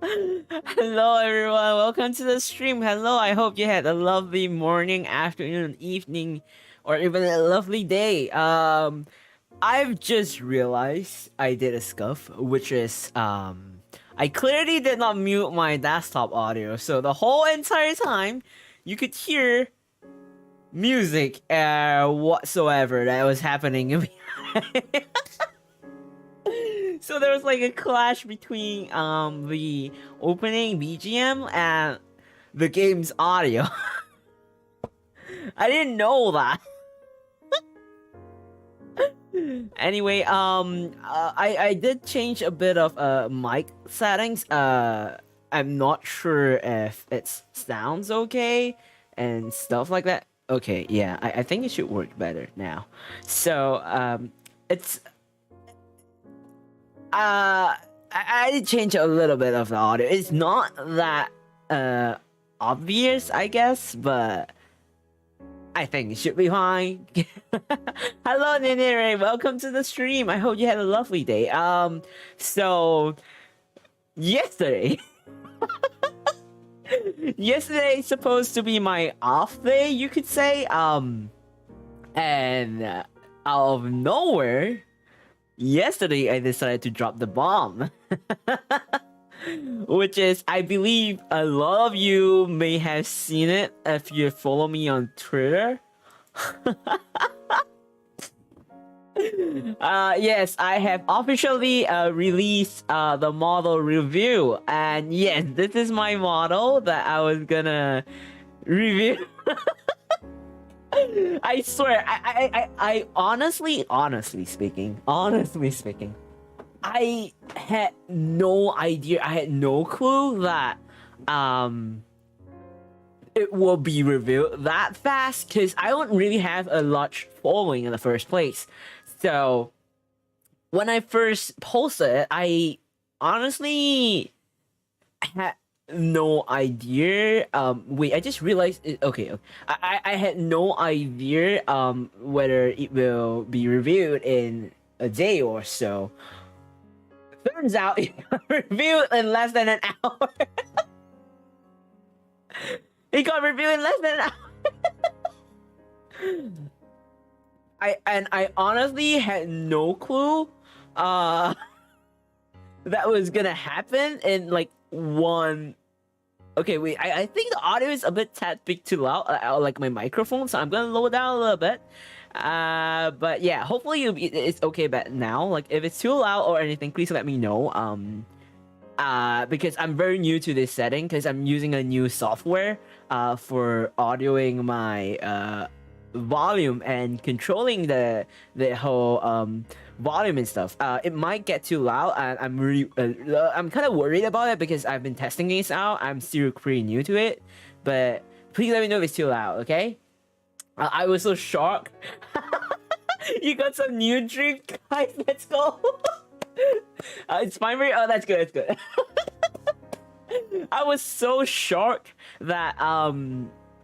Hello everyone, welcome to the stream. Hello, I hope you had a lovely morning, afternoon, evening, or even a lovely day. I've just realized I did a scuff, which is I clearly did not mute my desktop audio, so the whole entire time you could hear music whatsoever that was happening. So there was like a clash between the opening BGM and the game's audio. I didn't know that. Anyway, I did change a bit of mic settings. I'm not sure if it sounds okay and stuff like that. Okay, yeah, I think it should work better now. So it's I did change a little bit of the audio. It's not that obvious, I guess, but I think it should be fine. Hello, Ninere. Welcome to the stream. I hope you had a lovely day. So yesterday, yesterday is supposed to be my off day, you could say. And out of nowhere, yesterday I decided to drop the bomb. Which is, I believe a lot of you may have seen it if you follow me on Twitter. Yes, I have officially released the model review, and yes, this is my model that I was gonna review. I swear, I honestly speaking, I had no idea. I had no clue that it will be revealed that fast, because I don't really have a large following in the first place. So when I first posted it, I honestly had no idea. Wait, I just realized it. Okay, I had no idea whether it will be reviewed in a day or so. Turns out it got reviewed in less than an hour. It got reviewed in less than an hour. I honestly had no clue that was gonna happen in like one. Okay, wait. I think the audio is a bit tad bit too loud, like my microphone, so I'm gonna lower down a little bit. But yeah, hopefully it's okay but now. Like if it's too loud or anything, please let me know. Because I'm very new to this setting, because I'm using a new software for audioing my volume and controlling the whole volume and stuff. It might get too loud, and I'm kind of worried about it because I've been testing this out. I'm still pretty new to it, but please let me know if it's too loud, okay? I was so shocked. You got some new drink, guys. Let's go. It's fine. Oh, that's good. That's good. I was so shocked that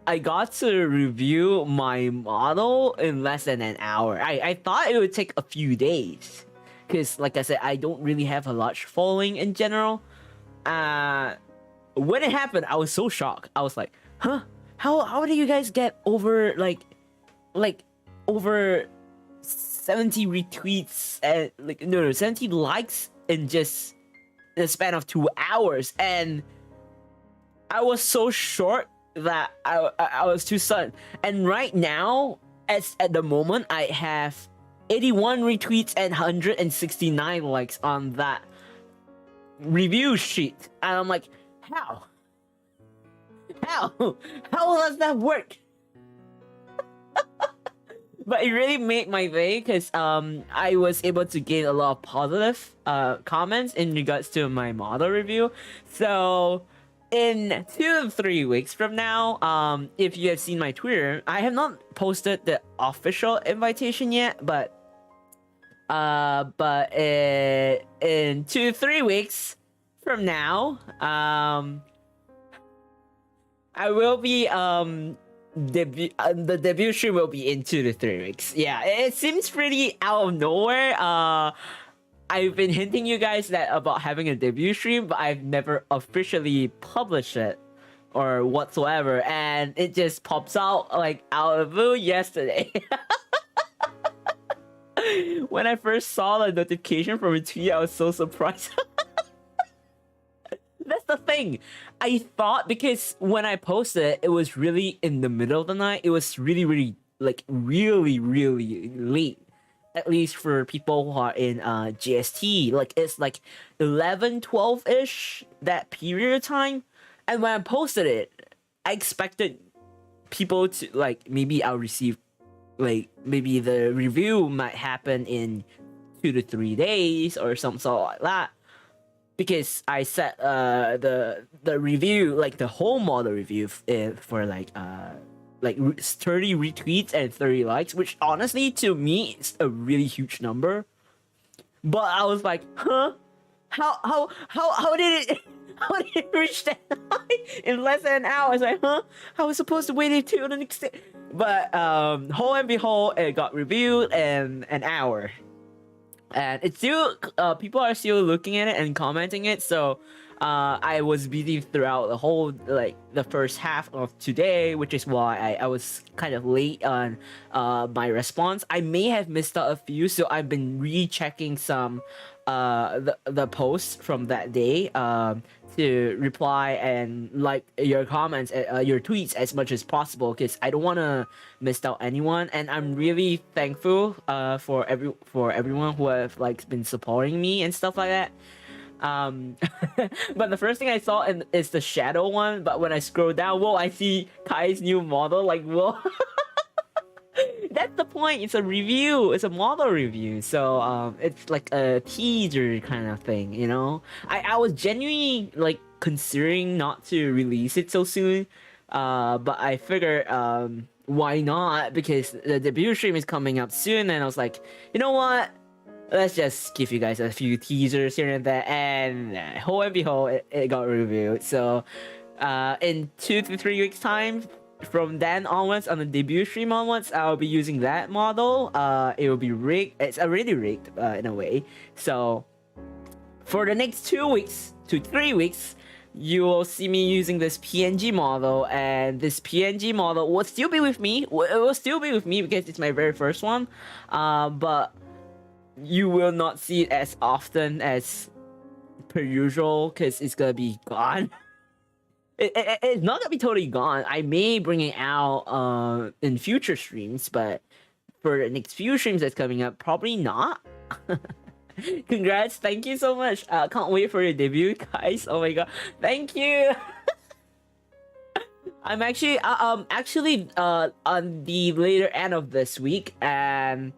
I got to review my model in less than an hour. I thought it would take a few days, because like I said, I don't really have a large following in general. When it happened, I was so shocked. I was like, huh? How do you guys get over like over 70 retweets and 70 likes in just the span of 2 hours? And I was so short that I was too stunned. And right now, at the moment, I have 81 retweets and 169 likes on that review sheet, and I'm like, how does that work? But it really made my day, because I was able to gain a lot of positive comments in regards to my model review. So in 2 to 3 weeks from now, if you have seen my Twitter, I have not posted the official invitation yet, but in 2 to 3 weeks from now, I will be the debut stream will be in 2 to 3 weeks. Yeah, it seems pretty out of nowhere. I've been hinting you guys that about having a debut stream, but I've never officially published it or whatsoever, and it just pops out like out of the blue yesterday. When I first saw the notification from a tweet, I was so surprised. That's the thing. I thought because when I posted it, it was really in the middle of the night. It was really, really, like, really, really late. At least for people who are in GST. Like, it's like 11, 12-ish, that period of time. And when I posted it, I expected people to, like, maybe I'll receive, like, maybe the review might happen in 2 to 3 days or something like that. Because I set the review, like the whole model review for like 30 retweets and 30 likes, which honestly to me is a really huge number. But I was like, huh? How did it how did it reach that high in less than an hour? I was like, huh? I was supposed to wait until the next day. But whole and behold, it got reviewed in an hour. And it's still people are still looking at it and commenting it, so I was busy throughout the whole, like, the first half of today, which is why I was kind of late on my response. I may have missed out a few, so I've been rechecking some the posts from that day to reply and like your comments, your tweets as much as possible, because I don't want to miss out anyone. And I'm really thankful for everyone who have like been supporting me and stuff like that. But the first thing I saw is the shadow one, but when I scroll down, whoa, I see Kai's new model, like, whoa. That's the point. It's a review. It's a model review. So it's like a teaser kind of thing, you know? I was genuinely like considering not to release it so soon. But I figured why not? Because the debut stream is coming up soon, and I was like, you know what? Let's just give you guys a few teasers here and there, and lo and behold, it got reviewed. So in 2 to 3 weeks time, from then onwards, on the debut stream onwards, I'll be using that model. It will be rigged. It's already rigged in a way. So for the next 2 weeks to 3 weeks, you will see me using this PNG model, and this PNG model will still be with me. It will still be with me because it's my very first one. But you will not see it as often as per usual because it's gonna be gone. It's not gonna be totally gone. I may bring it out in future streams, but for the next few streams that's coming up, probably not. Congrats, thank you so much. Can't wait for your debut, guys. Oh my god, thank you. I'm actually on the later end of this week, and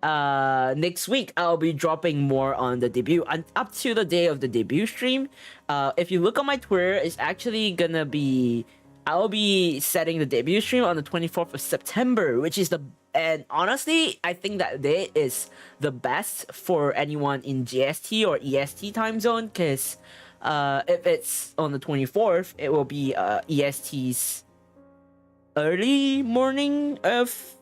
next week I'll be dropping more on the debut and up to the day of the debut stream. If you look on my Twitter, it's actually gonna be, I'll be setting the debut stream on the 24th of September, which is and honestly, I think that day is the best for anyone in GST or EST time zone, because if it's on the 24th, it will be EST's early morning of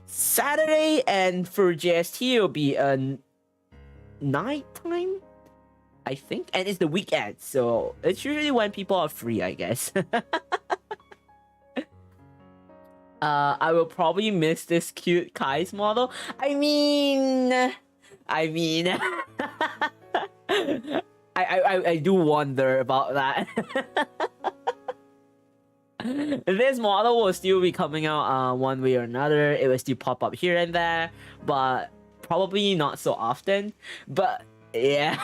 Saturday, and for JST it'll be night time, I think, and it's the weekend, so it's usually when people are free, I guess. I will probably miss this cute Kai's model. I mean, I do wonder about that. This model will still be coming out one way or another. It will still pop up here and there, but probably not so often. But yeah,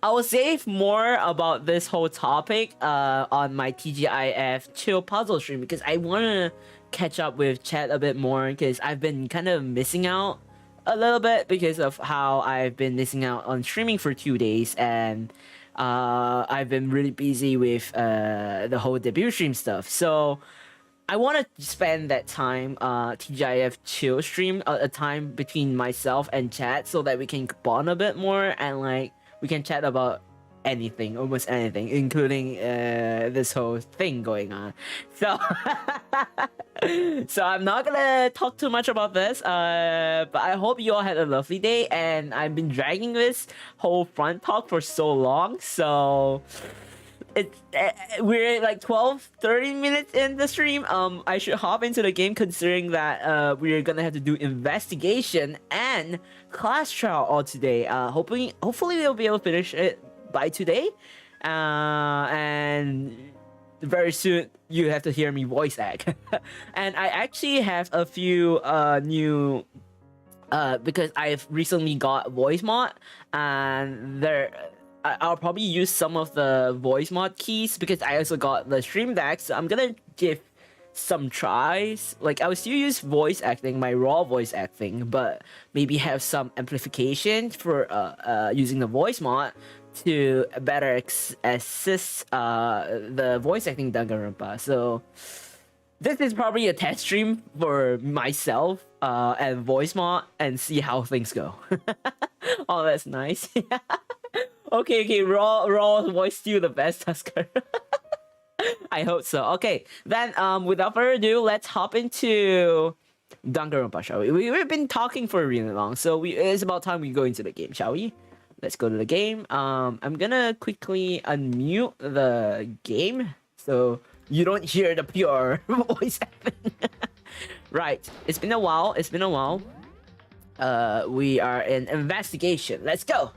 I will save more about this whole topic on my TGIF chill puzzle stream, because I want to catch up with chat a bit more, because I've been kind of missing out a little bit because of how I've been missing out on streaming for 2 days, and I've been really busy with the whole debut stream stuff. So I want to spend that time, TGIF chill stream, a time between myself and chat, so that we can bond a bit more, and like we can chat about anything, almost anything, including this whole thing going on. So, so I'm not gonna talk too much about this. But I hope you all had a lovely day. And I've been dragging this whole front talk for so long. So it's we're like 12-13 minutes in the stream. I should hop into the game considering that we're gonna have to do investigation and class trial all today. Hopefully we'll be able to finish it by today. And very soon you have to hear me voice act. And I actually have a few new because I've recently got voice mod, and I'll probably use some of the voice mod keys because I also got the stream deck, so I'm gonna give some tries. Like, I will still use voice acting, my raw voice acting, but maybe have some amplification for using the voice mod to better assist the voice acting Danganronpa. So this is probably a test stream for myself and voice mod, and see how things go. Oh, that's nice. Okay, raw voice still the best, Tusker. I hope so. Okay, then without further ado, let's hop into Danganronpa, shall we? We've been talking for really long, so it's about time we go into the game, shall we? Let's go to the game. I'm gonna quickly unmute the game so you don't hear the pure voice acting. Right, it's been a while. We are in investigation. Let's go.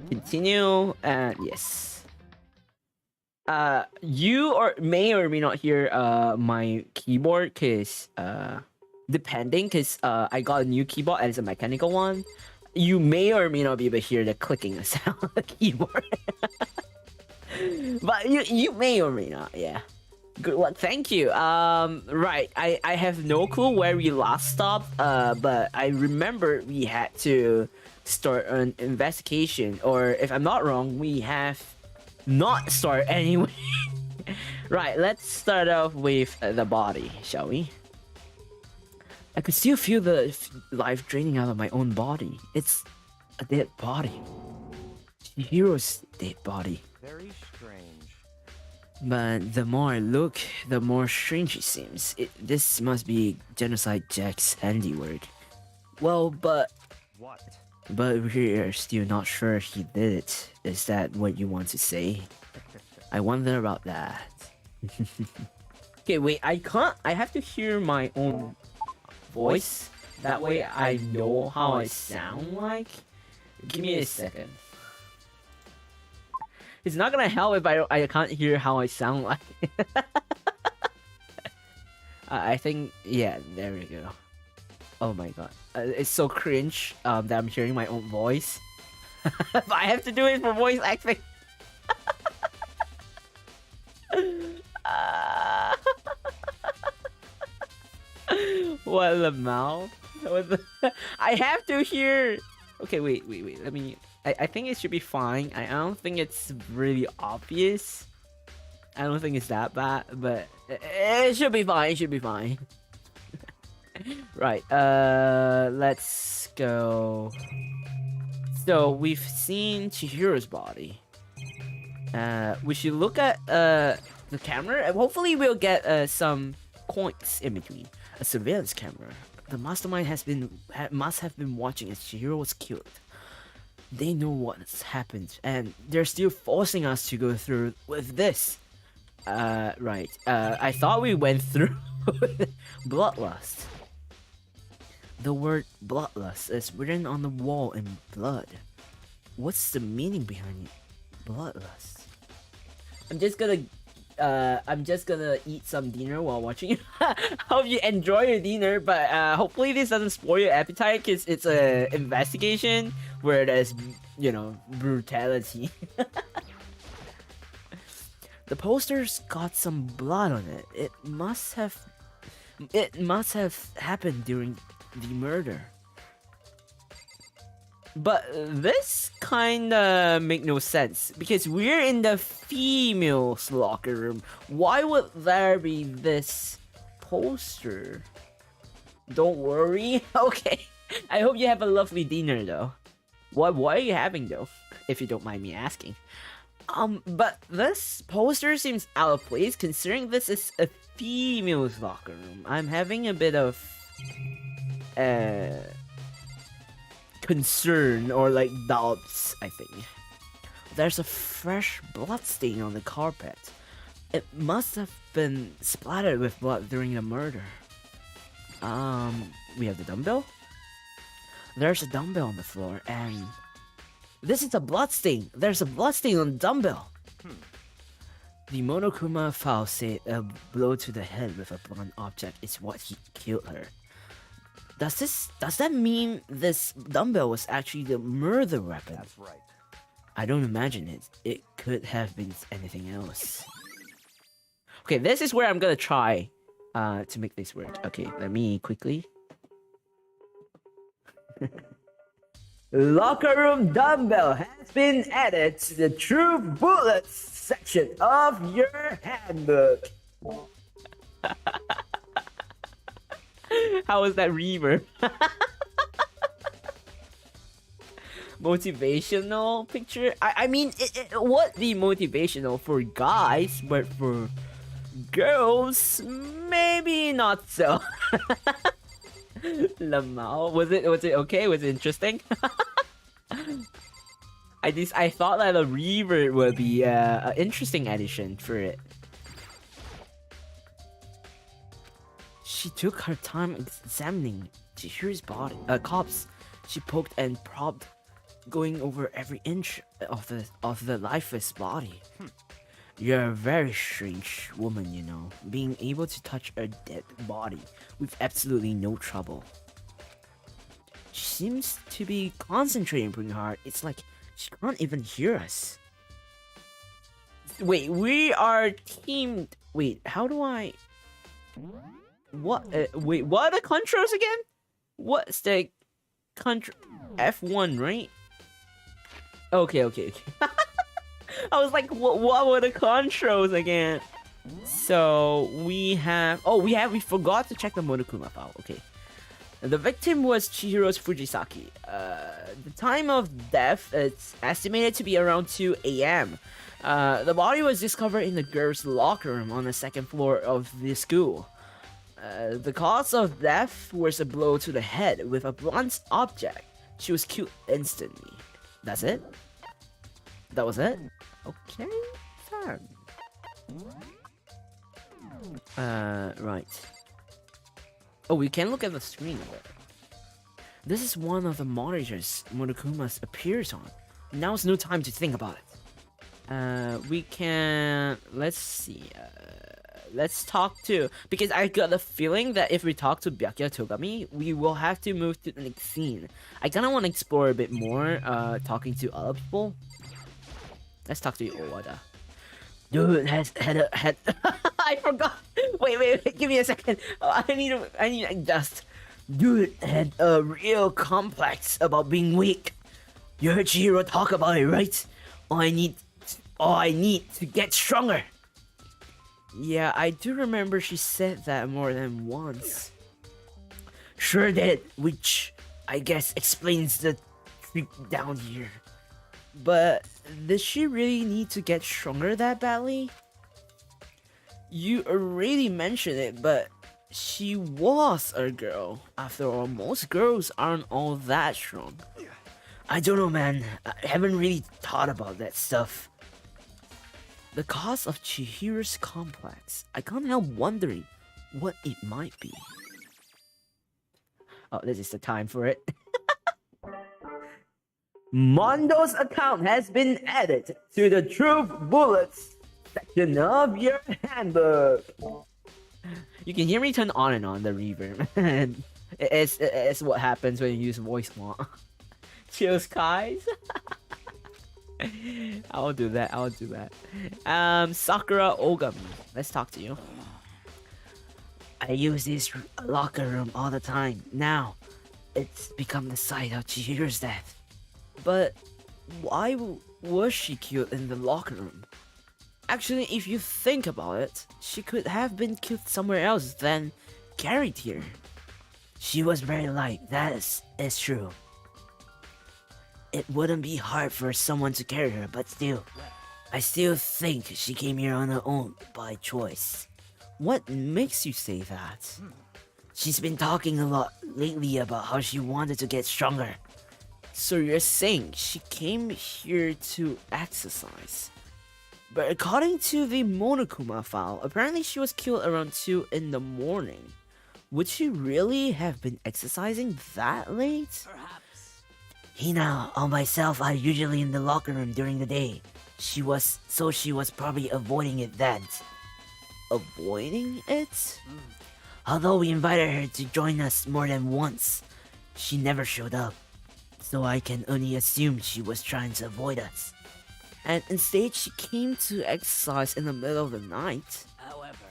Continue, and yes. You may or may not hear my keyboard, cause depending, cause I got a new keyboard and it's a mechanical one. You may or may not be able to hear the clicking sound of the keyboard. But you may or may not, yeah. Good luck. Thank you. Right. I have no clue where we last stopped. But I remember we had to start an investigation, or if I'm not wrong, we have not started anyway. Right. Let's start off with the body, shall we? I could still feel the life draining out of my own body. It's a dead body. Chihiro's dead body. Very strange. But the more I look, the more strange it seems. This must be Genocide Jack's handiwork. Well, but What? we're still not sure he did it. Is that what you want to say? I wonder about that. Okay, wait, I have to hear my own voice. That way I know how I sound like. Give me a second. It's not gonna help if I can't hear how I sound like. I think, yeah, there we go. Oh my god. It's so cringe that I'm hearing my own voice. But I have to do it for voice acting. What the mouth? I have to hear. Okay, wait. Let me. I think it should be fine. I don't think it's really obvious. I don't think it's that bad, but it should be fine. It should be fine. Right. Let's go. So we've seen Chihiro's body. We should look at the camera, and hopefully we'll get some points in between. A surveillance camera. The mastermind must have been watching as Chihiro was killed. They know what's happened, and they're still forcing us to go through with this. Right. I thought we went through bloodlust. The word bloodlust is written on the wall in blood. What's the meaning behind bloodlust? I'm just gonna eat some dinner while watching. Hope you enjoy your dinner, but hopefully this doesn't spoil your appetite, because it's a investigation where there's, brutality. The poster's got some blood on it. It must have happened during the murder. But this kinda make no sense, because we're in the female's locker room. Why would there be this poster? Don't worry. Okay. I hope you have a lovely dinner though. What are you having though? If you don't mind me asking. But this poster seems out of place considering this is a female's locker room. I'm having a bit of concern or like doubts, I think. There's a fresh blood stain on the carpet. It must have been splattered with blood during the murder. We have the dumbbell. There's a dumbbell on the floor, and this is a blood stain. There's a blood stain on the dumbbell. The Monokuma file said a blow to the head with a blunt object is what he killed her. Does that mean this dumbbell was actually the murder weapon? That's right. I don't imagine it. It could have been anything else. Okay, this is where I'm gonna try to make this work. Okay, let me quickly. Locker room dumbbell has been added to the True Bullets section of your handbook. How was that reverb? Motivational picture? I mean, it would be motivational for guys, but for girls, maybe not so. Lamau, was it okay? Was it interesting? I thought that a reverb would be an interesting addition for it. She took her time examining Chihiro's body, corpse. She poked and probed, going over every inch of the lifeless body. You're a very strange woman, you know, being able to touch a dead body with absolutely no trouble. She seems to be concentrating pretty hard. It's like she can't even hear us. Wait, we are teamed. Wait, how do I? What? Wait, what are the controls again? What's the control? F1, right? Okay. I was like, what were the controls again? So we we forgot to check the Monokuma file. Okay. The victim was Chihiro's Fujisaki. The time of death is estimated to be around 2 a.m. The body was discovered in the girls' locker room on the second floor of the school. The cause of death was a blow to the head with a blunt object. She was killed instantly. That's it? That was it? Okay, fine. Right. Oh, we can look at the screen. This is one of the monitors Monokuma appears on. Now's no time to think about it. We can... Let's see. Let's talk to... Because I got the feeling that if we talk to Byakuya Togami, we will have to move to the next scene. I kind of want to explore a bit more, talking to other people. Let's talk to Owada. Dude had I forgot. Wait, give me a second. I need to adjust. Dude had a real complex about being weak. You heard Chihiro talk about it, right? I need to get stronger. Yeah, I do remember she said that more than once. Sure did, which I guess explains the trick down here. But did she really need to get stronger that badly? You already mentioned it, but she was a girl. After all, most girls aren't all that strong. I don't know, man. I haven't really thought about that stuff. The cause of Chihiro's complex. I can't help wondering what it might be. Oh, this is the time for it. Mondo's account has been added to the True Bullets section of your handbook. You can hear me turn on and on the reverb. it's what happens when you use voice mod. Cheers, guys. I'll do that. Sakura Ogami, let's talk to you. I use this locker room all the time. Now, it's become the site of Chihiro's death. But why was she killed in the locker room? Actually, if you think about it, she could have been killed somewhere else than carried here. She was very light, that is true. it wouldn't be hard for someone to carry her, but still, I still think she came here on her own by choice. What makes you say that? She's been talking a lot lately about how she wanted to get stronger. So you're saying she came here to exercise? But according to the Monokuma file, apparently she was killed around 2 in the morning. Would she really have been exercising that late? Perhaps. Hina or myself are usually in the locker room during the day. She was probably avoiding it then. Avoiding it? Although we invited her to join us more than once, she never showed up. So I can only assume she was trying to avoid us. And instead she came to exercise in the middle of the night. However,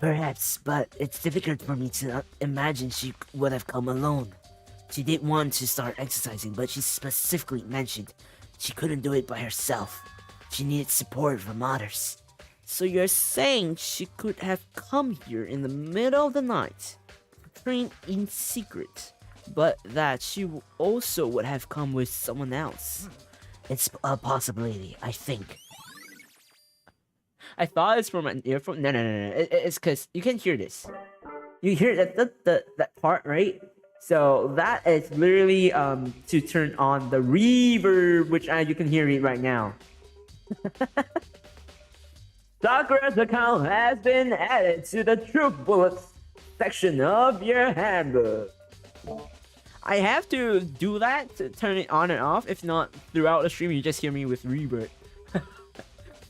perhaps, but it's difficult for me to imagine she would have come alone. She did want to start exercising, but she specifically mentioned she couldn't do it by herself. She needed support from others. So you're saying she could have come here in the middle of the night, trained in secret, but that she also would have come with someone else? It's a possibility, I think. I thought it's from an earphone. No. It's because you can hear this. You hear that part, right? So that is literally to turn on the reverb, which you can hear it right now. Sakura's account has been added to the Truth Bullets section of your handbook. I have to do that to turn it on and off. If not, throughout the stream, you just hear me with reverb.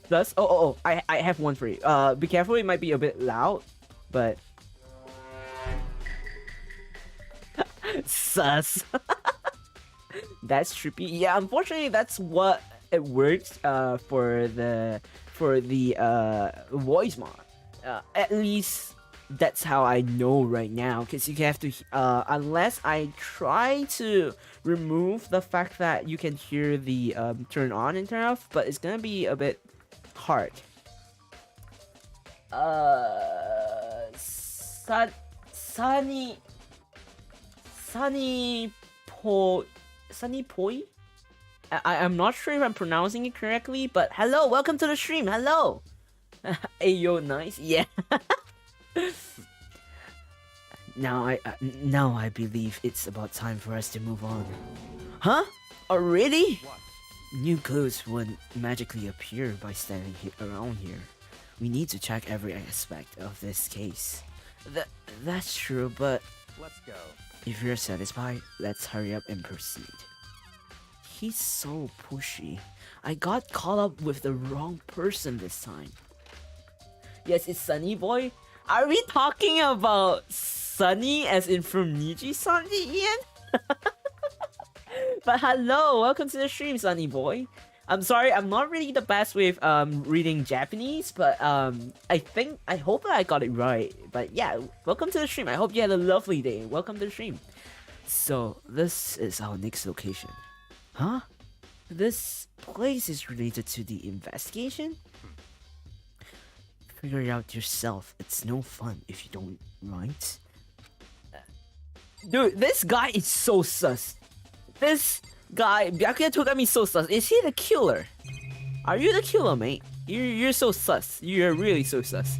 Thus, I have one for you. Be careful, it might be a bit loud, but sus. That's trippy. Yeah, unfortunately, that's what it works for the voice mod. At least that's how I know right now, because you have to unless I try to remove the fact that you can hear the turn on and turn off, but it's gonna be a bit hard. Sunny Poi. I'm not sure if I'm pronouncing it correctly, but hello, welcome to the stream. Hello. Ayo, nice. Yeah. Now I believe it's about time for us to move on. Huh? Already? what? New clues wouldn't magically appear by standing around here. We need to check every aspect of this case. That's true, but Let's go. if you're satisfied, let's hurry up and proceed. He's so pushy. I got caught up with the wrong person this time. Yes, it's Sunny Boy. Are we talking about Sunny as in from Niji-san, Ian? But hello, welcome to the stream, Sunny Boy. I'm sorry, I'm not really the best with reading Japanese, but I hope that I got it right. But yeah, welcome to the stream. I hope you had a lovely day. Welcome to the stream. So this is our next location. Huh? This place is related to the investigation? Figure it out yourself. It's no fun if you don't, right? Dude, this guy is so sus. This guy, Byakuya Togami, is so sus. Is he the killer? Are you the killer, mate? You're so sus. You're really so sus.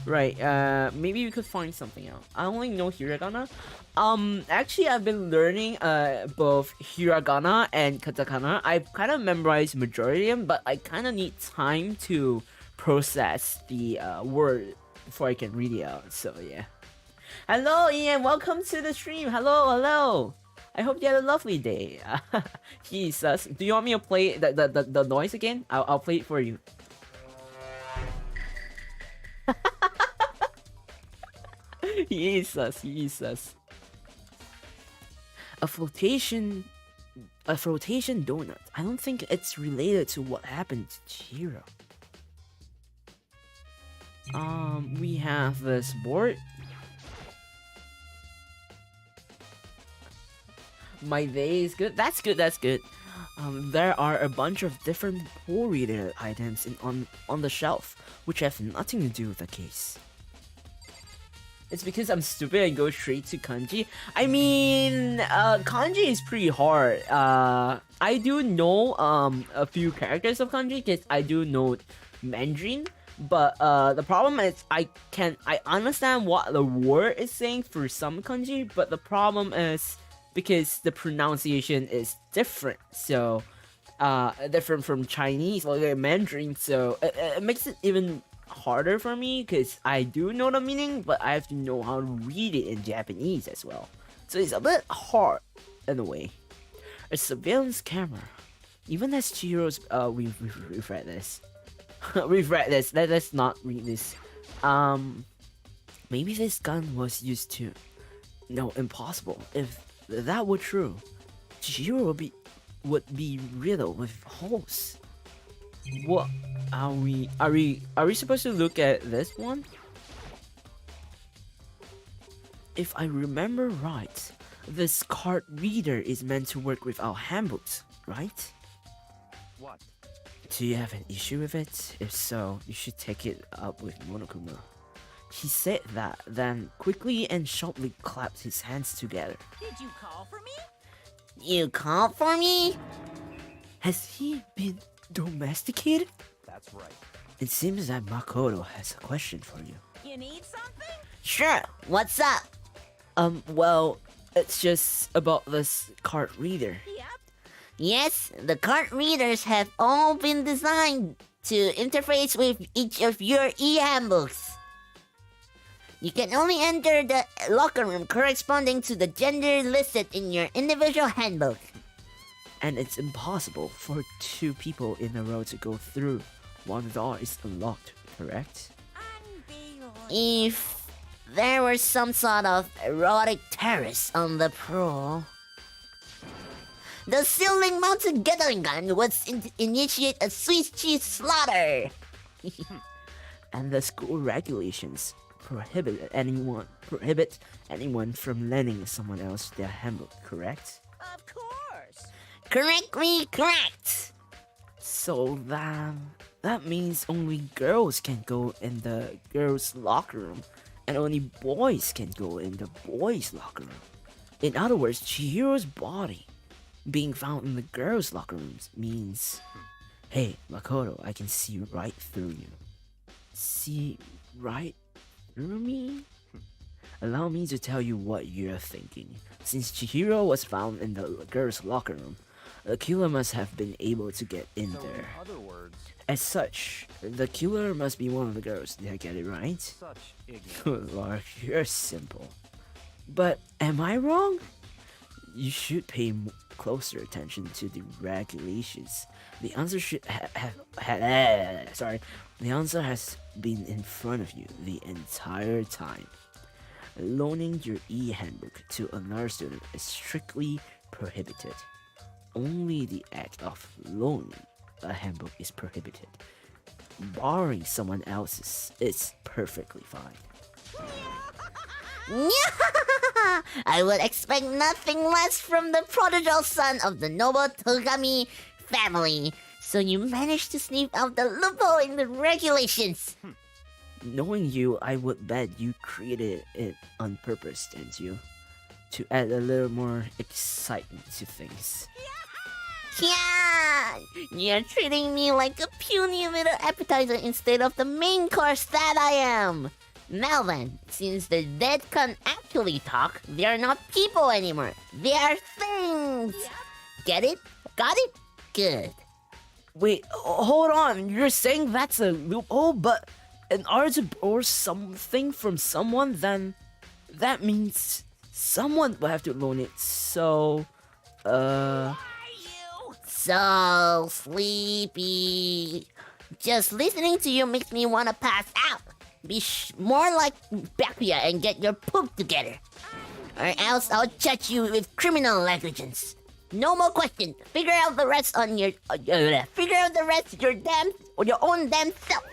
Right, maybe we could find something out. I only know hiragana. Actually, I've been learning both hiragana and katakana. I've kind of memorized majority of them, but I kind of need time to process the word before I can read it out. So yeah. Hello, Ian. Welcome to the stream. Hello. I hope you had a lovely day. Jesus, do you want me to play the noise again? I'll play it for you. He is sus. A flotation donut. I don't think it's related to what happened to Chiro. We have this board. My day is good. That's good. There are a bunch of different pool-related items on the shelf, which have nothing to do with the case. it's because I'm stupid and go straight to kanji. I mean, kanji is pretty hard. I do know a few characters of kanji because I do know Mandarin. But the problem is I understand what the word is saying for some kanji, but the problem is because the pronunciation is different. So different from Chinese or Mandarin, so it makes it even harder for me because I do know the meaning, but I have to know how to read it in Japanese as well. So it's a bit hard in a way. A surveillance camera. Even as Chihiro's, we've read this. We've read this. Let's not read this. Maybe this gun was used to. No, impossible. If that were true, Chihiro would be riddled with holes. What are we supposed to look at this one? If I remember right, this card reader is meant to work with our handbooks, right? What? Do you have an issue with it? If so, you should take it up with Monokuma. He said that, then quickly and sharply clapped his hands together. Did you call for me? You called for me? Has he been domesticated? That's right. It seems that Makoto has a question for you. You need something? Sure, what's up? Well, it's just about this card reader. Yep. Yes, the card readers have all been designed to interface with each of your e-handbooks. You can only enter the locker room corresponding to the gender listed in your individual handbook. And it's impossible for two people in a row to go through. One door is unlocked, correct? Unbelievable. If there were some sort of erotic terrorist on the prowl, the ceiling mounted gathering gun would initiate a Swiss cheese slaughter. And the school regulations prohibit anyone from lending someone else their handbook, correct? Of course. Correctly correct. So that means only girls can go in the girls' locker room, and only boys can go in the boys' locker room. In other words, Chihiro's body being found in the girls' locker rooms means, hey, Makoto, I can see right through you. See right through me? Allow me to tell you what you're thinking. Since Chihiro was found in the girls' locker room, the killer must have been able to get in So there. in other words, As such, the killer must be one of the girls. Did I get it right? such ignorance. Good lord, you're simple. But am I wrong? You should pay closer attention to the regulations. The answer should The answer has been in front of you the entire time. Loaning your e-handbook to another student is strictly prohibited. Only the act of loaning a handbook is prohibited. Borrowing someone else's is perfectly fine. I would expect nothing less from the prodigal son of the noble Togami family. So you managed to sneak out the loophole in the regulations. Knowing you, I would bet you created it on purpose, didn't you? To add a little more excitement to things. Yeah, you're treating me like a puny little appetizer instead of the main course that I am. Now then, since the dead can actually talk, they are not people anymore. They are things. Get it? Got it? Good. Wait, hold on. You're saying that's a loophole, but in order to borrow something from someone, then that means someone will have to loan it. So, So sleepy. Just listening to you makes me want to pass out. Be more like Bakuya and get your poop together. Or else I'll judge you with criminal negligence. No more questions. Figure out the rest on your... figure out the rest your own damn self.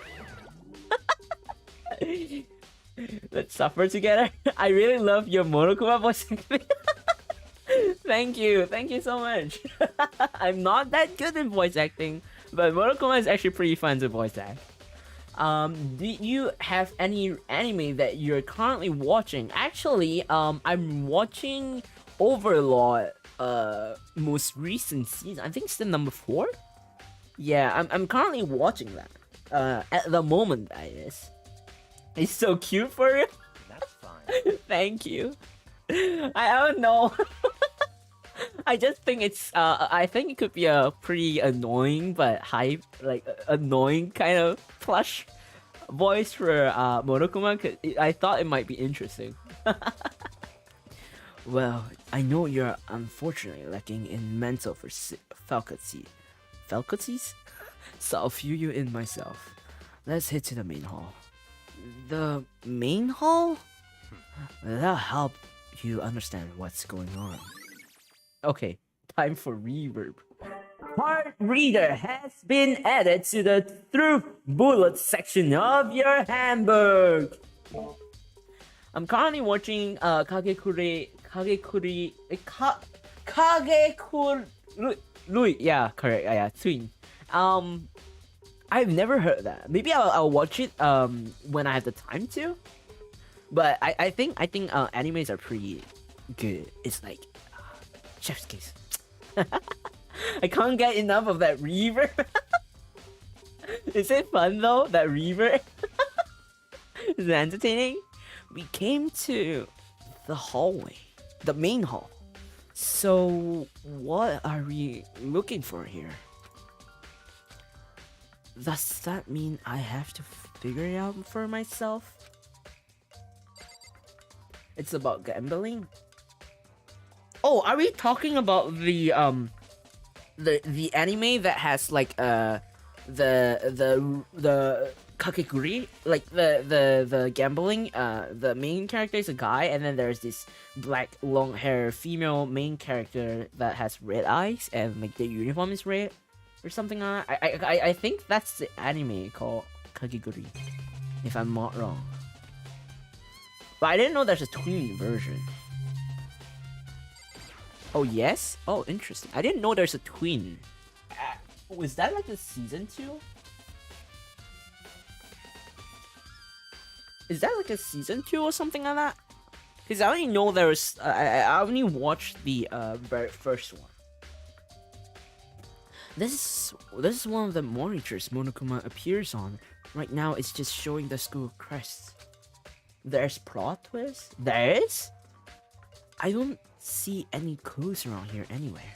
let's suffer together. I really love your Monokuma voice acting. Thank you so much. I'm not that good in voice acting, but Monokuma is actually pretty fun to voice act. Do you have any anime that you're currently watching? Actually, I'm watching Overlord, most recent season. I think it's the number 4. Yeah, I'm currently watching that. At the moment, that is. It's so cute for you. That's fine. Thank you. I don't know. I just think it's I think it could be a pretty annoying but hype, like annoying kind of plush voice for Monokuma. 'Cause I thought it might be interesting. Well, I know you're unfortunately lacking in mental faculty. Faculties? So I'll fuel you in myself. Let's head to the main hall. The main hall? That'll help you understand what's going on. Okay, time for reverb. Heart reader has been added to the through bullet section of your handbook. I'm currently watching Kagekuri. Yeah, correct. Yeah, twin. I've never heard that. Maybe I'll watch it when I have the time to. But I think animes are pretty good. It's like chef's kiss. I can't get enough of that reverb. Is it fun though? That reverb? Is it entertaining? We came to the hallway, the main hall. So what are we looking for here? Does that mean I have to figure it out for myself? It's about gambling. Oh, are we talking about the anime that has like the kakeguri, like the gambling? The main character is a guy, and then there's this black long hair female main character that has red eyes, and like the uniform is red or something like that. I think that's the anime called kakeguri, if I'm not wrong. But I didn't know there's a tween version. Oh, yes? Oh, interesting. I didn't know there's a tween. Was that like a season 2? Is that like a season 2 or something like that? Because I only know there's... I only watched the very first one. This is one of the monitors Monokuma appears on. Right now, it's just showing the school crest. There's plot twist? There is? I don't see any clues around here anywhere.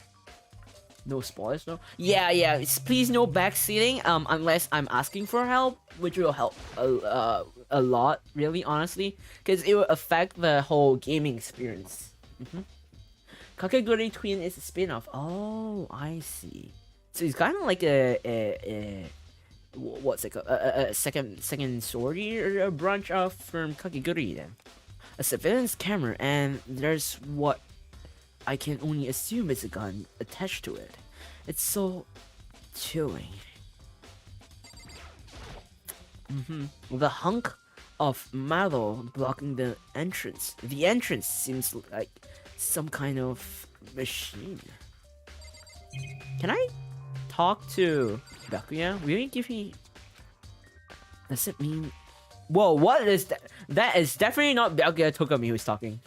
No spoilers, no? Yeah, please no backseating, unless I'm asking for help, which will help a lot, really, honestly, because it will affect the whole gaming experience. Kakeguri Twin is a spin-off. Oh, I see. So it's kind of like a second story or a branch off from Kakeguri then. A surveillance camera, and there's what I can only assume is a gun attached to it. It's so chilling. The hunk of metal blocking the entrance. The entrance seems like some kind of machine. Can I talk to Bakuya? Will you give me... Does it mean... Whoa, what is that? That is definitely not Bakuya Tokami who's talking.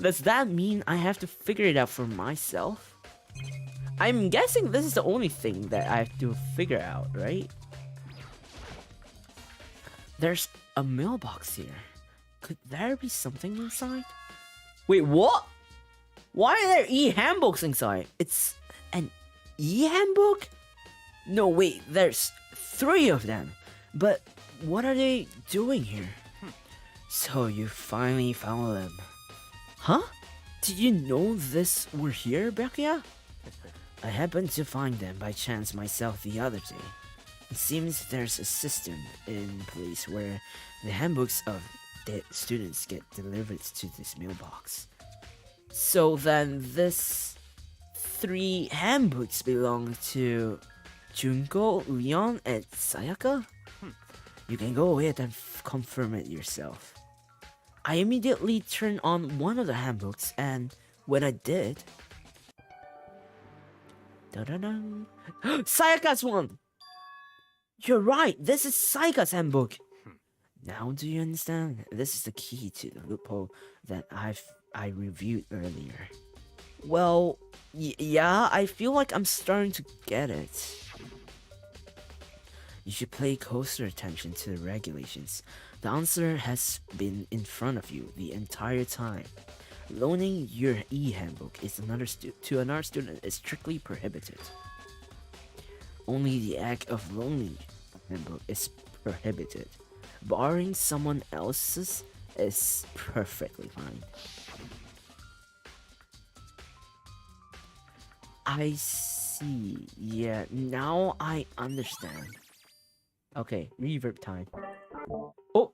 Does that mean I have to figure it out for myself? I'm guessing this is the only thing that I have to figure out, right? There's a mailbox here. Could there be something inside? Wait, what? Why are there e-handbooks inside? It's an e-handbook? No, wait, there's 3 of them. But what are they doing here? So you finally found them. Huh? Did you know this were here, Bakuya? I happened to find them by chance myself the other day. It seems there's a system in place where the handbooks of the students get delivered to this mailbox. So then this 3 handbooks belong to Junko, Leon, and Sayaka? You can go ahead and confirm it yourself. I immediately turned on one of the handbooks, and when I did... Sayaka's one! You're right. This is Saika's handbook. Now do you understand? This is the key to the loophole that I reviewed earlier. Well, yeah, I feel like I'm starting to get it. You should pay closer attention to the regulations. The answer has been in front of you the entire time. Loaning your e-handbook is to another student is strictly prohibited. Only the act of loaning a handbook is prohibited. Borrowing someone else's is perfectly fine. I see. Yeah, now I understand. Okay, reverb time. Oh!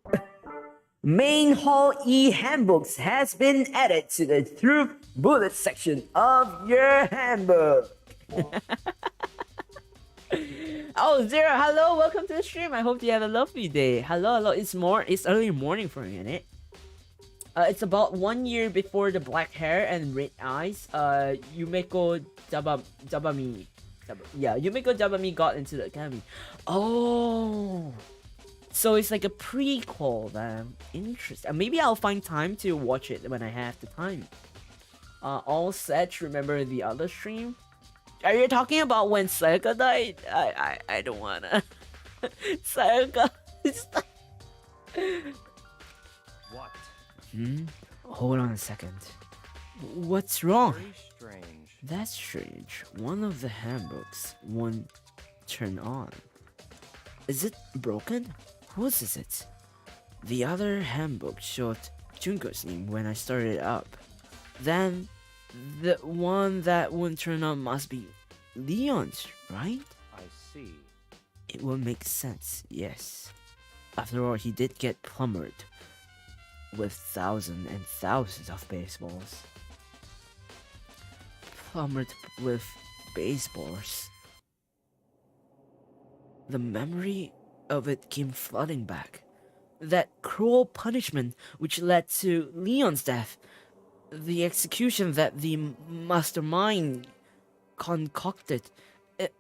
Main Hall e-handbooks has been added to the Truth Bullet section of your handbook. Oh, Zero, hello, welcome to the stream. I hope you have a lovely day. Hello. It's early morning for me, isn't it? It's about 1 year before the black hair and red eyes. Yumeko Jabami. Yumeko Jabami got into the academy. Oh, so it's like a prequel then. Interesting. Maybe I'll find time to watch it when I have the time. All set. Remember the other stream? Are you talking about when Sayaka died? I don't wanna. Sayaka. What? Hold on a second. What's wrong? Very strange. That's strange. One of the handbooks won't turn on. Is it broken? Whose is it? The other handbook showed Junko's name when I started up. Then, the one that won't turn on must be Leon's, right? I see. It will make sense, yes. After all, he did get plumbered with thousands and thousands of baseballs. Plumbered with baseballs. The memory of it came flooding back. That cruel punishment which led to Leon's death. The execution that the mastermind concocted.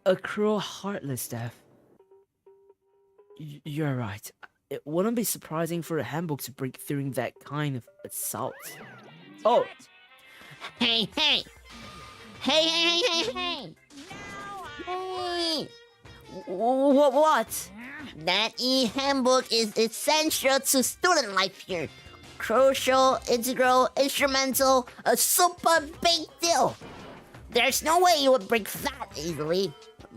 A cruel, heartless death. You're right. It wouldn't be surprising for a handbook to break through that kind of assault. Oh! Hey! What? That e-handbook is essential to student life here. Crucial, integral, instrumental, a super big deal. There's no way you would break that easily.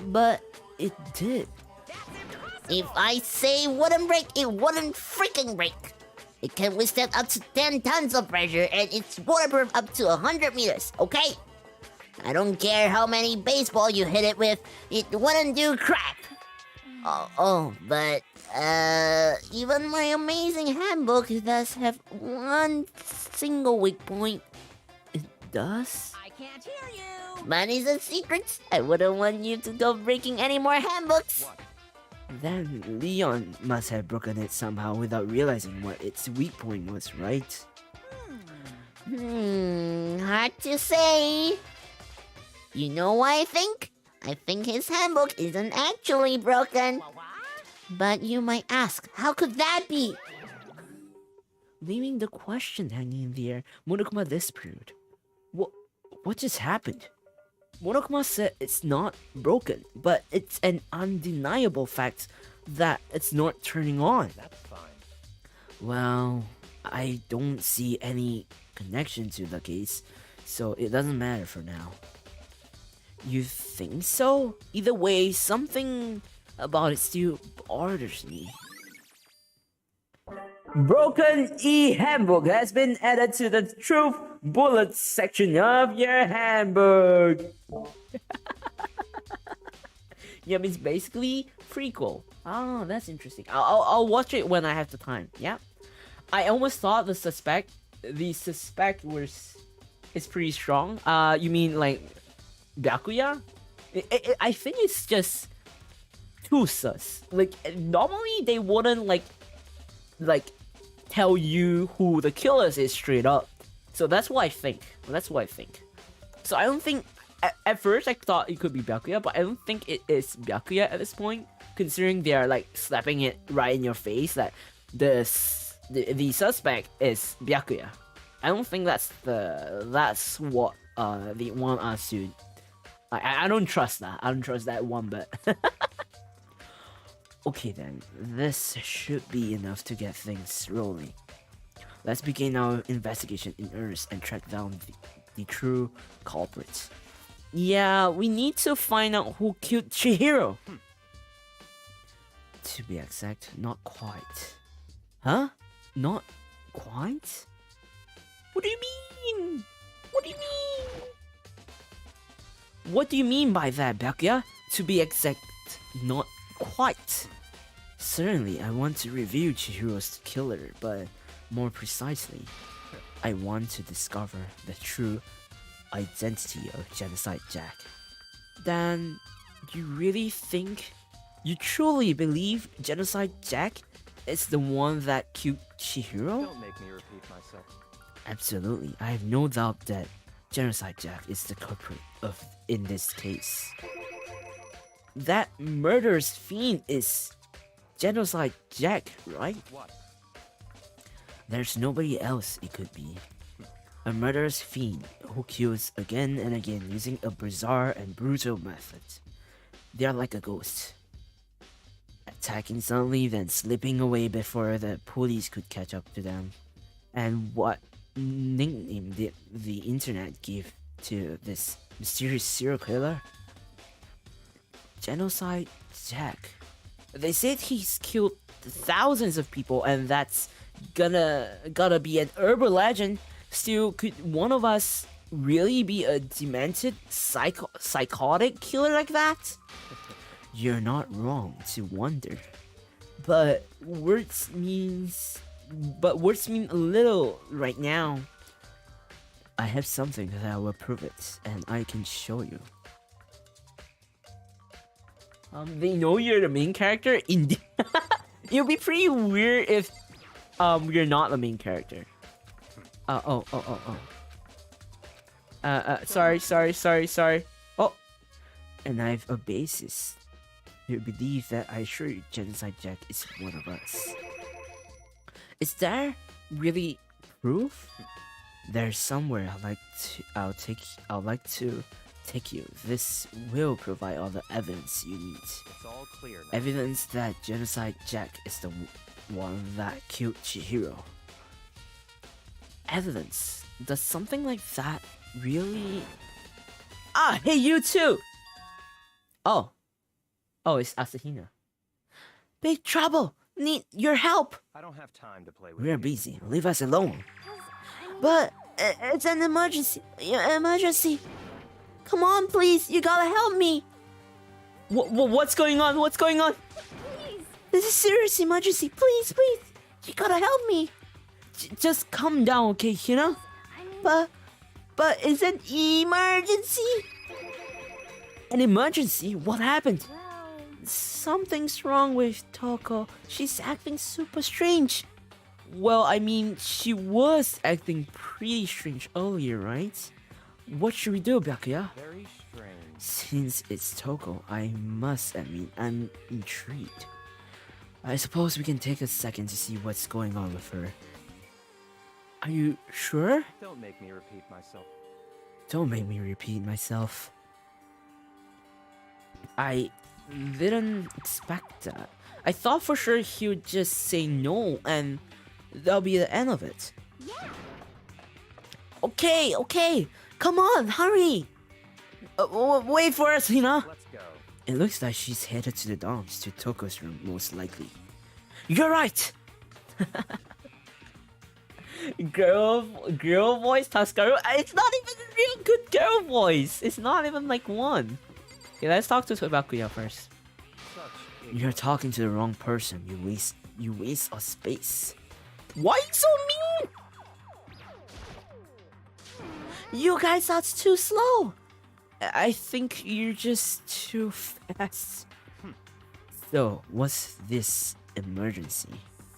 But it did. If I say wouldn't break, it wouldn't freaking break. It can withstand up to 10 tons of pressure and it's waterproof up to 100 meters, okay? I don't care how many baseball you hit it with, it wouldn't do crap. But even my amazing handbook does have one single weak point. It does? I can't hear you. Money's a secret. I wouldn't want you to go breaking any more handbooks. What? Then Leon must have broken it somehow without realizing what its weak point was, right? Hard to say. You know what I think? I think his handbook isn't actually broken. What? But you might ask, how could that be? Leaving the question hanging in the air, Monokuma disproved. What just happened? Monokuma said it's not broken, but it's an undeniable fact that it's not turning on. That's fine. Well, I don't see any connection to the case, so it doesn't matter for now. You think so? Either way, something about it still bothers me. Broken e-handbook has been added to the Truth Bullet section of your handbook. Yeah, it's basically prequel. Oh, that's interesting. I'll watch it when I have the time. Yeah, I almost thought the suspect is pretty strong. You mean like Byakuya? I think it's just too sus. Like normally they wouldn't like tell you who the killers is straight up. So that's what I think. So I don't think at first I thought it could be Byakuya, but I don't think it is Byakuya at this point considering they are like slapping it right in your face that the suspect is Byakuya. I don't think that's what they want us to. I don't trust that. I don't trust that one bit. Okay then, this should be enough to get things rolling. Let's begin our investigation in earnest and track down the true culprits. Yeah, we need to find out who killed Chihiro. To be exact, not quite. Huh? Not quite? What do you mean? What do you mean? What do you mean by that, Byakuya? To be exact, not quite. Certainly, I want to review Chihiro's killer, but more precisely, I want to discover the true identity of Genocide Jack. Dan, you really think, you truly believe Genocide Jack is the one that killed Chihiro? Don't make me repeat myself. Absolutely, I have no doubt that Genocide Jack is the culprit in this case. That murderous fiend is Genocide Jack, right? What? There's nobody else it could be. A murderous fiend who kills again and again using a bizarre and brutal method. They are like a ghost. Attacking suddenly, then slipping away before the police could catch up to them. And what nickname did the internet give to this mysterious serial killer? Genocide Jack. They said he's killed thousands of people, and that's gotta be an urban legend. Still, could one of us really be a demented psychotic killer like that? You're not wrong to wonder, but words mean a little right now. I have something that will prove it, and I can show you. They know you're the main character. Indeed, it'll be pretty weird if you're not the main character. Sorry. Oh, and I have a basis to believe that I assure you Genocide Jack is one of us. Is there really proof? There's somewhere I'd like to take you. This will provide all the evidence you need. It's all clear now. Evidence that Genocide Jack is the one that killed Chihiro. Evidence? Does something like that really... Ah, hey, you too! Oh, it's Asahina. Big trouble! Need your help! I don't have time to play with We're you. busy. Leave us alone. But it's an emergency. Emergency. Come on, please. You gotta help me. What's going on? What's going on? Please. This is serious emergency. Please. You gotta help me. Just calm down, okay? You know? But it's an emergency. An emergency? What happened? Well, Something's wrong with Toko. She's acting super strange. Well, I mean, she was acting pretty strange earlier, right? What should we do, Byakuya? Very strange. Since it's Toko, I must admit I'm intrigued. I suppose we can take a second to see what's going on with her. Are you sure? Don't make me repeat myself. Don't make me repeat myself. I didn't expect that. I thought for sure he would just say no and that'll be the end of it. yeah. Okay. Come on, hurry. Wait for us, Hina. Let's go. It looks like she's headed to the dorms, to Toko's room, most likely. You're right! girl voice, Taskaru. It's not even a real good girl voice. It's not even like one. Okay, let's talk to Bakuya first. Such You're talking to the wrong person. You waste our space. Why you so mean? You guys are too slow. I think you're just too fast. So, what's this emergency?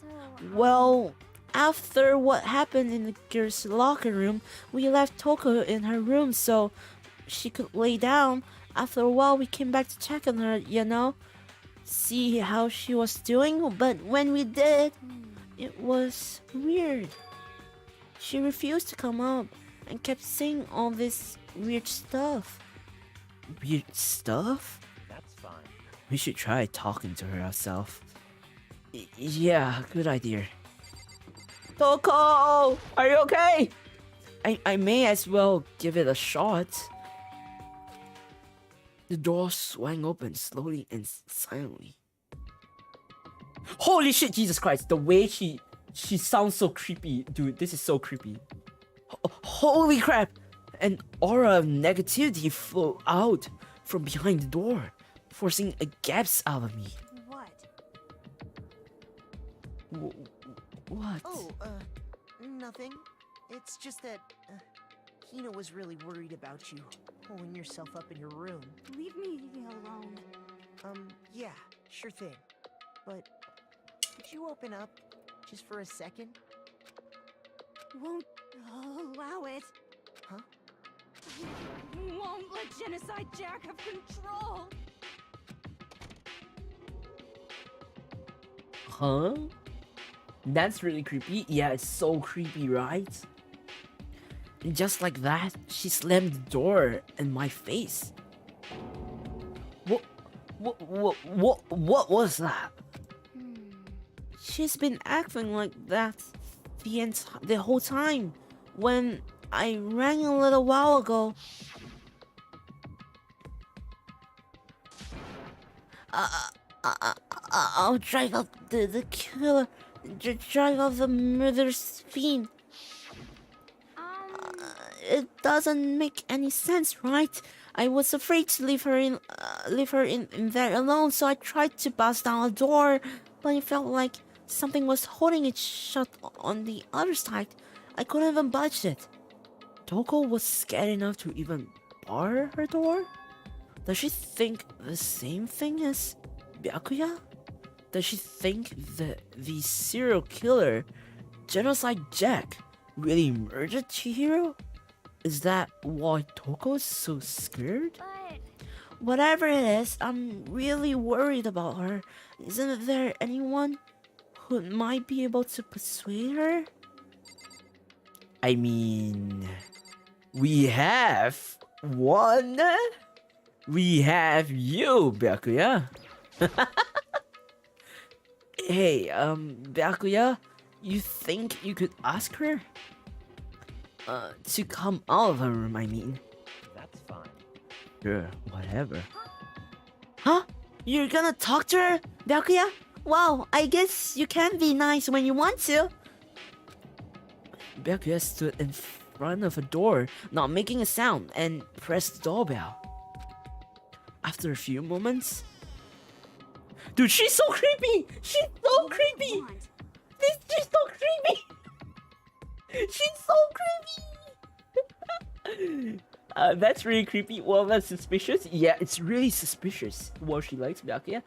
So, Well, after what happened in the girls' locker room, we left Toko in her room so she could lay down. After a while, we came back to check on her, you know? see how she was doing, but when we did, it was weird. She refused to come up and kept saying all this weird stuff. Weird stuff? That's fine. We should try talking to her ourselves. Yeah, good idea. Toko! Are you okay? I may as well give it a shot. The door swung open slowly and silently. Holy shit, Jesus Christ! The way she sounds so creepy, dude. This is so creepy. Holy crap! An aura of negativity flowed out from behind the door, forcing a gasp out of me. What? What? Oh, nothing. It's just that Hina was really worried about you pulling yourself up in your room. Leave me alone. Yeah, sure thing. But could you open up just for a second? Won't allow it. Huh? Won't let Genocide Jack have control. Huh? That's really creepy. Yeah, it's so creepy, right? And just like that, she slammed the door in my face. What was that? She's been acting like that the whole time. When I rang a little while ago, I'll drive up the killer, drive off the murderous fiend. It doesn't make any sense, right? I was afraid to leave her in there alone, so I tried to bust down the door, but it felt like something was holding it shut on the other side. I couldn't even budge it. Toko was scared enough to even bar her door? Does she think the same thing as Byakuya? Does she think that the serial killer, Genocide Jack, really murdered Chihiro? Is that why Toko's so scared? But Whatever it is, I'm really worried about her. Isn't there anyone who might be able to persuade her? I mean, we have one. We have you, Byakuya. Hey, Byakuya, you think you could ask her? To come out of her room, I mean. That's fine. Sure, whatever. Huh? You're gonna talk to her, Byakuya? Wow, I guess you can be nice when you want to. Byakuya stood in front of a door, not making a sound, and pressed the doorbell. After a few moments... Dude, she's so creepy! She's so creepy! want. She's so creepy! She's so creepy! That's really creepy. Well, that's suspicious. Yeah, it's really suspicious. Well, she likes Byakuya.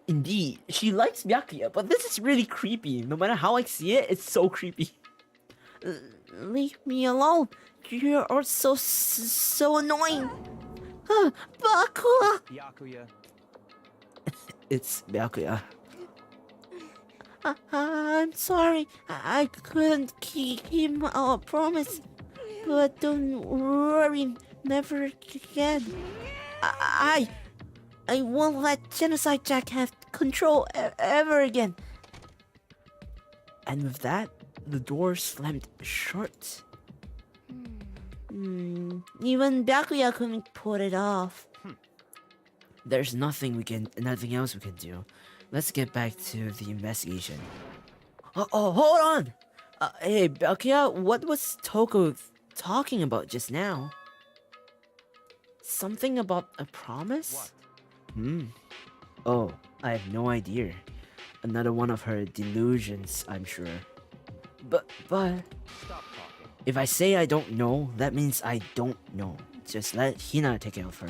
Indeed, she likes Byakuya, but this is really creepy. No matter how I see it, it's so creepy. Leave me alone. You're all so annoying. Byakuya. Byakuya. It's Byakuya. I'm sorry. I couldn't keep our promise. But don't worry, never again. I won't let Genocide Jack have control ever again. And with that, the door slammed shut. Even Byakuya couldn't put it off. There's nothing else we can do. Let's get back to the investigation. Oh, hold on! Hey, Byakuya, what was Toko talking about just now? Something about a promise? What? Oh, I have no idea. Another one of her delusions, I'm sure. But Stop talking. if I say I don't know, that means I don't know. Just let Hina take care of her.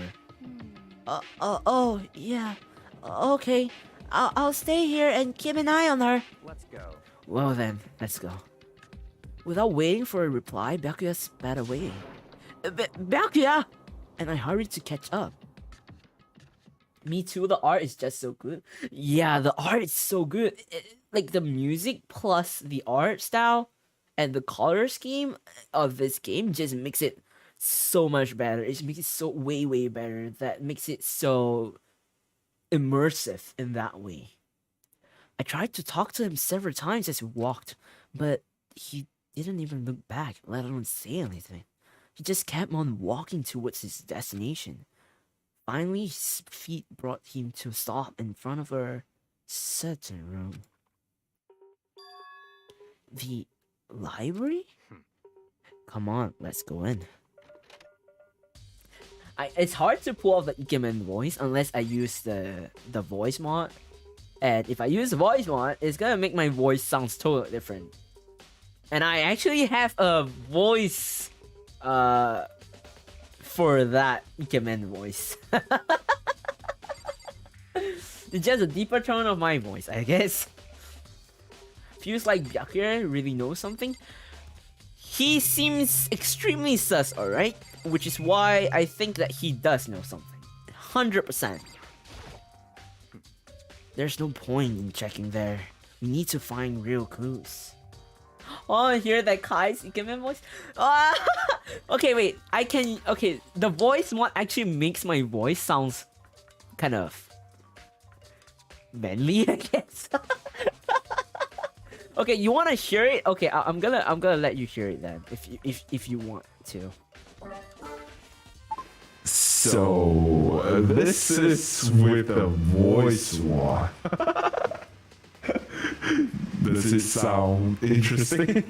Oh, yeah. Okay. I'll stay here and keep an eye on her. Let's go. Well then, let's go. Without waiting for a reply, Byakuya spat away. Byakuya! And I hurried to catch up. Me too. The art is just so good. Yeah, the art is so good. Like the music plus the art style and the color scheme of this game just makes it so much better. It makes it so way better. That makes it so immersive in that way. I tried to talk to him several times as we walked, but he didn't even look back, let alone say anything. He just kept on walking towards his destination. Finally, his feet brought him to a stop in front of a certain room. The library? Come on, let's go in. It's hard to pull off the Ikemen voice unless I use the voice mod. And if I use the voice mod, it's gonna make my voice sounds totally different. And I actually have a voice for that Ikemen voice. It's just a deeper tone of my voice, I guess. Feels like Byakuya really knows something. He seems extremely sus, alright? Which is why I think that he does know something. 100%. There's no point in checking there. We need to find real clues. Oh, I hear that Kai's Ikemen voice. Okay, wait. Okay, the voice mod actually makes my voice sounds kind of manly, I guess. Okay, you wanna hear it? Okay, I'm gonna let you hear it then, if you want to. So, this is with a voice one. Does it sound interesting?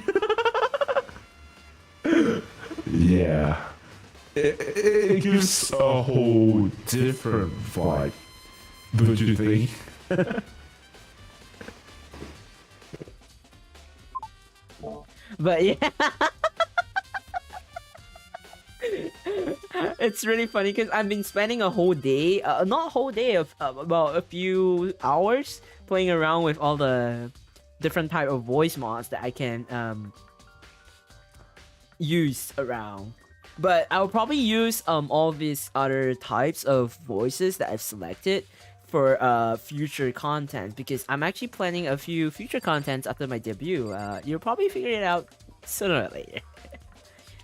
Yeah. It gives a whole different vibe, don't you think? But yeah. It's really funny because I've been spending a whole day, not a whole day, of about a few hours playing around with all the different type of voice mods that I can use around. But I'll probably use all these other types of voices that I've selected for future content, because I'm actually planning a few future contents after my debut. You'll probably figure it out sooner or later.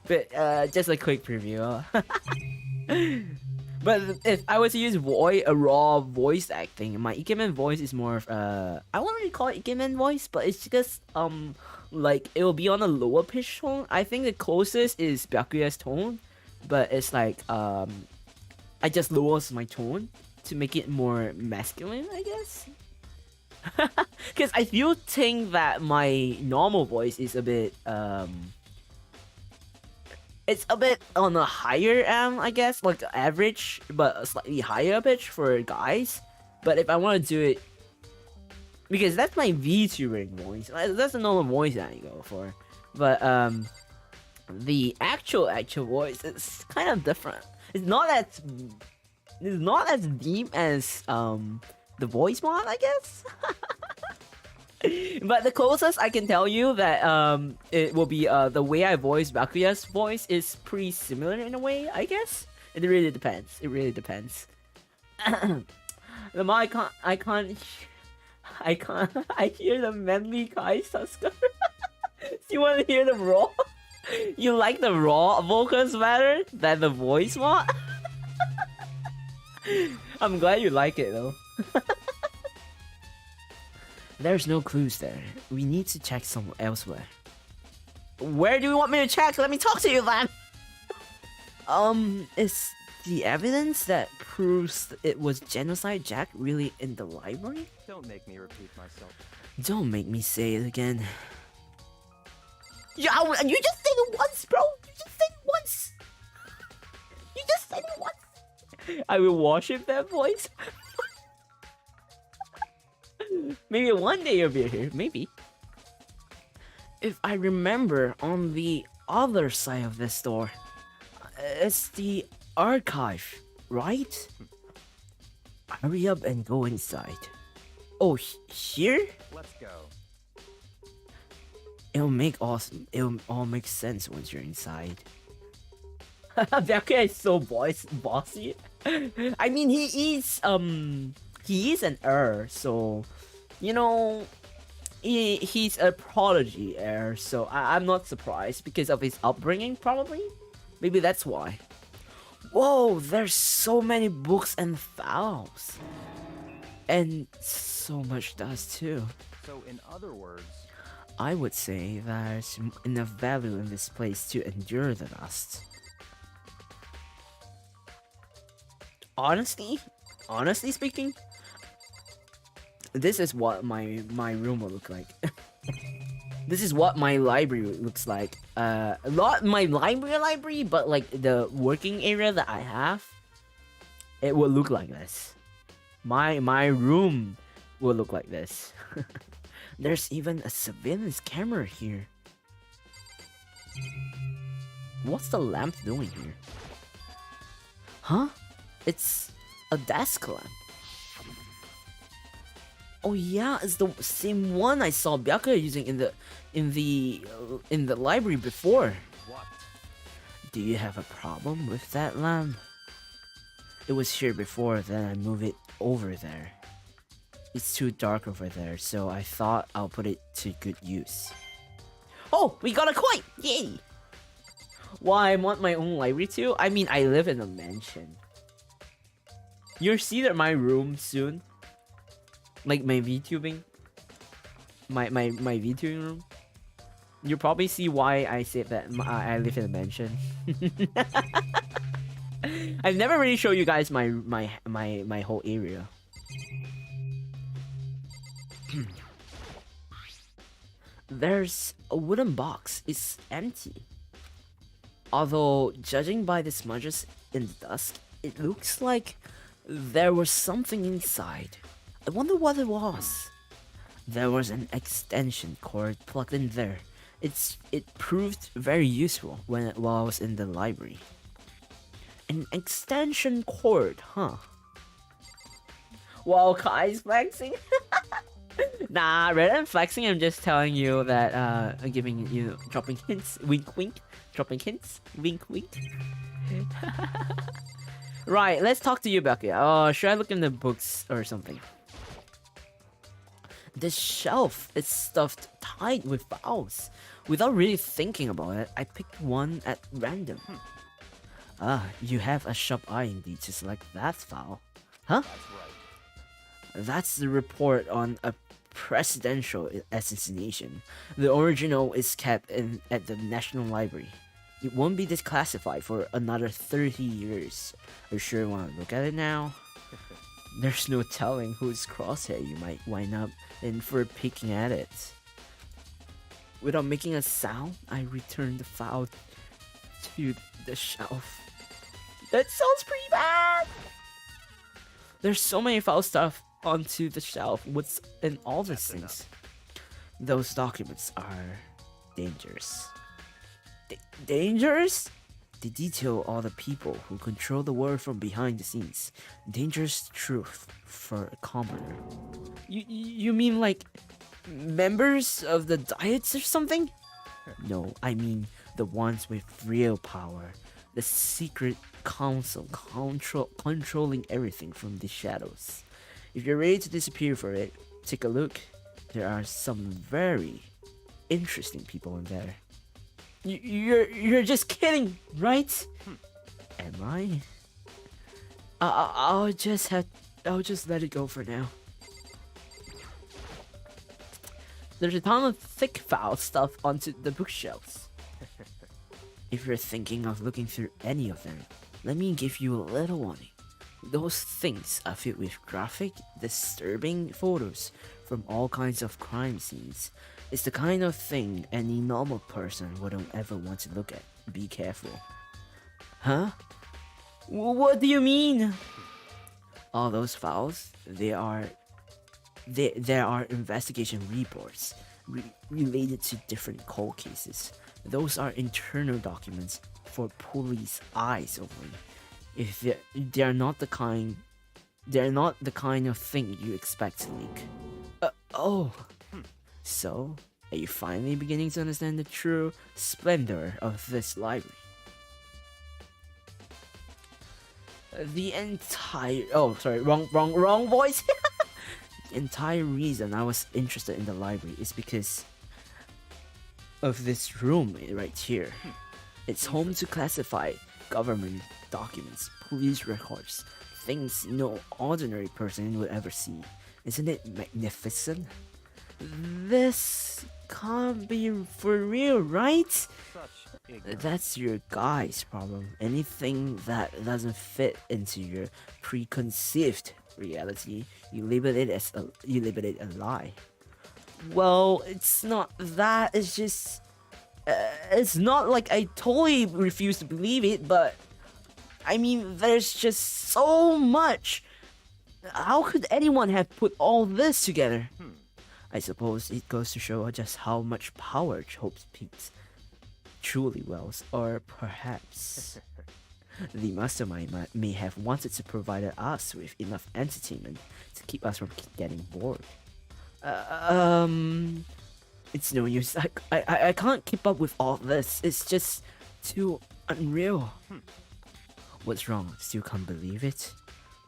But just a quick preview. But if I was to use a raw voice acting, my Ikemen voice is more of I won't really call it Ikemen voice, but it's just like it will be on a lower pitch tone. I think the closest is Byakuya's tone, but it's like I just lowers my tone to make it more masculine, I guess. Because I do think that my normal voice is a bit it's a bit on the higher end, I guess, like average, but a slightly higher pitch for guys. But if I want to do it, because that's my VTuber voice, that's the normal voice that I go for. But the actual voice is kind of different. It's not as deep as the voice mod, I guess. But the closest I can tell you that it will be the way I voice Byakuya's voice is pretty similar in a way, I guess. It really depends. It really depends. The mod I hear the manly Kai Sasuke. You want to hear the raw? You like the raw vocals better than the voice mod? I'm glad you like it though. There's no clues there. We need to check somewhere elsewhere. Where do you want me to check? Let me talk to you then. Is the evidence that proves it was Genocide Jack really in the library? Don't make me repeat myself. Don't make me say it again. Yeah, you just said it once, bro. You just said it once. You just said it once. I will worship that voice. Maybe one day you'll be here. Maybe. If I remember, on the other side of this door, it's the archive, right? Hurry up and go inside. Oh, here? Let's go. It'll all make sense once you're inside. Byakuya is so bossy. I mean, he is an heir, so you know, he's a prodigy heir. So I'm not surprised because of his upbringing, probably. Maybe that's why. Whoa, there's so many books and files, and so much dust too. So, in other words, I would say there's enough value in this place to endure the dust. Honestly speaking, this is what my room will look like. This is what my library looks like. Not my library, but like the working area that I have, it will look like this. My room will look like this. There's even a surveillance camera here. What's the lamp doing here? Huh? It's a desk lamp. Oh yeah, it's the same one I saw Byakuya using in the library before. what? Do you have a problem with that lamp? It was here before, then I moved it over there. It's too dark over there, so I thought I'll put it to good use. Oh, we got a coin! Yay! Why, I want my own library too? I mean, I live in a mansion. You'll see that my room soon. Like my VTubing. My VTubing room. You'll probably see why I said that I live in a mansion. I've never really showed you guys my whole area. There's a wooden box. It's empty. Although, judging by the smudges in the dusk, it looks like there was something inside. I wonder what it was. There was an extension cord plugged in there. It proved very useful while I was in the library. An extension cord, huh? Wow, Kai's flexing. Nah, rather than flexing, I'm just telling you that I'm giving you dropping hints, wink wink, dropping hints, wink wink. Right, let's talk to you, Becky. Should I look in the books or something? This shelf is stuffed tight with files. Without really thinking about it, I picked one at random. You have a sharp eye indeed to select that file. Huh? That's right. That's the report on a presidential assassination. The original is kept at the National Library. It won't be declassified for another 30 years. Are you sure you want to look at it now? There's no telling whose crosshair you might wind up in for peeking at it. Without making a sound, I returned the file to the shelf. That sounds pretty bad! There's so many file stuff onto the shelf. What's in all these things? Those documents are dangerous. Dangerous? They detail all the people who control the world from behind the scenes. Dangerous truth for a commoner. You mean like members of the Diets or something? No, I mean the ones with real power. The secret council controlling everything from the shadows. If you're ready to disappear for it, take a look. There are some very interesting people in there. You're just kidding, right? Am I? I'll just let it go for now. There's a ton of thick file stuff onto the bookshelves. If you're thinking of looking through any of them, let me give you a little warning. Those things are filled with graphic, disturbing photos from all kinds of crime scenes. It's the kind of thing any normal person wouldn't ever want to look at. Be careful. Huh? What do you mean? All those files, there are investigation reports related to different cold cases. Those are internal documents for police eyes only. If they're not the kind of thing you expect to leak. So, are you finally beginning to understand the true splendor of this library? The entire wrong voice. The entire reason I was interested in the library is because of this room right here. It's home to classified government documents, police records, things no ordinary person would ever see. Isn't it magnificent? This can't be for real, right? Such ignorance. That's your guy's problem. Anything that doesn't fit into your preconceived reality, you label it a lie. Well, it's not that. It's just, it's not like I totally refuse to believe it, but I mean, there's just so much. How could anyone have put all this together? I suppose it goes to show just how much power Hope's Peaks truly wields, or perhaps the mastermind may have wanted to provide us with enough entertainment to keep us from getting bored. It's no use. I can't keep up with all this. It's just too unreal. What's wrong? Still can't believe it?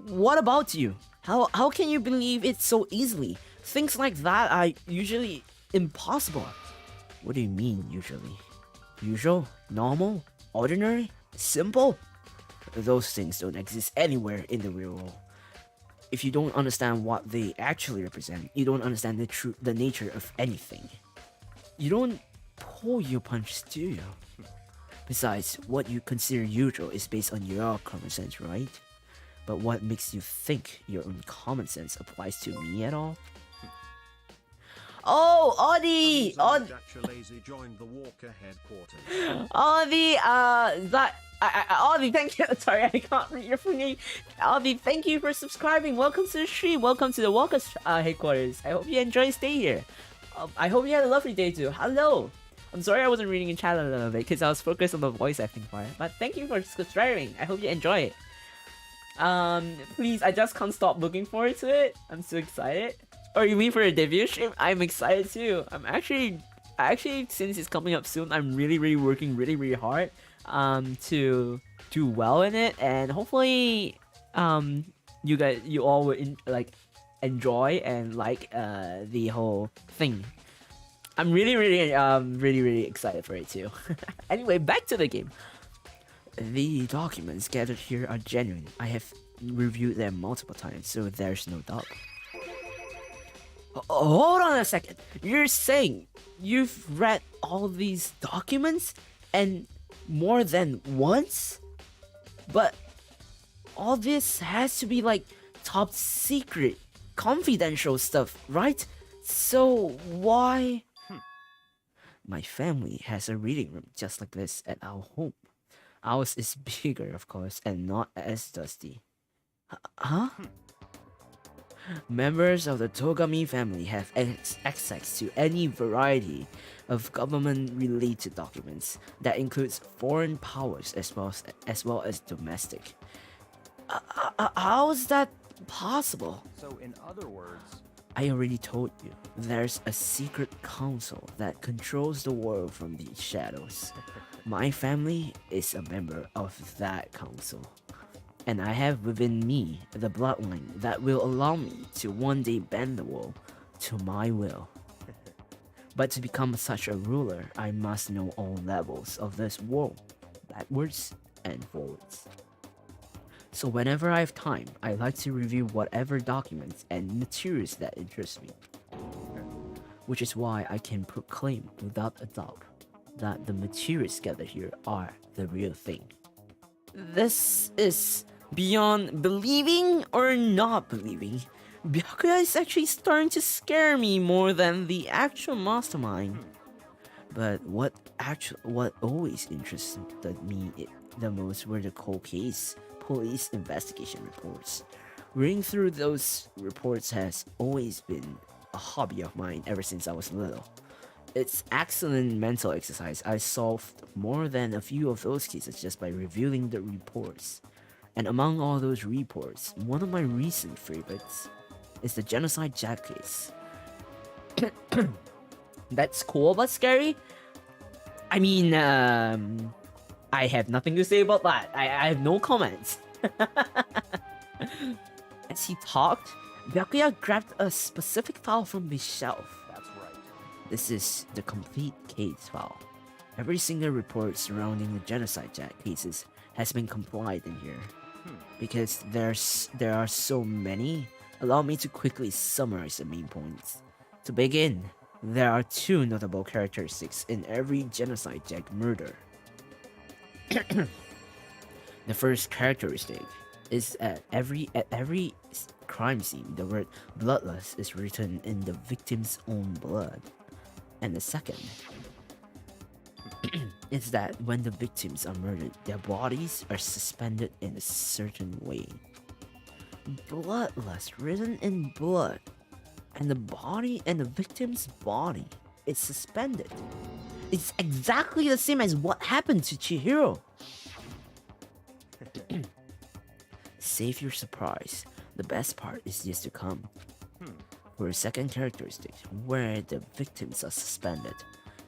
What about you? How can you believe it so easily? Things like that are usually impossible. What do you mean, usually? Usual? Normal? Ordinary? Simple? Those things don't exist anywhere in the real world. If you don't understand what they actually represent, you don't understand the nature of anything. You don't pull your punches, do you? Besides, what you consider usual is based on your common sense, right? But what makes you think your own common sense applies to me at all? Oh, Audie! Joined the Walker headquarters. Audie, Audie, thank you. Sorry, I can't read your full name. Audie, thank you for subscribing. Welcome to the stream. Welcome to the Walker's headquarters. I hope you enjoy your stay here. I hope you had a lovely day too. Hello. I'm sorry I wasn't reading in chat a little bit because I was focused on the voice acting part. But thank you for subscribing. I hope you enjoy it. Please, I just can't stop looking forward to it. I'm so excited. Or you mean for a debut stream? I'm excited too. I'm actually, since it's coming up soon, I'm really working really hard to do well in it, and hopefully you all will enjoy and like the whole thing. I'm really excited for it too. Anyway, back to the game. The documents gathered here are genuine. I have reviewed them multiple times, so there's no doubt. Hold on a second. You're saying you've read all these documents and more than once? But all this has to be like top secret, confidential stuff, right? So why? My family has a reading room just like this at our home. Ours is bigger, of course, and not as dusty. Huh? Members of the Togami family have access to any variety of government-related documents that includes foreign powers as well as domestic. How is that possible? So, in other words, I already told you, there's a secret council that controls the world from the shadows. My family is a member of that council. And I have within me the bloodline that will allow me to one day bend the world to my will. But to become such a ruler, I must know all levels of this world, backwards and forwards. So whenever I have time, I like to review whatever documents and materials that interest me. Which is why I can proclaim without a doubt that the materials gathered here are the real thing. This is beyond believing or not believing. Byakuya is actually starting to scare me more than the actual mastermind. But what always interested me the most were the cold case police investigation reports. Reading through those reports has always been a hobby of mine ever since I was little. It's excellent mental exercise. I solved more than a few of those cases just by reviewing the reports. And among all those reports, one of my recent favorites is the genocide Jack case. That's cool but scary? I mean, I have nothing to say about that. I have no comments. As he talked, Byakuya grabbed a specific file from the shelf. That's right. This is the complete case file. Every single report surrounding the genocide cases has been complied in here. Because there are so many, allow me to quickly summarize the main points. To begin, there are 2 notable characteristics in every genocide jack murder. The first characteristic is at every crime scene, the word bloodless is written in the victim's own blood. And the second is that when the victims are murdered, their bodies are suspended in a certain way. Bloodless written in blood, and the body and the victim's body is suspended. It's exactly the same as what happened to Chihiro. Save your surprise. The best part is yet to come. For a second characteristic, where the victims are suspended,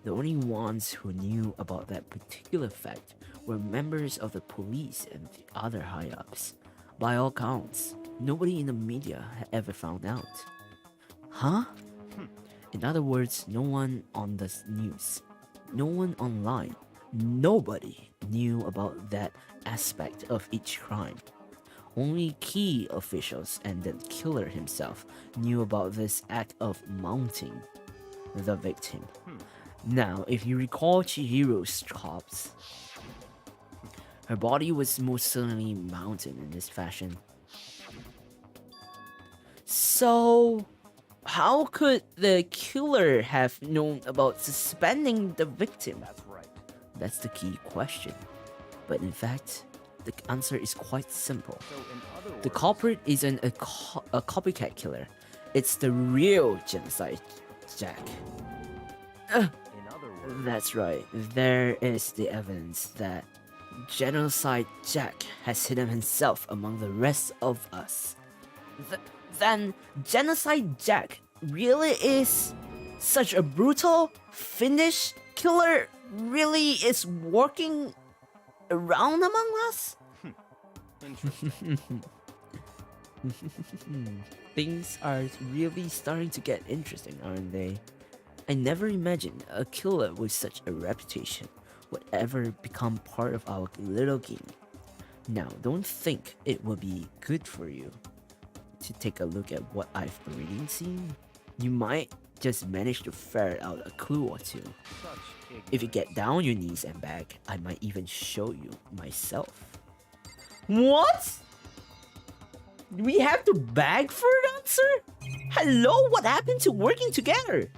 the only ones who knew about that particular fact were members of the police and the other high-ups. By all counts, nobody in the media had ever found out. Huh? In other words, no one on the news, no one online, nobody knew about that aspect of each crime. Only key officials and the killer himself knew about this act of mounting the victim. Now, if you recall Chihiro's corpse, her body was most certainly mounted in this fashion. So, how could the killer have known about suspending the victim? That's right. That's the key question. But in fact, the answer is quite simple. So in other words, The culprit isn't a copycat killer. It's the real genocide jack. in other words, That's right. There is the evidence that genocide Jack has hidden himself among the rest of us. Then genocide Jack really is such a brutal Finnish killer? Really is working around among us? interesting. Things are really starting to get interesting, aren't they? I never imagined a killer with such a reputation would ever become part of our little game. Now, don't think it will be good for you to take a look at what I've already seen. You might just manage to ferret out a clue or two. Such If you get down on your knees and beg, I might even show you myself. What? We have to beg for an answer? Hello, what happened to working together?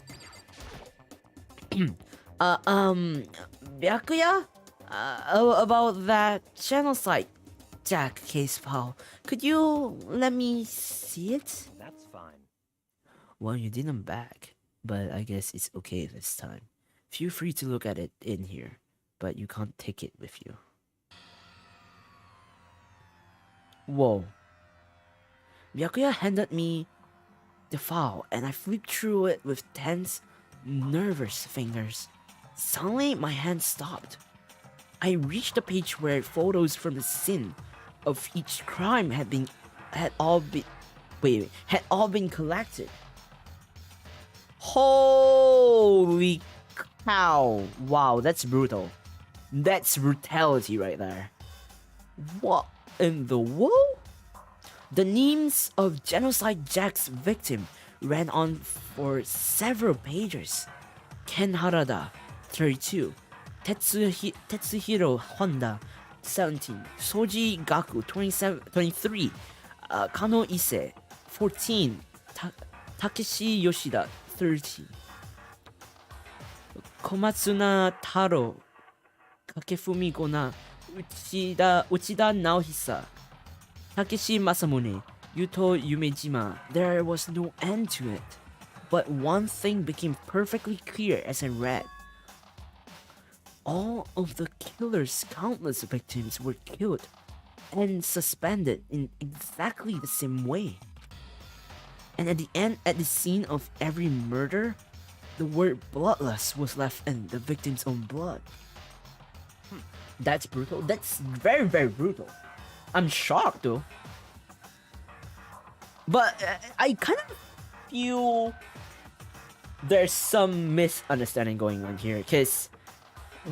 Byakuya? About that genocide Jack case file, could you let me see it? That's fine. Well, you didn't beg, but I guess it's okay this time. Feel free to look at it in here, but you can't take it with you. Whoa. Byakuya handed me the file and I flipped through it with tense, nervous fingers. Suddenly, my hand stopped. I reached the page where photos from the scene of each crime had all been collected. Holy cow! Wow, that's brutal. That's brutality right there. What in the world? The names of Genocide Jack's victim ran on for several pages. Ken Harada, 32. Tetsuhiro Honda, 17. Soji Gaku, 23. Kano Ise, 14. Takeshi Yoshida, 30. Komatsuna Taro, Kakefumi Gona, Uchida Naohisa, Takeshi Masamune, Yuto Yumejima. There was no end to it. But one thing became perfectly clear as I read. All of the killer's countless victims were killed and suspended in exactly the same way. And at the end, at the scene of every murder, the word bloodless was left in the victim's own blood. That's brutal. That's very, very brutal. I'm shocked though. But I kind of feel there's some misunderstanding going on here, because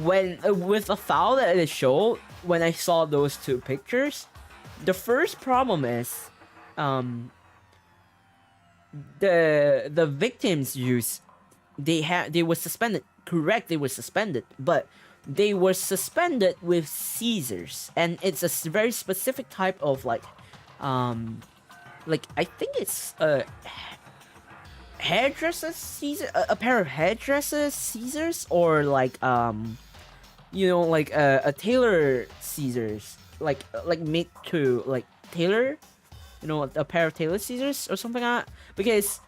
when with the file that it showed, when I saw those two pictures, the first problem is the victims they were suspended. Correct, they were suspended, but they were suspended with scissors, and it's a very specific type of like I think it's a hairdresser's scissors, a pair of hairdresser's scissors, or like you know, like a tailor scissors, like made to like tailor, you know, a pair of tailor scissors or something like that. Because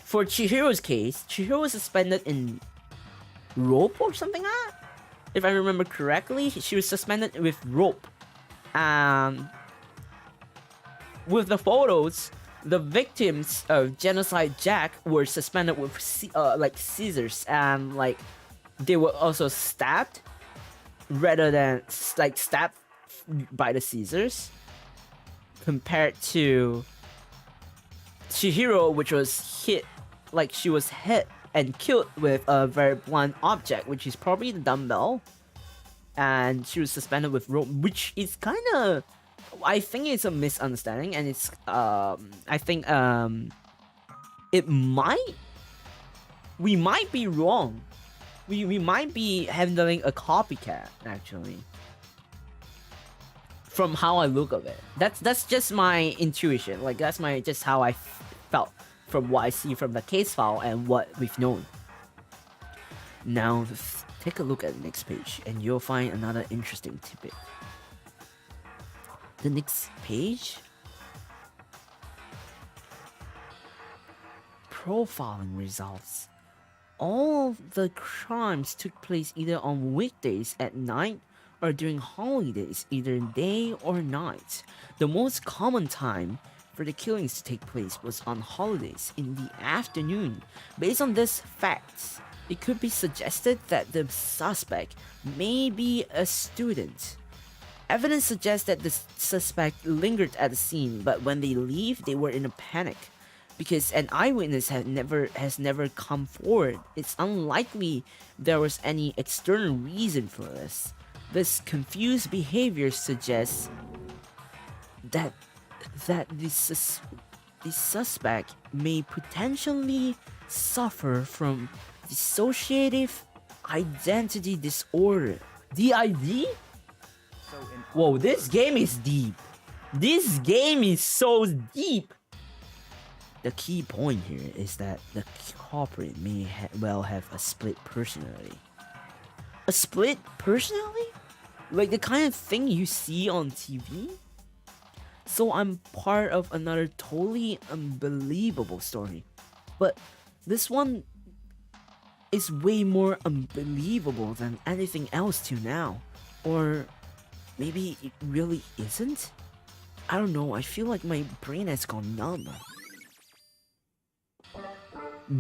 for Chihiro's case, Chihiro was suspended in rope or something like that. If I remember correctly, she was suspended with rope. With the photos, the victims of Genocide Jack were suspended with like scissors, and like they were also stabbed rather than like stabbed by the scissors, compared to Chihiro, which was hit, like she was hit and killed with a very blunt object, which is probably the dumbbell, and she was suspended with rope, which is kind of, I think it's a misunderstanding, and it's I think we might be wrong. We might be handling a copycat, actually, from how I look of it. That's just my intuition. Like, that's just how I felt from what I see from the case file and what we've known. Now, take a look at the next page, and you'll find another interesting tidbit. The next page? Profiling results. All the crimes took place either on weekdays at night or during holidays, either day or night. The most common time for the killings to take place was on holidays in the afternoon. Based on these facts, it could be suggested that the suspect may be a student. Evidence suggests that the suspect lingered at the scene, but when they leave, they were in a panic. Because an eyewitness has never come forward, it's unlikely there was any external reason for this. This confused behavior suggests that the suspect may potentially suffer from dissociative identity disorder. DID? Whoa, this game is deep. This game is so deep. The key point here is that the culprit may well have a split personality. A split personality? Like the kind of thing you see on TV? So I'm part of another totally unbelievable story. But this one is way more unbelievable than anything else till now. Or maybe it really isn't? I don't know, I feel like my brain has gone numb.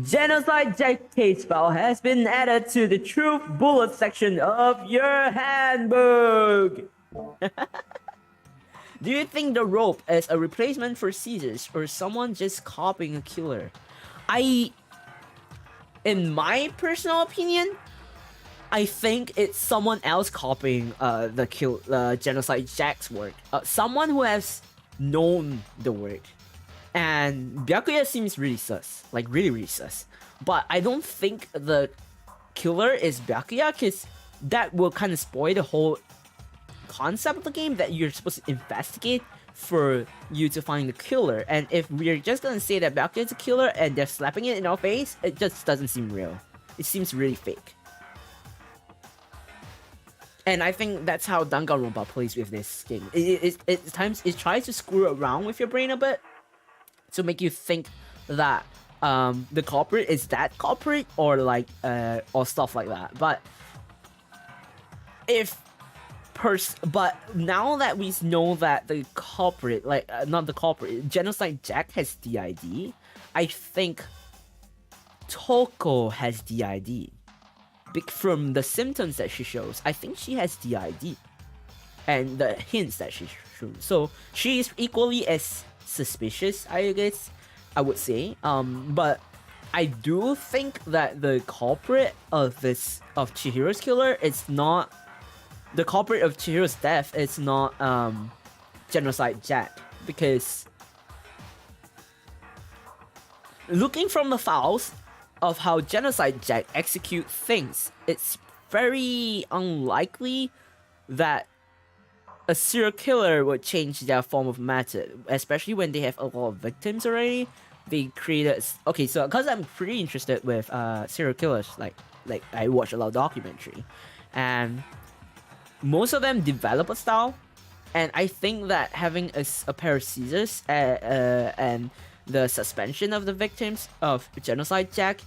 Genocide Jack case file has been added to the truth bullet section of your handbook. Do you think the rope is a replacement for scissors or someone just copying a killer? In my personal opinion, I think it's someone else copying Genocide Jack's work. Someone who has known the work. And Byakuya seems really sus. Like, really, really sus. But I don't think the killer is Byakuya, because that will kind of spoil the whole concept of the game, that you're supposed to investigate for you to find the killer. And if we're just gonna say that Byakuya is a killer and they're slapping it in our face, it just doesn't seem real. It seems really fake. And I think that's how Danganronpa plays with this game. At times it tries to screw around with your brain a bit to make you think that the culprit is that culprit, or like or stuff like that. But now that we know that the culprit, like not the culprit, Genocide Jack has DID, I think Toko has DID. From the symptoms that she shows, I think she has DID. and the hints that she's shown. So she is equally as suspicious, I guess I would say. But I do think that the culprit of Chihiro's killer is not the culprit of Chihiro's death. It's not Genocide Jack, because looking from the files of how Genocide Jack execute things, it's very unlikely that a serial killer would change their form of method, especially when they have a lot of victims already. They created so because I'm pretty interested with serial killers, like I watch a lot of documentary, and most of them develop a style, and I think that having a pair of scissors and the suspension of the victims of Genocide Jack,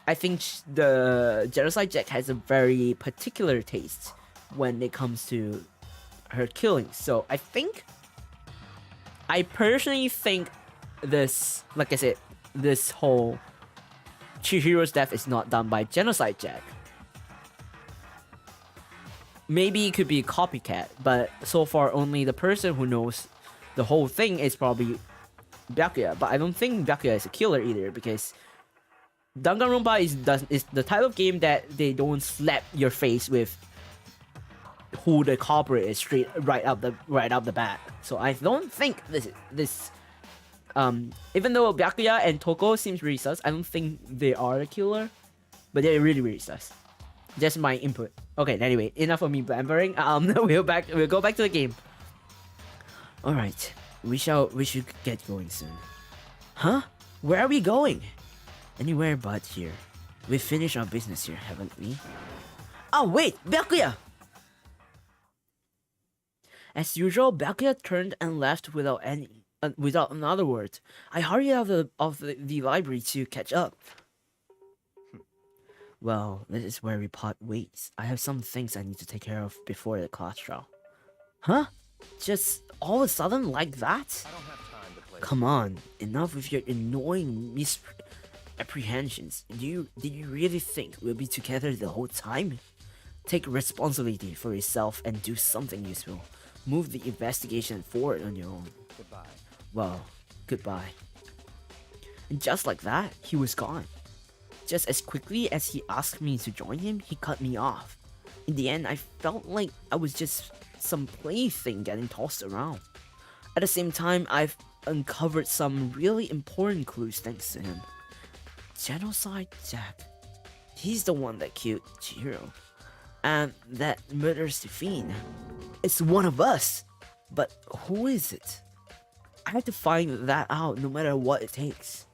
I think the Genocide Jack has a very particular taste when it comes to her killings. So I personally think this, like I said, this whole Chihiro's death is not done by Genocide Jack. Maybe it could be a copycat, but so far only the person who knows the whole thing is probably Byakuya. But I don't think Byakuya is a killer either, because Danganronpa is the type of game that they don't slap your face with who the culprit is right out the bat. So I don't think this even though Byakuya and Toko seems really sus, I don't think they are a killer, but they're really sus. Just my input. Okay, anyway, enough of me blabbering. We'll go back to the game. All right, we should get going soon. Huh? Where are we going? Anywhere but here. We finished our business here, haven't we? Oh wait, Byakuya! As usual, Byakuya turned and left without another word. I hurried out of the library to catch up. Well, this is where we part ways. I have some things I need to take care of before the class trial. Huh? Just all of a sudden like that? I don't have time to play. Come on, enough with your annoying misapprehensions. Did you really think we'll be together the whole time? Take responsibility for yourself and do something useful. Move the investigation forward on your own. Goodbye. Well, goodbye. And just like that, he was gone. Just as quickly as he asked me to join him, he cut me off. In the end, I felt like I was just some plaything getting tossed around. At the same time, I've uncovered some really important clues thanks to him. Genocide Jack. He's the one that killed Chihiro. And that murders Fiend. It's one of us. But who is it? I have to find that out no matter what it takes.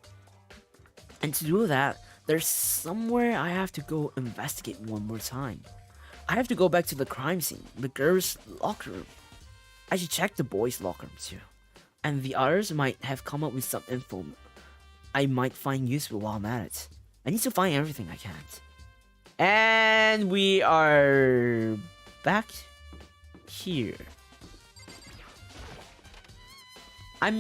And to do that, there's somewhere I have to go investigate one more time. I have to go back to the crime scene, the girls' locker room. I should check the boys' locker room too. And the others might have come up with some info I might find useful while I'm at it. I need to find everything I can. And we are back here. I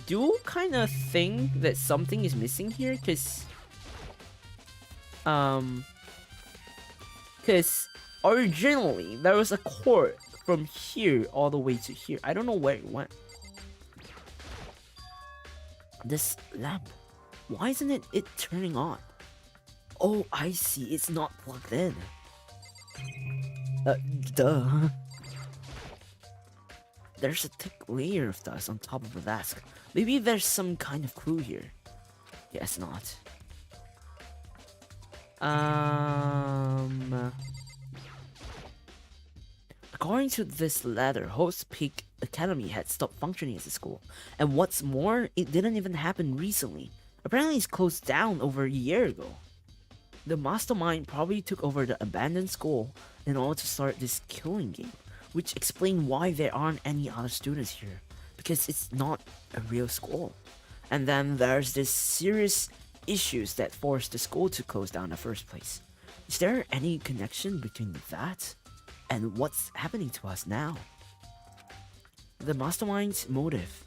do kinda think that something is missing here, cause originally there was a cord from here all the way to here. I don't know where it went. This lamp, why isn't it turning on? Oh, I see, it's not plugged in. Duh. There's a thick layer of dust on top of the desk. Maybe there's some kind of clue here. Guess not. According to this letter, Host Peak Academy had stopped functioning as a school. And what's more, it didn't even happen recently. Apparently it's closed down over a year ago. The mastermind probably took over the abandoned school in order to start this killing game, which explains why there aren't any other students here, because it's not a real school. And then there's this serious issues that forced the school to close down in the first place. Is there any connection between that and what's happening to us now? The mastermind's motive.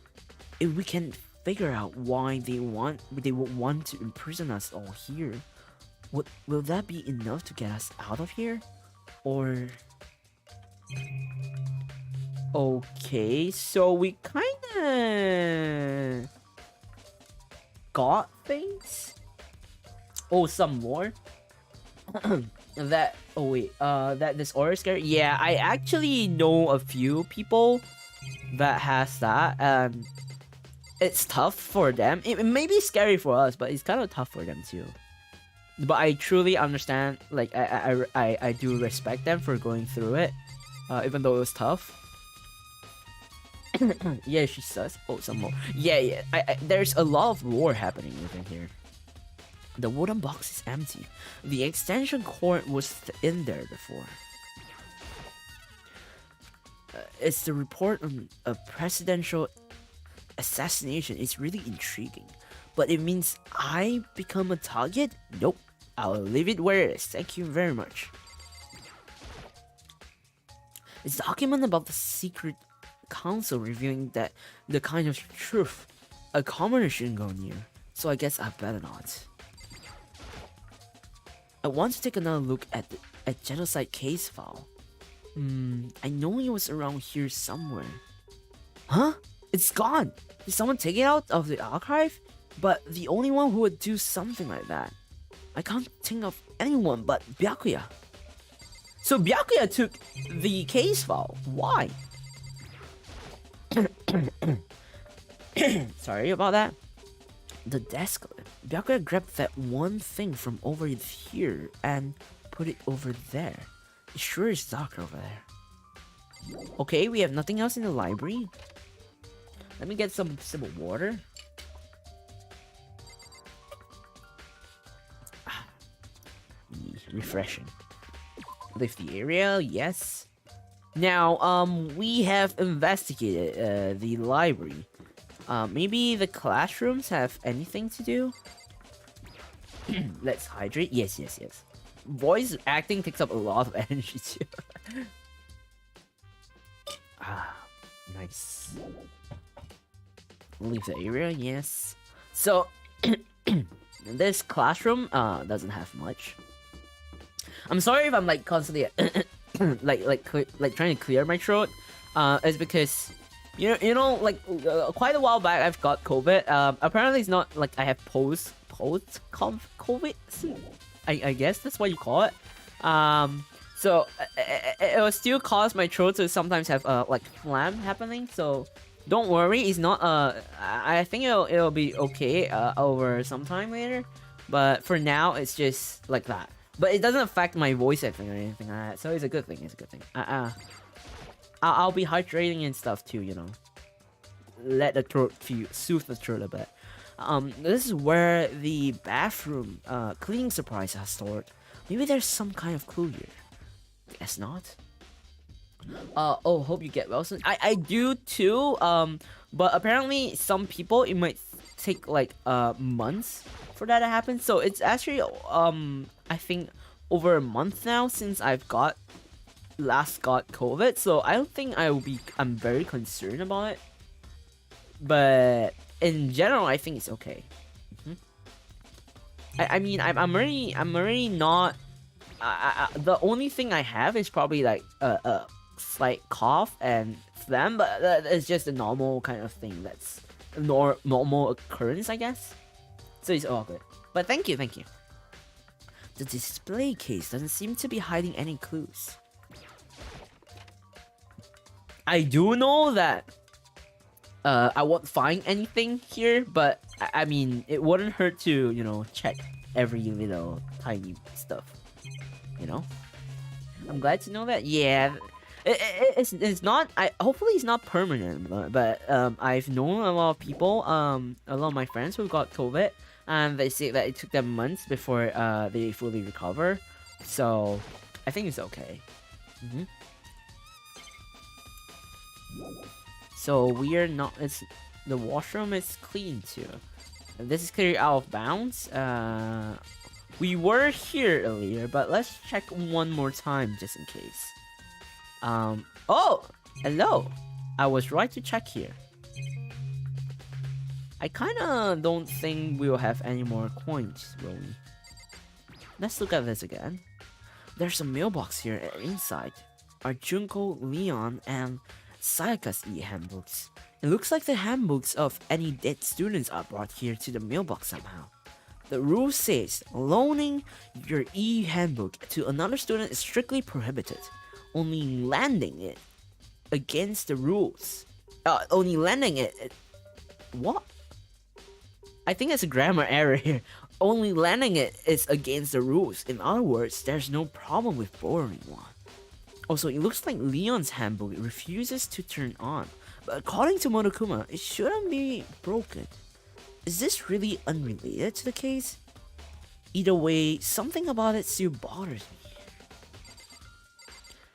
If we can figure out why they would want to imprison us all here, Will that be enough to get us out of here? Or... Okay, so we kinda... got things? Oh, some more? That... Oh wait, that disorder scare? Yeah, I actually know a few people that has that, and it's tough for them. It may be scary for us, but it's kind of tough for them too. But I truly understand, like, I do respect them for going through it, even though it was tough. Yeah, she sus. Oh, some more. Yeah. There's a lot of war happening within here. The wooden box is empty. The extension cord was in there before. It's the report on a presidential assassination. It's really intriguing. But it means I become a target? Nope. I'll leave it where it is. Thank you very much. It's a document about the secret council revealing that the kind of truth a commoner shouldn't go near. So I guess I better not. I want to take another look at a genocide case file. I know it was around here somewhere. Huh? It's gone! Did someone take it out of the archive? But the only one who would do something like that. I can't think of anyone but Byakuya. So Byakuya took the case file. Why? Sorry about that. The desk. Byakuya grabbed that one thing from over here and put it over there. It sure is dark over there. Okay, we have nothing else in the library. Let me get some sip of water. Refreshing. Lift the area, yes. Now, we have investigated the library. Maybe the classrooms have anything to do? Let's hydrate. Yes. Voice acting takes up a lot of energy too. Nice. Leave the area, yes. So, this classroom doesn't have much. I'm sorry if I'm like constantly like trying to clear my throat. It's because you know like quite a while back I've got COVID. Apparently it's not like I have post COVID. I guess that's what you call it. So it will still cause my throat to sometimes have like phlegm happening. So don't worry, it's not I think it'll be okay over sometime later. But for now, it's just like that. But it doesn't affect my voice acting or anything like that. So it's a good thing. I'll be hydrating and stuff too, you know. Let the throat soothe the throat a bit. This is where the bathroom cleaning supplies are stored. Maybe there's some kind of clue here. Guess not. Oh, hope you get well soon. I do too. But apparently some people it might take like months for that to happen. So it's actually I think over a month now since I've last got COVID. So I don't think I'm very concerned about it. But in general, I think it's okay. I mean, I'm already not. The only thing I have is probably like a slight cough and phlegm, but it's just a normal kind of thing. That's a normal occurrence, I guess. So it's all good. But thank you. The display case doesn't seem to be hiding any clues. I do know that I won't find anything here, but I mean, it wouldn't hurt to, you know, check every little tiny stuff. You know? I'm glad to know that. Yeah, it's not. Hopefully it's not permanent, but I've known a lot of people, a lot of my friends who got COVID, and they say that it took them months before they fully recover. So I think it's okay. So we are not. The washroom is clean too. This is clearly out of bounds. We were here earlier, but let's check one more time just in case. Oh, hello. I was right to check here. I kinda don't think we'll have any more coins, will we? Let's look at this again. There's a mailbox here inside. Are Junko, Leon, and Sayaka's e-handbooks. It looks like the handbooks of any dead students are brought here to the mailbox somehow. The rule says loaning your e-handbook to another student is strictly prohibited. Only lending it against the rules. Only lending it. What? I think it's a grammar error here. Only lending it is against the rules. In other words, there's no problem with borrowing one. Also, it looks like Leon's handbook refuses to turn on. But according to Monokuma, it shouldn't be broken. Is this really unrelated to the case? Either way, something about it still bothers me.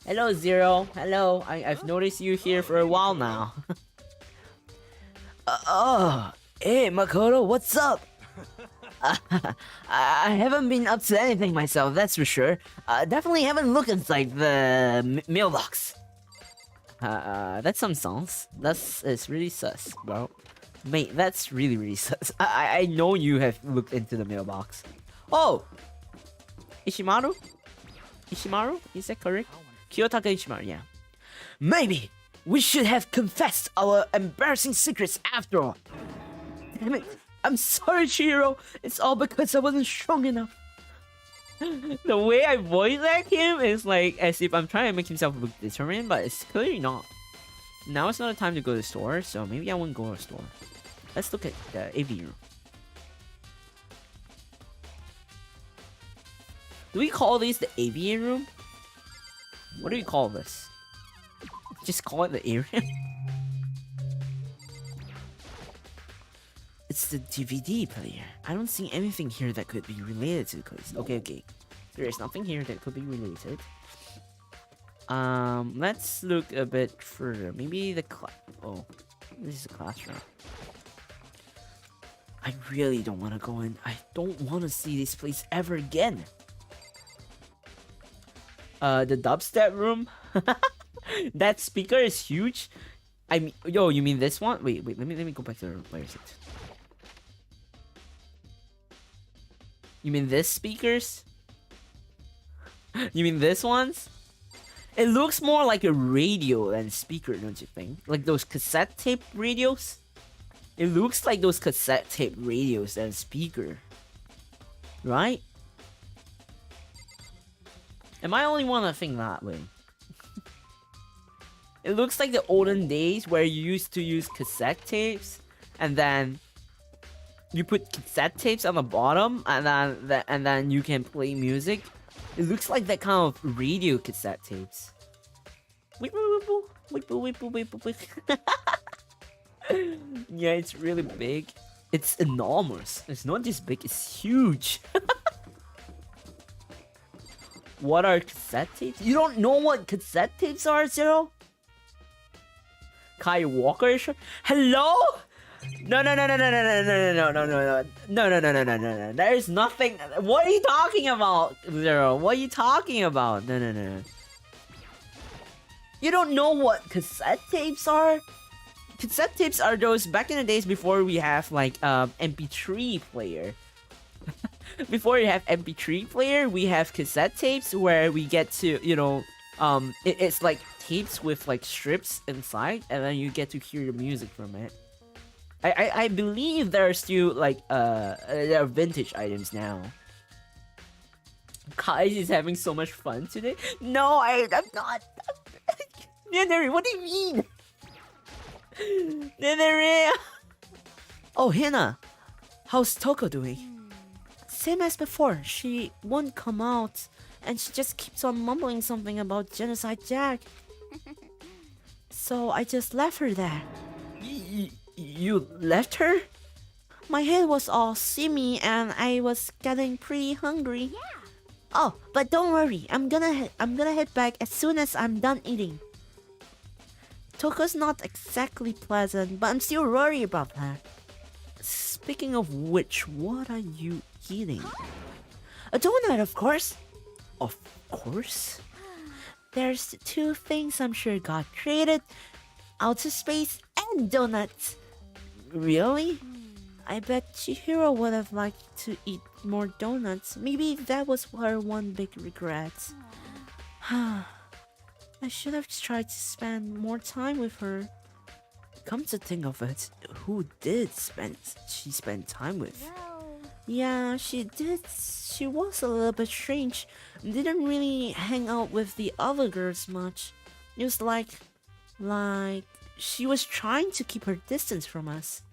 Hello, Zero. Hello. I've noticed you here for a while now. Hey, Makoto, what's up? I haven't been up to anything myself, that's for sure. Definitely haven't looked inside the mailbox. That's some songs. It's really sus, bro. Mate, that's really sus. I know you have looked into the mailbox. Oh! Ishimaru? Ishimaru? Is that correct? Kiyotaka Ishimaru, yeah. Maybe we should have confessed our embarrassing secrets after all. Damn it. I'm sorry, Chihiro. It's all because I wasn't strong enough. The way I voice act him is like as if I'm trying to make himself look determined, but it's clearly not. Now it's not the time to go to the store, so maybe I won't go to the store. Let's look at the AV room. Do we call this the AV room? What do we call this? Just call it the area? It's the DVD player. I don't see anything here that could be related to the case. Okay. There's nothing here that could be related. Let's look a bit further. Maybe the oh, this is a classroom. I really don't want to go in. I don't want to see this place ever again. The dubstep room. That speaker is huge. I mean, yo, you mean this one? Wait. Let me go back to the room. Where is it? You mean this speakers? You mean this ones? It looks more like a radio than speaker, don't you think? Like those cassette tape radios? It looks like those cassette tape radios than speaker. Right? Am I the only one that think that way? It looks like the olden days where you used to use cassette tapes and then you put cassette tapes on the bottom and then you can play music. It looks like that kind of radio cassette tapes. Yeah, it's really big. It's enormous. It's not just big, it's huge. What are cassette tapes? You don't know what cassette tapes are, Zero? Kai Walker? Hello? No. There's nothing. What are you talking about, Zero? What are you talking about? No. You don't know what cassette tapes are? Cassette tapes are those back in the days before we have like MP3 player. Before you have MP3 player, we have cassette tapes where we get to, you know, it's like tapes with like strips inside, and then you get to hear the music from it. I believe there are still like there are vintage items now. Kai is having so much fun today. No, I'm not. Neneri, what do you mean? Neneri. Oh, Hina, how's Toko doing? Same as before. She won't come out, and she just keeps on mumbling something about Genocide Jack. So I just left her there. You left her? My head was all simmy and I was getting pretty hungry. Yeah. Oh, but don't worry. I'm gonna head back as soon as I'm done eating. Toko's not exactly pleasant, but I'm still worried about her. Speaking of which, what are you eating? A donut, of course. Of course? There's two things I'm sure God created: outer space and donuts. Really? I bet Chihiro would have liked to eat more donuts. Maybe that was her one big regret. I should have tried to spend more time with her. Come to think of it, who did she spend time with? Well, Yeah, she did. She was a little bit strange. Didn't really hang out with the other girls much. It was like she was trying to keep her distance from us.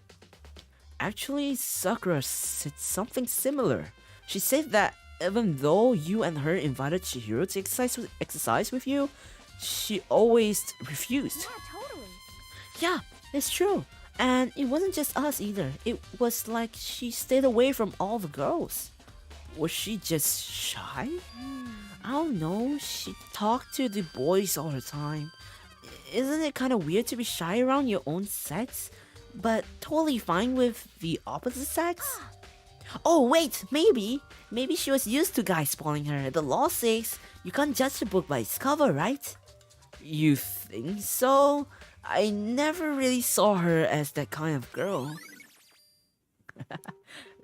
Actually, Sakura said something similar. She said that even though you and her invited Chihiro to exercise with you, she always refused. yeah, totally. Yeah, it's true. And it wasn't just us either. It was like she stayed away from all the girls. Was she just shy? I don't know. She talked to the boys all the time. Isn't it kind of weird to be shy around your own sex, but totally fine with the opposite sex? Oh wait, maybe she was used to guys spoiling her. The law says you can't judge a book by its cover, right? You think so? I never really saw her as that kind of girl.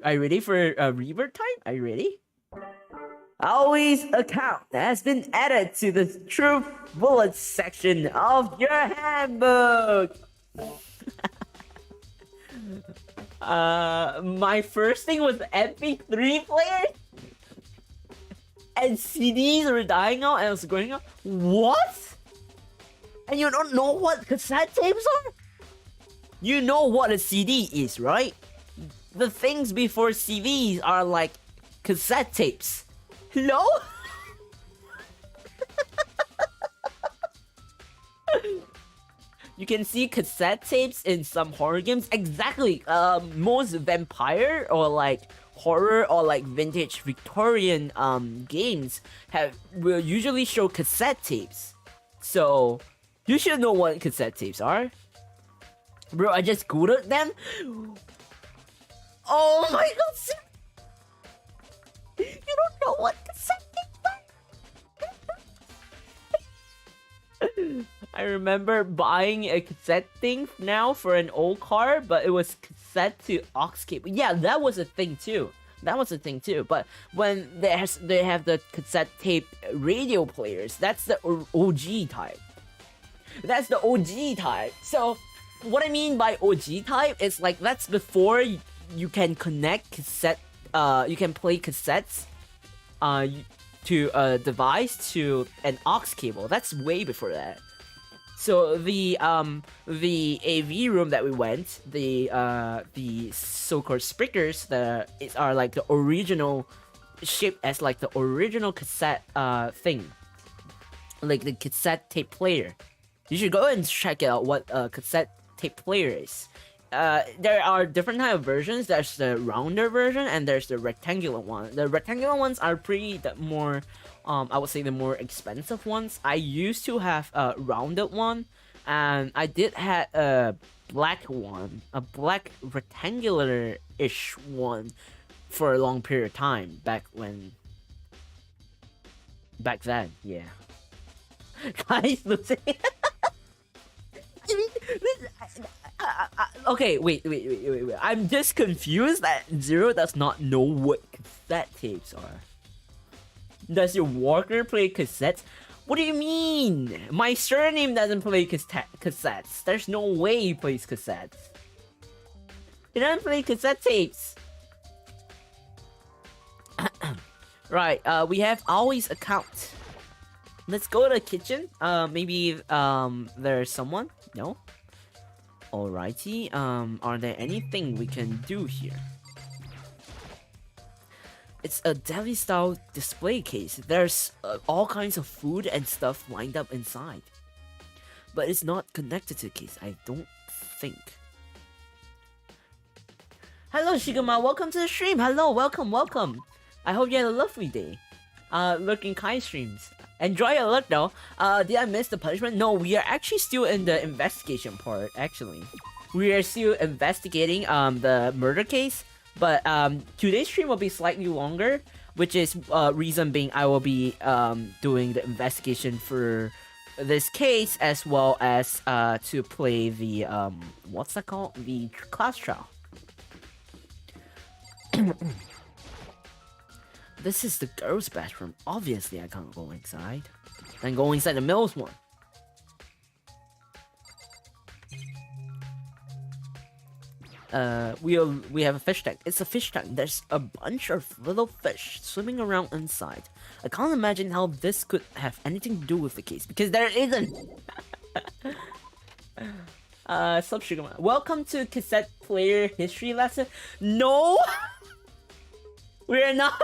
Are you ready for a revert time? Are you ready? Always account has been added to the truth bullets section of your handbook. My first thing was MP3 players and CDs were dying out and I was going out. What? And you don't know what cassette tapes are? You know what a CD is, right? The things before CDs are like cassette tapes. No? You can see cassette tapes in some horror games. Exactly. Most vampire or like horror or like vintage Victorian games will usually show cassette tapes. So you should know what cassette tapes are. Bro, I just googled them. Oh my god. You don't know what cassette tapes are? I remember buying a cassette thing now for an old car, but it was cassette to aux cable. Yeah, that was a thing too. But when they have the cassette tape radio players, that's the OG type. So what I mean by OG type is like that's before you can connect cassette. You can play cassettes to a device to an aux cable. That's way before that. So the AV room that we went, the so-called speakers that are like the original shaped as like the original cassette thing, like the cassette tape player. You should go and check out what a cassette tape player is. There are different type of versions. There's the rounder version and there's the rectangular one. The rectangular ones are more, I would say the more expensive ones. I used to have a rounded one, and I did have a black one, a black rectangular-ish one for a long period of time back then, yeah. Guys, losing. Okay, wait. I'm just confused that Zero does not know what cassette tapes are. Does your Walker play cassettes? What do you mean? My surname doesn't play cassettes. There's no way he plays cassettes. He doesn't play cassette tapes. Right, we have always account. Let's go to the kitchen. Maybe there's someone? No? Alrighty, are there anything we can do here? It's a deli-style display case. There's all kinds of food and stuff lined up inside. But it's not connected to the case, I don't think. Hello, Shigama, welcome to the stream. Hello, welcome. I hope you had a lovely day. Looking Kai streams. Enjoy your look though. Did I miss the punishment? No, we are actually still in the investigation part, actually. We are still investigating the murder case, but today's stream will be slightly longer, which is reason being I will be doing the investigation for this case as well as to play the what's that called? The class trial. This is the girls' bathroom. Obviously, I can't go inside. Then go inside the male's one. We have a fish tank. It's a fish tank. There's a bunch of little fish swimming around inside. I can't imagine how this could have anything to do with the case because there isn't. Sub Sugar Man. Welcome to cassette player history lesson. No, we're not.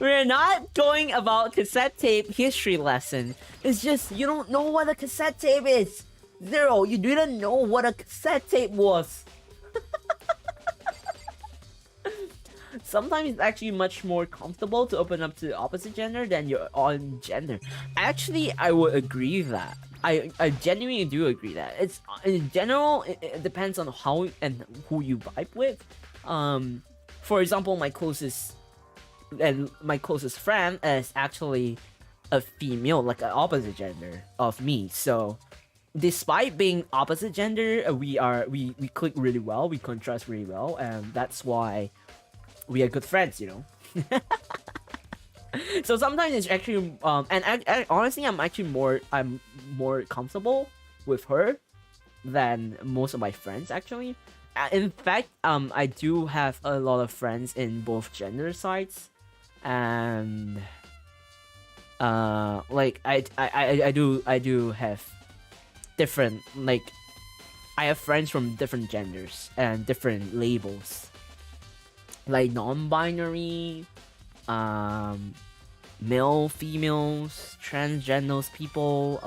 We're not going about cassette tape history lesson. It's just you don't know what a cassette tape is. Zero, you didn't know what a cassette tape was. Sometimes it's actually much more comfortable to open up to the opposite gender than your own gender. Actually, I would agree that. I genuinely do agree that. It's in general, it depends on how and who you vibe with. For example, my closest friend is actually a female, like an opposite gender of me. So, despite being opposite gender, we click really well. We contrast really well, and that's why we are good friends, you know. So sometimes it's actually and honestly, I'm more comfortable with her than most of my friends actually. In fact, I do have a lot of friends in both gender sides, and like I do have different, like I have friends from different genders and different labels, like non-binary, male, females, transgenders people,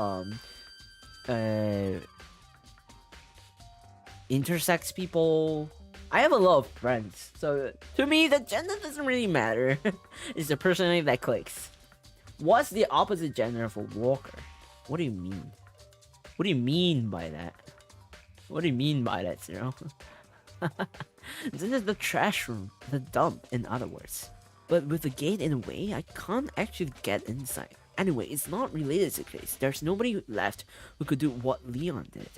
intersex people. I have a lot of friends, so to me the gender doesn't really matter. It's the personality that clicks. What's the opposite gender of a walker? What do you mean? What do you mean by that? What do you mean by that, Zero? This is the trash room, the dump, in other words. But with the gate in the way, I can't actually get inside. Anyway, it's not related to the case. There's nobody left who could do what Leon did.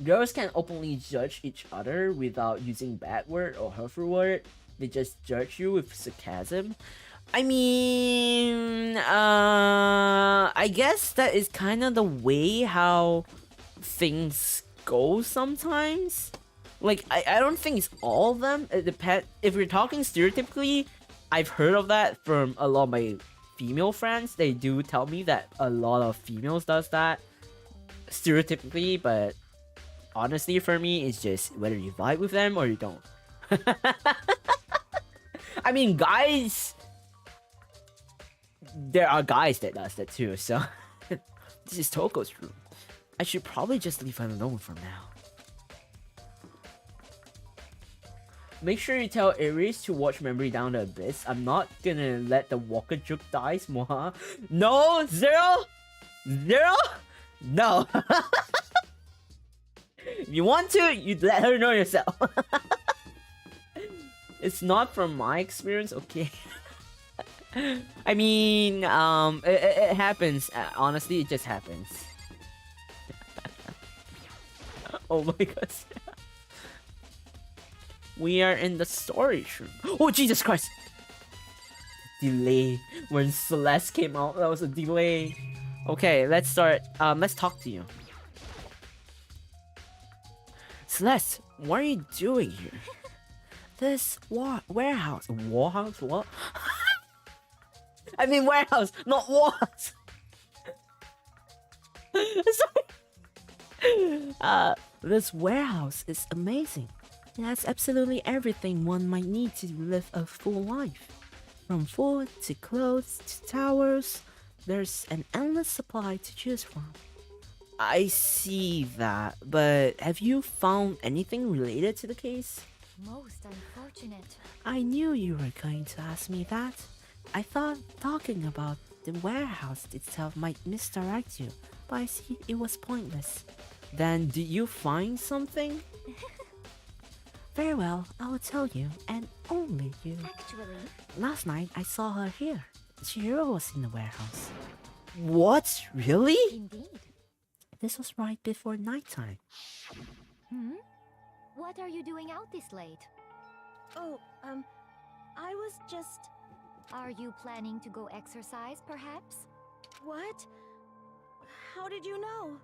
Girls can openly judge each other without using bad word or hurtful word. They just judge you with sarcasm. I mean, I guess that is kind of the way how things go sometimes. Like, I don't think it's all of them. It depends. If we're talking stereotypically, I've heard of that from a lot of my female friends. They do tell me that a lot of females does that stereotypically, but honestly, for me, it's just whether you vibe with them or you don't. I mean, guys, there are guys that does that too, so this is Toko's room. I should probably just leave her alone for now. Make sure you tell Aries to watch Memory Down the Abyss. I'm not gonna let the Walker Juke die, Moha. No, Zero! Zero? No. If you want to, you let her know yourself. It's not from my experience, okay? I mean, it happens. Honestly, it just happens. Oh my god. We are in the storage room. Oh, Jesus Christ! Delay. When Celeste came out, that was a delay. Okay, let's start. Let's talk to you. Celeste, what are you doing here? This warehouse. Warehouse? What? I mean warehouse, not what? Sorry. This warehouse is amazing. It has absolutely everything one might need to live a full life. From food to clothes to towels, there's an endless supply to choose from. I see that, but have you found anything related to the case? Most unfortunate. I knew you were going to ask me that. I thought talking about the warehouse itself might misdirect you, but I see it was pointless. Then did you find something? Very well, I will tell you, and only you. Actually, Last night I saw her here. Chihiro was in the warehouse. What? Really? indeed. This was right before nighttime. What are you doing out this late? Oh, I was just... Are you planning to go exercise, perhaps? What? How did you know?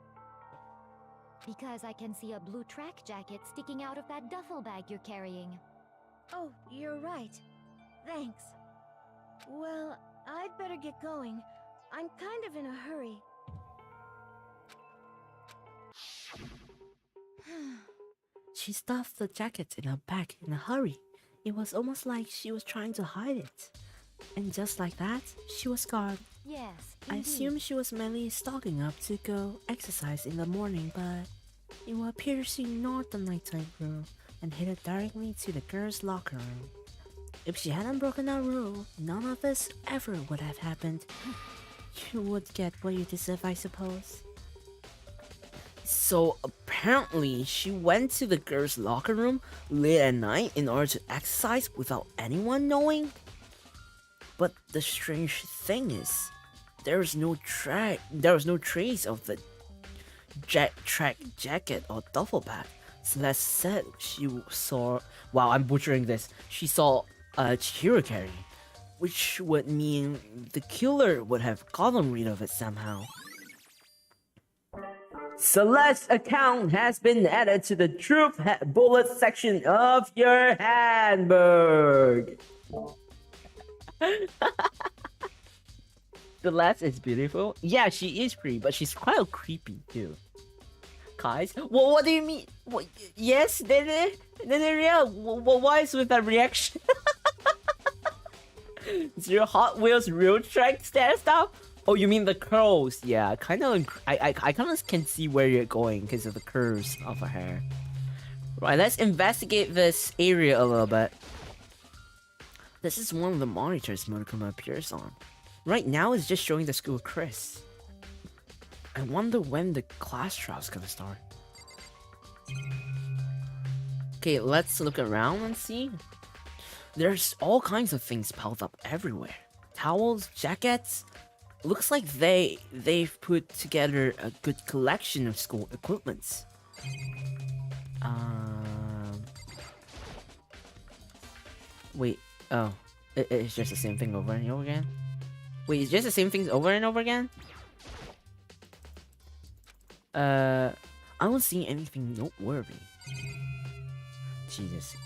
Because I can see a blue track jacket sticking out of that duffel bag you're carrying. Oh, you're right. Thanks. Well, I'd better get going. I'm kind of in a hurry. She stuffed the jacket in her bag in a hurry. It was almost like she was trying to hide it. And just like that, she was gone. Yes, I indeed. assumed she was merely stocking up to go exercise in the morning, but it would appear she ignored the nighttime rule and headed directly to the girls' locker room. If she hadn't broken that rule, none of this ever would have happened. You would get what you deserve, I suppose. So apparently, she went to the girls' locker room late at night in order to exercise without anyone knowing. But the strange thing is, there was no trace of the track jacket or duffel bag. Celeste said she saw. Wow, I'm butchering this. She saw Chihiro carry, which would mean the killer would have gotten rid of it somehow. Celeste's account has been added to the truth bullet section of your handbook. Celeste is beautiful. Yeah, she is pretty, but she's quite creepy too. Guys, what do you mean? What, yes, then real. Why is with that reaction? Is your Hot Wheels real track stuff? Oh, you mean the curls? Yeah, I kind of can see where you're going because of the curves of her hair. Right, let's investigate this area a little bit. This is one of the monitors Monokuma appears on. Right now, it's just showing the school Chris. I wonder when the class trial's gonna start. Okay, let's look around and see. There's all kinds of things piled up everywhere. Towels, jackets. Looks like they've put together a good collection of school equipments. Wait. Oh, it's just the same thing over and over again. Wait, it's just the same things over and over again? I don't see anything noteworthy. Jesus.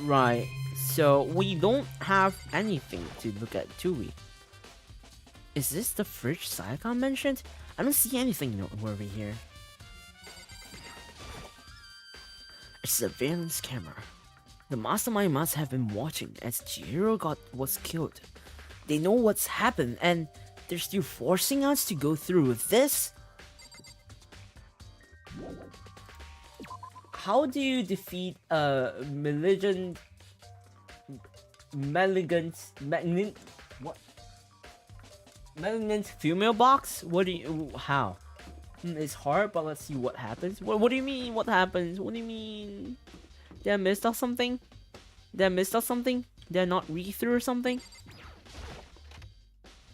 Right. So we don't have anything to look at, do we? Is this the fridge Sayaka mentioned? I don't see anything noteworthy here. A surveillance camera. The mastermind must have been watching as Chihiro was killed. They know what's happened and they're still forcing us to go through with this? How do you defeat a malignant female box? How? It's hard, but let's see what happens. What do you mean, what happens? What do you mean? Did I miss out something? Did I not read through or something?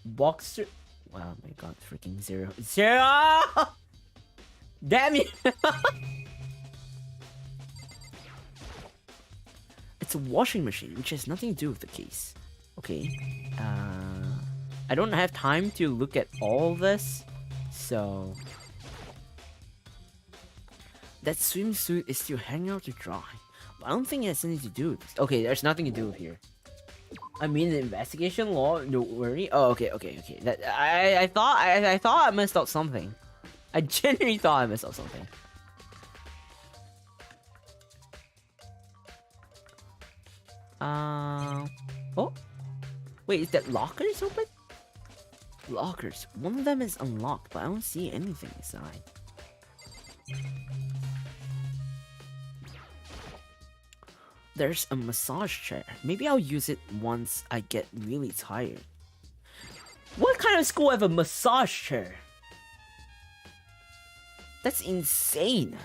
Boxer. Wow, my god, freaking zero. Damn it! It's a washing machine, which has nothing to do with the case. Okay. I don't have time to look at all this, so... That swimsuit is still hanging out to dry. But I don't think it has anything to do with this. Okay, there's nothing to do with here. I mean, the investigation law, don't worry. Oh, okay. That I thought I missed out something. I genuinely thought I missed out something. Oh, wait, is that lockers open? Lockers. One of them is unlocked, but I don't see anything inside. There's a massage chair. Maybe I'll use it once I get really tired. What kind of school have a massage chair? That's insane.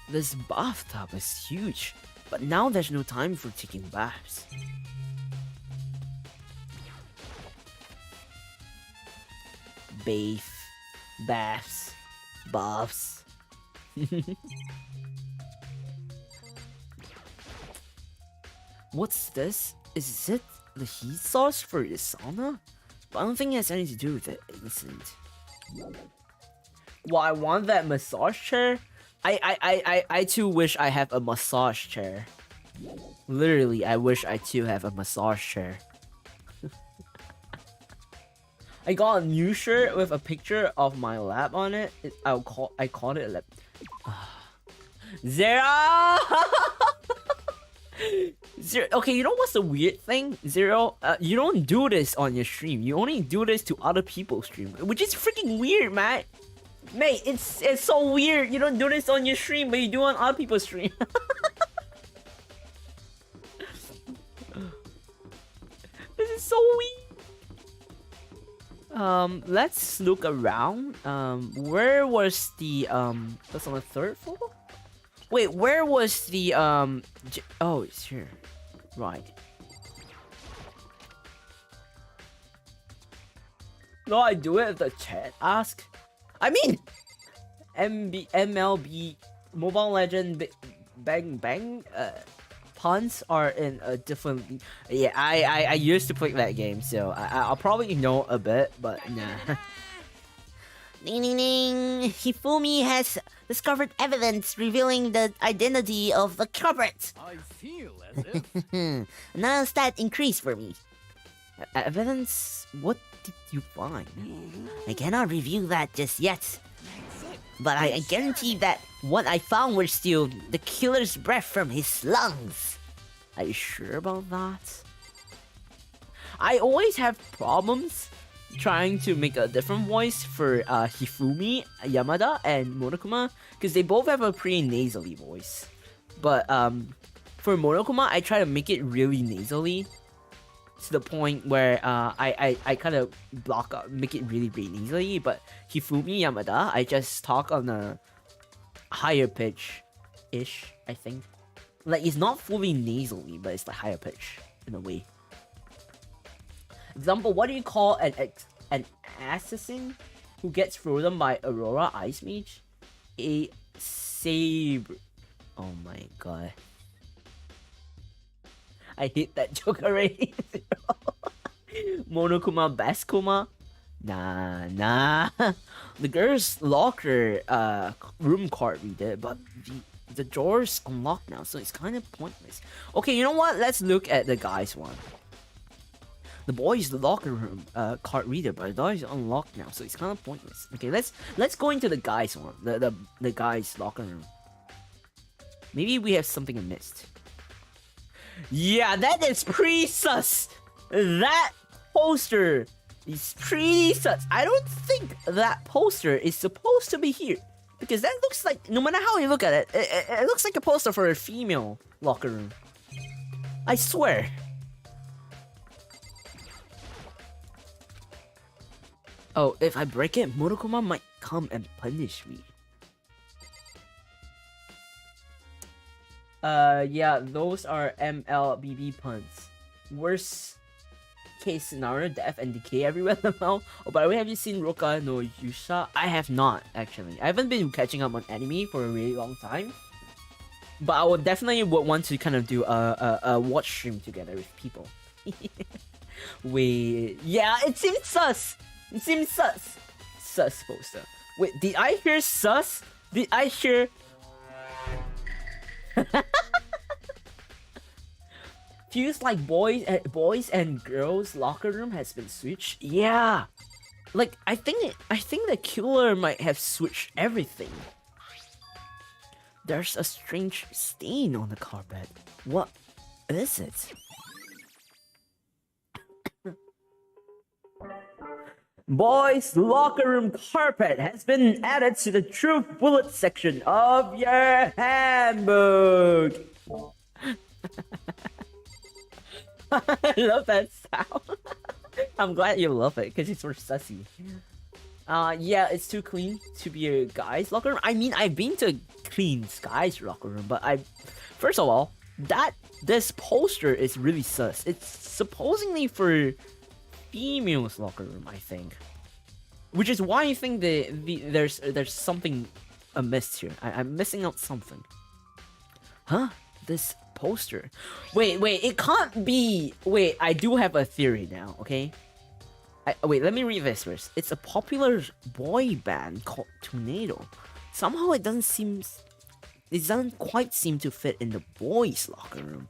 This bathtub is huge, but now there's no time for taking baths. bathe, baths, buffs. What's this? Is it the heat source for the sauna? But I don't think it has anything to do with it, innocent. Well, I want that massage chair. I too wish I have a massage chair. Literally, I wish I too have a massage chair. I got a new shirt with a picture of my lab on it. I called it a lab. Zero. Zero. Okay, you know what's the weird thing? Zero. You don't do this on your stream. You only do this to other people's stream, which is freaking weird, man. Mate, it's so weird. You don't do this on your stream, but you do on other people's stream. This is so weird. Let's look around. Where was the that's on the third floor? Wait, where was the oh, it's here. Right. No, I do it if the chat ask. I mean, MLB Mobile Legend Bang Bang puns are in a different. Yeah, I used to play that game, so I'll probably know a bit, but nah. Ding ding ding! Hifumi has discovered evidence revealing the identity of the culprit. I feel as if Now stat increase for me. Evidence? What did you find? I cannot review that just yet. But I guarantee that what I found will steal the killer's breath from his lungs. Are you sure about that? I always have problems trying to make a different voice for Hifumi, Yamada, and Monokuma, because they both have a pretty nasally voice. But for Monokuma, I try to make it really nasally, to the point where I kind of make it really nasally. But Hifumi Yamada, I just talk on a higher pitch-ish, I think. Like, it's not fully nasally, but it's like higher pitch in a way. Example, what do you call an assassin who gets frozen by Aurora Ice Mage? A saber. Oh my god. I hate that joke already. Monokuma Baskuma? Nah. The girl's locker room card reader, but the door's unlocked now, so it's kind of pointless. Okay, you know what? Let's look at the guy's one. The boy's locker room card reader, but the door is unlocked now, so it's kind of pointless. Okay, let's go into the guy's one, the guy's locker room. Maybe we have something missed. Yeah, that is pretty sus. That poster is pretty sus. I don't think that poster is supposed to be here, because that looks like, no matter how you look at it, it looks like a poster for a female locker room. I swear. Oh, if I break it, Monokuma might come and punish me. Yeah, those are MLBB puns. Worst case scenario, death and decay everywhere. Oh, by the way, have you seen Roka no Yusha? I have not, actually. I haven't been catching up on anime for a really long time. But I would definitely want to kind of do a watch stream together with people. Wait, yeah, it seems sus. It seems sus. Sus poster. Wait, did I hear sus? Did I hear... Feels like boys and girls locker room has been switched. Yeah, like I think the killer might have switched everything. There's a strange stain on the carpet. What is it? Boys' locker room carpet has been added to the truth bullet section of your handbook. I love that sound. I'm glad you love it because it's sort of sussy. Yeah, it's too clean to be a guy's locker room. I mean, I've been to clean guy's locker room, but first of all, this poster is really sus. It's supposedly for females locker room, I think. which is why I think there's something amiss here. I'm missing out something. Huh? This poster. Wait, it can't be. Wait, I do have a theory now. Okay. Wait, let me read this first. It's a popular boy band called Tornado. Somehow it doesn't quite seem to fit in the boys' locker room.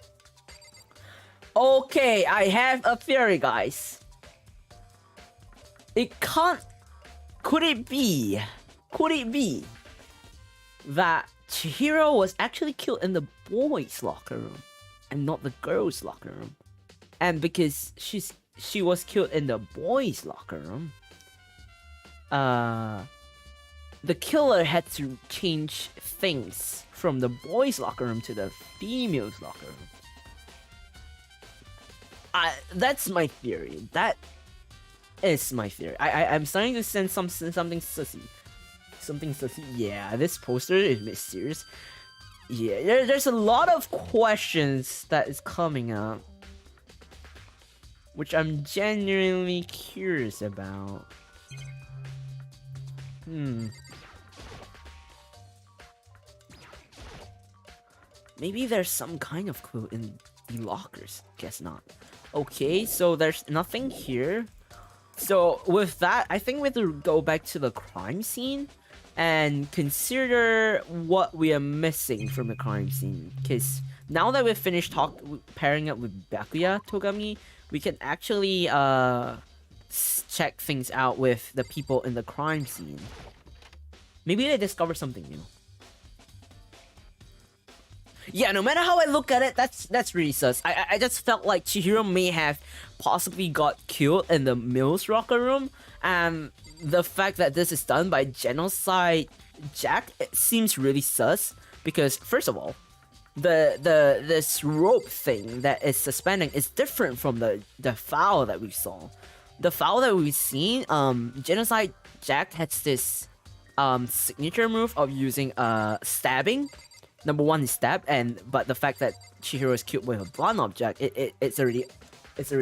Okay, I have a theory, guys. Could it be that Chihiro was actually killed in the boys' locker room and not the girls' locker room? And because she was killed in the boys' locker room, the killer had to change things from the boys' locker room to the females' locker room. That's my theory. That is my theory. I'm starting to sense something sussy. Something sussy. Yeah, this poster is mysterious. Yeah, there's a lot of questions that is coming up, which I'm genuinely curious about. Maybe there's some kind of clue in the lockers. Guess not. Okay, so there's nothing here. So with that, I think we have to go back to the crime scene and consider what we are missing from the crime scene. Because now that we've finished pairing up with Byakuya Togami, we can actually check things out with the people in the crime scene. Maybe they discover something new. Yeah, no matter how I look at it, that's really sus. I just felt like Chihiro may have possibly got killed in the Mills locker room, and the fact that this is done by Genocide Jack, it seems really sus. Because first of all, this rope thing that is suspending is different from the foul that we saw. The foul that we've seen, Genocide Jack has this signature move of using stabbing. Number one is stab, but the fact that Chihiro is killed with a blunt object, it's already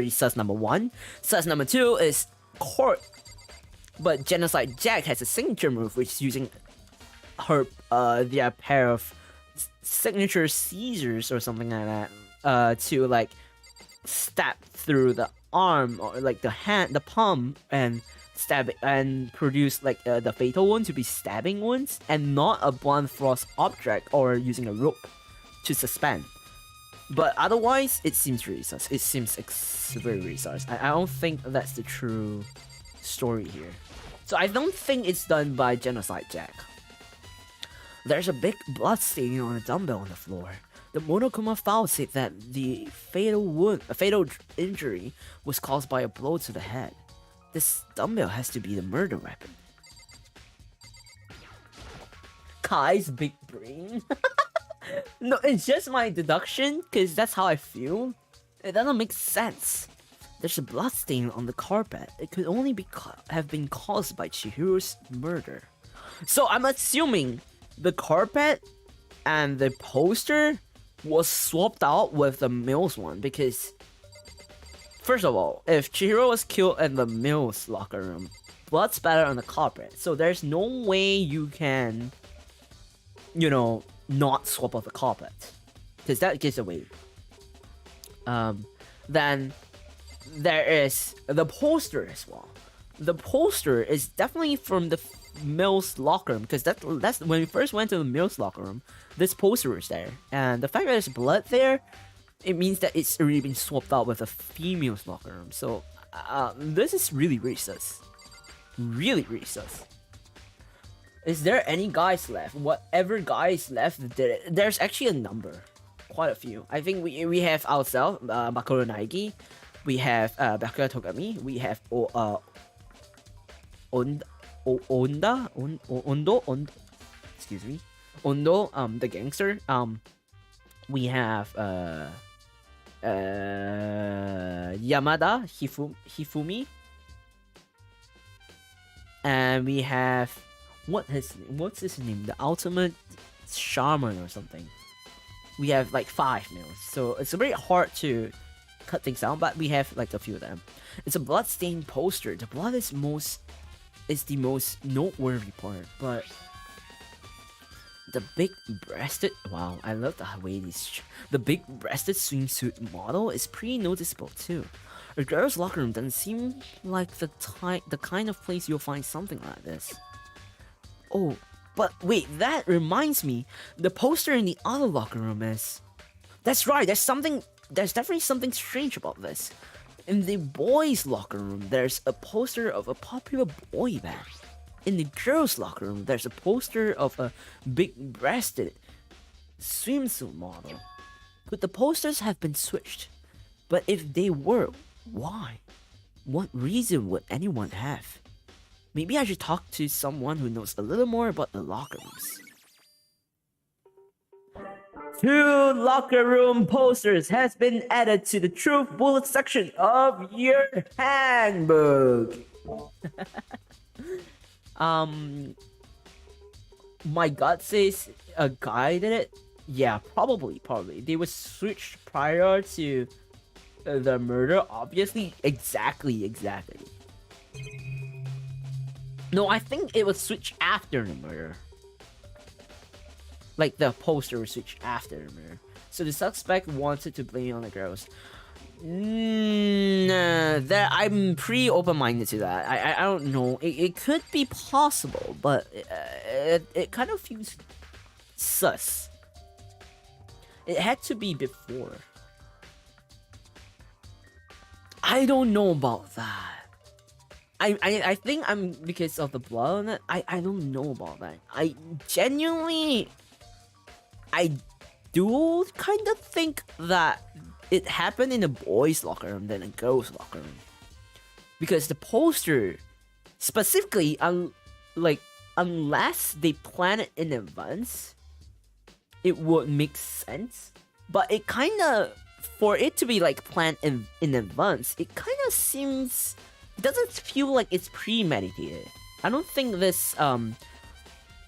sus number one. Sus number two is court, but Genocide Jack has a signature move which is using her their pair of signature scissors or something like that to like stab through the arm or like the hand, the palm, and stab it and produce like the fatal wound to be stabbing wounds and not a blunt force object or using a rope to suspend. But otherwise, it seems really sus. It seems very sus. I don't think that's the true story here. So I don't think it's done by Genocide Jack. There's a big blood stain on a dumbbell on the floor. The Monokuma file said that the fatal injury was caused by a blow to the head. This dumbbell has to be the murder weapon. Kai's big brain. No, it's just my deduction, because that's how I feel. It doesn't make sense. There's a blood stain on the carpet. It could only have been caused by Chihiro's murder. So I'm assuming the carpet and the poster was swapped out with the Mills one, because first of all, if Chihiro was killed in the Mills locker room, blood spattered on the carpet, so there's no way you can, not swap out the carpet, because that gives away. Then there is the poster as well. The poster is definitely from the Mills locker room, because that's when we first went to the Mills locker room. This poster was there, and the fact that there's blood there, it means that it's already been swapped out with a female's locker room. So this is really sus. Really sus. Is there any guys left? Whatever guys left, there's actually a number. Quite a few. I think we have ourselves, Makuro Naegi. We have Byakuya Togami. We have Ondo, excuse me. Ondo, the gangster. We have Yamada Hifumi, and we have what's his name? The ultimate shaman or something. We have like 5 males, so it's very hard to cut things down, but we have like a few of them. It's a bloodstained poster. The blood is most is the most noteworthy part, but the big-breasted, wow, I love the way the big-breasted swimsuit model is pretty noticeable too. A girl's locker room doesn't seem like the kind of place you'll find something like this. Oh, but wait, that reminds me, the poster in the other locker room is... That's right, there's definitely something strange about this. In the boys' locker room, there's a poster of a popular boy band. In the girls' locker room, there's a poster of a big-breasted swimsuit model. Could the posters have been switched? But if they were, why? What reason would anyone have? Maybe I should talk to someone who knows a little more about the locker rooms. 2 locker room posters has been added to the truth bullet section of your handbook. My gut says a guy did it. Yeah, probably. They were switched prior to the murder, obviously. Exactly. No, I think it was switched after the murder. Like, the poster was switched after the murder. So the suspect wanted to blame it on the girls. That I'm pretty open-minded to that. I don't know. It could be possible, but it kind of feels sus. It had to be before. I don't know about that. I think I'm because of the blood on it. I don't know about that. I genuinely, I do kind of think that it happened in the boys' locker room than a girls' locker room, because the poster specifically, unless they plan it in advance, it would make sense. But it kind of, for it to be like planned in advance, it kind of seems, it doesn't feel like it's premeditated. I don't think this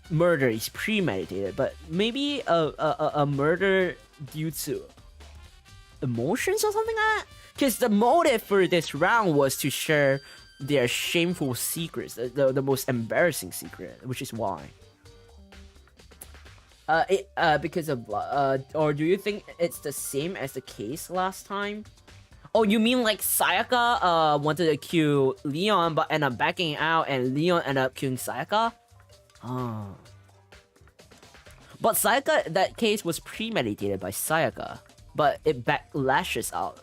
murder is premeditated, but maybe a murder due to emotions or something like that. Because the motive for this round was to share their shameful secrets, the most embarrassing secret, which is why. Because of or do you think it's the same as the case last time? Oh, you mean like Sayaka wanted to kill Leon but ended up backing out, and Leon ended up killing Sayaka? Oh. But Sayaka, that case was premeditated by Sayaka, but it backlashes out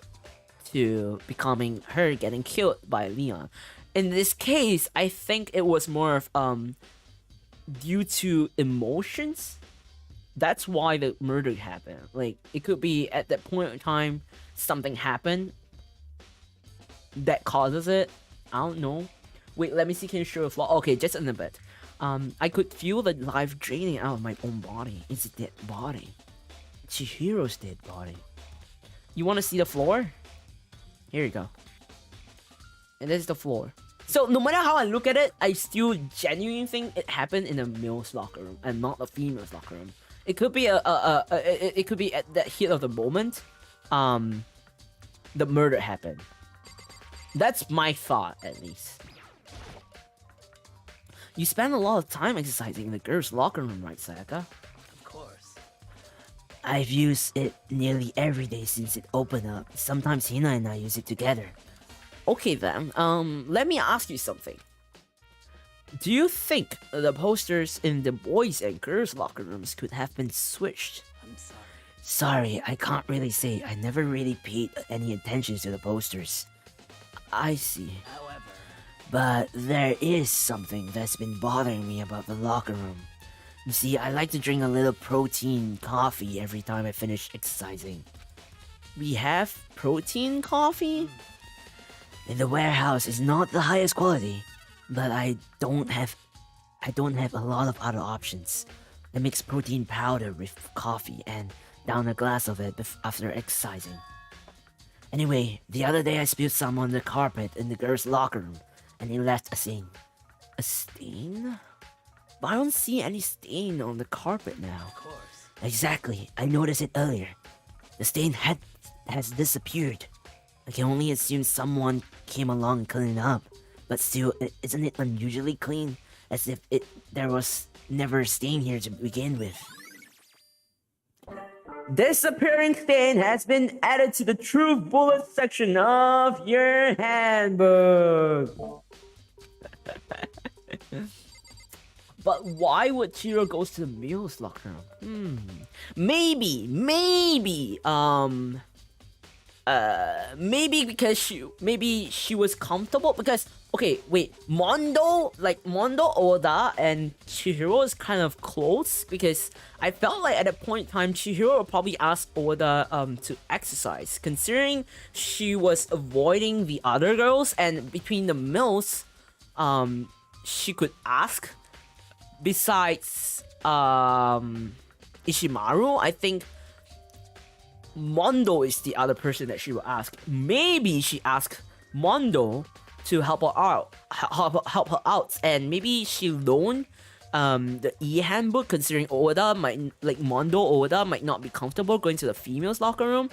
to becoming her getting killed by Leon. In this case, I think it was more of due to emotions. That's why the murder happened. Like, it could be at that point in time something happened that causes it. I don't know. Wait, let me see. Can you show a flaw? Okay, just in a bit. I could feel the life draining out of my own body. It's a dead body. Chihiro's dead body. You want to see the floor? Here you go. And this is the floor. So no matter how I look at it, I still genuinely think it happened in a male's locker room and not a female's locker room. It could be it could be at that hit of the moment, the murder happened. That's my thought, at least. You spend a lot of time exercising in the girls' locker room, right, Sayaka? Of course. I've used it nearly every day since it opened up. Sometimes Hina and I use it together. Okay then, let me ask you something. Do you think the posters in the boys' and girls' locker rooms could have been switched? I'm sorry. Sorry, I can't really say. I never really paid any attention to the posters. I see. However, but there is something that's been bothering me about the locker room. You see, I like to drink a little protein coffee every time I finish exercising. We have protein coffee? In the warehouse is not the highest quality, but I don't have a lot of other options. I mix protein powder with coffee and down a glass of it after exercising. Anyway, the other day I spilled some on the carpet in the girls' locker room, and it left a stain. A stain? But I don't see any stain on the carpet now. of course. Exactly, I noticed it earlier. The stain has disappeared. I can only assume someone came along and cleaned it up. But still, isn't it unusually clean? As if there was never a stain here to begin with. Disappearing stain has been added to the true bullet section of your handbook. But why would Chiro goes to the meals locker room? Maybe, maybe because she was comfortable because okay, wait, Mondo Oda and Chihiro is kind of close because I felt like at a point in time Chihiro would probably ask Oda to exercise, considering she was avoiding the other girls, and between the meals she could ask. Besides Ishimaru, I think Mondo is the other person that she will ask. Maybe she asked Mondo to help her out, and maybe she loaned the handbook, considering Mondo Oda might not be comfortable going to the females locker room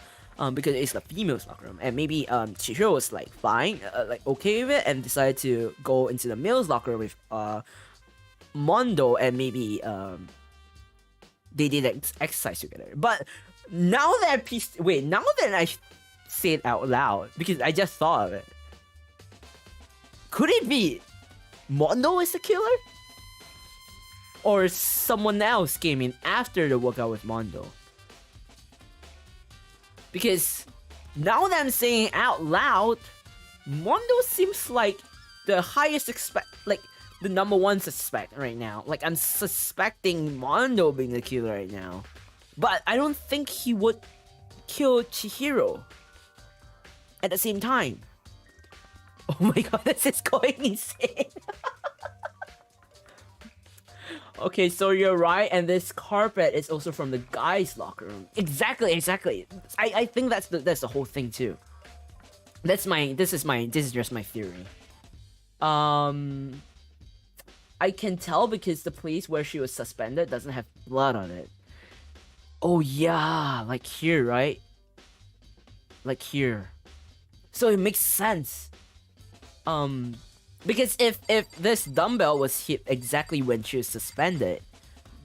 because it's the females locker room, and maybe Chihiro was like fine, okay with it, and decided to go into the males locker room with Mondo, and maybe they did exercise together. But now that I say it out loud, because I just thought of it, could it be Mondo is the killer? Or someone else came in after the workout with Mondo? Because now that I'm saying it out loud, Mondo seems like the highest the number one suspect right now. Like, I'm suspecting Mondo being the killer right now. But I don't think he would kill Chihiro at the same time. Oh my god, this is going insane. Okay, so you're right, and this carpet is also from the guys' locker room. Exactly. I think that's the whole thing too. This is just my theory. I can tell because the place where she was suspended doesn't have blood on it. Oh yeah, like here, right? Like here. So it makes sense. Because if this dumbbell was hit exactly when she was suspended,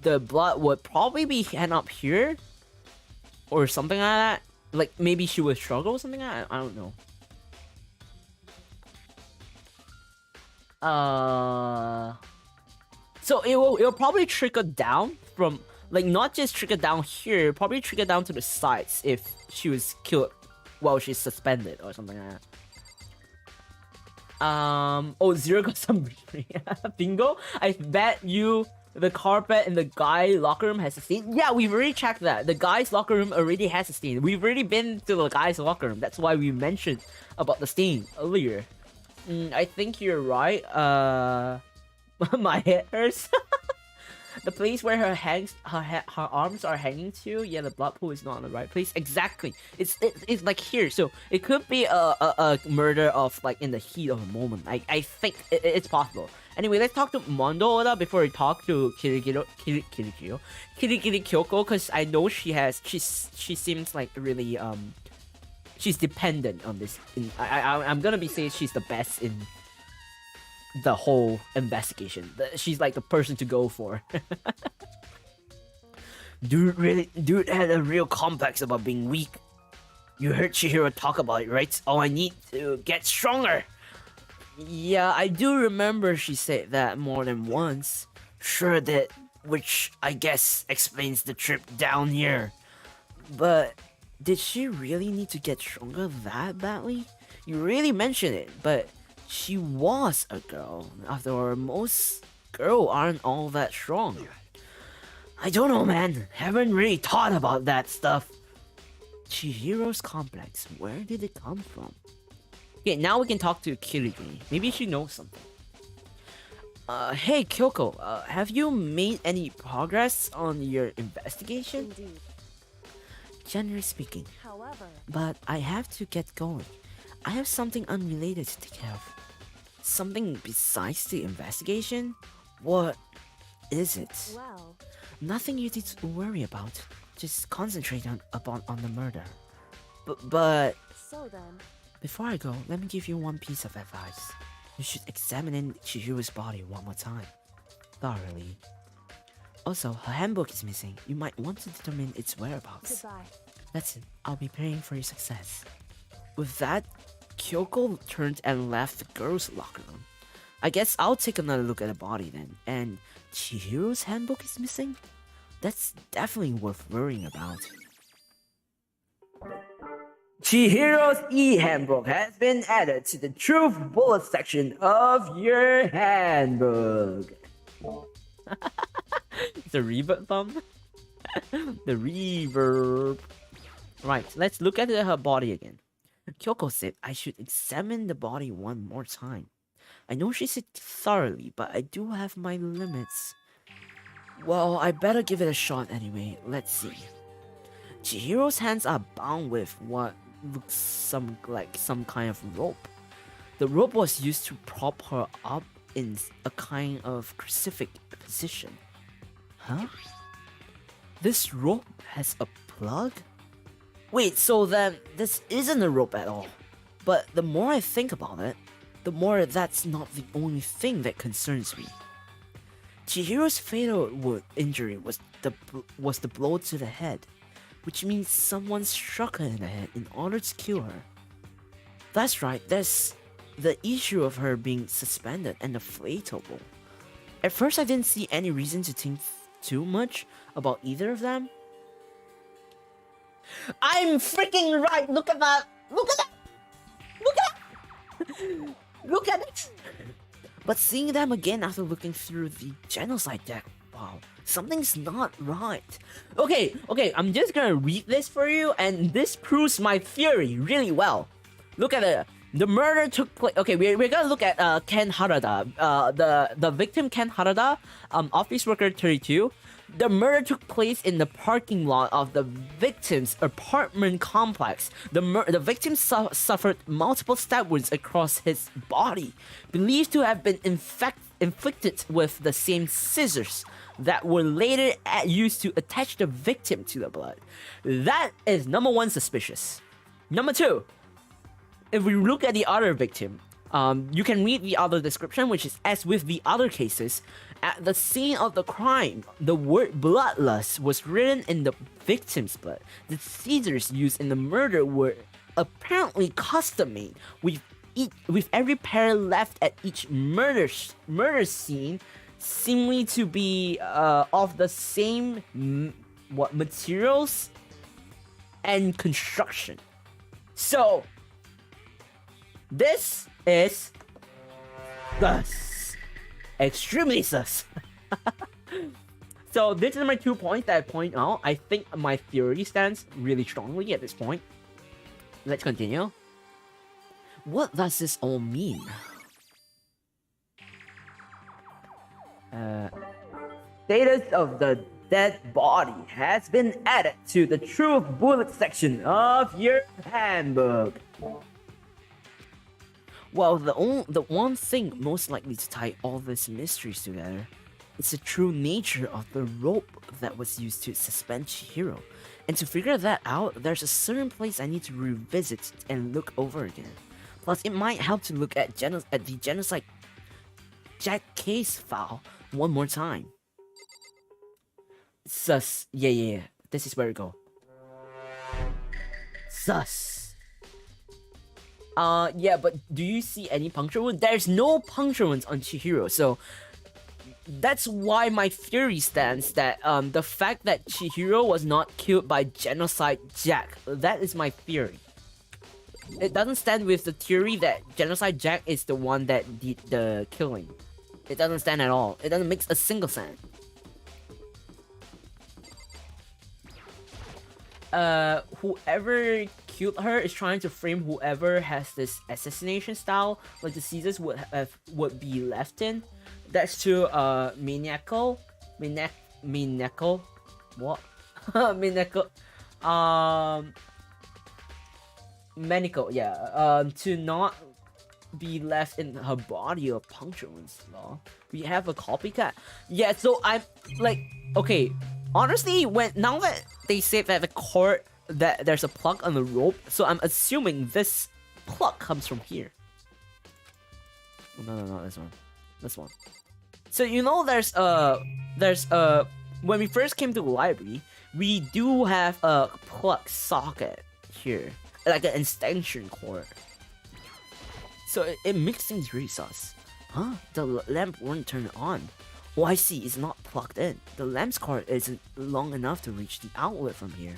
the blood would probably be hand up here, or something like that. Like maybe she would struggle or something like that. I don't know. So it'll probably trickle down from, like, not just trickle down here, probably trickle down to the sides if she was killed while she's suspended or something like that. Zero got some bingo. I bet you the carpet in the guy locker room has a stain. Yeah, we've already checked that. The guy's locker room already has a stain. We've already been to the guy's locker room. That's why we mentioned about the stain earlier. I think you're right. My head hurts. The place where her arms are hanging to, yeah, the blood pool is not in the right place. Exactly. It's like here, so it could be a murder of like in the heat of a moment. I think it's possible. Anyway, let's talk to Mondo Oda before we talk to Kirigiri Kyoko, because I know she seems like really she's dependent on this. I'm gonna be saying she's the best in the whole investigation. She's like the person to go for. Dude had a real complex about being weak. You heard Chihiro talk about it, right? Oh, I need to get stronger. Yeah, I do remember she said that more than once. Sure did, which I guess explains the trip down here. But did she really need to get stronger that badly? You really mentioned it, but she was a girl. After all, most girls aren't all that strong. I don't know, man. Haven't really thought about that stuff. Chihiro's complex, where did it come from? Okay, now we can talk to Kirigiri. Maybe she knows something. Hey Kyoko, have you made any progress on your investigation? Indeed. Generally speaking. However, But I have to get going. I have something unrelated to take care of. Something besides the investigation? What is it? well, Nothing you need to worry about. Just concentrate on the murder. But so then, before I go, let me give you one piece of advice. You should examine Chihiro's body one more time, thoroughly. Also, her handbook is missing. You might want to determine its whereabouts. Goodbye. That's it. I'll be praying for your success. With that, Kyoko turned and left the girls' locker room. I guess I'll take another look at the body then. And Chihiro's handbook is missing? That's definitely worth worrying about. Chihiro's e-handbook has been added to the truth bullet section of your handbook. The reverb thumb? The reverb. Right, let's look at her body again. Kyoko said I should examine the body one more time. I know she said thoroughly, but I do have my limits. Well, I better give it a shot anyway. Let's see. Chihiro's hands are bound with what looks like some kind of rope. The rope was used to prop her up in a kind of crucifix position. Huh? This rope has a plug? Wait, so then this isn't a rope at all. But the more I think about it, the more that's not the only thing that concerns me. Chihiro's fatal injury was the blow to the head, which means someone struck her in the head in order to kill her. That's right, there's the issue of her being suspended and the fatal blow. At first I didn't see any reason to think too much about either of them. I'm freaking right! Look at that! Look at that! Look at that! Look at it! But seeing them again after looking through the genocide deck, wow, something's not right. Okay, I'm just gonna read this for you, and this proves my theory really well. Look at it. The murder took place. Okay, we're gonna look at Ken Harada, the victim Ken Harada, office worker 32. The murder took place in the parking lot of the victim's apartment complex. The victim suffered multiple stab wounds across his body, believed to have been inflicted with the same scissors that were later used to attach the victim to the blood. That is number one suspicious. Number two, if we look at the other victim, you can read the other description, which is as with the other cases, at the scene of the crime, the word bloodlust was written in the victim's blood. The scissors used in the murder were apparently custom made, with every pair left at each murder scene seemingly to be of the same materials and construction. So this is sus. Extremely sus. So this is my 2 points that I point out. I think my theory stands really strongly at this point. Let's continue. What does this all mean? Status of the dead body has been added to the truth bullet section of your handbook. Well, the one thing most likely to tie all these mysteries together is the true nature of the rope that was used to suspend Chihiro. And to figure that out, there's a certain place I need to revisit and look over again. Plus, it might help to look at the genocide Jack case file one more time. Sus. Yeah. This is where we go. Sus. Yeah, but do you see any puncture wound? There's no puncture wounds on Chihiro, so that's why my theory stands that the fact that Chihiro was not killed by Genocide Jack, that is my theory. It doesn't stand with the theory that Genocide Jack is the one that did the killing. It doesn't stand at all. It doesn't make a single sense. Whoever killed her is trying to frame whoever has this assassination style, like the Caesars would be left in. That's too maniacal. What? Maniacal. Maniacal. Yeah. To not be left in her body of puncture wounds. We have a copycat. Yeah. So I'm like, okay. Honestly, now that they say that the cord, that there's a plug on the rope, so I'm assuming this plug comes from here. No, not this one. This one. So you know, there's when we first came to the library, we do have a plug socket here, like an extension cord. So it makes things really sus. Huh? The lamp won't turn on. Oh, I see. It's not plugged in. The lamp's cord isn't long enough to reach the outlet from here.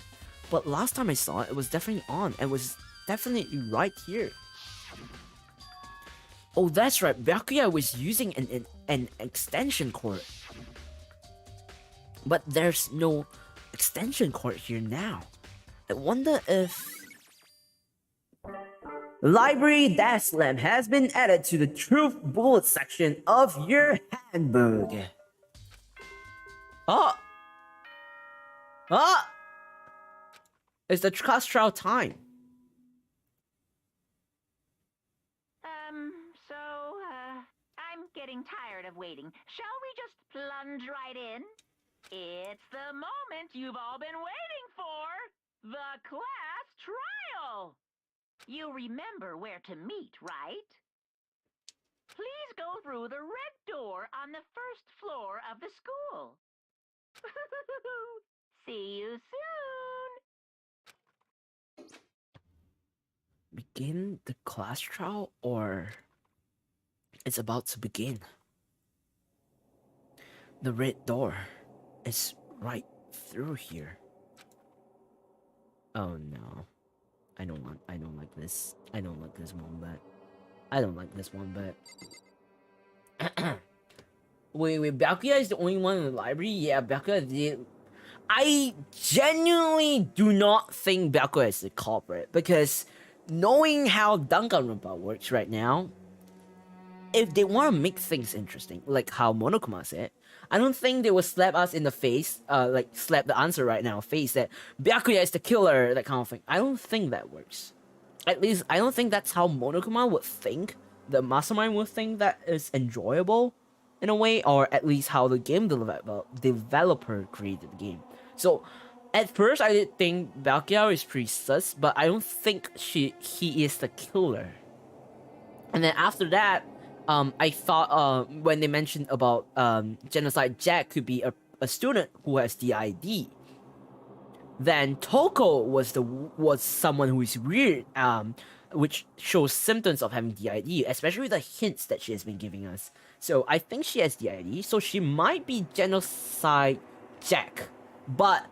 But last time I saw it, it was definitely on and was definitely right here. Oh, that's right. Byakuya was using an extension cord. But there's no extension cord here now. I wonder if... Library desk lamp has been added to the truth bullet section of your handbook. Oh! Oh! It's the class trial time. I'm getting tired of waiting. Shall we just plunge right in? It's the moment you've all been waiting for! The class trial! You remember where to meet, right? Please go through the red door on the first floor of the school. See you soon! Begin the class trial, or it's about to begin. The red door is right through here. Oh no. I don't like this. I don't like this one bit. I don't like this one bit. wait, Byakuya is the only one in the library? Yeah, Byakuya did. I genuinely do not think Byakuya is the culprit, because knowing how Danganronpa works right now, if they want to make things interesting, like how Monokuma said, I don't think they will slap us in the face, like slap the answer right now, face that Byakuya is the killer, that kind of thing. I don't think that works. At least, I don't think that's how Monokuma would think, the mastermind would think that is enjoyable, in a way, or at least how the game developer created the game. So, at first I did think Byakuya is pretty sus, but I don't think he is the killer. And then after that, I thought when they mentioned about Genocide Jack could be a student who has DID, then Toko was someone who is weird, which shows symptoms of having DID, especially the hints that she has been giving us. So I think she has DID, so she might be Genocide Jack, but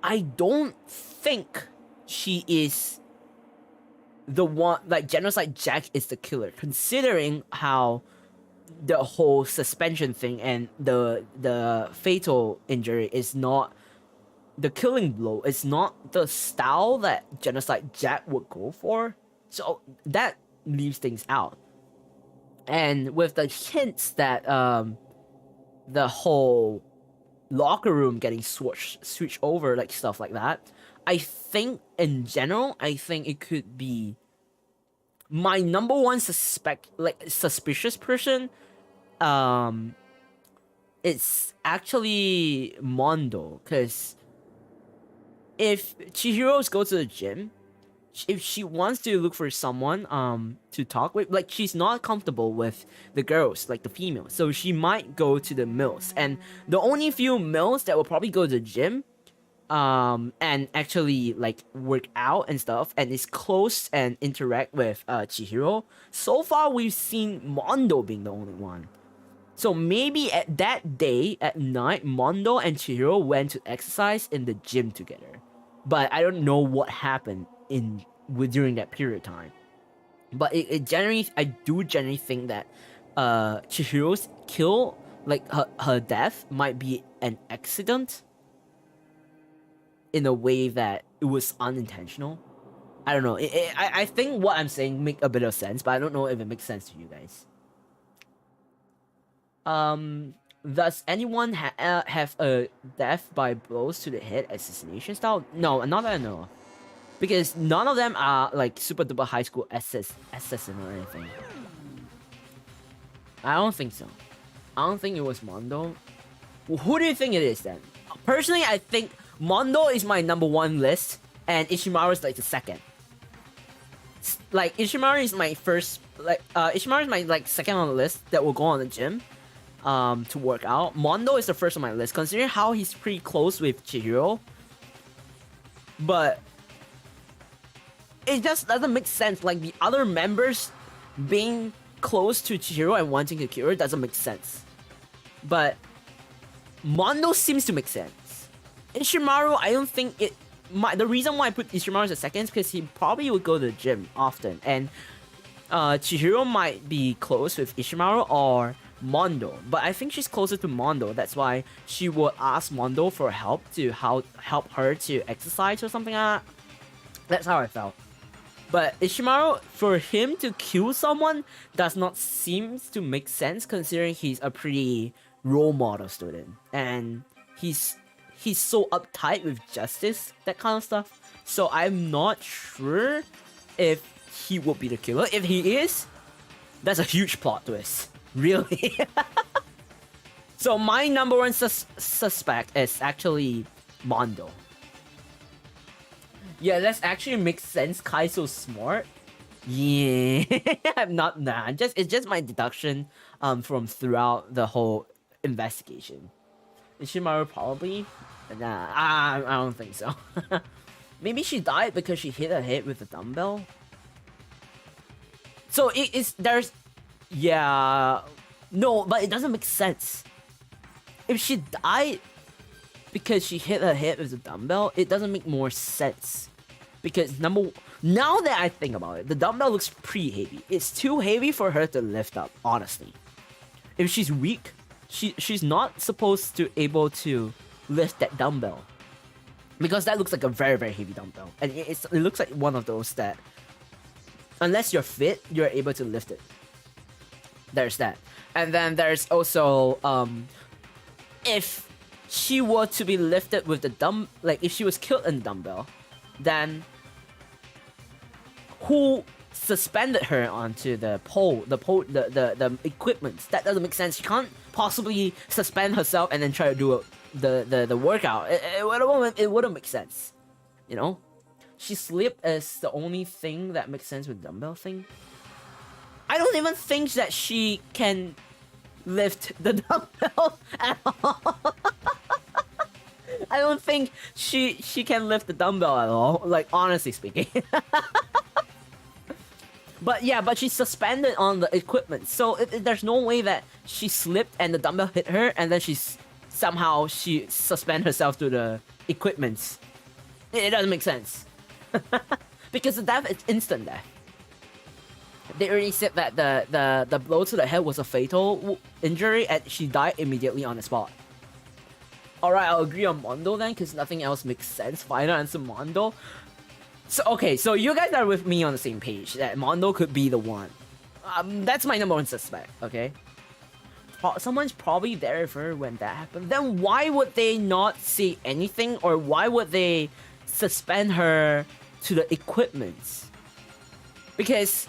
I don't think she is the one, like Genocide Jack is the killer, considering how the whole suspension thing and the fatal injury is not the killing blow. It's not the style that Genocide Jack would go for, so that leaves things out. And with the hints that the whole locker room getting switched over, like stuff like that, I think in general, I think it could be my number one suspicious person. It's actually Mondo, because if Chihiro's go to the gym, if she wants to look for someone to talk with, like she's not comfortable with the girls, like the females, so she might go to the males, and the only few males that will probably go to the gym and actually like work out and stuff and is close and interact with Chihiro, so far we've seen Mondo being the only one. So maybe at that day at night, Mondo and Chihiro went to exercise in the gym together, but I don't know what happened during that period of time. But I do generally think that Chihiro's kill, like her death, might be an accident in a way that it was unintentional. I don't know. I think what I'm saying make a bit of sense, but I don't know if it makes sense to you guys. Does anyone have a death by blows to the head assassination style? No, not that I know of. Because none of them are like super duper high school assassin or anything. I don't think so. I don't think it was Mondo. Well, who do you think it is then? Personally, I think Mondo is my number one list, and Ishimaru is like the second. Like Ishimaru is my first Ishimaru is my like second on the list that will go on the gym to work out. Mondo is the first on my list, considering how he's pretty close with Chihiro. But it just doesn't make sense. Like the other members being close to Chihiro and wanting to kill her doesn't make sense. But Mondo seems to make sense. Ishimaru, I don't think it. The reason why I put Ishimaru as a second is because he probably would go to the gym often, and Chihiro might be close with Ishimaru or Mondo, but I think she's closer to Mondo. That's why she would ask Mondo for help to help her to exercise or something like that. That's how I felt. But Ishimaru, for him to kill someone does not seem to make sense, considering he's a pretty role model student and he's so uptight with justice, that kind of stuff. So I'm not sure if he will be the killer. If he is, that's a huge plot twist. Really. So my number one suspect is actually Mondo. Yeah, that actually makes sense. Kai's so smart. Yeah. I'm not it's just my deduction from throughout the whole investigation. Ishimaru probably? Nah, I don't think so. Maybe she died because she hit her head with a dumbbell. So no, but it doesn't make sense. If she died because she hit her head with a dumbbell, it doesn't make more sense. Because now that I think about it, the dumbbell looks pretty heavy. It's too heavy for her to lift up, honestly. If she's weak, she's not supposed to able to lift that dumbbell. Because that looks like a very, very heavy dumbbell. And it looks like one of those that, unless you're fit, you're able to lift it. There's that. And then there's also, if she were to be lifted with the if she was killed in the dumbbell, then who suspended her onto the the equipment? That doesn't make sense. She can't possibly suspend herself and then try to do the workout. It wouldn't make sense. You know? She slipped as the only thing that makes sense with the dumbbell thing. I don't even think that she can lift the dumbbell at all. I don't think she can lift the dumbbell at all, like honestly speaking. But she's suspended on the equipment, so there's no way that she slipped and the dumbbell hit her and then she suspend herself to the equipment. It doesn't make sense. Because the death is instant death. They already said that the blow to the head was a fatal injury and she died immediately on the spot. Alright, I'll agree on Mondo then, because nothing else makes sense. Final answer, Mondo. So you guys are with me on the same page, that Mondo could be the one. That's my number one suspect, okay? Someone's probably there with her when that happened. Then why would they not say anything, or why would they suspend her to the equipment? Because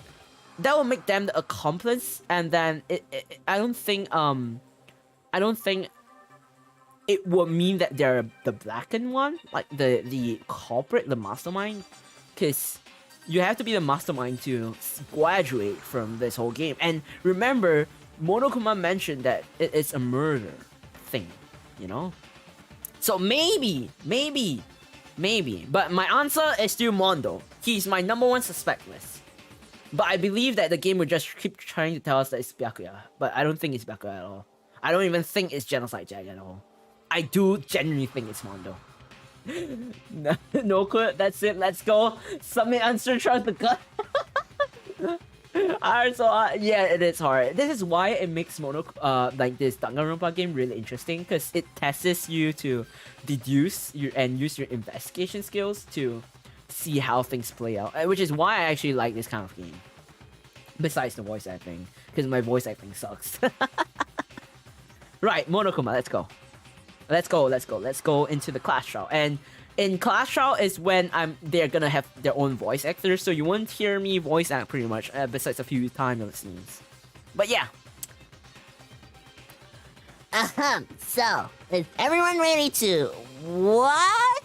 that will make them the accomplice, and then I don't think it would mean that they're the blackened one, like the culprit, the mastermind, because you have to be the mastermind to graduate from this whole game. And remember, Monokuma mentioned that it is a murder thing, you know? So maybe, but my answer is still Mondo. He's my number one suspect list. But I believe that the game will just keep trying to tell us that it's Byakuya, but I don't think it's Byakuya at all. I don't even think it's Genocide Jag at all. I do genuinely think it's Mondo. No quit, that's it, let's go. Submit answer, trust the gut. Alright, so yeah, it is hard. This is why it makes like this Danganronpa game really interesting, because it tests you to deduce and use your investigation skills to see how things play out, which is why I actually like this kind of game. Besides the voice acting, because my voice acting sucks. Right, Monokuma, let's go. Let's go into the class trial. And in class trial is when they're gonna have their own voice actors, so you won't hear me voice act pretty much, besides a few timeless scenes. But yeah. So, is everyone ready to... What?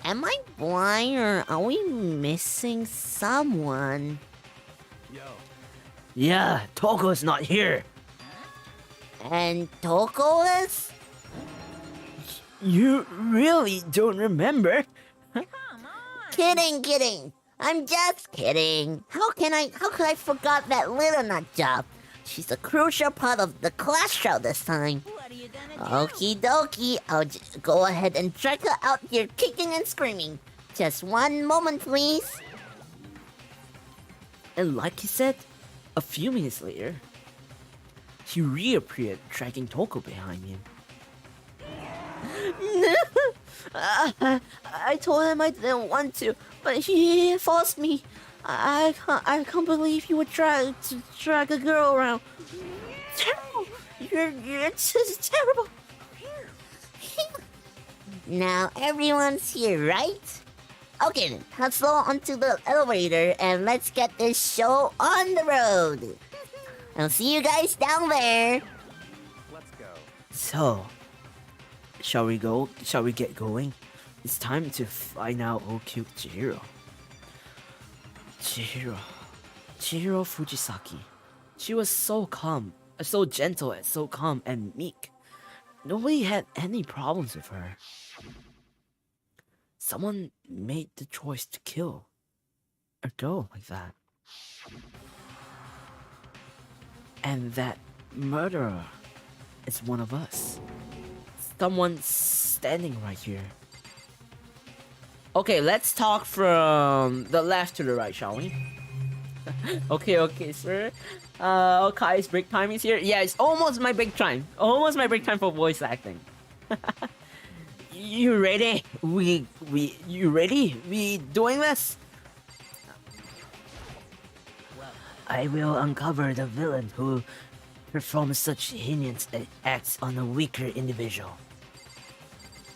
Am I blind or are we missing someone? Yo. Yeah, Toko's not here. And Toko is? You really don't remember? Kidding. I'm just kidding. How could I forgot that little nut job? She's a crucial part of the class show this time. What are you gonna do? Okie dokie, I'll go ahead and drag her out here kicking and screaming. Just one moment, please. And like he said, a few minutes later, he reappeared, dragging Toko behind him. I told him I didn't want to, but he forced me. I can't believe you would try to drag a girl around. Terrible! You're just terrible. Now everyone's here, right? Okay then, hustle onto the elevator and let's get this show on the road. I'll see you guys down there. Let's go. So, shall we go? Shall we get going? It's time to find out who killed Chihiro. Chihiro Fujisaki. She was so calm, so gentle, and so calm and meek. Nobody had any problems with her. Someone made the choice to kill a girl like that. And that murderer is one of us. Someone standing right here. Okay, let's talk from the left to the right, shall we? Okay, sir. Kai's break time is here. Yeah, it's almost my break time. Almost my break time for voice acting. You ready? You ready? We doing this? I will uncover the villain who performs such heinous acts on a weaker individual.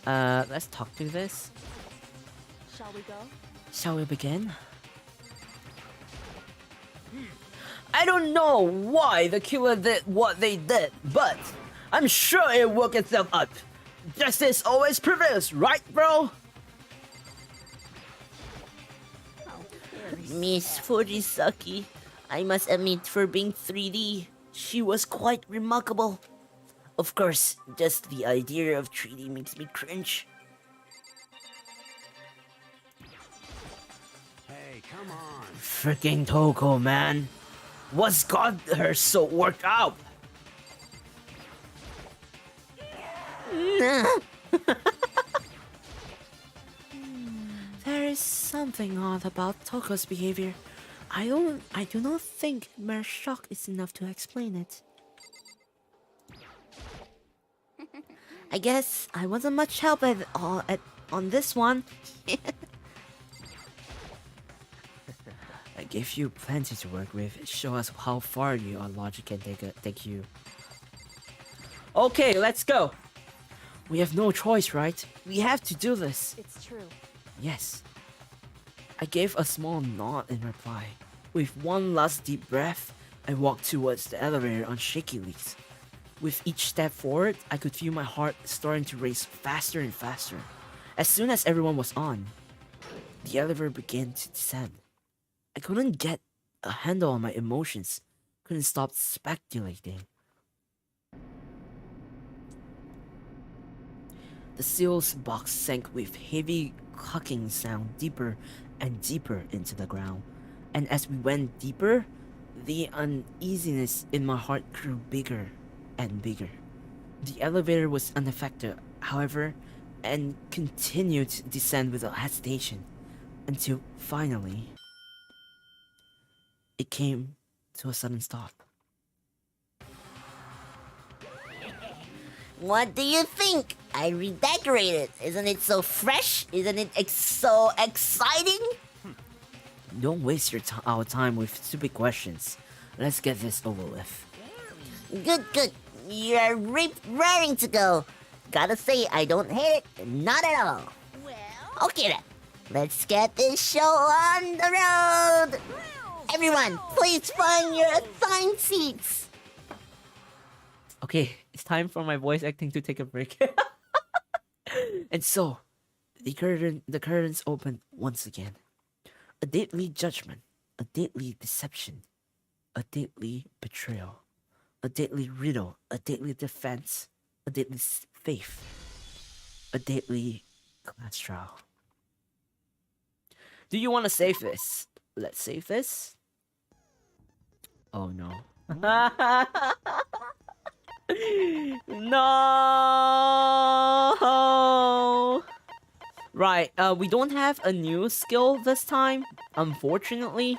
Let's talk through this. Shall we go? Shall we begin? I don't know why the killer did what they did, but I'm sure it worked itself up. Justice always prevails, right, bro? Miss Fujisaki, I must admit, for being 3D, she was quite remarkable. Of course, just the idea of 3D makes me cringe. Hey, come on. Freaking Toko, man. What's got her so worked out? There is something odd about Toko's behavior. I do not think mere shock is enough to explain it. I guess I wasn't much help on this one. I gave you plenty to work with. Show us how far your logic can take you. Okay, let's go. We have no choice, right? We have to do this. It's true. Yes. I gave a small nod in reply. With one last deep breath, I walked towards the elevator on shaky legs. With each step forward, I could feel my heart starting to race faster and faster. As soon as everyone was on, the elevator began to descend. I couldn't get a handle on my emotions, couldn't stop speculating. The seals box sank with heavy clucking sound deeper and deeper into the ground, and as we went deeper, the uneasiness in my heart grew bigger and bigger. The elevator was unaffected, however, and continued to descend without hesitation, until finally, it came to a sudden stop. What do you think? I redecorated. Isn't it so fresh? Isn't it so exciting? Don't waste our time with stupid questions. Let's get this over with. Good. You're raring to go. Gotta say, I don't hate it. Not at all. Well, Okay then. Let's get this show on the road. Everyone, please find your assigned seats. Okay, it's time for my voice acting to take a break. And so, the curtains opened once again. A deadly judgment, a deadly deception. a deadly betrayal, a deadly riddle, a deadly defense, a deadly faith, a deadly class trial. Do you want to save this? Let's save this. Oh no. No. Right, we don't have a new skill this time, unfortunately.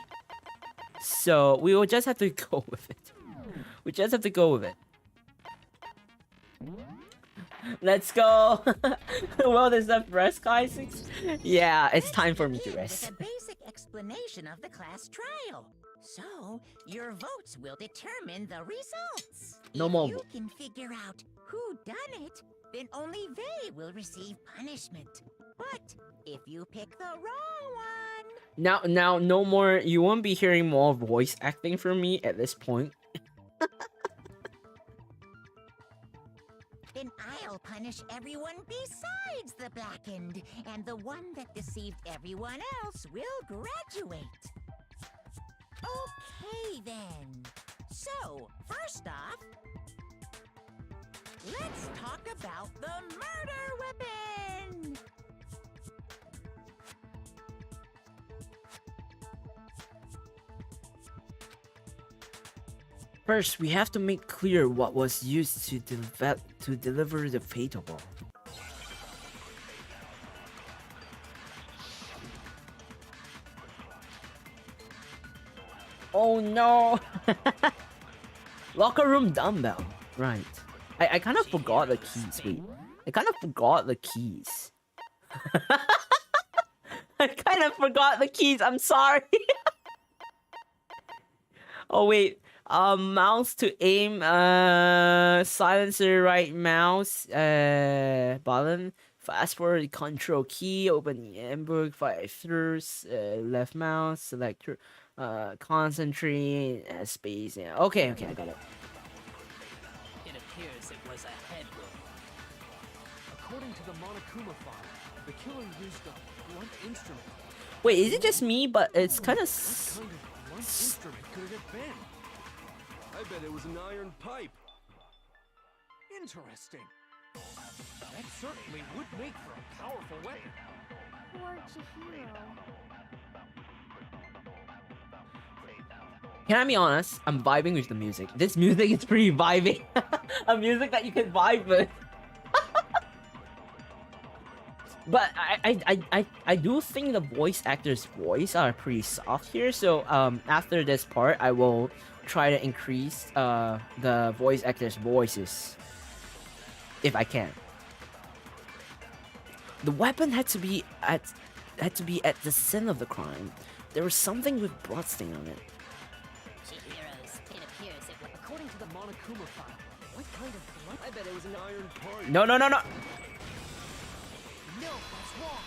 So we will just have to go with it. We just have to go with it. Let's go. Well, there's that rest, Kaissics. Yeah, it's time for me to rest. With a basic explanation of the class trial. So, your votes will determine the results. No if more you can figure out who done it, then only they will receive punishment. But if you pick the wrong one, Now, no more. You won't be hearing more voice acting from me at this point. then I'll punish everyone besides the blackened, and the one that deceived everyone else will graduate. Okay then. So, first off, let's talk about the murder weapon! First, we have to make clear what was used to deliver the fatal ball. Oh no! Locker room dumbbell. Right. I kind of forgot the keys. Wait. I kind of forgot the keys. I kind of forgot the keys. I'm sorry. Oh wait. Mouse to aim. Silencer right mouse. Button. Fast forward control key. Open the handbook. 5 throughs. Left mouse. Selector. Concentrate. Space. Yeah. Okay. I got it. It appears it was a head wound. According to the Monokuma file, the killer used a blunt instrument. Wait, is it just me? But it's kind of. What kind of blunt instrument could it have been? I bet it was an iron pipe. Interesting. That certainly would make for a powerful weapon. Poor Chihiro. Can I be honest? I'm vibing with the music. This music is pretty vibing. A music that you can vibe with. But I do think the voice actor's voice are pretty soft here. So after this part, I will try to increase the voice actor's voices if I can. The weapon had to be at the scene of the crime. There was something with bloodstain on it. It appears it was according to the Monokuma file. What kind of blunt? I bet it was an iron pipe. No. No, that's wrong.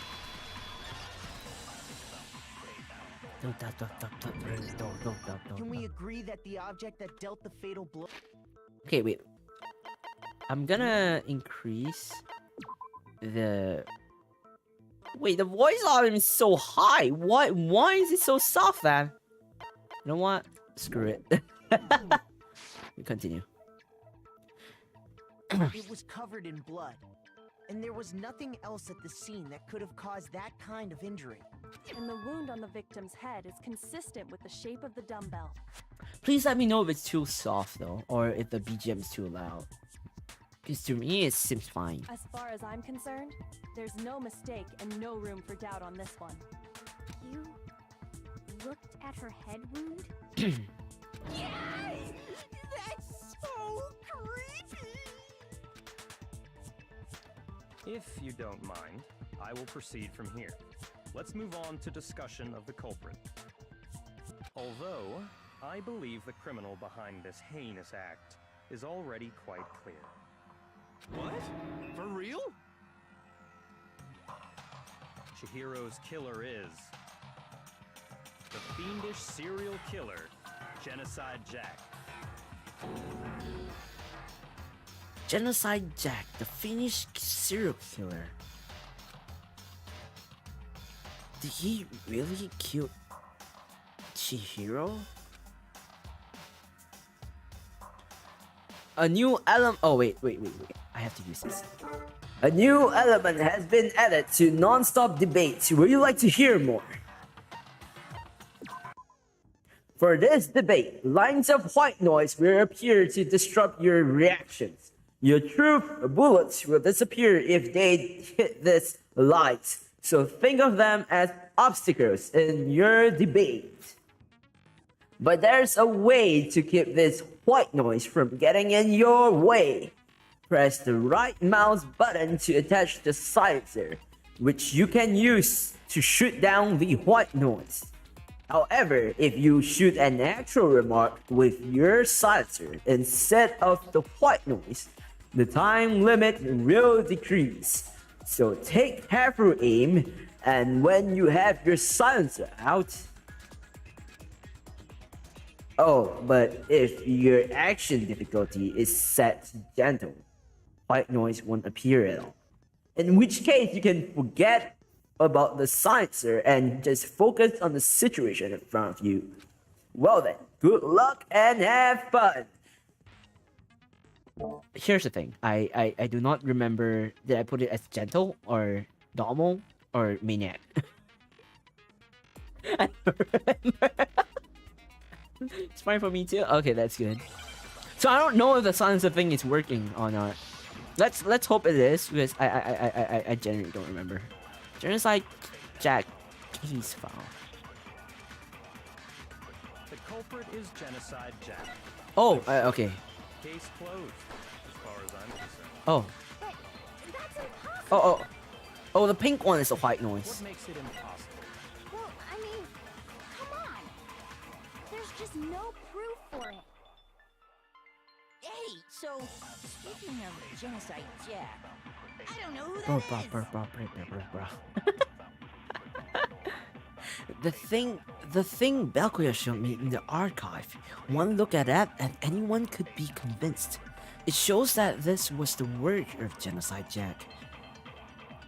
Can we agree that the object that dealt the fatal blow... Okay, wait. I'm gonna increase the... Wait, the voice volume is so high. Why is it so soft, then? You know what? Screw it. We continue. It was covered in blood, and there was nothing else at the scene that could have caused that kind of injury. And the wound on the victim's head is consistent with the shape of the dumbbell. Please let me know if it's too soft, though, or if the BGM is too loud. Because to me, it seems fine. As far as I'm concerned, there's no mistake and no room for doubt on this one. You looked at her head wound? Yay! That's so creepy! If you don't mind, I will proceed from here. Let's move on to discussion of the culprit. Although, I believe the criminal behind this heinous act is already quite clear. What? For real? Chihiro's killer is the fiendish serial killer, Genocide Jack. Genocide Jack, the Finnish serial killer. Did he really kill Chihiro? A new element. Oh wait. I have to use this. A new element has been added to non-stop debates. Would you like to hear more? For this debate, lines of white noise will appear to disrupt your reactions. Your truth bullets will disappear if they hit this light. So think of them as obstacles in your debate. But there's a way to keep this white noise from getting in your way. Press the right mouse button to attach the silencer, which you can use to shoot down the white noise. However, if you shoot an actual remark with your silencer instead of the white noise, the time limit will decrease. So take careful aim, and when you have your silencer out... Oh, but if your action difficulty is set to gentle, white noise won't appear at all. In which case, you can forget about the silencer and just focus on the situation in front of you. Well then, good luck and have fun! Here's the thing, I do not remember, did I put it as gentle or normal or maniac? I don't remember. It's fine for me too? Okay, that's good. So I don't know if the silencer thing is working or not. Let's hope it is, because I genuinely don't remember. Genocide Jack case file. The culprit is Genocide Jack. Oh, okay. Case closed, as far as I'm concerned. Oh. But that's impossible. Oh, the pink one is a white noise. What makes it impossible? Well, I mean, come on. There's just no proof for it. Hey, so speaking of Genocide Jack, I don't know who Bro. The thing Belkuya showed me in the archive, one look at that and anyone could be convinced. It shows that this was the work of Genocide Jack.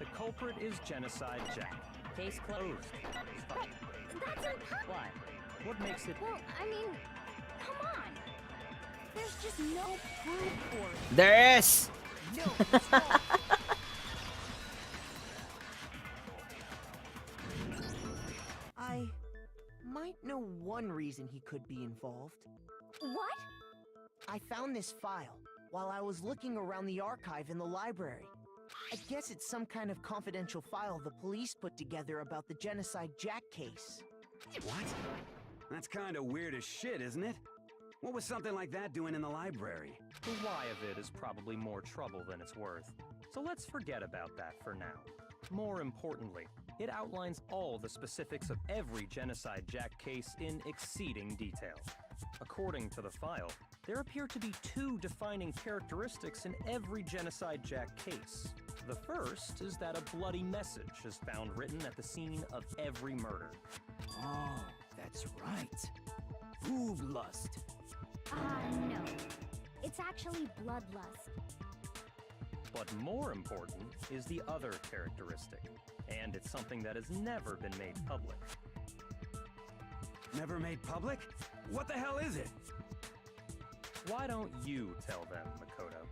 The culprit is Genocide Jack. Case closed. But that's impossible. Why? What makes it... Well, I mean, come on. There's just no proof for it. There is! No, I might know one reason he could be involved. What? I found this file while I was looking around the archive in the library. I guess it's some kind of confidential file the police put together about the Genocide Jack case. What? That's kind of weird as shit, isn't it? What was something like that doing in the library? The why of it is probably more trouble than it's worth. So let's forget about that for now. More importantly, it outlines all the specifics of every Genocide Jack case in exceeding detail. According to the file, there appear to be two defining characteristics in every Genocide Jack case. The first is that a bloody message is found written at the scene of every murder. Oh, that's right. Boob lust. No. It's actually bloodlust. But more important is the other characteristic, and it's something that has never been made public. Never made public? What the hell is it? Why don't you tell them, Makoto?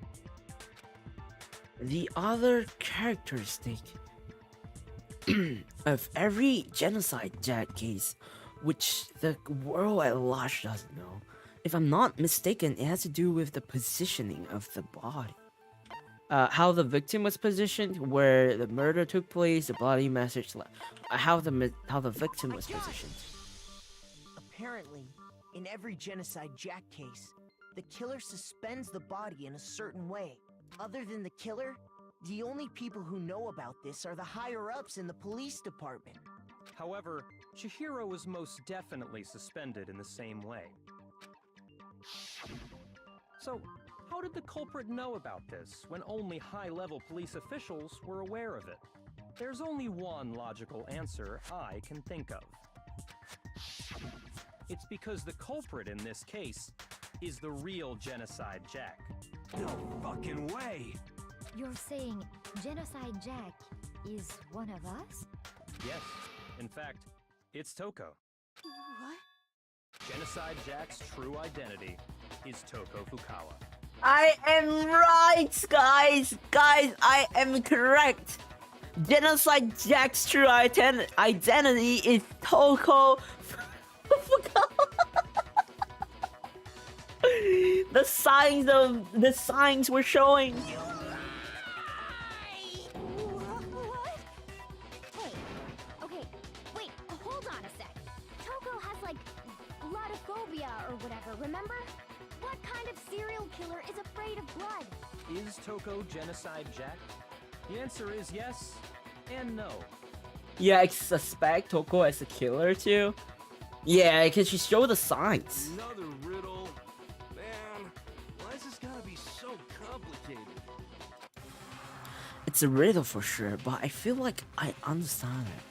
The other characteristic of every Genocide Jack case, which the world at large doesn't know, if I'm not mistaken, it has to do with the positioning of the body. How the victim was positioned, where the murder took place, the bloody message, how the victim was positioned. Apparently, in every Genocide Jack case, the killer suspends the body in a certain way. Other than the killer, the only people who know about this are the higher-ups in the police department. However, Chihiro was most definitely suspended in the same way. So, how did the culprit know about this when only high-level police officials were aware of it? There's only one logical answer I can think of. It's because the culprit in this case is the real Genocide Jack. No fucking way! You're saying Genocide Jack is one of us? Yes, in fact, it's Toko. What? Genocide Jack's true identity is Toko Fukawa. I am right, guys! Guys, I am correct! Genocide Jack's true identity is Toko. The signs were showing. Hey, okay, wait, hold on a sec. Toko has like bloodophobia or whatever, remember? What kind of serial killer is afraid of blood? Is Toko Genocide Jack? The answer is yes and no. Yeah, I suspect Toko as a killer too. Yeah, because she showed the signs. Another riddle. Man, why is this gotta be so complicated? It's a riddle for sure, but I feel like I understand it.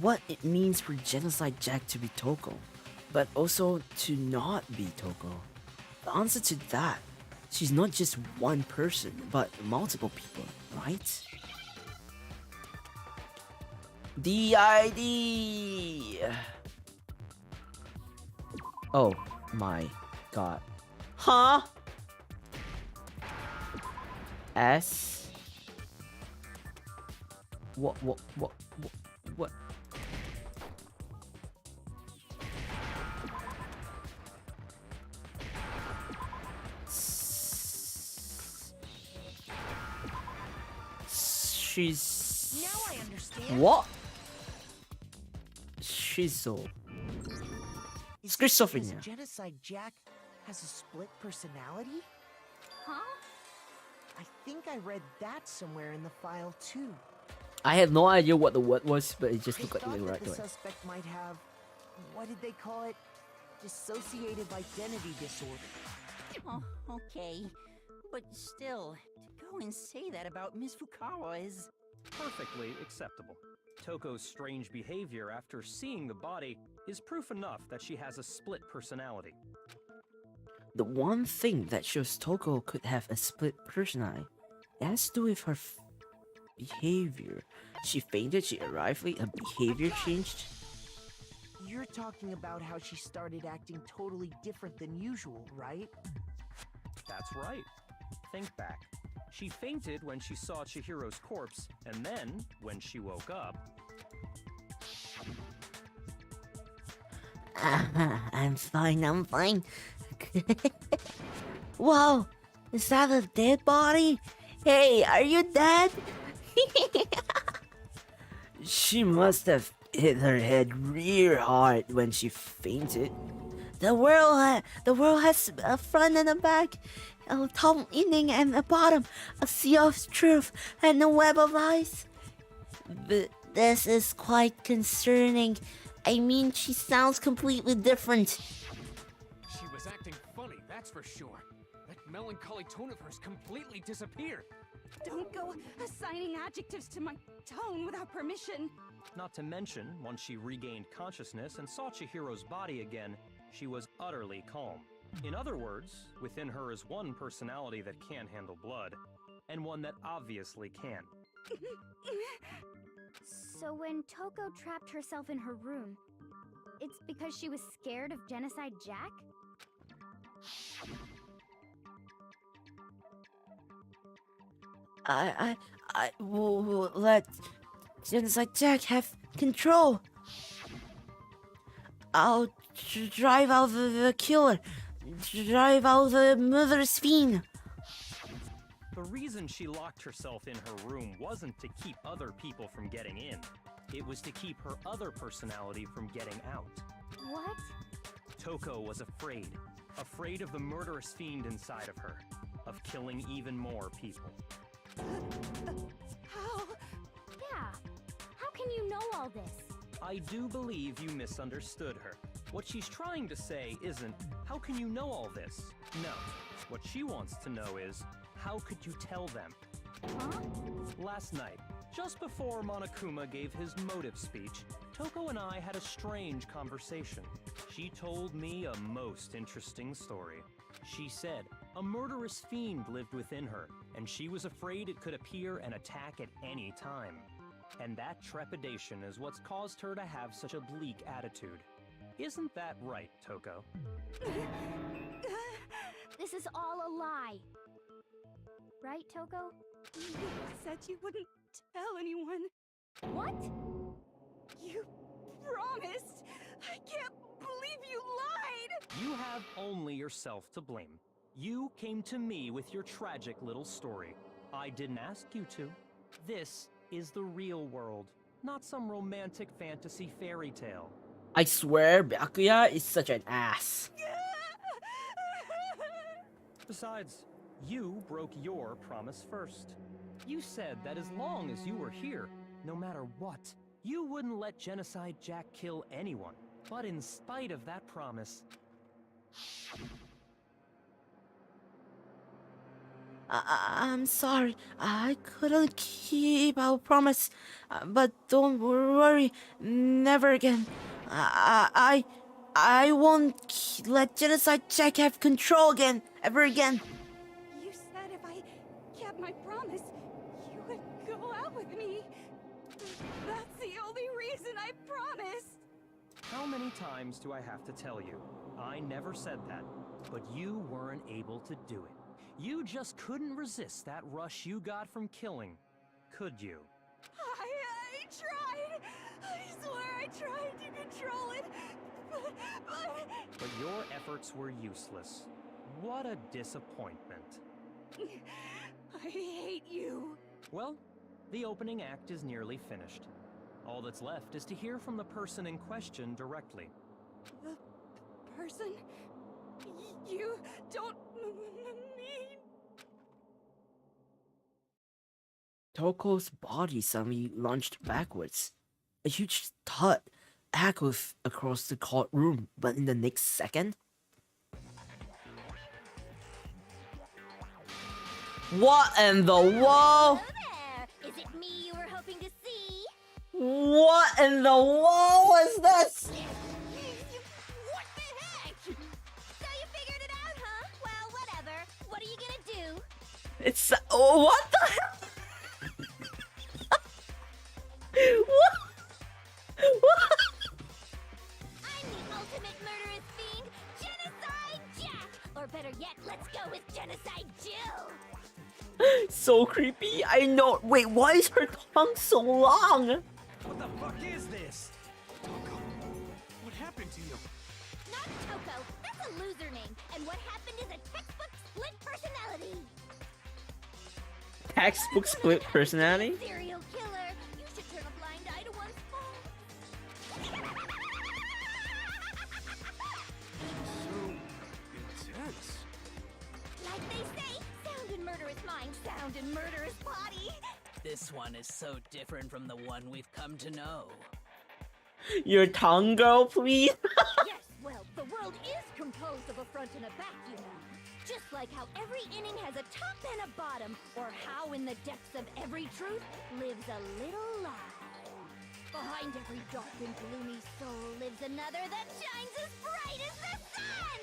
What it means for Genocide Jack to be Toko, but also to not be Toko. The answer to that, she's not just one person, but multiple people, right? DID. Oh my god. Huh? S. What? She's. Now I understand. What? Schizo. Is Schizophrenia. Genocide Jack has a split personality? Huh? I think I read that somewhere in the file too. I had no idea what the word was, but it just looked like I the thought right that the way. suspect might have, what did they call it? Dissociative identity disorder. Oh, okay. But still, to go and say that about Miss Fukawa is... Perfectly acceptable. Toko's strange behavior after seeing the body is proof enough that she has a split personality. The one thing that shows Toko could have a split personality has to do with her behavior. She fainted, she arrived late, her behavior changed. You're talking about how she started acting totally different than usual, right? That's right. Think back. She fainted when she saw Chihiro's corpse, and then, when she woke up... I'm fine. Whoa, is that a dead body? Hey, are you dead? She must have hit her head real hard when she fainted. The world has a front and a back, a top ending and a bottom, a sea of truth and a web of lies. But this is quite concerning. I mean, she sounds completely different. She was acting funny, that's for sure. That melancholy tone of hers completely disappeared. Don't go assigning adjectives to my tone without permission. Not to mention, once she regained consciousness and saw Chihiro's body again, she was utterly calm. In other words, within her is one personality that can't handle blood, and one that obviously can. So when Toko trapped herself in her room, it's because she was scared of Genocide Jack? I will let Genocide Jack have control. I'll drive out the killer, drive out the murderous fiend. The reason she locked herself in her room wasn't to keep other people from getting in. It was to keep her other personality from getting out. What? Toko was afraid. Afraid of the murderous fiend inside of her. Of killing even more people. How? Yeah. How can you know all this? I do believe you misunderstood her. What she's trying to say isn't, how can you know all this? No. What she wants to know is, how could you tell them? Huh? Last night, just before Monokuma gave his motive speech, Toko and I had a strange conversation. She told me a most interesting story. She said a murderous fiend lived within her, and she was afraid it could appear and attack at any time. And that trepidation is what's caused her to have such a bleak attitude. Isn't that right, Toko? This is all a lie. Right, Toko? You said you wouldn't tell anyone. What? You promised. I can't believe you lied. You have only yourself to blame. You came to me with your tragic little story. I didn't ask you to. This is the real world, not some romantic fantasy fairy tale. I swear, Byakuya is such an ass. Besides, you broke your promise first. You said that as long as you were here, no matter what, you wouldn't let Genocide Jack kill anyone. But in spite of that promise... I'm sorry. I couldn't keep our promise. But don't worry. Never again. I won't let Genocide Jack have control again. Ever again. You said if I kept my promise, you would go out with me. That's the only reason I promised. How many times do I have to tell you? I never said that, but you weren't able to do it. You just couldn't resist that rush you got from killing, could you? I tried. I swear I tried to control it, But your efforts were useless. What a disappointment. I hate you. Well, the opening act is nearly finished. All that's left is to hear from the person in question directly. The person? You don't mean... Toko's body suddenly lunged backwards. A huge thud echoed across the courtroom, but in the next second... What in the world? Hello there! Is it me you were hoping to see? What in the world was this? What the heck? So you figured it out, huh? Well, whatever. What are you gonna do? It's... what the hell? What? What? I'm the ultimate murderous fiend, Genocide Jack! Or better yet, let's go with Genocide Jill! So creepy. I know. Wait, why is her tongue so long? What the fuck is this? Toko, what happened to you? Not Toko. That's a loser name. And what happened is a textbook split personality. Textbook split personality? Serial killer. You should turn a blind eye to one's faults. So intense. Like they say, sound in murderous mind, sound in murderous body. This one is so different from the one we've come to know. Your tongue, girl, please. Yes, well, the world is composed of a front and a back, you know. Just like how every inning has a top and a bottom, or how in the depths of every truth lives a little lie. Behind every dark and gloomy soul lives another that shines as bright as the sun!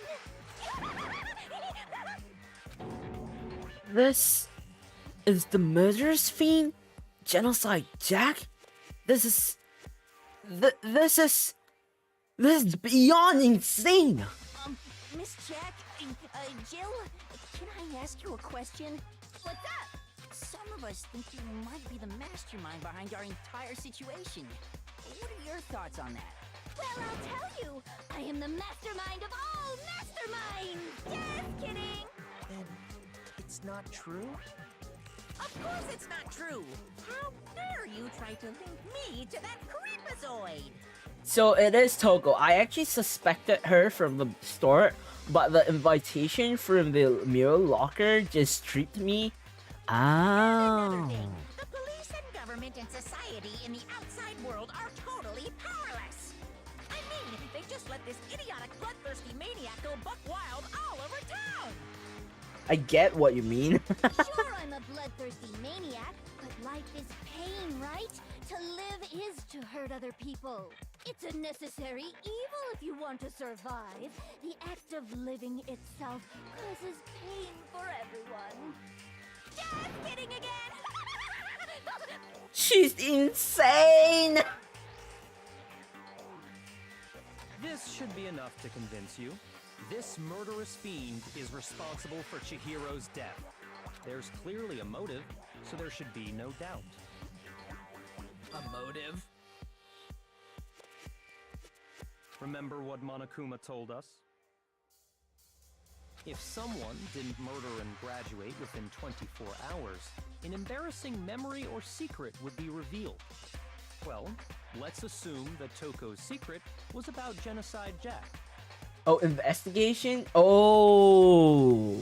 This is the murderous fiend? Genocide Jack? This is beyond insane! Miss Jack, Jill, can I ask you a question? What's up? Some of us think you might be the mastermind behind our entire situation. What are your thoughts on that? Well, I'll tell you. I am the mastermind of all masterminds! Just kidding! Then it's not true? Of course it's not true! How dare you try to link me to that creepazoid? So it is Toko. I actually suspected her from the start, but the invitation from the mirror locker just tripped me. Another Oh. thing, the police and government and society in the outside world are totally powerless. I mean, they just let this idiotic, bloodthirsty maniac go buck wild all over town. I get what you mean. Sure, I'm a bloodthirsty maniac, but life is pain, right? To live is to hurt other people. It's a necessary evil if you want to survive. The act of living itself causes pain for everyone. Just kidding again! She's insane! This should be enough to convince you. This murderous fiend is responsible for Chihiro's death. There's clearly a motive, so there should be no doubt. A motive? Remember what Monokuma told us? If someone didn't murder and graduate within 24 hours, an embarrassing memory or secret would be revealed. Well, let's assume that Toko's secret was about Genocide Jack. Oh, investigation? Oh.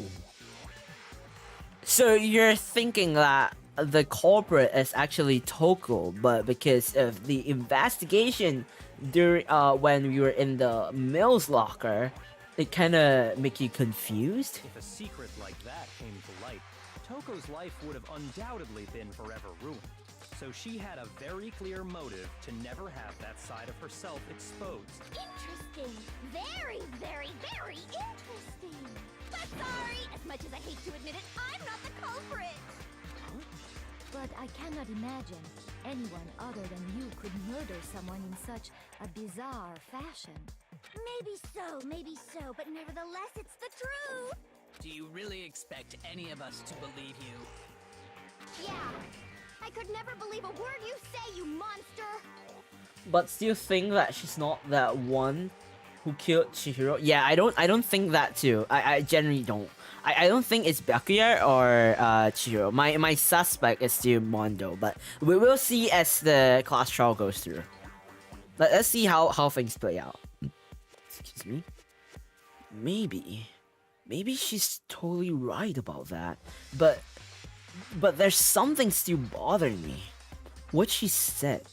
So you're thinking that the culprit is actually Toko, but because of the investigation during when we were in the Mills locker, it kind of make you confused? If a secret like that came to light, Toko's life would have undoubtedly been forever ruined. So she had a very clear motive to never have that side of herself exposed. Interesting. Very, very, very interesting. But sorry, as much as I hate to admit it, I'm not the culprit. But I cannot imagine anyone other than you could murder someone in such a bizarre fashion. Maybe so, but nevertheless, it's the truth. Do you really expect any of us to believe you? Yeah. I could never believe a word you say, you monster! But still think that she's not that one who killed Chihiro? Yeah, I don't think that too. I generally don't. I don't think it's Byakuya or Chihiro. My suspect is still Mondo, but we will see as the class trial goes through. Let's see how things play out. Excuse me. Maybe she's totally right about that. But there's something still bothering me. What she said.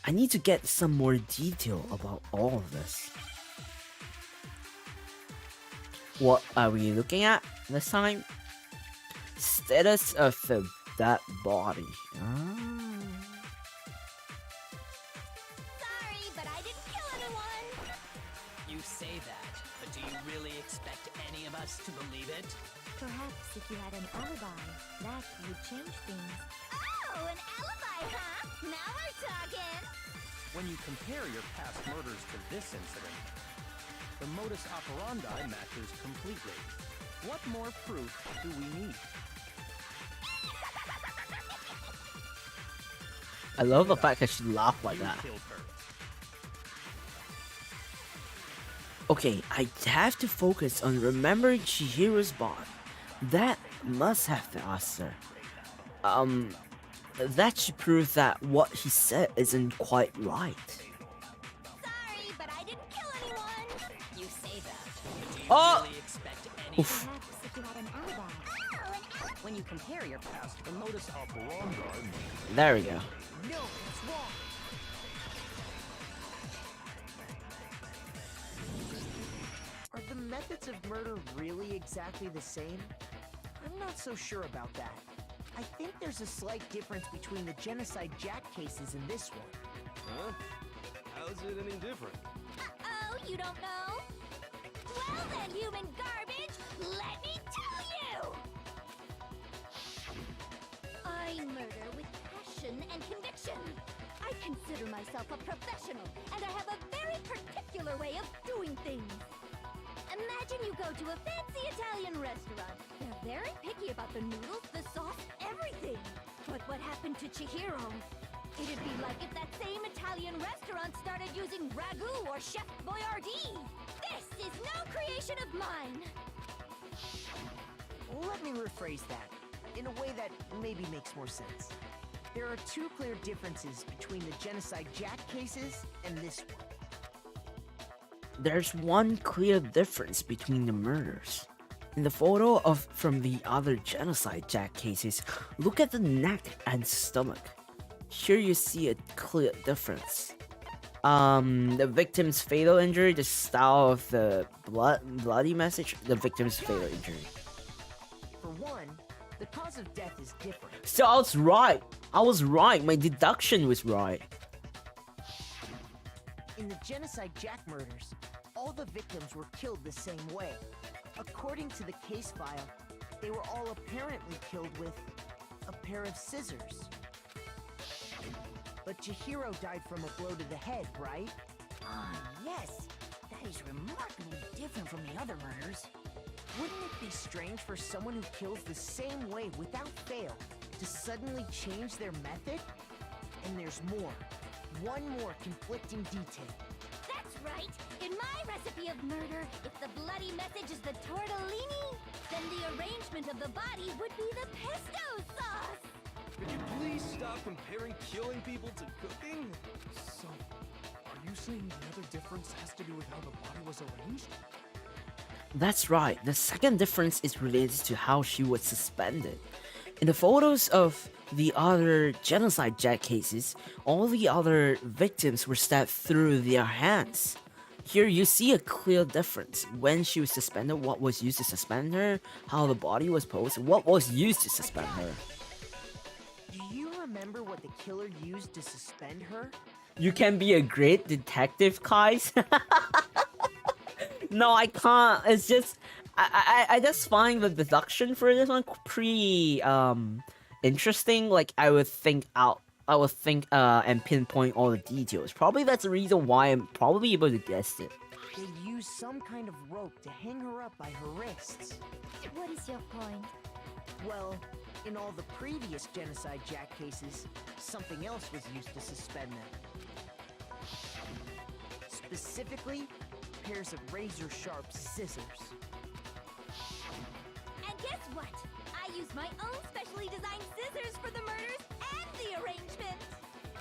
I need to get some more detail about all of this. What are we looking at this time? Status of that body. Sorry, but I didn't kill anyone! You say that, but do you really expect any of us to believe it? Perhaps if you had an alibi, that would change things. Oh, an alibi, huh? Now we're talking! When you compare your past murders to this incident, the modus operandi matches completely. What more proof do we need? I love the fact that she laughed like that. Okay, I have to focus on remembering Chihiro's bond. That must have failed her. That should prove that what he said isn't quite right. Sorry, but I didn't kill anyone! You say that, but do you Oh! really expect any... Oof. Perhaps if you had an alibi. Oh, an alibi! When you compare your past, the modus operandi... There we go. No, it's wrong. Are the methods of murder really exactly the same? I'm not so sure about that. I think there's a slight difference between the Genocide Jack cases and this one. Huh? How's it any different? Uh-oh, you don't know? Well then, human garbage, let me tell you! I murder with passion and conviction. I consider myself a professional, and I have a very particular way of doing things. Imagine you go to a fancy Italian restaurant. They're very picky about the noodles, the sauce, everything. But what happened to Chihiro? It'd be like if that same Italian restaurant started using ragu or Chef Boyardee. This is no creation of mine. Let me rephrase that, in a way that maybe makes more sense. There are two clear differences between the Genocide Jack cases and this one. There's one clear difference between the murders. In the photo from the other Genocide Jack cases, look at the neck and stomach. Here you see a clear difference. The victim's fatal injury, the style of the bloody message, the victim's fatal injury. For one, the cause of death is different. So I was right. My deduction was right. In the Genocide Jack murders, all the victims were killed the same way. According to the case file, they were all apparently killed with a pair of scissors. But Chihiro died from a blow to the head, right? Ah, yes. That is remarkably different from the other murders. Wouldn't it be strange for someone who kills the same way without fail to suddenly change their method? And there's more. One more conflicting detail. That's right! In my recipe of murder, if the bloody message is the tortellini, then the arrangement of the body would be the pesto sauce! Could you please stop comparing killing people to cooking? So, are you saying the other difference has to do with how the body was arranged? That's right, the second difference is related to how she was suspended. In the photos of the other genocide Jack cases, all the other victims were stabbed through their hands. Here you see a clear difference. When she was suspended, what was used to suspend her, how the body was posed, what was used to suspend her. Do you remember what the killer used to suspend her? You can be a great detective, Kais. No, I can't. It's just I just find the deduction for this one pretty interesting. Like I would think and pinpoint all the details. Probably that's the reason why I'm probably able to guess it. They used some kind of rope to hang her up by her wrists. What is your point? Well, in all the previous genocide Jack cases, something else was used to suspend them. Specifically, pairs of razor-sharp scissors. And guess what? I used my own specially designed scissors for the murders and the arrangement.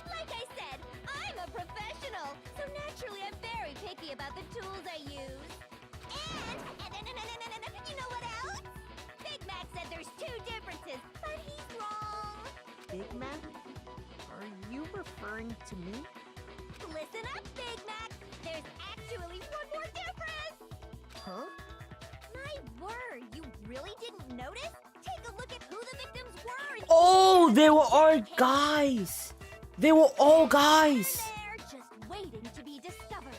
Like I said, I'm a professional, so naturally I'm very picky about the tools I use. And you know what else? Big Mac said there's two differences, but he's wrong. Big Mac? Are you referring to me? Listen up, Big Mac. There's actually one more difference. Huh? My word, you really didn't notice? Take a look at who the victims were. And Oh, they were all guys. They were all guys. they're just waiting to be discovered.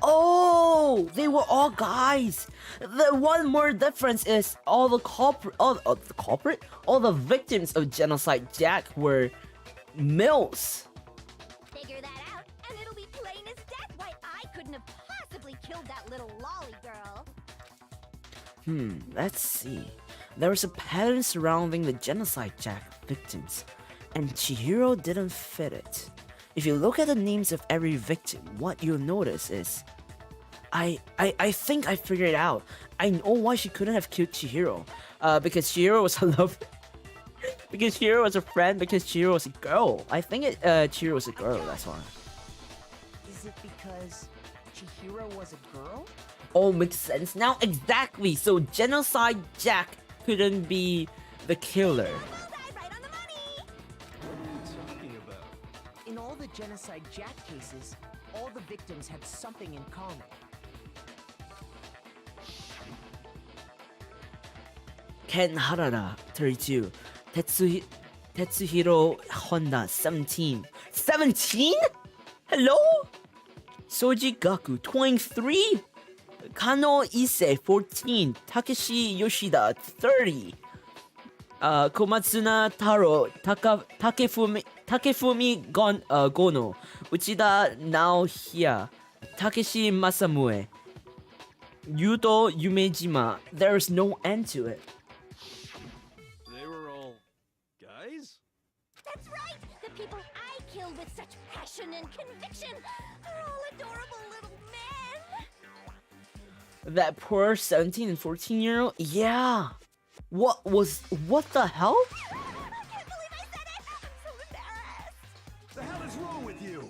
Oh, they were all guys. The one more difference is all the victims of genocide Jack were males. Figure that out, and it'll be plain as death why I couldn't have possibly killed that little lolly girl. Let's see. There was a pattern surrounding the genocide Jack victims, and Chihiro didn't fit it. If you look at the names of every victim, what you'll notice is I think I figured it out. I know why she couldn't have killed Chihiro. Because Chihiro was a lover. Because Chihiro was a friend, because Chihiro was a girl. I think Chihiro was a girl, that's why. Is it because Chihiro was a girl? Oh, makes sense now. Exactly. So genocide Jack couldn't be the killer. Talking about? In all the genocide Jack cases, all the victims had something in common. Ken Harada, 32. Tetsuhiro Honda, 17. 17? Hello? Soji Gaku, 23. Kano Ise, 14. Takeshi Yoshida, 30. Komatsuna Taro, Takefumi Gono, Uchida Naohia, Takeshi Masamue, Yuto Yumejima. There's no end to it. They were all guys? That's right! The people I killed with such passion and conviction are all adorable little men! That poor 17 and 14-year-old? Yeah. What the hell? I can't believe I said it! I'm so embarrassed! The hell is wrong with you?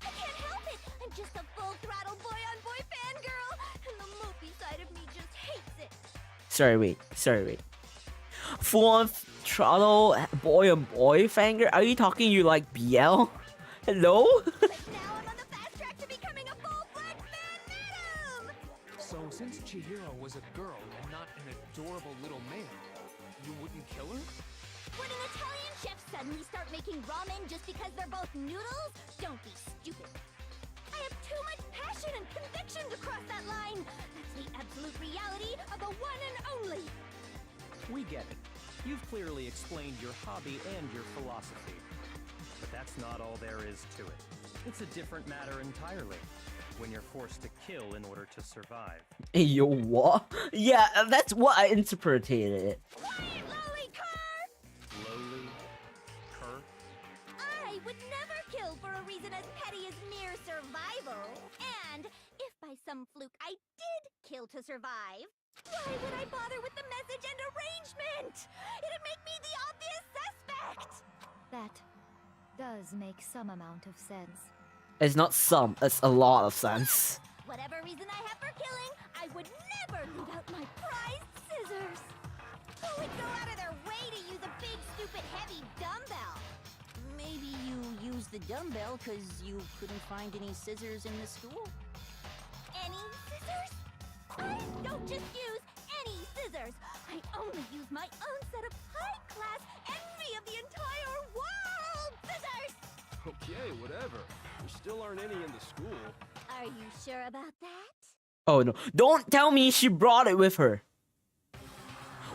I can't help it! I'm just a full-throttle boy-on-boy fangirl, and the movie side of me just hates it. Sorry, wait. Full-on throttle boy-on-boy fangirl? Are you talking you like BL? Hello? But now I'm on the fast track to becoming a full-fledged fan madam! So since Chihiro was a girl and not an adorable little man, you wouldn't kill her? Would an Italian chef suddenly start making ramen just because they're both noodles? Don't be stupid. I have too much passion and conviction to cross that line. That's the absolute reality of the one and only. We get it. You've clearly explained your hobby and your philosophy. But that's not all there is to it. It's a different matter entirely. when you're forced to kill in order to survive. Hey, yo, what? Yeah, that's what I interpreted it. Lowly cur! Lowly cur? I would never kill for a reason as petty as mere survival. And if by some fluke I did kill to survive, why would I bother with the message and arrangement? It'd make me the obvious suspect! That does make some amount of sense. It's not some, it's a lot of sense. Whatever reason I have for killing, I would never leave out my prized scissors. Who would go out of their way to use a big, stupid, heavy dumbbell? Maybe you used the dumbbell because you couldn't find any scissors in the school? Any scissors? I don't just use any scissors. I only use my own set of high-class, envy of the entire world scissors! Okay, whatever. There still aren't any in the school. Are you sure about that? Oh no, don't tell me she brought it with her.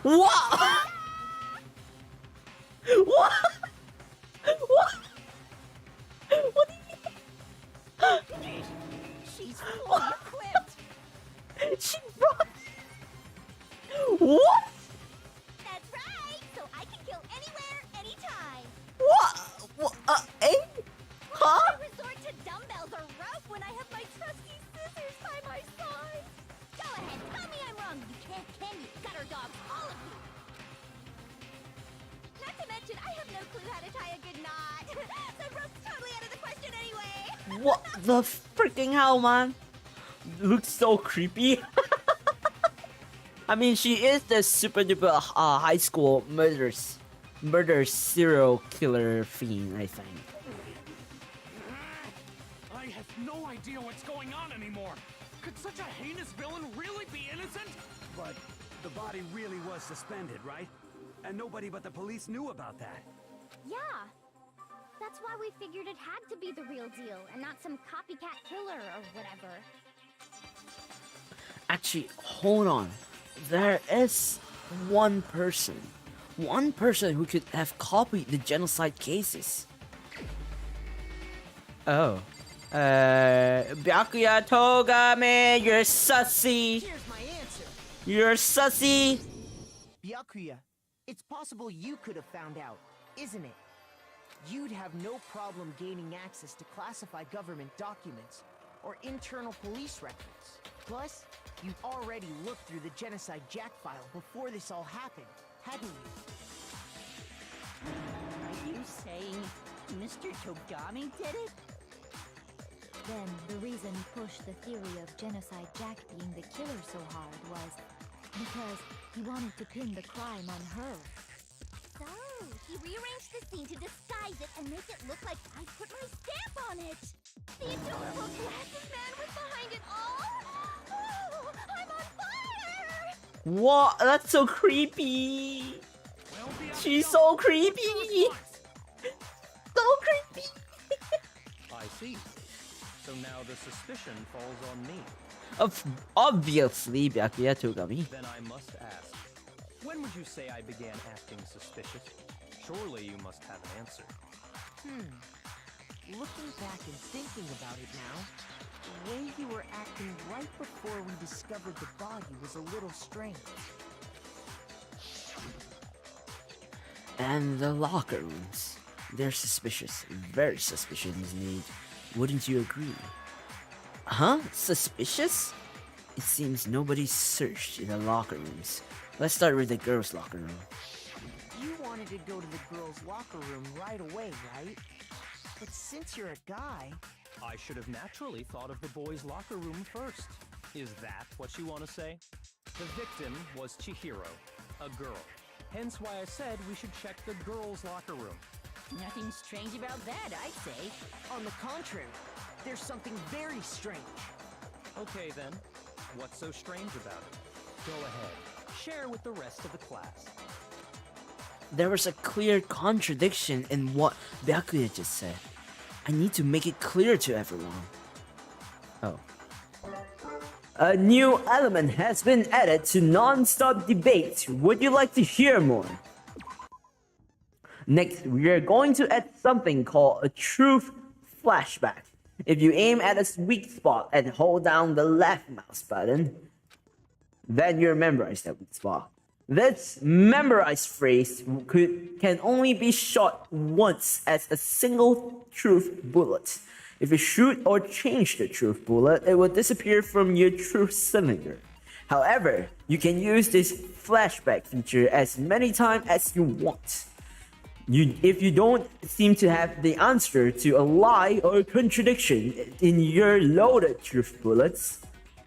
What? What? What? What do you mean? She's fully equipped! She brought... What? That's right! So I can kill anywhere, anytime! What? Eh? Huh? I resort to dumbbells or rope when I have my trusty scissors by my side! Go ahead, tell me I'm wrong! You can't, can you? Gutter dogs, all of you! Not to mention, I have no clue how to tie a good knot! So rope's totally out of the question anyway! What the freaking hell, man? Looks so creepy. I mean, she is the super duper high school murder serial killer fiend, I think. I have no idea what's going on anymore. Could such a heinous villain really be innocent? But the body really was suspended, right? And nobody but the police knew about that. Yeah. That's why we figured it had to be the real deal and not some copycat killer or whatever. Actually, hold on. There is one person who could have copied the genocide cases. Oh. Byakuya Togame, you're sussy. Here's my answer. You're sussy. Byakuya, it's possible you could have found out, isn't it? You'd have no problem gaining access to classified government documents or internal police records. Plus, you'd already looked through the Genocide Jack file before this all happened, hadn't you? Are you saying Mr. Togami did it? Then the reason he pushed the theory of Genocide Jack being the killer so hard was because he wanted to pin the crime on her. So, he rearranged the scene to disguise it and make it look like I put my stamp on it. The adorable glasses man was behind it all. Oh, I'm on fire! What? That's so creepy. She's so creepy. So creepy. I see. So now the suspicion falls on me. Obviously, Byakuya Togami. Then I must ask, when would you say I began acting suspicious? Surely you must have an answer. Looking back and thinking about it now, the way you were acting right before we discovered the body was a little strange. And the locker rooms. They're suspicious. Very suspicious indeed. Wouldn't you agree? Huh? Suspicious? It seems nobody searched in the locker rooms. Let's start with the girls' locker room. You wanted to go to the girls' locker room right away, right? But since you're a guy... I should have naturally thought of the boys' locker room first. Is that what you want to say? The victim was Chihiro, a girl. Hence why I said we should check the girls' locker room. Nothing strange about that, I'd say. On the contrary, there's something very strange. Okay then, what's so strange about it? Go ahead, share with the rest of the class. There was a clear contradiction in what Byakuya just said. I need to make it clear to everyone. Oh. A new element has been added to non-stop debate. Would you like to hear more? Next, we are going to add something called a truth flashback. If you aim at a weak spot and hold down the left mouse button, then you memorize that weak spot. This memorized phrase can only be shot once as a single truth bullet. If you shoot or change the truth bullet, it will disappear from your truth cylinder. However, you can use this flashback feature as many times as you want. If you don't seem to have the answer to a lie or a contradiction in your loaded truth bullets,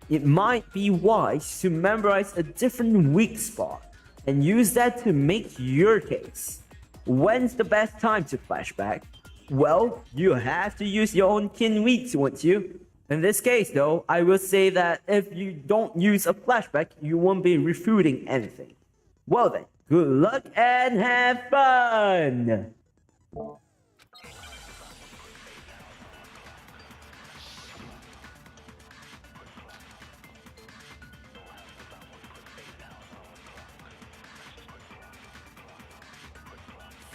it might be wise to memorize a different weak spot and use that to make your case. When's the best time to flashback? Well, you have to use your own kin weeks, won't you? In this case, though, I will say that if you don't use a flashback, you won't be refuting anything. Well then, good luck and have fun!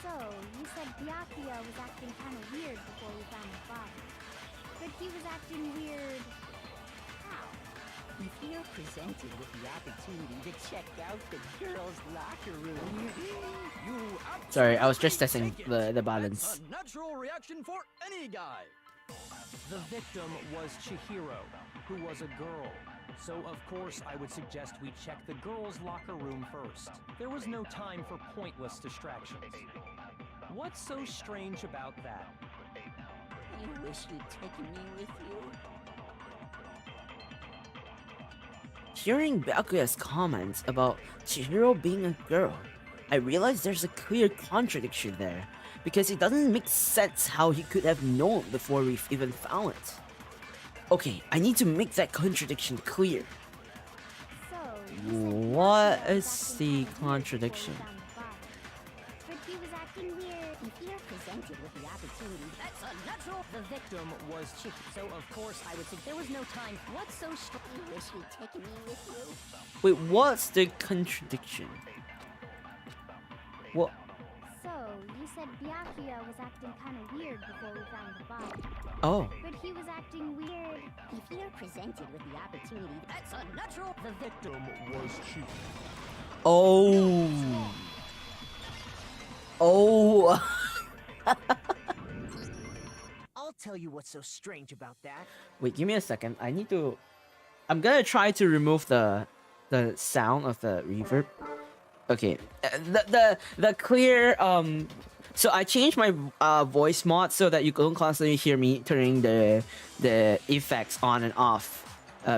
So, you said Byakuya was acting kind of weird before we found the body. But he was acting weird... how? If you're presented with the opportunity to check out the girls' locker room, you Sorry, I was just testing the balance. A natural reaction for any guy. The victim was Chihiro, who was a girl. So of course I would suggest we check the girls' locker room first. There was no time for pointless distractions. What's so strange about that? You wish you'd taken me with you. Hearing Byakuya's comments about Chihiro being a girl, I realized there's a clear contradiction there, because it doesn't make sense how he could have known before we've even found it. Okay, I need to make that contradiction clear. What is the contradiction? But he was acting weird. If you're presented with the opportunity, that's unnatural. The victim was Chihiro, so of course I would say there was no time. What's so strange? You wish you'd taken me with you. Wait, what's the contradiction? What? So, you said Byakuya was acting kind of weird before we found the body. Oh. But he was acting weird. If you're presented with the opportunity, that's unnatural. The victim was Chihiro. Oh. Oh. I'll tell you what's so strange about that. Wait, give me a second. I'm gonna try to remove the sound of the reverb. Okay, the clear so I changed my voice mod so that you don't constantly hear me turning the effects on and off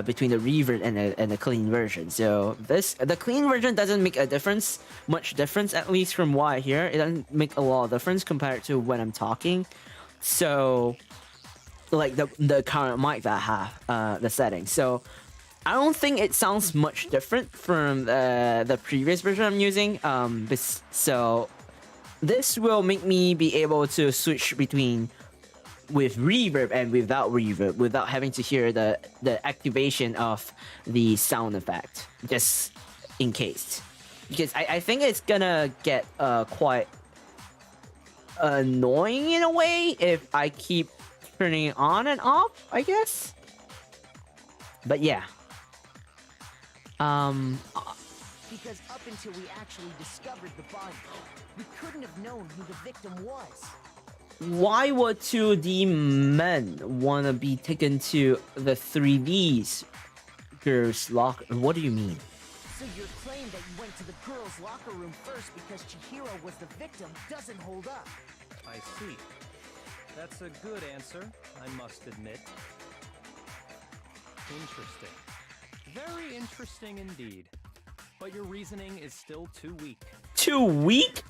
between the reverb and the clean version. So the clean version doesn't make much difference, at least from what I hear. It doesn't make a lot of difference compared to when I'm talking. So like the current mic that I have, the settings. So I don't think it sounds much different from the previous version I'm using. So this will make me be able to switch between with reverb and without reverb without having to hear the activation of the sound effect, just in case. Because I think it's gonna get quite annoying in a way if I keep turning it on and off, I guess. But yeah. Because up until we actually discovered the body, we couldn't have known who the victim was. Why would 2D men wanna be taken to the 3D's girls' locker? What do you mean? So your claim that you went to the girls' locker room first because Chihiro was the victim doesn't hold up. I see. That's a good answer, I must admit. Interesting. Very interesting indeed. But your reasoning is still too weak. Too weak?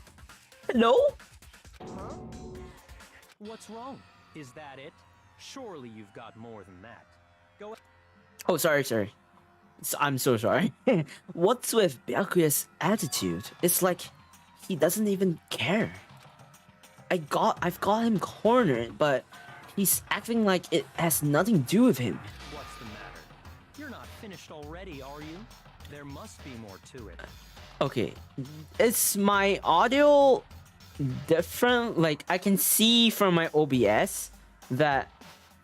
No? Huh? What's wrong? Is that it? Surely you've got more than that. Go. Oh, sorry. I'm so sorry. What's with Byakuya's attitude? It's like he doesn't even care. I've got him cornered, but he's acting like it has nothing to do with him. What's the matter? You're not finished already, are you? There must be more to it. Okay, is my audio different? Like, I can see from my OBS that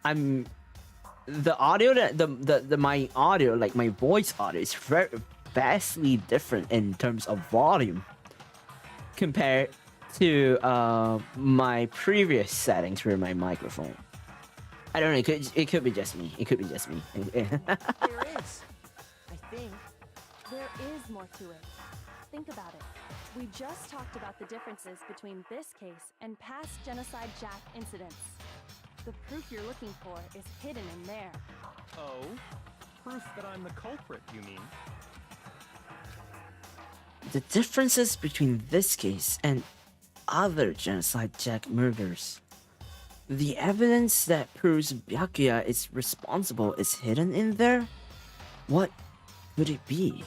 I'm the audio that the my audio, like my voice audio, is very vastly different in terms of volume compared to my previous settings for my microphone. I don't know. It could be just me. It could be just me. There is. I think. There is more to it. Think about it. We just talked about the differences between this case and past Genocide Jack incidents. The proof you're looking for is hidden in there. Oh? Proof that I'm the culprit, you mean? The differences between this case and other Genocide Jack murders. The evidence that proves Byakuya is responsible is hidden in there? What could it be?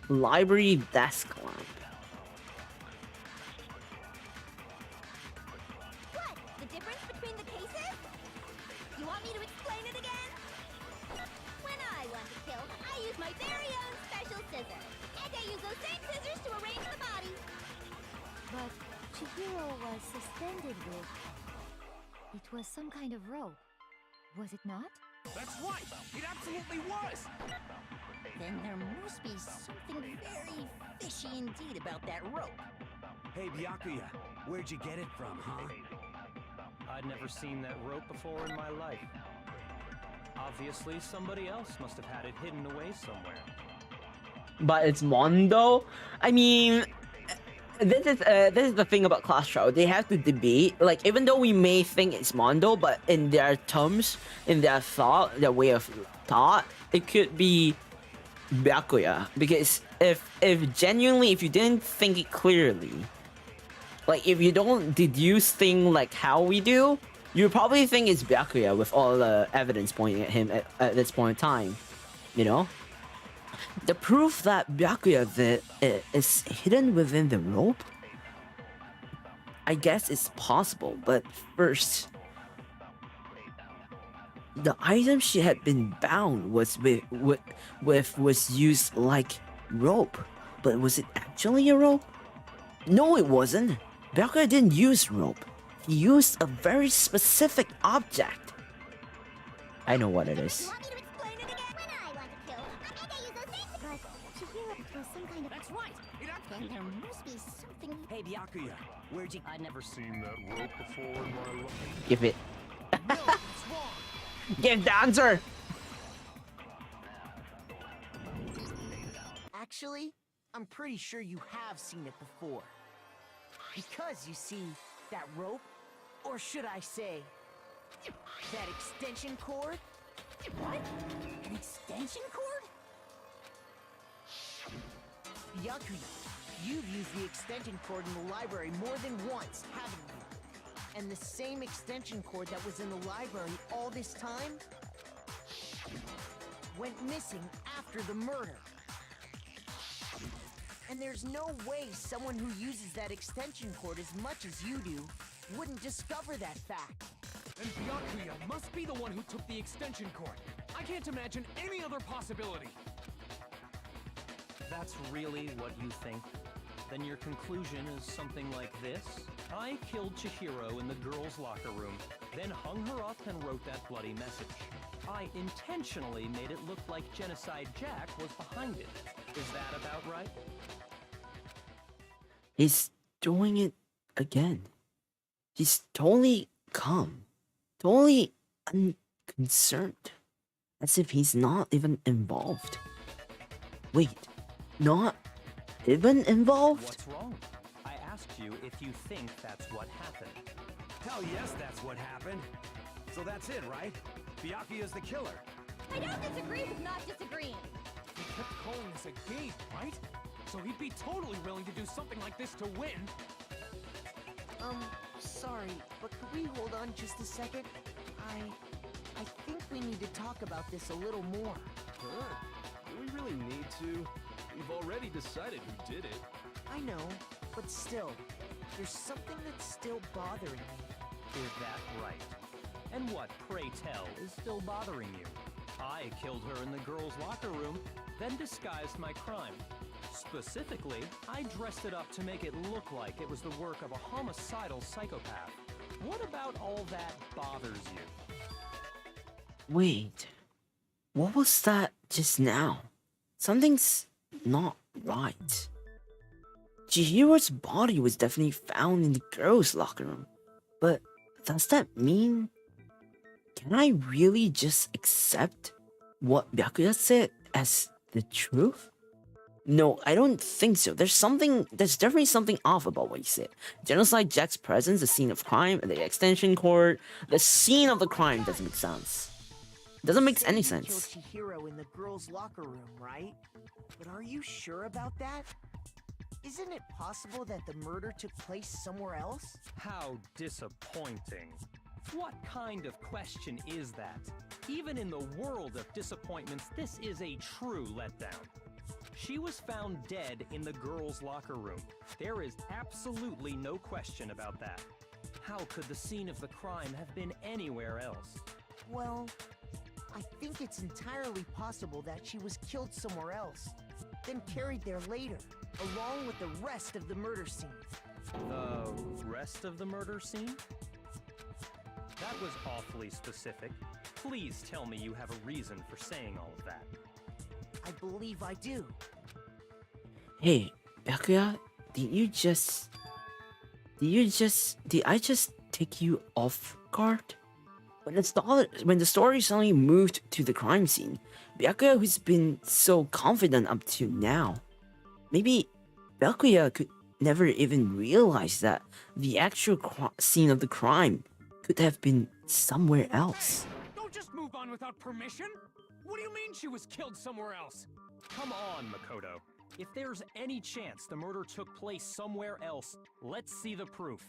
Library desk lamp. What? The difference between the cases? You want me to explain it again? When I want to kill, I use my very own special scissors. And I use those same scissors to arrange the body. But Chihiro was suspended with... It was some kind of rope. Was it not? That's right! It absolutely was! Then there must be something very fishy indeed about that rope. Hey, Byakuya, where'd you get it from, huh? I'd never seen that rope before in my life. Obviously, somebody else must have had it hidden away somewhere. But it's Mondo. I mean, this is the thing about class trial. They have to debate. Like, even though we may think it's Mondo, but in their terms, in their thought, their way of thought, it could be Byakuya. Because if genuinely, if you didn't think it clearly, like if you don't deduce things like how we do, you probably think it's Byakuya with all the evidence pointing at him at this point in time. You know? The proof that Byakuya is hidden within the rope? I guess it's possible, but first, the item she had been bound was was used like rope, but was it actually a rope? No, it wasn't. Byakuya didn't use rope. He used a very specific object. I know what it is. That's right! Then there must be something... Hey, Byakuya, where'd you... I'd never seen that rope before in my life. Give it. No, it's wrong! Give the answer! Actually, I'm pretty sure you have seen it before. Because, you see, that rope, or should I say, that extension cord? What? An extension cord? Byakuya, you've used the extension cord in the library more than once, haven't you? And the same extension cord that was in the library all this time went missing after the murder. And there's no way someone who uses that extension cord as much as you do wouldn't discover that fact. And Byakuya must be the one who took the extension cord. I can't imagine any other possibility. That's really what you think? Then your conclusion is something like this? I killed Chihiro in the girls' locker room, then hung her up and wrote that bloody message. I intentionally made it look like Genocide Jack was behind it. Is that about right? He's doing it again. He's totally calm, totally unconcerned, as if he's not even involved. Wait, not even involved? What's wrong? I asked you if you think that's what happened. Hell yes, that's what happened. So that's it, right? Byakuya's the killer. I don't disagree with not disagreeing. He kept calling this a game, right? So he'd be totally willing to do something like this to win. Sorry, but could we hold on just a second? I think we need to talk about this a little more. Huh? Do we really need to? We've already decided who did it. I know, but still, there's something that's still bothering me. Is that right? And what, pray tell, is still bothering you? I killed her in the girls' locker room, then disguised my crime. Specifically, I dressed it up to make it look like it was the work of a homicidal psychopath. What about all that bothers you? Wait, what was that just now? Something's not right. Chihiro's body was definitely found in the girls' locker room, but does that mean... Can I really just accept what Byakuya said as the truth? No, I don't think so. There's definitely something off about what he said. Genocide Jack's presence, the scene of crime, the extension cord, the scene of the crime doesn't make sense. Doesn't make any sense. Killed Chihiro in the girls' locker room, right? But are you sure about that? Isn't it possible that the murder took place somewhere else? How disappointing. What kind of question is that? Even in the world of disappointments, this is a true letdown. She was found dead in the girls' locker room. There is absolutely no question about that. How could the scene of the crime have been anywhere else? Well, I think it's entirely possible that she was killed somewhere else, then carried there later, along with the rest of the murder scene. The rest of the murder scene? That was awfully specific. Please tell me you have a reason for saying all of that. I believe I do. Hey, Byakuya, did I just take you off guard? When the story suddenly moved to the crime scene, Byakuya, who's been so confident up to now, maybe Byakuya could never even realize that the actual scene of the crime could have been somewhere else. Don't just move on without permission! What do you mean she was killed somewhere else? Come on, Makoto. If there's any chance the murder took place somewhere else, let's see the proof.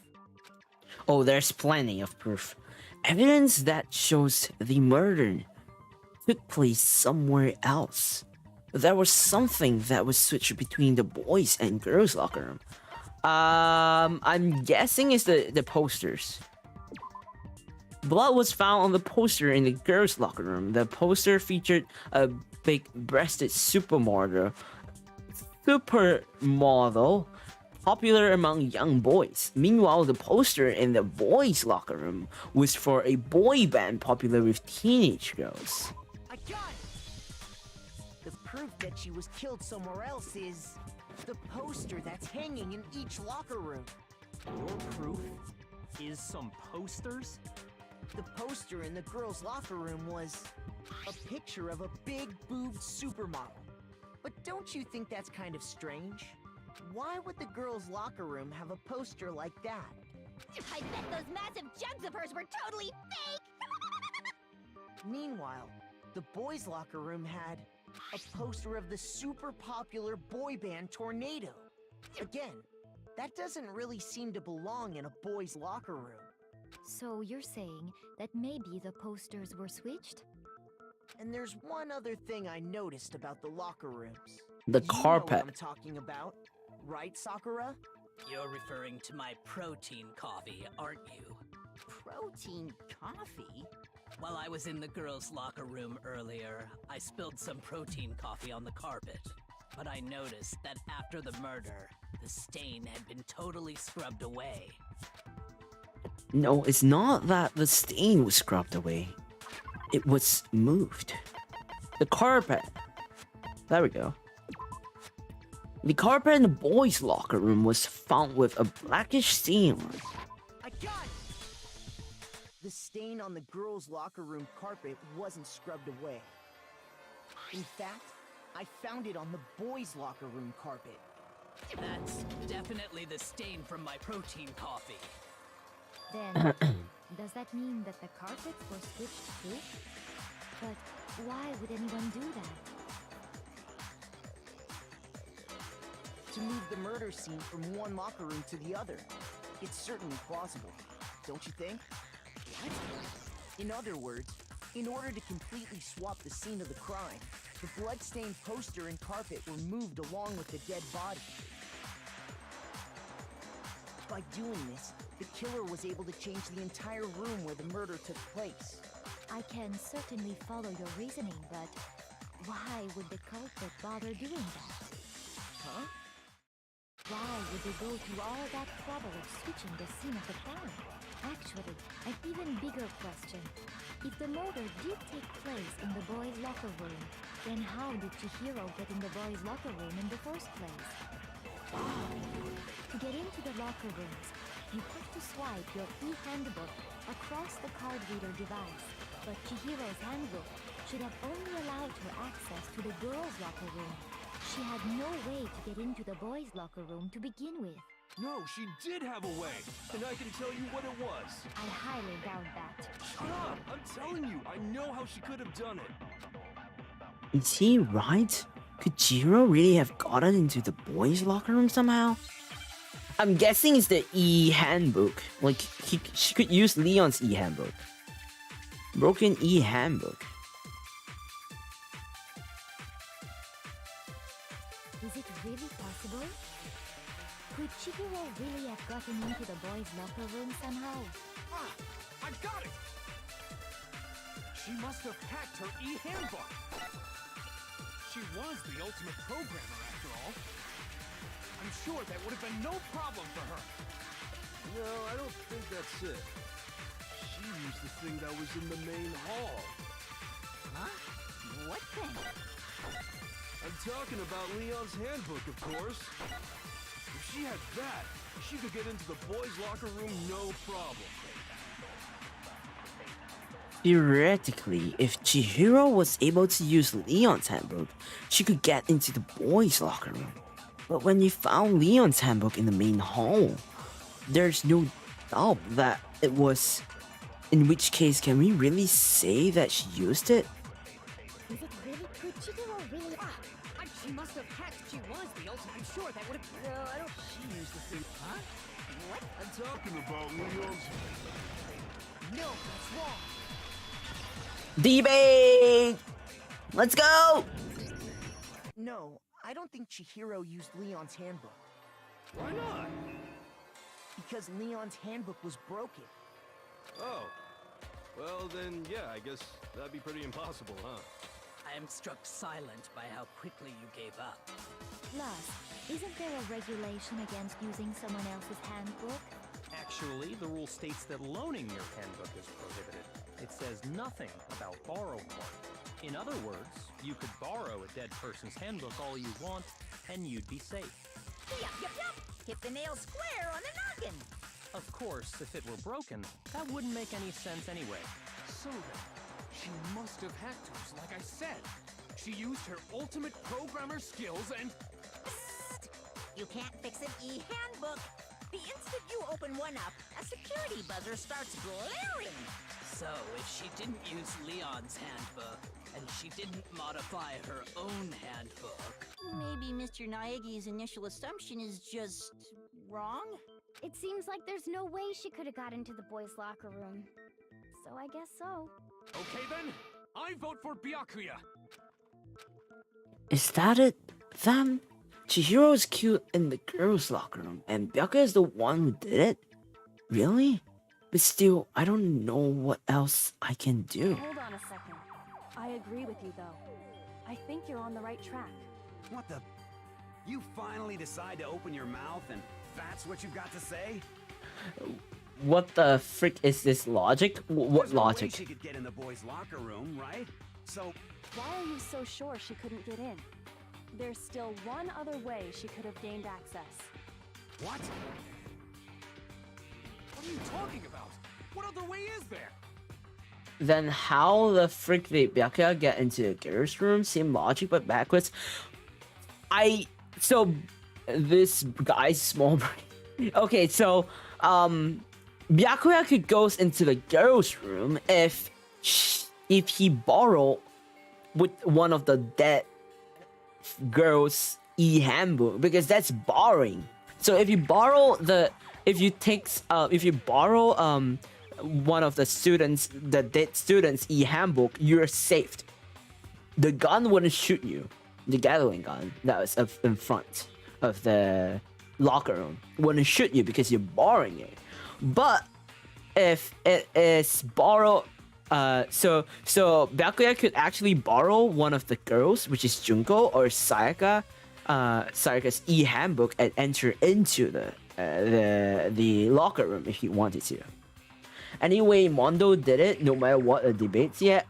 Oh, there's plenty of proof. Evidence that shows the murder took place somewhere else. There was something that was switched between the boys and girls' locker room. I'm guessing it's the posters. Blood was found on the poster in the girls' locker room. The poster featured a big-breasted supermodel popular among young boys. Meanwhile, the poster in the boys' locker room was for a boy band popular with teenage girls. I got it! The proof that she was killed somewhere else is the poster that's hanging in each locker room. Your proof is some posters? The poster in the girls' locker room was a picture of a big-boobed supermodel. But don't you think that's kind of strange? Why would the girls' locker room have a poster like that? I bet those massive jugs of hers were totally fake! Meanwhile, the boys' locker room had a poster of the super popular boy band Tornado. Again, that doesn't really seem to belong in a boys' locker room. So you're saying that maybe the posters were switched? And there's one other thing I noticed about the locker rooms. The You know carpet. what I'm talking about, right, Sakura? You're referring to my protein coffee, aren't you? Protein coffee? While I was in the girls' locker room earlier, I spilled some protein coffee on the carpet. But I noticed that after the murder, the stain had been totally scrubbed away. No, it's not that the stain was scrubbed away. It was moved. The carpet. There we go. The carpet in the boys' locker room was found with a blackish stain on it. I got it! The stain on the girls' locker room carpet wasn't scrubbed away. In fact, I found it on the boys' locker room carpet. That's definitely the stain from my protein coffee. Then, does that mean that the carpets were switched too? But why would anyone do that? To move the murder scene from one locker room to the other. It's certainly plausible, don't you think? What? In other words, in order to completely swap the scene of the crime, the blood-stained poster and carpet were moved along with the dead body. By doing this, the killer was able to change the entire room where the murder took place. I can certainly follow your reasoning, but Why would the culprit bother doing that? Huh? Why would they go through all that trouble of switching the scene of the crime? Actually, an even bigger question. If the murder did take place in the boys' locker room, then how did Chihiro get in the boys' locker room in the first place? To get into the locker rooms, you have to swipe your e-handbook across the card reader device. But Chihiro's handbook should have only allowed her access to the girls' locker room. She had no way to get into the boys' locker room to begin with. No, she did have a way, and I can tell you what it was. I highly doubt that. Shut up! I'm telling you, I know how she could have done it. Is he right? Could Jiro really have gotten into the boys' locker room somehow? I'm guessing it's the e-handbook. Like, she could use Leon's e-handbook. Broken e-handbook. Is it really possible? Could Chihiro really have gotten into the boys' locker room somehow? Ah! I got it! She must have hacked her e-handbook. She was the ultimate programmer, after all. I'm sure that would have been no problem for her. No, I don't think that's it. She used the thing that was in the main hall. Huh? What thing? I'm talking about Leon's handbook, of course. If she had that, she could get into the boys' locker room no problem. Theoretically, if Chihiro was able to use Leon's handbook, she could get into the boys' locker room. But when you found Leon's handbook in the main hall, there's no doubt that it was. In which case, can we really say that she used it? Is it really? Could Chihiro really? She must have hacked. She was the ultimate. I'm sure that would have. No, I don't. She used the thing. Huh? What? I'm talking about Leon's. No, that's wrong. Debate! Let's go! No, I don't think Chihiro used Leon's handbook. Why not? Because Leon's handbook was broken. Oh. Well, then, yeah, I guess that'd be pretty impossible, huh? I am struck silent by how quickly you gave up. Plus, isn't there a regulation against using someone else's handbook? Actually, the rule states that loaning your handbook is prohibited. It says nothing about borrowing one. In other words, you could borrow a dead person's handbook all you want, and you'd be safe. Yup, yup, yup! Hit the nail square on the noggin! Of course, if it were broken, that wouldn't make any sense anyway. So then, she must have hacked hers, like I said. She used her ultimate programmer skills and... Psst! You can't fix an e-handbook! The instant you open one up, a security buzzer starts blaring! So, if she didn't use Leon's handbook, and she didn't modify her own handbook... Maybe Mr. Naegi's initial assumption is just wrong? It seems like there's no way she could have got into the boys' locker room. So I guess so. Okay then, I vote for Byakuya! Is that it, then? Chihiro is cute in the girls' locker room, and Byakuya is the one who did it? Really? But still, I don't know what else I can do. Hold on a second. I agree with you, though. I think you're on the right track. What the? You finally decide to open your mouth and that's what you've got to say? What the frick is this logic? What There's no way logic? she could get in the boys' locker room, right? So, Why are you so sure she couldn't get in? There's still one other way she could have gained access. what? What are you talking about? What other way is there? Then how the frick did Byakuya get into the girls' room? Same logic, but backwards. So this guy's small brain. Okay, so Byakuya could goes into the girls' room if he borrow with one of the dead girls' e-handbook, because that's borrowing. So if you borrow one of the students, the dead student's e-handbook, you're saved. The gun wouldn't shoot you. The Gatling gun that was up in front of the locker room wouldn't shoot you because you're borrowing it. But if it is borrowed So Byakuya could actually borrow one of the girls, which is Junko or Sayaka's e-handbook, and enter into the locker room if he wanted to. Anyway, Mondo did it, no matter what the debates yet.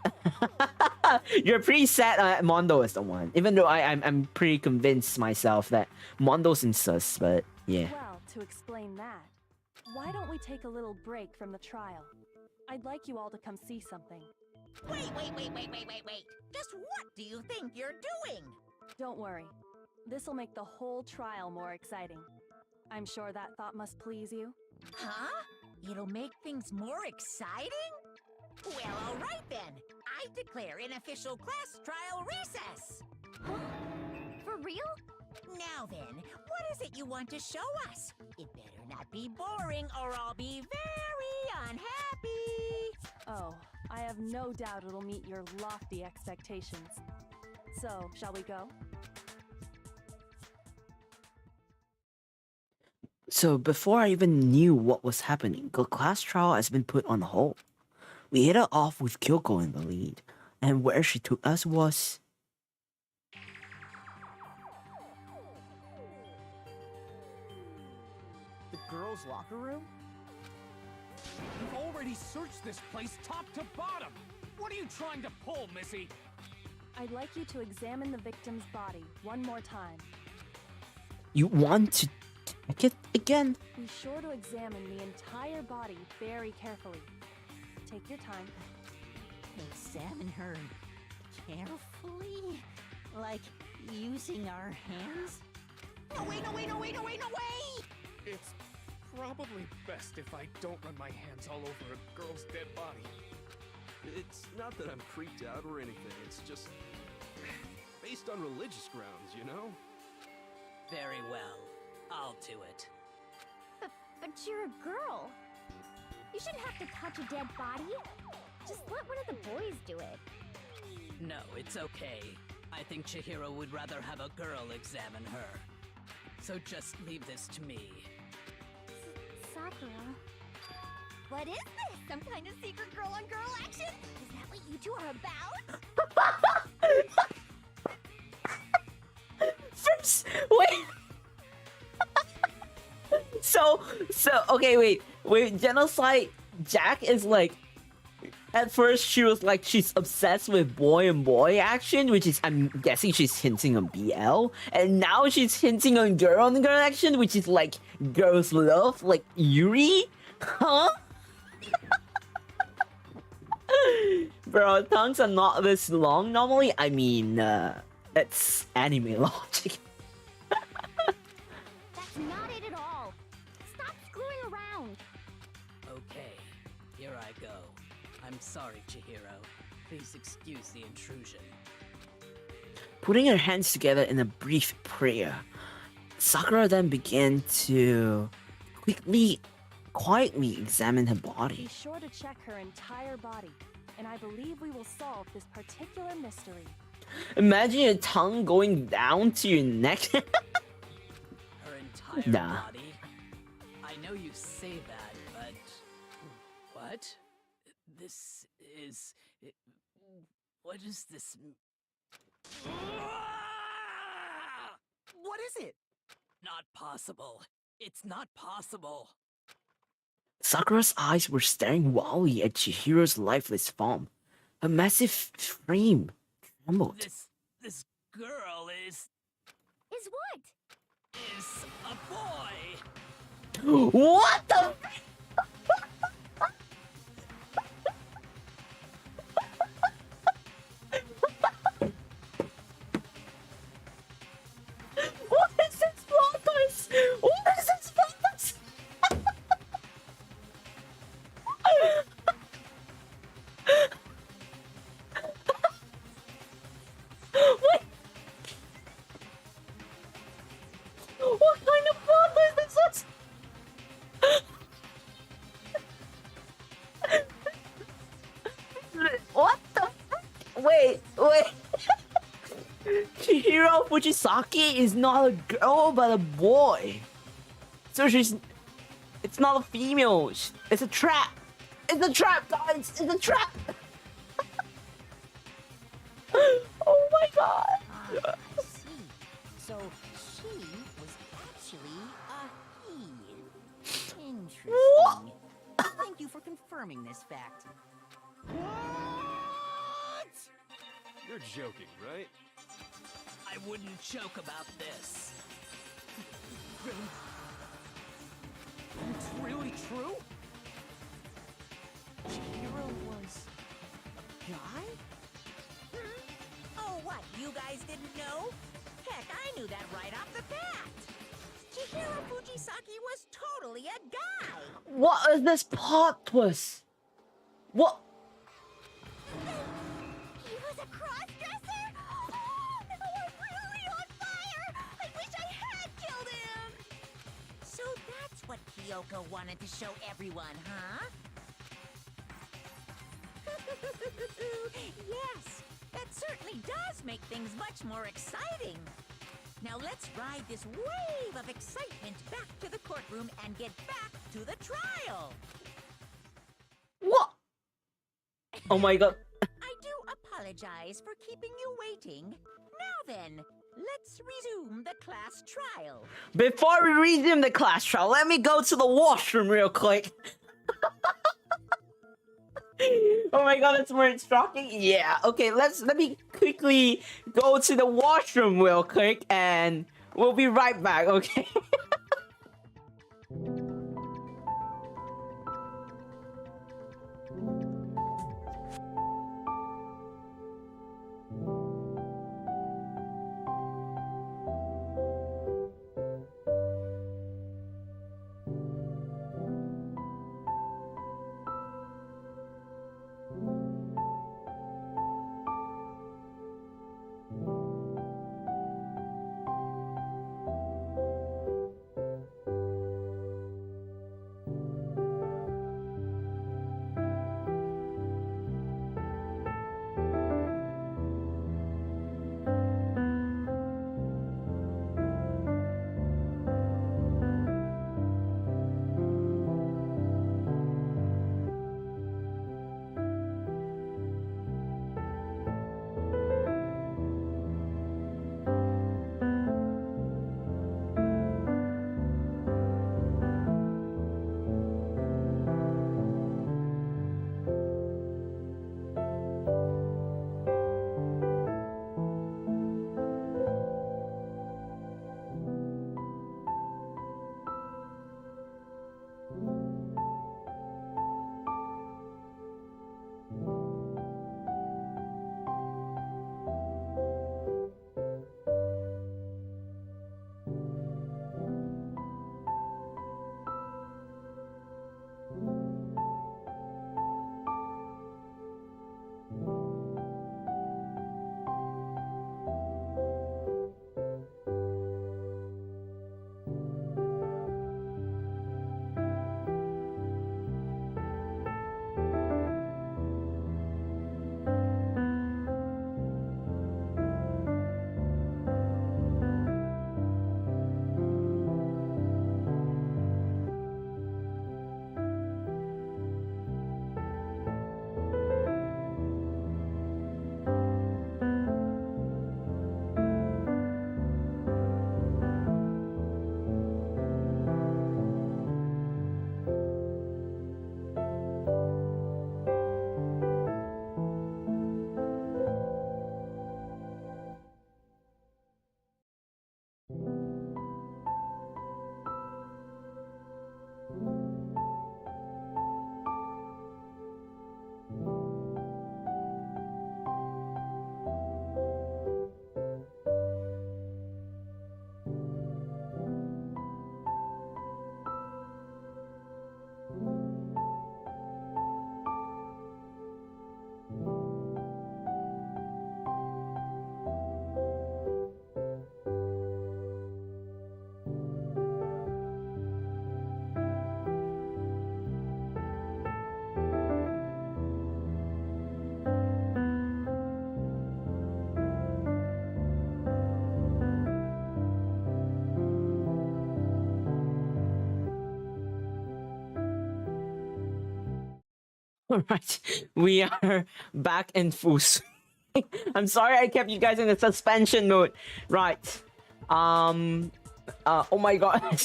You're pretty sad Mondo is the one. Even though I'm pretty convinced myself that Mondo's in sus, but yeah. Well, to explain that, why don't we take a little break from the trial? I'd like you all to come see something. Wait. Just what do you think you're doing? Don't worry. This'll make the whole trial more exciting. I'm sure that thought must please you. Huh? It'll make things more exciting? Well, all right then. I declare an official class trial recess. For real? Now then, what is it you want to show us? It better not be boring or I'll be very unhappy. Oh, I have no doubt it'll meet your lofty expectations. So, shall we go? So before I even knew what was happening, the class trial has been put on hold. We hit it off with Kyoko in the lead, and where she took us was... The girls' locker room? You've already searched this place top to bottom! What are you trying to pull, Missy? I'd like you to examine the victim's body one more time. You want to check it again? Be sure to examine the entire body very carefully. Take your time. Examine her carefully? Like using our hands? No way! It's probably best if I don't run my hands all over a girl's dead body. It's not that I'm creeped out or anything, it's just based on religious grounds, you know? Very well. I'll do it. But you're a girl. You shouldn't have to touch a dead body. Just let one of the boys do it. No, it's okay. I think Chihiro would rather have a girl examine her. So just leave this to me. Sakura. What is this? Some kind of secret girl-on-girl action? Is that what you two are about? First, wait. So okay, wait. Genocide Jack is like, at first she was like she's obsessed with boy and boy action, which is, I'm guessing she's hinting on BL, and now she's hinting on girl action, which is like girls love, like Yuri, huh? Bro, tongues are not this long normally. I mean, it's anime logic. That's not it at all. Stop screwing around. Okay, here I go. I'm sorry, Chihiro. Please excuse the intrusion. Putting her hands together in a brief prayer, Sakura then began to quietly examine her body. Be sure to check her entire body, and I believe we will solve this particular mystery. Imagine your tongue going down to your neck. Her entire Nah. body? I know you say that, but... What? This is... What is this... What is it? Not possible. It's not possible. Sakura's eyes were staring wildly at Chihiro's lifeless form. Her massive frame trembled. This girl is what? Is a boy. What the? What is this plot twist? What is this plot twist? What? What kind of plot twist is this? What the fuck? Wait. Chihiro Fujisaki is not a girl, but a boy. So it's not a female. It's a trap. It's a trap, guys. It's a trap. Oh my god. Ah, I see. So she was actually a he. Interesting. Thank you for confirming this fact. You're joking, right? I wouldn't joke about this. It's really true? Chihiro was a guy? Oh, what? You guys didn't know? Heck, I knew that right off the bat. Chihiro Fujisaki was totally a guy. What is this plot twist? What? He was a cross-dresser? Oh, I'm really on fire! I wish I had killed him! So that's what Kyoko wanted to show everyone, huh? Yes, that certainly does make things much more exciting. Now let's ride this wave of excitement back to the courtroom and get back to the trial. What? Oh my god. I do apologize for keeping you waiting. Now then, let's resume the class trial. Before we resume the class trial, let me go to the washroom real quick. Oh my god, it's more shocking. Yeah, okay, let me quickly go to the washroom real quick and we'll be right back, okay? Alright, we are back in full swing. I'm sorry I kept you guys in a suspension mode. Right. Oh my god.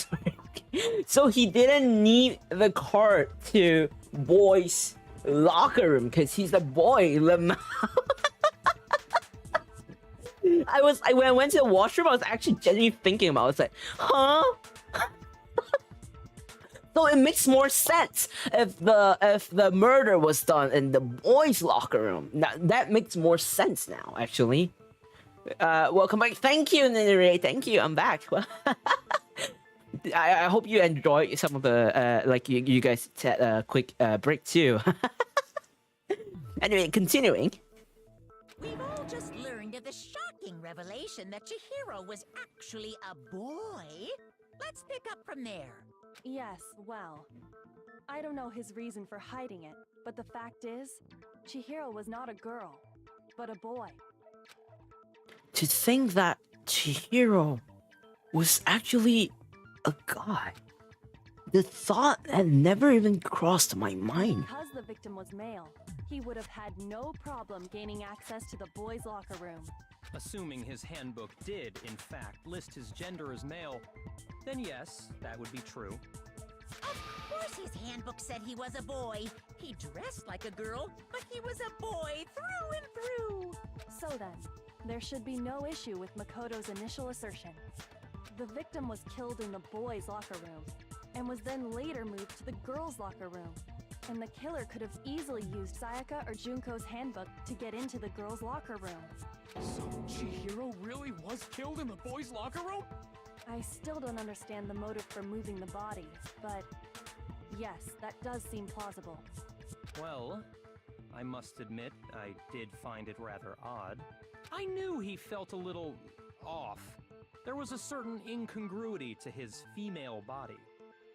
So he didn't need the card to boys' locker room because he's a boy. When I went to the washroom, I was actually genuinely thinking about it. I was like, huh? So it makes more sense if the murder was done in the boys' locker room. That makes more sense now, actually. Welcome back. Thank you, Nini. Thank you. I'm back. I hope you enjoy some of the like you guys had a quick break too. Anyway, continuing. We've all just learned of the shocking revelation that Chihiro was actually a boy. Let's pick up from there. Yes, well, I don't know his reason for hiding it, but the fact is, Chihiro was not a girl, but a boy. To think that Chihiro was actually a guy. The thought had never even crossed my mind. Because the victim was male, he would have had no problem gaining access to the boys' locker room. Assuming his handbook did, in fact, list his gender as male, then yes, that would be true. Of course his handbook said he was a boy. He dressed like a girl, but he was a boy through and through. So then, there should be no issue with Makoto's initial assertion. The victim was killed in the boys' locker room, and was then later moved to the girls' locker room. And the killer could have easily used Sayaka or Junko's handbook to get into the girls' locker room. So Chihiro really was killed in the boys' locker room? I still don't understand the motive for moving the body, but yes, that does seem plausible. Well, I must admit, I did find it rather odd. I knew he felt a little off. There was a certain incongruity to his female body.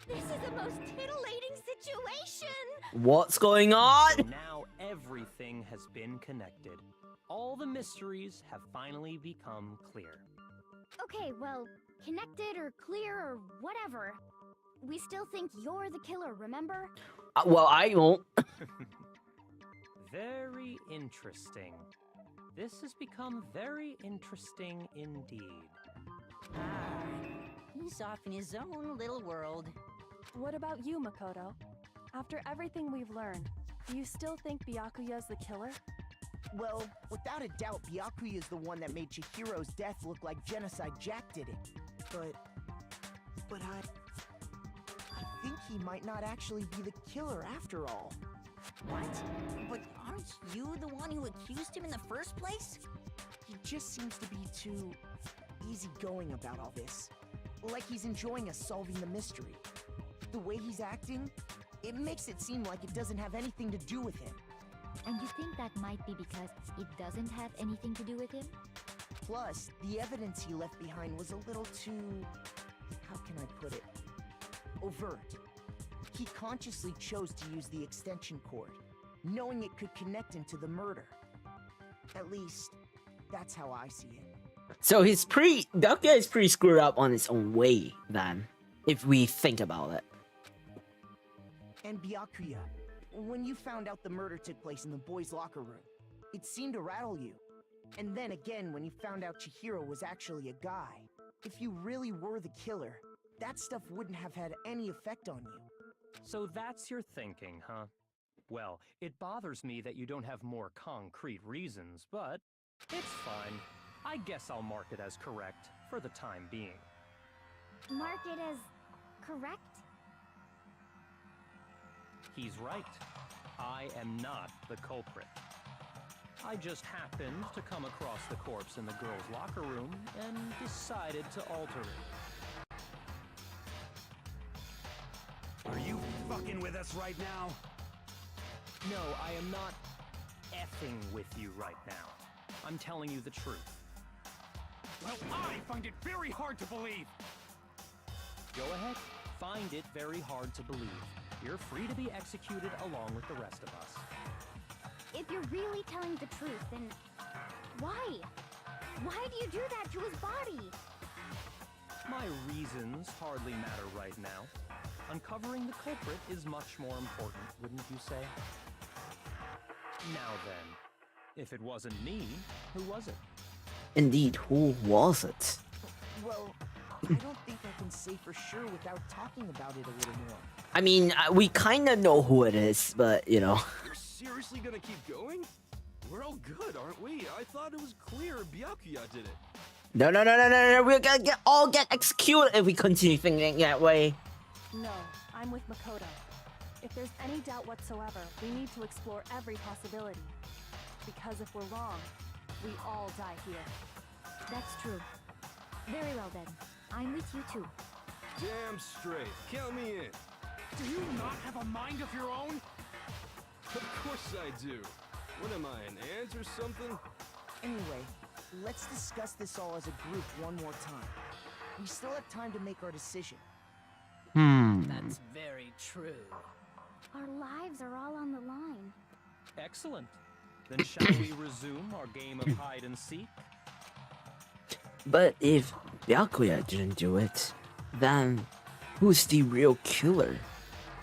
This is a most titillating situation! What's going on? Now everything has been connected. All the mysteries have finally become clear. Okay, well, connected or clear or whatever. We still think you're the killer, remember? Well, I won't. Very interesting. This has become very interesting indeed. He's off in his own little world. What about you, Makoto? After everything we've learned, do you still think Byakuya's the killer? Well, without a doubt, Byakuya is the one that made Chihiro's death look like Genocide Jack did it. But I think he might not actually be the killer after all. What? But aren't you the one who accused him in the first place? He just seems to be too easygoing about all this. Like he's enjoying us solving the mystery. The way he's acting, it makes it seem like it doesn't have anything to do with him. And you think that might be because it doesn't have anything to do with him? Plus, the evidence he left behind was a little too... how can I put it? Overt. He consciously chose to use the extension cord, knowing it could connect him to the murder. At least, that's how I see it. So that guy is pretty screwed up on his own way, then, if we think about it. And Byakuya, when you found out the murder took place in the boys' locker room, it seemed to rattle you. And then again, when you found out Chihiro was actually a guy, if you really were the killer, that stuff wouldn't have had any effect on you. So that's your thinking, huh? Well, it bothers me that you don't have more concrete reasons, but it's fine. I guess I'll mark it as correct for the time being. Mark it as correct? He's right. I am not the culprit. I just happened to come across the corpse in the girls' locker room and decided to alter it. Are you fucking with us right now? No, I am not effing with you right now. I'm telling you the truth. Well, I find it very hard to believe. Go ahead. Find it very hard to believe. You're free to be executed along with the rest of us. If you're really telling the truth, then why? Why do you do that to his body? My reasons hardly matter right now. Uncovering the culprit is much more important, wouldn't you say? Now then, If it wasn't me, who was it? Indeed, who was it? Well, I don't think I can say for sure without talking about it a little more. I mean, we kind of know who it is, but you know. You're seriously gonna keep going? We're all good, aren't we? I thought it was clear Byakuya did it. No. We're gonna all get executed if we continue thinking that way. No, I'm with Makoto. If there's any doubt whatsoever, we need to explore every possibility. Because if we're wrong, we all die here. That's true. Very well then. I'm with you too. Damn straight. Count me in. Do you not have a mind of your own? Of course I do. What am I, an ant or something? Anyway, let's discuss this all as a group one more time. We still have time to make our decision. That's very true. Our lives are all on the line. Excellent. Then shall we resume our game of hide and seek? But if Byakuya didn't do it, then who's the real killer?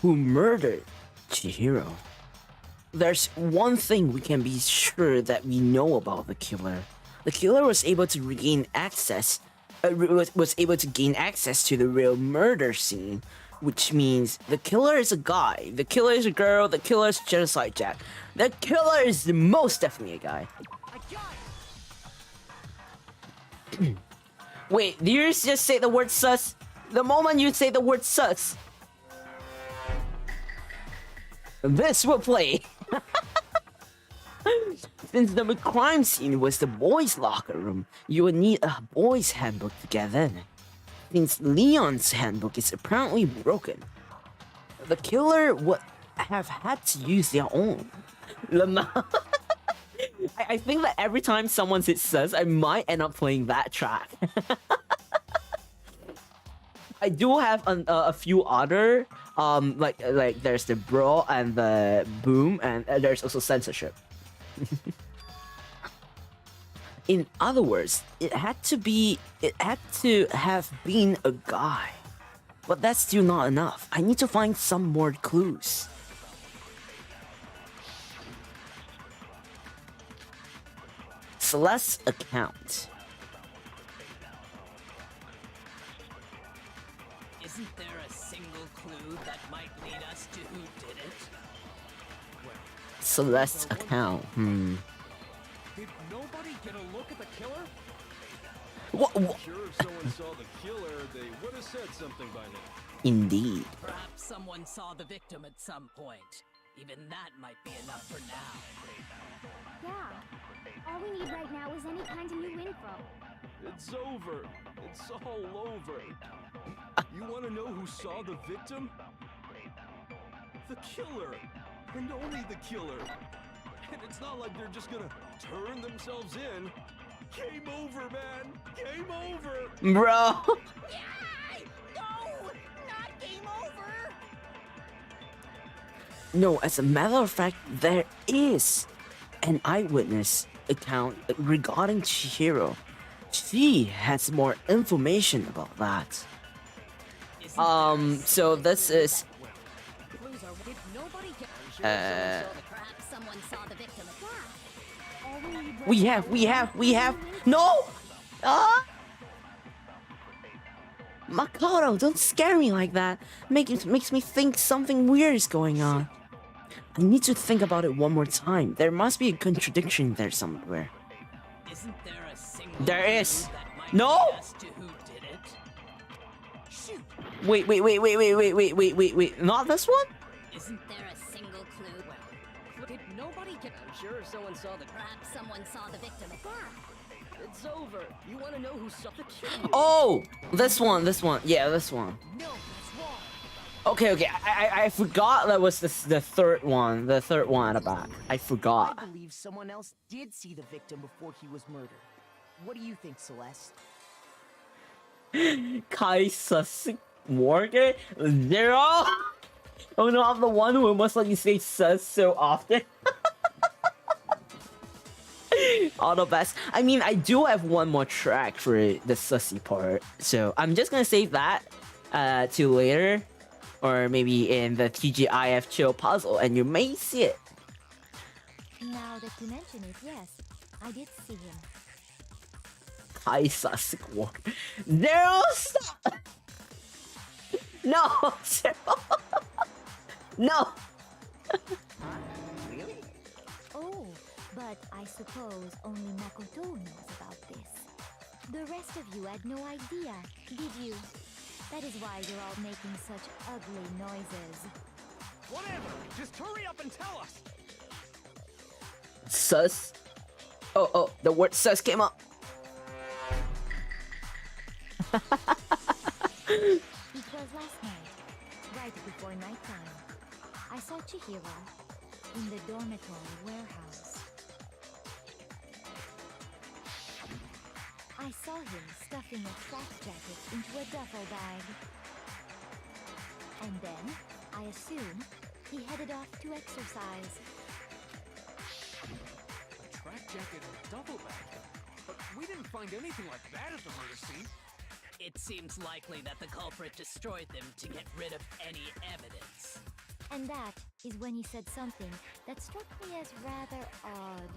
Who murdered Chihiro? There's one thing we can be sure that we know about the killer. The killer was able to regain access, was able to gain access to the real murder scene, which means the killer is a guy, the killer is a girl, the killer is Genocide Jack. The killer is most definitely a guy. Wait, did you just say the word sus? The moment you say the word sus, this will play. Since the crime scene was the boys' locker room, you would need a boys' handbook to get in. Since Leon's handbook is apparently broken, the killer would have had to use their own. I think that every time someone says I might end up playing that track. I do have a few other like there's the brawl and the boom, and there's also censorship. In other words, it had to have been a guy. But that's still not enough. I need to find some more clues. Celeste's account. Isn't there a single clue that might lead us to who did it? Celeste's account. Did nobody get a look at the killer? What? Sure, if someone saw the killer, they would have said something by now. Indeed. Perhaps someone saw the victim at some point. Even that might be enough for now. Yeah. All we need right now is any kind of new info. It's over. It's all over. You want to know who saw the victim? The killer. And only the killer. And it's not like they're just gonna turn themselves in. Game over, man. Game over. Bro. No, as a matter of fact, there is an eyewitness account regarding Chihiro. She has more information about that. So this is we have no! Makoto, don't scare me like that. Makes me think something weird is going on. I need to think about it one more time. There must be a contradiction there somewhere. Isn't there a single There clue is. that might No! lead us to who did it? Shoot. Wait. Not this one? Isn't there a single clue? Well, did nobody get... I'm sure someone saw the... Perhaps someone saw the victim. Yeah. It's over. You want to know who saw the killer? Oh! This one. Yeah, this one. No, that's wrong. Okay. I forgot that was the third one. The third one at the back. I forgot. I believe someone else did see the victim before he was murdered. What do you think, Celeste? Kaissics Morgan? 0? Oh no, I'm the one who must let you say sus so often. All the best. I mean, I do have one more track for the sussy part, so I'm just gonna save that to later, or maybe in the TGIF chill puzzle, and you may see it. Now that you mention it, yes, I did see him. Kaissics war. Zero, stop! No, Zero. No. Really? Oh, but I suppose only Makoto knows about this. The rest of you had no idea, did you? That is why you're all making such ugly noises. Whatever! Just hurry up and tell us! Sus. Oh, the word sus came up. It was last night, right before nighttime. I saw Chihiro in the dormitory warehouse. I saw him stuffing a track jacket into a duffel bag. And then, I assume, he headed off to exercise. A track jacket and a duffel bag? But we didn't find anything like that at the murder scene. It seems likely that the culprit destroyed them to get rid of any evidence. And that is when he said something that struck me as rather odd.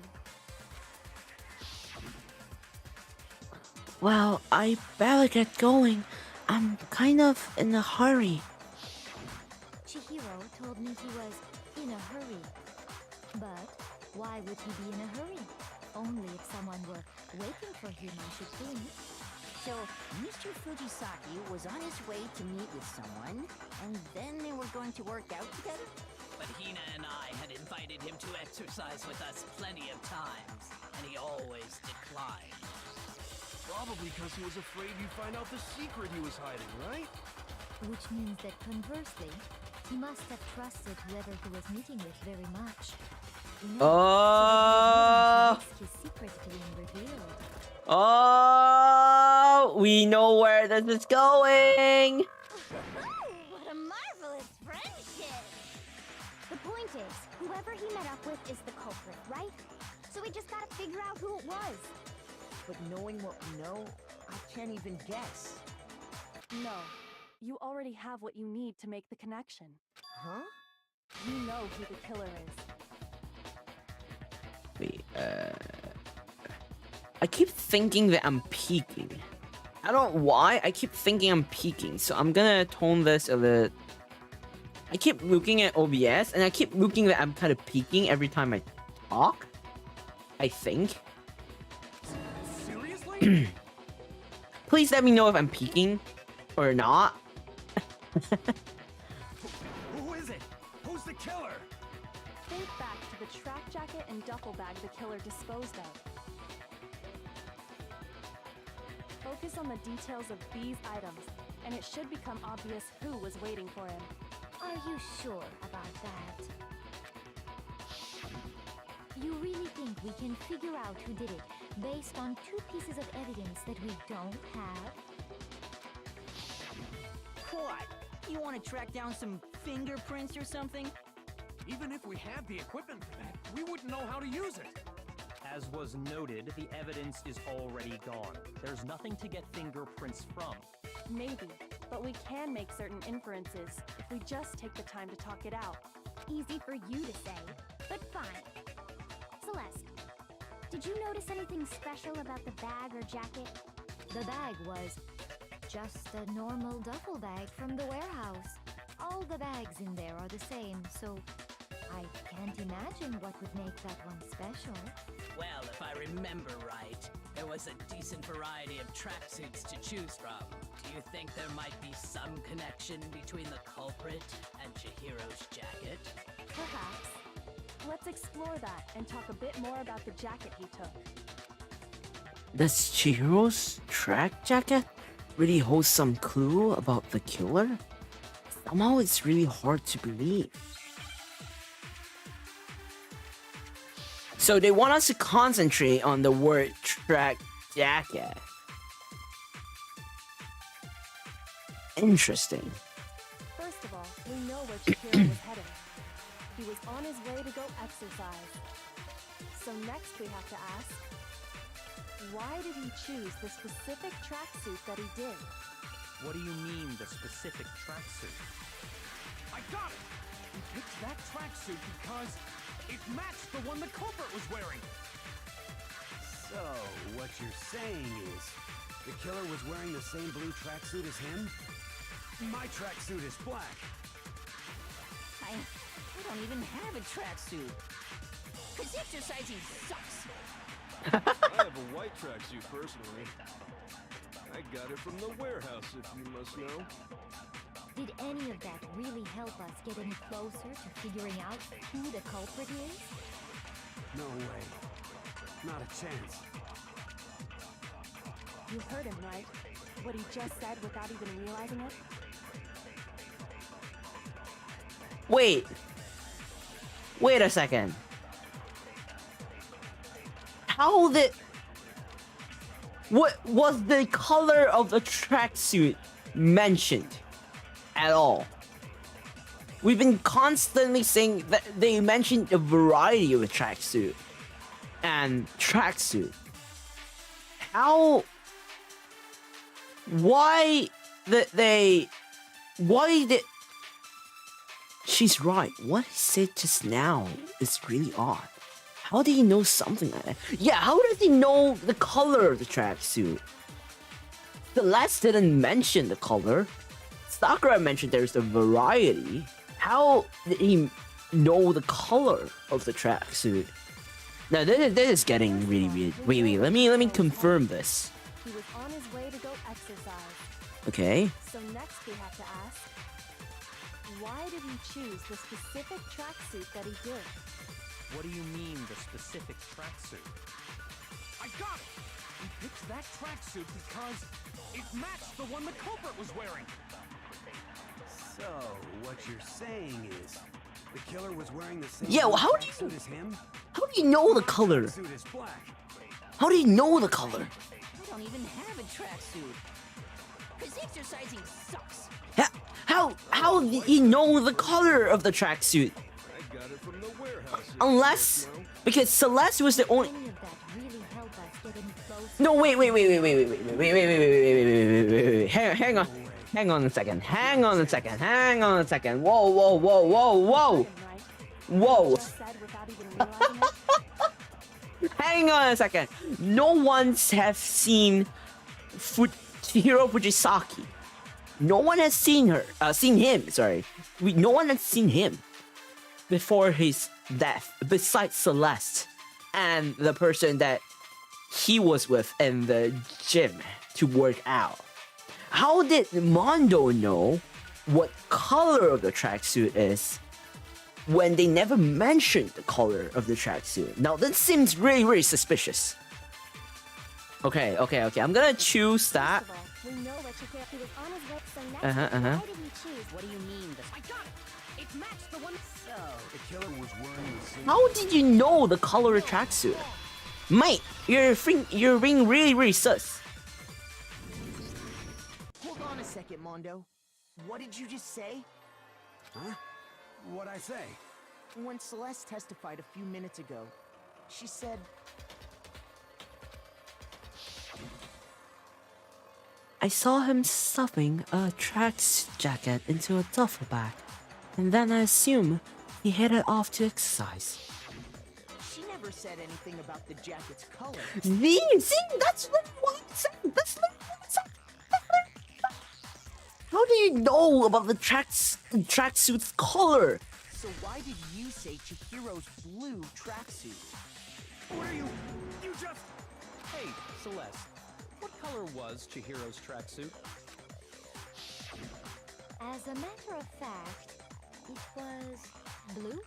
Well, I better get going. I'm kind of in a hurry. Chihiro told me he was in a hurry. But why would he be in a hurry? Only if someone were waiting for him, I should think. So, Mr. Fujisaki was on his way to meet with someone, and then they were going to work out together? But Hina and I had invited him to exercise with us plenty of times, and he always declined. Probably because he was afraid you'd find out the secret he was hiding, right? Which means that conversely, he must have trusted whoever he was meeting with very much. You know, so that he wouldn't risk his secret being revealed. Oh, we know where this is going. What a marvelous friendship! The point is, whoever he met up with is the culprit, right? So we just gotta figure out who it was. But knowing what we know, I can't even guess. No, you already have what you need to make the connection. Huh? You know who the killer is. Wait, I keep thinking that I'm peeking. I don't know why. I keep thinking I'm peeking, so I'm gonna tone this a little. I keep looking at OBS, and I keep looking that I'm kind of peeking every time I talk. I think. Seriously? Please let me know if I'm peeking or not. Who is it? Who's the killer? Think back to the track jacket and duffel bag the killer disposed of. Focus on the details of these items, and it should become obvious who was waiting for him. Are you sure about that? You really think we can figure out who did it based on two pieces of evidence that we don't have? What? You want to track down some fingerprints or something? Even if we had the equipment for that, we wouldn't know how to use it. As was noted, the evidence is already gone. There's nothing to get fingerprints from. Maybe, but we can make certain inferences if we just take the time to talk it out. Easy for you to say, but fine. Celeste, did you notice anything special about the bag or jacket? The bag was just a normal duffel bag from the warehouse. All the bags in there are the same, so I can't imagine what would make that one special. Well, if I remember right, there was a decent variety of tracksuits to choose from. Do you think there might be some connection between the culprit and Chihiro's jacket? Perhaps. Let's explore that and talk a bit more about the jacket he took. Does Chihiro's track jacket really hold some clue about the killer? Somehow it's really hard to believe. So they want us to concentrate on the word track jacket. Interesting. First of all, we know where Chihiro was heading. He was on his way to go exercise. So next we have to ask, why did he choose the specific tracksuit that he did? What do you mean, the specific tracksuit? I got it! He picked that tracksuit because... It matched the one the culprit was wearing. So, what you're saying is, the killer was wearing the same blue tracksuit as him? My tracksuit is black. I don't even have a tracksuit. Cause exercising sucks. I have a white tracksuit personally. I got it from the warehouse, if you must know. Did any of that really help us get any closer to figuring out who the culprit is? No way. Not a chance. You heard him, right? What he just said without even realizing it? Wait a second. How did... What was the color of the tracksuit mentioned at all? We've been constantly saying that they mentioned a variety of a tracksuit and tracksuit. How? Why did? She's right. What he said just now is really odd. How did he know something like that? Yeah, how does he know the color of the tracksuit? Celeste didn't mention the color. Sakura mentioned there's a variety. How did he know the color of the tracksuit? Now this is getting really weird. Wait, let me confirm this. He was on his way to go exercise. Okay. So next we have to ask, why did he choose the specific tracksuit that he did? What do you mean, the specific tracksuit? I got it! He picked that tracksuit because it matched the one the culprit was wearing. So, what you're saying is, the killer was wearing the same Yeah, well, how do tracksuit as him? How do you know the color? Tracksuit is black. How do you know the color? I don't even have a tracksuit. Cause exercising sucks. How did he know the color of the tracksuit? I got it from the warehouse. Unless, because Celeste was the only. Any of that really help us get any closer? No, wait. Hang on a second. Whoa. Hang on a second. No one's have seen Chihiro Fujisaki. No one has seen him. Sorry, no one has seen him before his death, besides Celeste and the person that he was with in the gym to work out. How did Mondo know what color of the tracksuit is when they never mentioned the color of the tracksuit? Now that seems really, really suspicious. Okay. I'm gonna choose that. We know that he was on his way, so next Uh-huh. why did he choose? What do you mean? I got it! It matched the one. So, the killer was wearing the same... How did you know the color of the tracksuit? Mate, you're being really, really sus. Hold on a second, Mondo. What did you just say? Huh? What'd I say? When Celeste testified a few minutes ago, she said... I saw him stuffing a tracksuit jacket into a duffel bag, and then I assume he headed off to exercise. She never said anything about the jacket's color. See, that's what I'm saying. How do you know about the tracksuit's color? So why did you say Chihiro's blue tracksuit? Where you just... Hey, Celeste. What color was Chihiro's tracksuit? As a matter of fact, it was blue.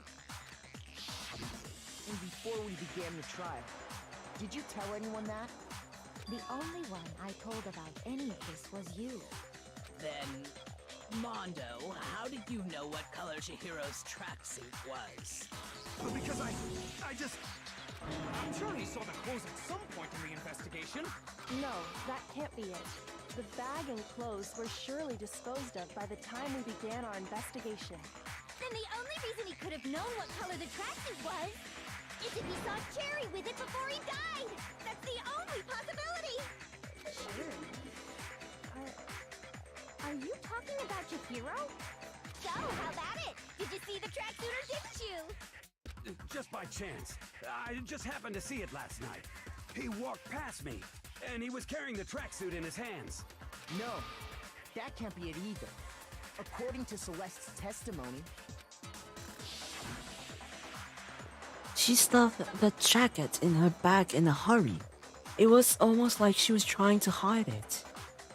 And before we began the trial, did you tell anyone that? The only one I told about any of this was you. Then, Mondo, how did you know what color Chihiro's tracksuit was? Because I'm sure he saw the clothes at some point in the investigation. No, that can't be it. The bag and clothes were surely disposed of by the time we began our investigation. Then the only reason he could have known what color the tracksuit was is if he saw Cherry with it before he died. That's the only possibility. Cherry? Are you talking about Chihiro? So, how about it? Did you see the tracksuit or didn't you? just by chance. I just happened to see it last night. He walked past me, and he was carrying the tracksuit in his hands. No, that can't be it either. According to Celeste's testimony, She stuffed the jacket in her bag in a hurry. It was almost like she was trying to hide it.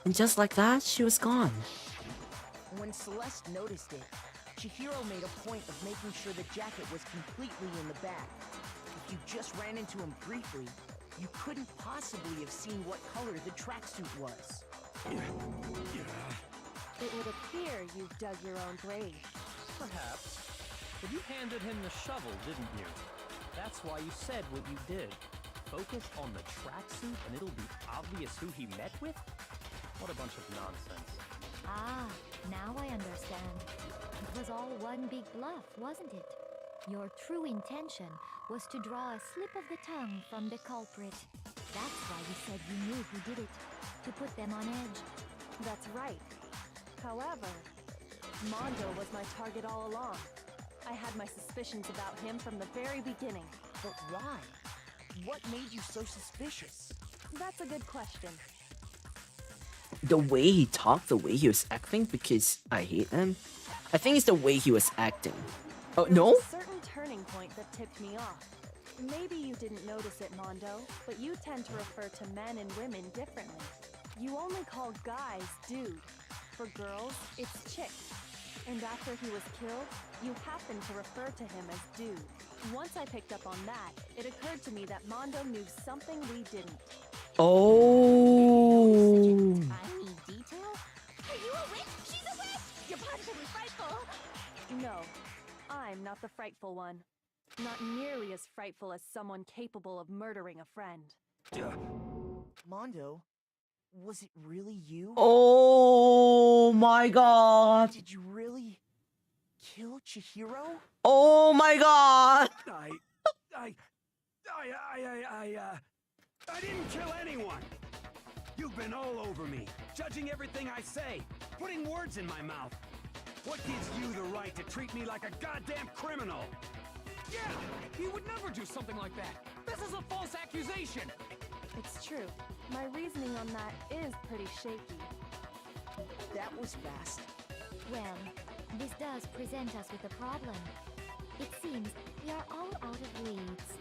And just like that, she was gone. when Celeste noticed it, Chihiro made a point of making sure the jacket was completely in the bag. If you just ran into him briefly, you couldn't possibly have seen what color the tracksuit was. It would appear you've dug your own grave. Perhaps. But you handed him the shovel, didn't you? That's why you said what you did. Focus on the tracksuit and it'll be obvious who he met with? What a bunch of nonsense. Ah, now I understand. It was all one big bluff, wasn't it? Your true intention was to draw a slip of the tongue from the culprit. That's why you said you knew who did it, to put them on edge. That's right. However, Mondo was my target all along. I had my suspicions about him from the very beginning. But why? What made you so suspicious? That's a good question. The way he talked, the way he was acting, because I hate him. I think it's the way he was acting. Oh, There no? was a certain turning point that tipped me off. Maybe you didn't notice it, Mondo, but you tend to refer to men and women differently. You only call guys dude. For girls, it's chick. And after he was killed, you happened to refer to him as dude. Once I picked up on that, it occurred to me that Mondo knew something we didn't. Oh. Tiny detail? Are you a witch? She's a witch! You're positively frightful! No, I'm not the frightful one. Not nearly as frightful as someone capable of murdering a friend. Mondo, was it really you? Oh my god. Did you really kill Chihiro? Oh my god. I didn't kill anyone! You've been all over me, judging everything I say, putting words in my mouth. What gives you the right to treat me like a goddamn criminal? Yeah! He would never do something like that! This is a false accusation! It's true. My reasoning on that is pretty shaky. That was fast. Well, this does present us with a problem. It seems we are all out of leads.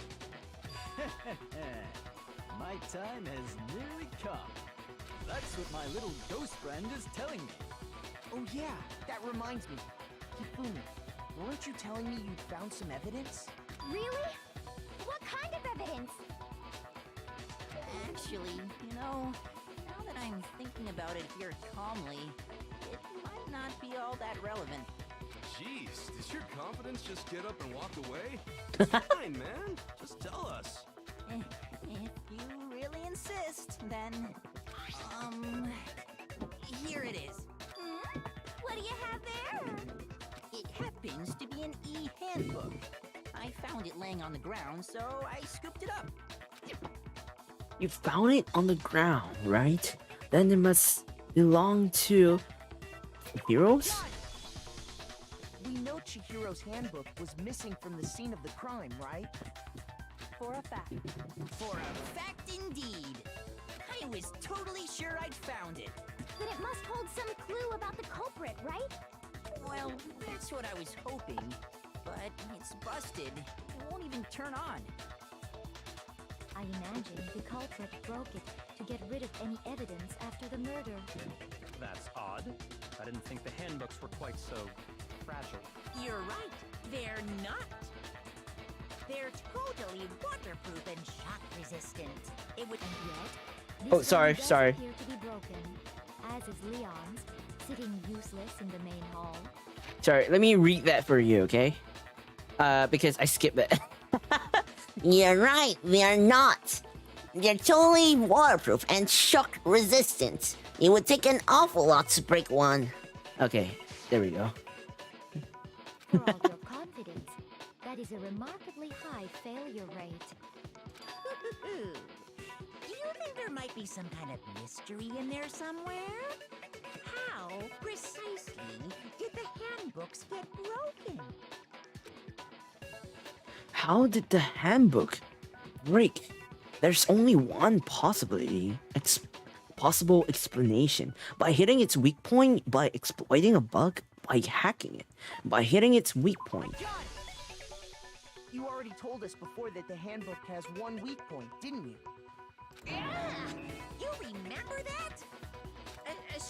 My time has nearly come. That's what my little ghost friend is telling me. Oh yeah, that reminds me. Hifumi, weren't you telling me you'd found some evidence? Really? What kind of evidence? Actually, now that I'm thinking about it here calmly, it might not be all that relevant. Jeez, did your confidence just get up and walk away? It's fine, man. Just tell us. If you really insist, then, here it is. What do you have there? It happens to be an e-handbook. I found it laying on the ground, so I scooped it up. You found it on the ground, right? Then it must belong to heroes? We know Chihiro's handbook was missing from the scene of the crime, right? For a fact. For a fact indeed. I was totally sure I'd found it. Then it must hold some clue about the culprit, right? Well, that's what I was hoping. But it's busted. It won't even turn on. I imagine the culprit broke it to get rid of any evidence after the murder. That's odd. I didn't think the handbooks were quite so fragile. You're right. They're not. They're totally waterproof and shock resistant. It would yet. Oh, sorry, does sorry. appear to be broken, as is Leon's, sitting useless in the main hall. Sorry, let me read that for you, okay? Because I skipped it. You're right, they're not. They're totally waterproof and shock resistant. It would take an awful lot to break one. Okay, there we go. For all your confidence, that is a remarkably high failure rate. Do you think there might be some kind of mystery in there somewhere? How precisely did the handbooks get broken? How did the handbook break? There's only one possible explanation. By hitting its weak point, by exploiting a bug, by hacking it, by hitting its weak point. You already told us before that the handbook has one weak point, didn't you? Yeah! You remember that?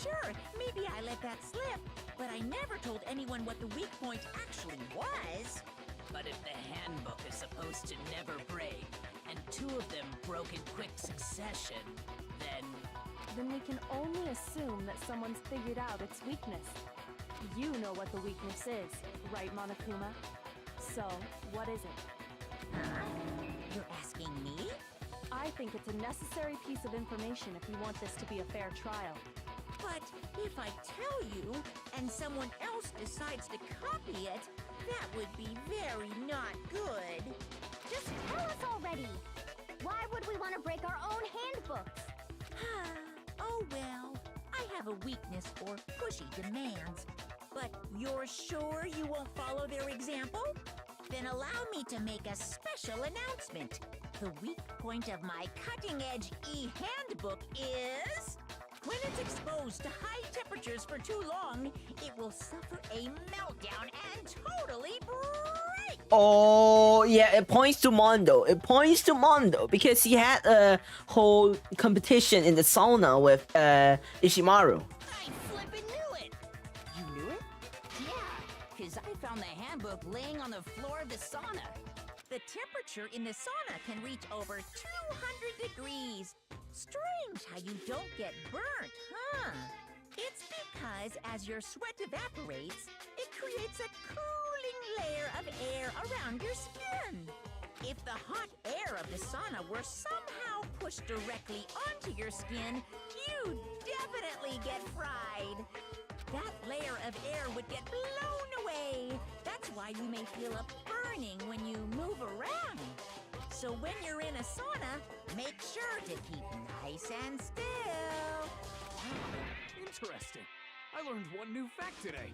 Sure, maybe I let that slip, but I never told anyone what the weak point actually was. But if the handbook is supposed to never break, and two of them broke in quick succession, Then we can only assume that someone's figured out its weakness. You know what the weakness is, right, Monokuma? So, what is it? You're asking me? I think it's a necessary piece of information if you want this to be a fair trial. But if I tell you, and someone else decides to copy it, that would be very not good. Just tell us already! Why would we want to break our own handbooks? Oh well, I have a weakness for pushy demands. But you're sure you won't follow their example? Then allow me to make a special announcement. The weak point of my cutting-edge e-handbook is... when it's exposed to high temperatures for too long, it will suffer a meltdown and totally break! Oh, yeah, it points to Mondo. It points to Mondo because he had a whole competition in the sauna with Ishimaru. I flippin' knew it! You knew it? Yeah, because I found the handbook laying on the floor of the sauna. The temperature in the sauna can reach over 200 degrees. Strange how you don't get burnt, huh? It's because as your sweat evaporates, it creates a cooling layer of air around your skin. If the hot air of the sauna were somehow pushed directly onto your skin, you'd definitely get fried. That layer of air would get blown away. That's why you may feel a burning when you move around. So when you're in a sauna, make sure to keep nice and still. Interesting. I learned one new fact today.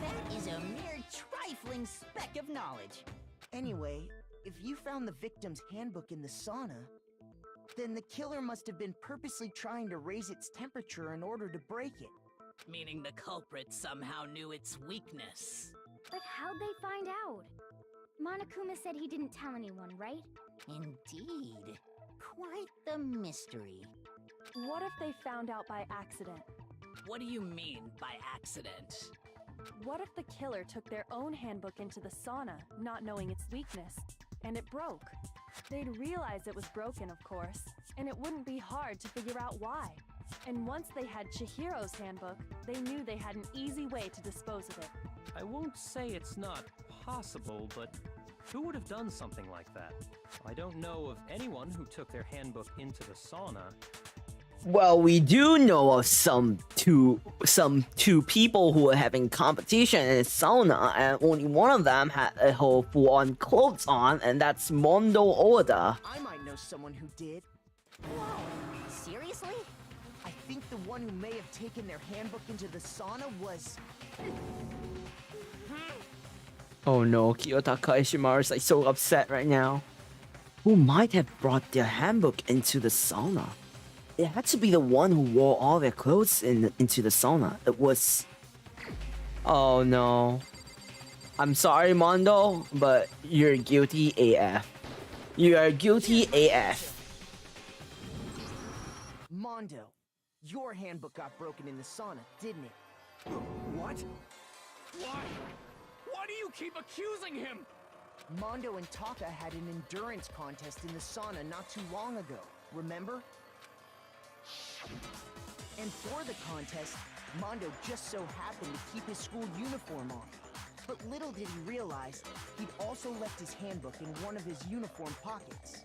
That is a mere trifling speck of knowledge. Anyway, if you found the victim's handbook in the sauna, then the killer must have been purposely trying to raise its temperature in order to break it. meaning the culprit somehow knew its weakness. But how'd they find out? Monokuma said he didn't tell anyone, right? Indeed. Quite the mystery. What if they found out by accident? What do you mean by accident? What if the killer took their own handbook into the sauna, not knowing its weakness, and it broke? They'd realize it was broken, of course, and it wouldn't be hard to figure out why. And once they had Chihiro's handbook, they knew they had an easy way to dispose of it. I won't say it's not possible, but who would have done something like that? I don't know of anyone who took their handbook into the sauna. Well, we do know of some two people who were having competition in a sauna, and only one of them had a whole full-on clothes on, and that's Mondo Oda. I might know someone who did. Whoa, seriously? I think the one who may have taken their handbook into the sauna was... Oh no, Kiyotaka Ishimaru is like so upset right now. Who might have brought their handbook into the sauna? It had to be the one who wore all their clothes into the sauna. It was... Oh no. I'm sorry, Mondo, but you're guilty AF. You are guilty AF. Mondo, your handbook got broken in the sauna, didn't it? What? Why? Why do you keep accusing him? Mondo and Taka had an endurance contest in the sauna not too long ago, remember? And for the contest, Mondo just so happened to keep his school uniform on. But little did he realize, he'd also left his handbook in one of his uniform pockets.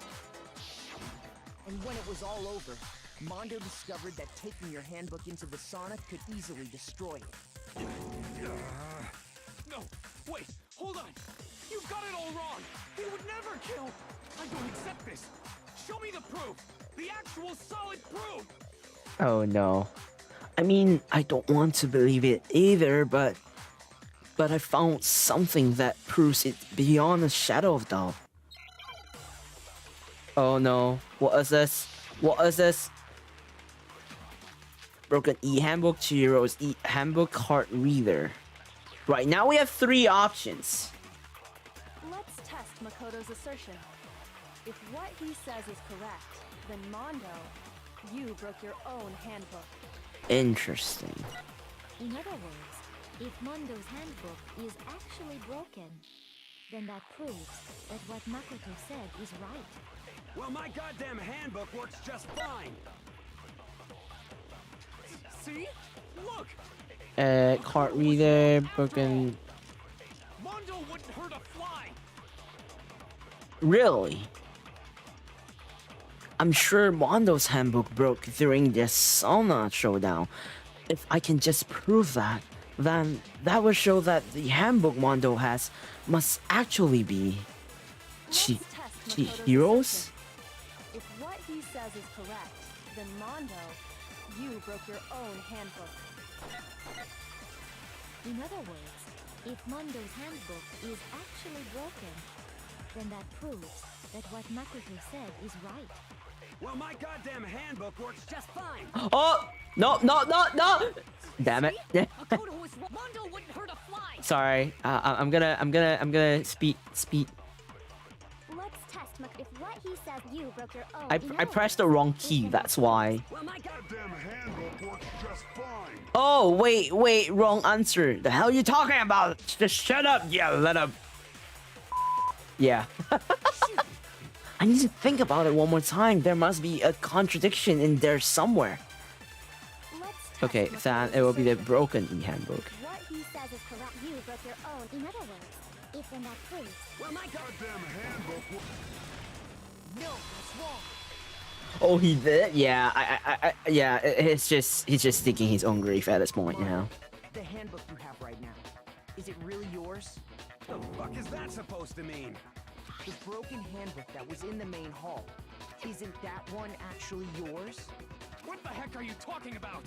And when it was all over, Mondo discovered that taking your handbook into the sauna could easily destroy it. No, wait, hold on. You've got it all wrong. He would never kill. I don't accept this. Show me the proof. The actual solid proof. Oh no. I mean, I don't want to believe it either, but I found something that proves it beyond a shadow of doubt. Oh no. What is this? What is this? Broken e-handbook, Chihiro's e-handbook card reader. Right, now we have 3 options. Let's test Makoto's assertion. If what he says is correct, then Mondo, you broke your own handbook. Interesting. In other words, if Mondo's handbook is actually broken, then that proves that what Makoto said is right. Well, my goddamn handbook works just fine. See? Look! Card reader, broken... Mondo wouldn't hurt a fly! Really? I'm sure Mondo's handbook broke during the sauna showdown. If I can just prove that, then that would show that the handbook Mondo has must actually be... Chihiro's? If what he says is correct, then Mondo, you broke your own handbook. In other words, if Mondo's handbook is actually broken, then that proves that what Makoto said is right. Well, my goddamn handbook works just fine. Oh! No, no, no, no! Damn it. Makoto was wrong. Mondo wouldn't hurt a fly! Sorry. I'm gonna speed. Let's test if what he says you broke your own. I pressed the wrong key, that's why. Well, my goddamn handbook works just fine. Oh, wait, wrong answer. The hell are you talking about? Just shut up, you little... Yeah. I need to think about it one more time. There must be a contradiction in there somewhere. Okay, then it will be the broken e-handbook. What he says is correct. You broke your own. In other words, if then that proves. Well, my goddamn handbook. No, that's wrong. Oh, he did? Yeah, yeah. He's just digging his own grave at this point, you know. The handbook you have right now, is it really yours? The fuck is that supposed to mean? The broken handbook that was in the main hall, isn't that one actually yours? What the heck are you talking about?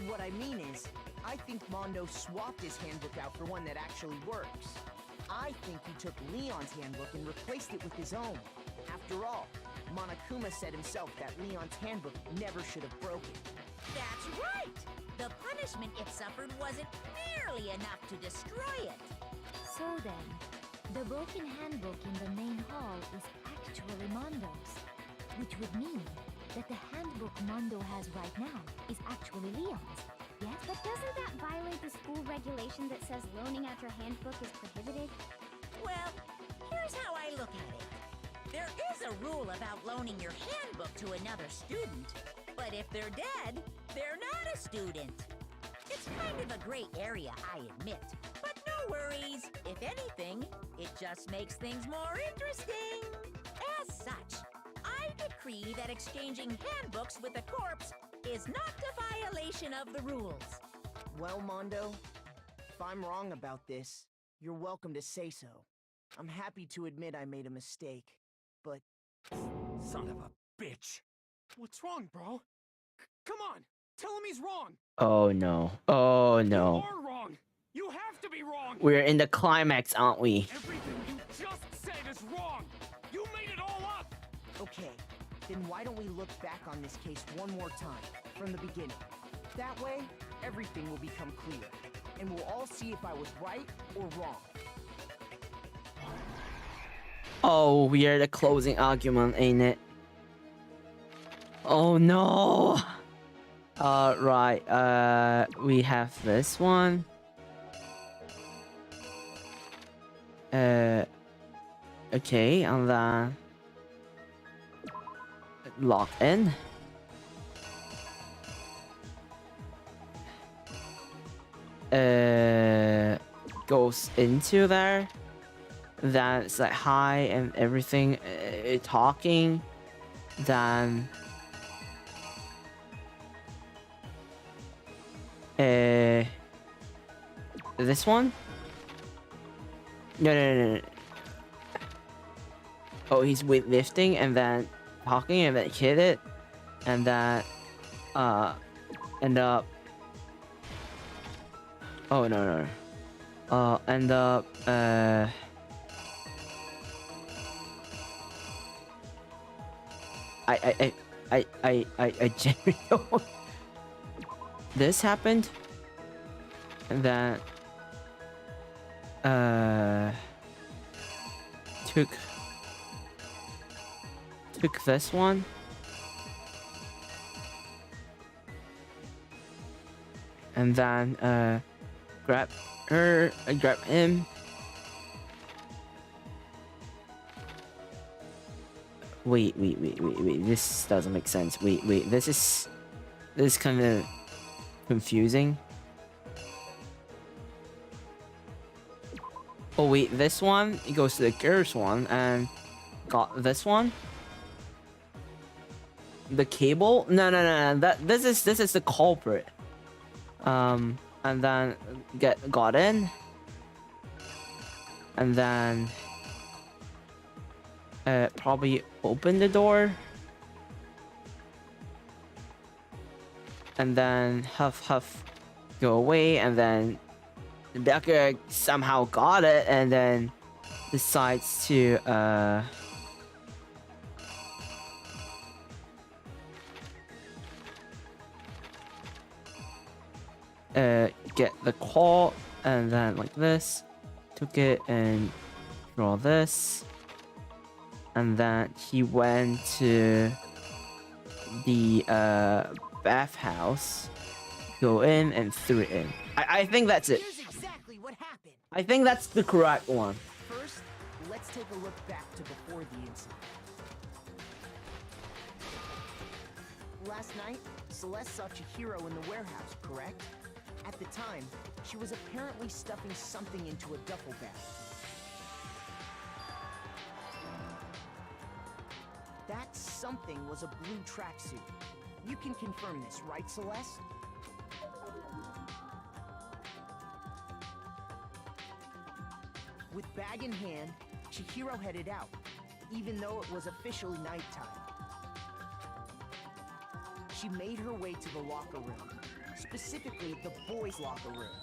What I mean is, I think Mondo swapped his handbook out for one that actually works. I think he took Leon's handbook and replaced it with his own. After all, Monokuma said himself that Leon's handbook never should have broken. That's right! The punishment it suffered wasn't nearly enough to destroy it. So then, the broken handbook in the main hall is actually Mondo's, which would mean that the handbook Mondo has right now is actually Leon's. Yes, but doesn't that violate the school regulation that says loaning out your handbook is prohibited? Well, here's how I look at it. There is a rule about loaning your handbook to another student, but if they're dead, they're not a student. It's kind of a gray area, I admit, but no worries. If anything, it just makes things more interesting. As such, I decree that exchanging handbooks with a corpse is not a violation of the rules. Well, Mondo, if I'm wrong about this, you're welcome to say so. I'm happy to admit I made a mistake, but... Son of a bitch. What's wrong, bro? Come on, tell him he's wrong. Oh no. Oh no. You are wrong. You have to be wrong. We're in the climax, aren't we? Everything you just said is wrong. You made it all up. Okay, then why don't we look back on this case one more time, from the beginning. That way, everything will become clear, and we'll all see if I was right or wrong. Oh, we are the closing argument, ain't it? Oh no. Right, we have this one. Okay, and then lock in. Goes into there. That's like hi and everything, talking. Then this one? No. Oh, he's weightlifting and then talking and then hit it, and then end up. Oh no. End up I genuinely don't. This happened, and then took this one, and then grab her, grab him. Wait, this doesn't make sense. Wait, this is kind of confusing. Oh wait, this one, it goes to the girls one, and got this one. The cable? No. This is the culprit. And then got in, and then probably open the door, and then huff go away, and then Becca somehow got it, and then decides to get the claw, and then like this, took it and draw this, and then he went to the bathhouse, go in and threw it in. I think that's it. Here's exactly what happened. I think that's the correct one. First, let's take a look back to before the incident. Last night, Celeste saw Chihiro in the warehouse, correct? At the time, she was apparently stuffing something into a duffel bag. That something was a blue tracksuit. You can confirm this, right, Celeste? With bag in hand, Chihiro headed out, even though it was officially nighttime. She made her way to the locker room, specifically the boys' locker room.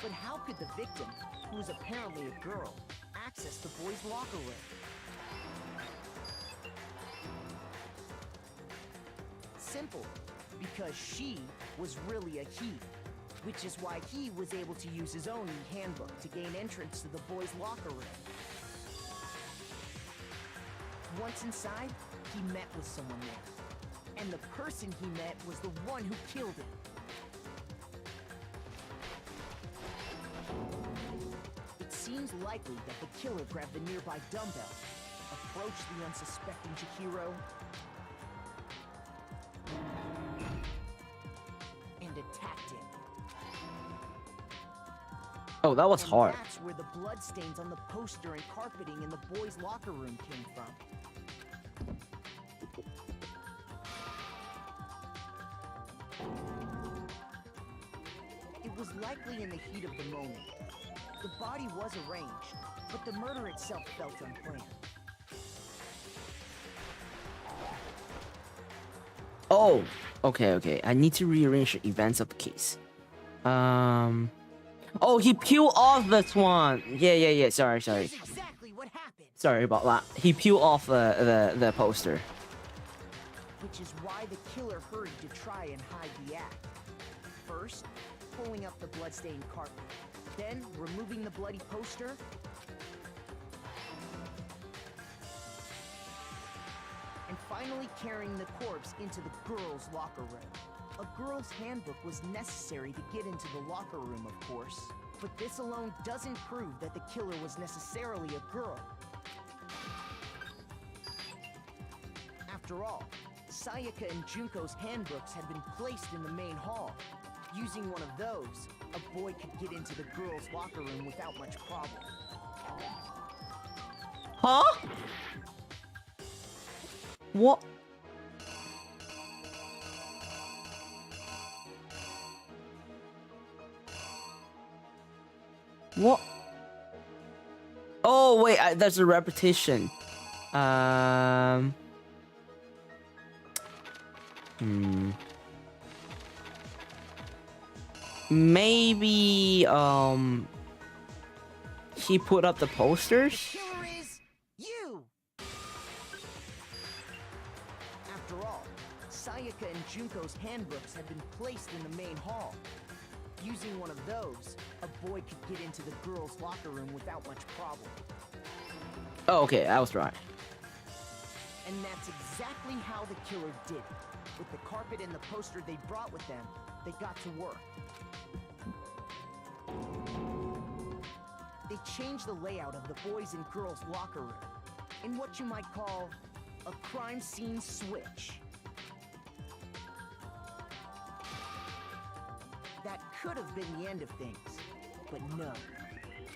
But how could the victim, who was apparently a girl, access the boys' locker room? Simple, because she was really a he, which is why he was able to use his own handbook to gain entrance to the boys' locker room. Once inside, he met with someone there, and the person he met was the one who killed him. It seems likely that the killer grabbed the nearby dumbbell, approached the unsuspecting Chihiro, and attacked him. Oh, that was hard. That's where the bloodstains on the poster and carpeting in the boys' locker room came from. It was likely in the heat of the moment. The body was arranged, but the murder itself felt unplanned. Oh, okay. I need to rearrange the events of the case. Oh, he peeled off this one. Yeah. Sorry. Exactly what happened. Sorry about that. He peeled off the poster. Which is why the killer hurried to try and hide the act. First, pulling up the bloodstained carpet, then removing the bloody poster, and finally carrying the corpse into the girls' locker room. A girl's handbook was necessary to get into the locker room, of course, but this alone doesn't prove that the killer was necessarily a girl. After all, Sayaka and Junko's handbooks had been placed in the main hall. Using one of those, a boy could get into the girls' locker room without much problem. Huh? What? What? Oh wait, there's a repetition. Maybe he put up the posters. The killer is you. Ayaka and Junko's handbooks had been placed in the main hall. Using one of those, a boy could get into the girls' locker room without much problem. Oh, okay, I was right. And that's exactly how the killer did it. With the carpet and the poster they brought with them, they got to work. They changed the layout of the boys' and girls' locker room in what you might call a crime scene switch. That could have been the end of things, but no.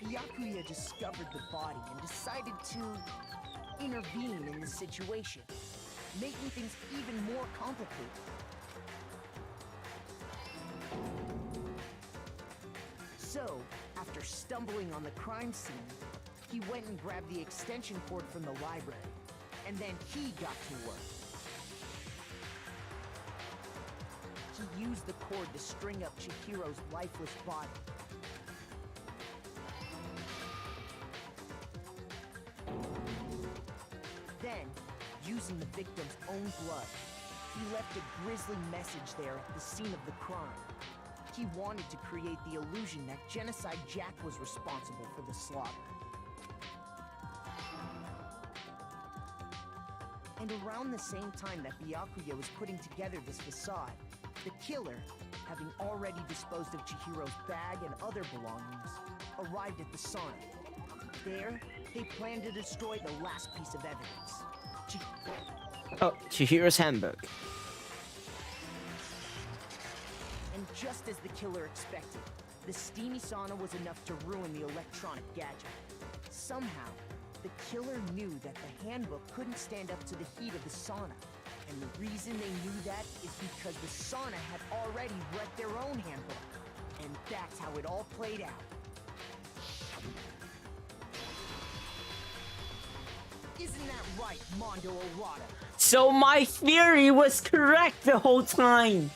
Byakuya discovered the body and decided to intervene in the situation, making things even more complicated. So, after stumbling on the crime scene, he went and grabbed the extension cord from the library, and then he got to work. He used the cord to string up Chihiro's lifeless body. Then, using the victim's own blood, he left a grisly message there at the scene of the crime. He wanted to create the illusion that Genocide Jack was responsible for the slaughter. And around the same time that Byakuya was putting together this facade, the killer, having already disposed of Chihiro's bag and other belongings, arrived at the sauna. There, they planned to destroy the last piece of evidence. Oh, Chihiro's handbook. And just as the killer expected, the steamy sauna was enough to ruin the electronic gadget. Somehow, the killer knew that the handbook couldn't stand up to the heat of the sauna. And the reason they knew that is because the sauna had already wrecked their own handbook. And that's how it all played out. Isn't that right, Mondo Arata? So my theory was correct the whole time.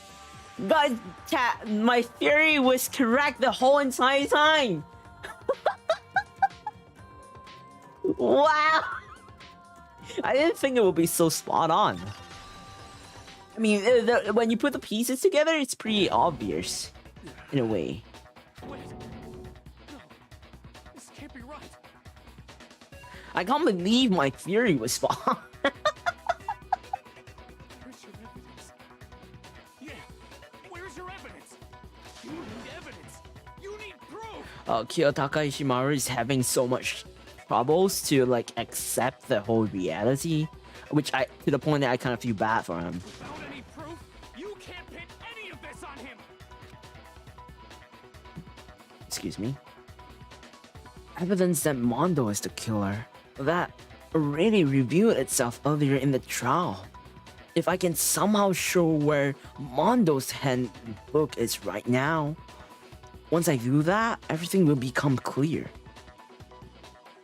Guys, chat, my theory was correct the whole entire time. Wow. I didn't think it would be so spot on. I mean, when you put the pieces together, it's pretty obvious, in a way. Wait. No. This can't be right. I can't believe my theory was spot on. Where's your evidence? Yeah. Where's your evidence? You need evidence. You need proof. Kiyotaka Ishimaru is having so much troubles to like accept the whole reality, which to the point that I kind of feel bad for him. Without any proof, you can't pin any of this on him. Excuse me. Evidence that Mondo is the killer. That already revealed itself earlier in the trial. If I can somehow show where Mondo's handbook is right now, once I do that, everything will become clear.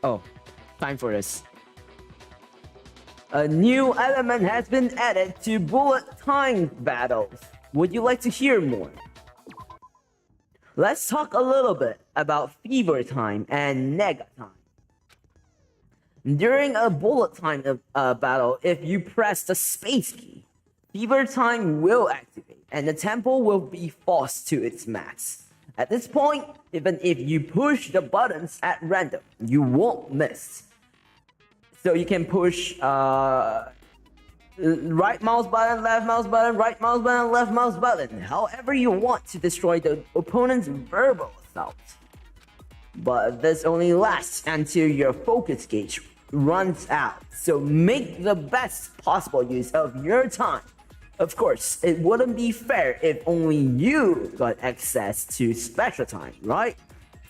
Oh, time for this. A new element has been added to bullet time battles. Would you like to hear more? Let's talk a little bit about fever time and nega time. During a bullet time battle, if you press the space key, fever time will activate and the tempo will be forced to its max. At this point, even if you push the buttons at random, you won't miss. So you can push right mouse button, left mouse button, right mouse button, left mouse button, however you want to destroy the opponent's verbal assault. But this only lasts until your focus gauge runs out, so make the best possible use of your time. Of course, it wouldn't be fair if only you got access to special time, right?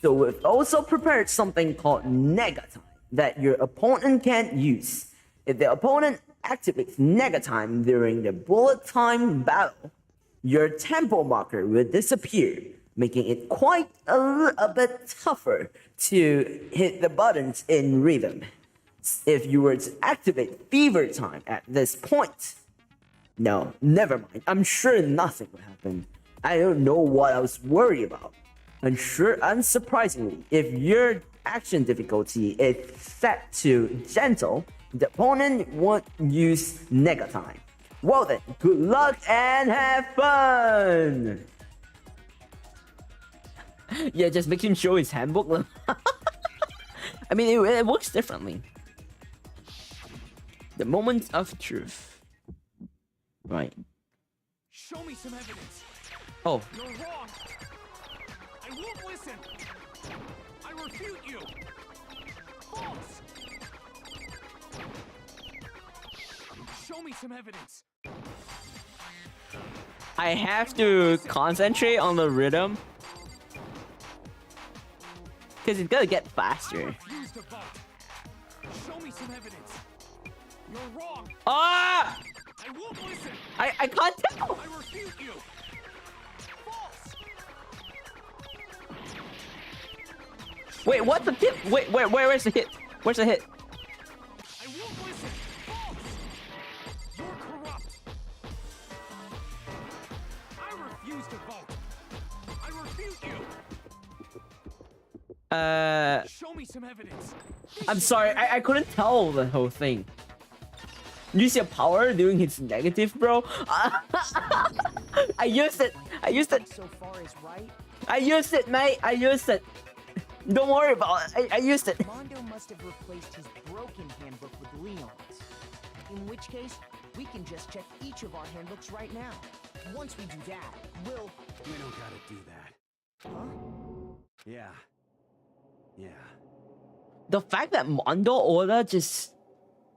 So we've also prepared something called nega time that your opponent can't use. If the opponent activates nega time during the bullet time battle, your tempo marker will disappear, making it quite a bit tougher to hit the buttons in rhythm. If you were to activate fever time at this point, no, never mind. I'm sure nothing would happen. I don't know what I was worried about. Unsurprisingly, if your action difficulty is set to gentle, the opponent won't use nega time. Well then, good luck and have fun! Yeah, just make him show his handbook. I mean, it works differently. The moment of truth. Right. Show me some evidence. Oh. You're wrong. I won't listen. I refute you. False. Show me some evidence. I have to concentrate on the rhythm. Because it's gonna get faster. Refuse to vote. Show me some evidence. You're wrong. Ah! I won't listen. I can't tell. I refute you. False. Wait, what's the hit? Wait, where's the hit? Where's the hit? I won't listen. False. You're corrupt. I refuse to vote. I refute you. Show me some evidence. I'm sorry, I couldn't tell the whole thing. Use your power doing his negative, bro. I used it. I used it. So far is right. I used it, mate. I used it. Don't worry about it. I used it. Mondo must have replaced his broken handbook with Leon's. In which case, we can just check each of our handbooks right now. Once we do that, we'll... We don't gotta do that. Huh? Yeah. Yeah. The fact that Mondo Oda just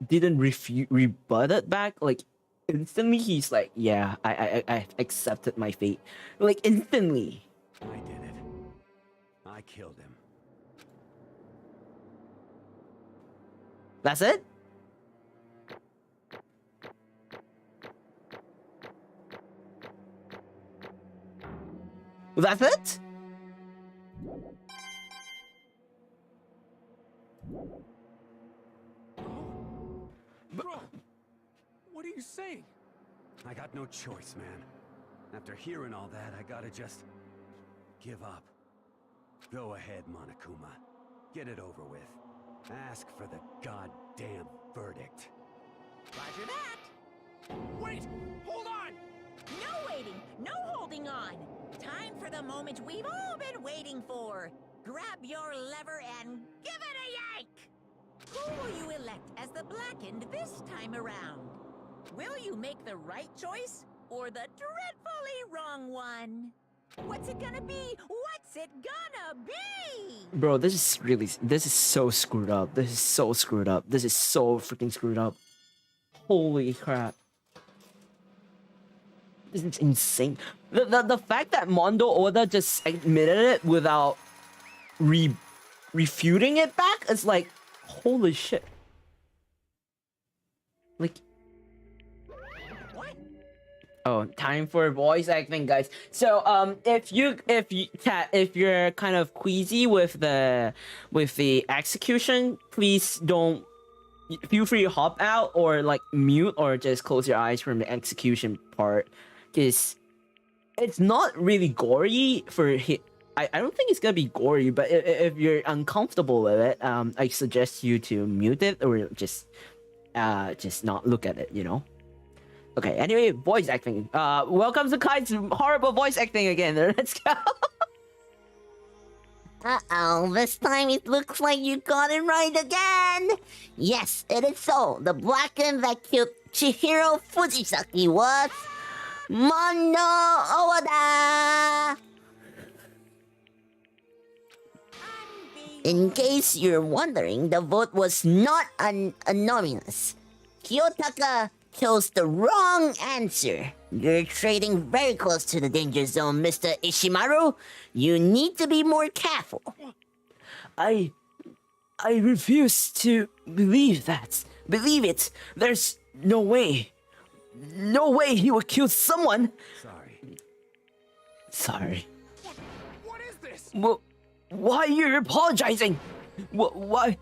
didn't rebut it back, like instantly, he's like, yeah, I accepted my fate. Like instantly. I did it. I killed him. That's it? That's it? Bro, what are you saying? I got no choice, man. After hearing all that, I gotta just give up. Go ahead, Monokuma. Get it over with. Ask for the goddamn verdict. Roger that. Wait! Hold on! No waiting! No holding on! Time for the moment we've all been waiting for! Grab your lever and give it a yank! Who will you elect as the blackened this time around? Will you make the right choice or the dreadfully wrong one? What's it gonna be? What's it gonna be? Bro, this is so screwed up. This is so screwed up. This is so freaking screwed up. Holy crap. This is insane. The fact that Mondo Oda just admitted it without refuting it back is like, holy shit. Like, oh, time for voice acting, guys. So, if you're kind of queasy with the execution, please don't feel free to hop out or like mute or just close your eyes from the execution part, because it's not really gory for hit. I don't think it's gonna be gory, but if you're uncomfortable with it, I suggest you to mute it or just not look at it, you know? Okay, anyway, voice acting. Welcome to Kai's horrible voice acting again. Let's go. Uh-oh, this time it looks like you got it right again! Yes, it is so. The blackened that killed Chihiro Fujisaki was... Mondo Oda! In case you're wondering, the vote was not anonymous. Kiyotaka chose the wrong answer. You're trading very close to the danger zone, Mr. Ishimaru. You need to be more careful. I refuse to believe that. Believe it. There's no way. No way he would kill someone. Sorry. What is this? Why are you apologizing? Why?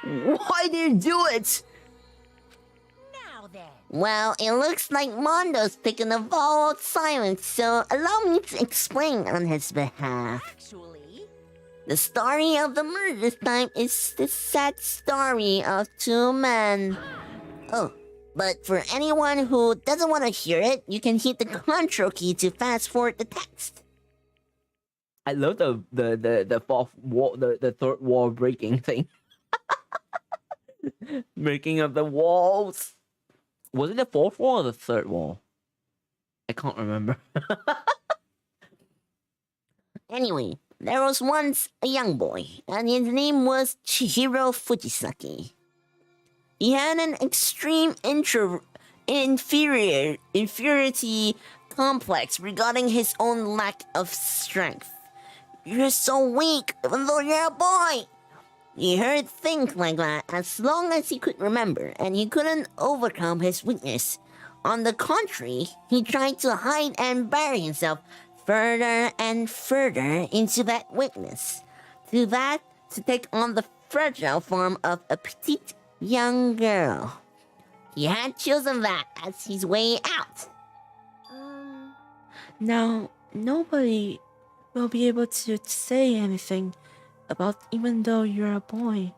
Why did you do it? Now then. Well, it looks like Mondo's picking a vow of silence, so allow me to explain on his behalf. Actually, The story of the murder this time is the sad story of two men. Oh, but for anyone who doesn't want to hear it, you can hit the control key to fast forward the text. I love the fourth wall, the third wall breaking thing. Breaking of the walls. Was it the fourth wall or the third wall? I can't remember. Anyway, there was once a young boy, and his name was Chihiro Fujisaki. He had an extreme inferiority complex regarding his own lack of strength. You're so weak, even though you're a boy! He heard things like that as long as he could remember, and he couldn't overcome his weakness. On the contrary, he tried to hide and bury himself further and further into that weakness. To take on the fragile form of a petite young girl. He had chosen that as his way out. Now, nobody will be able to say anything about even though you're a boy.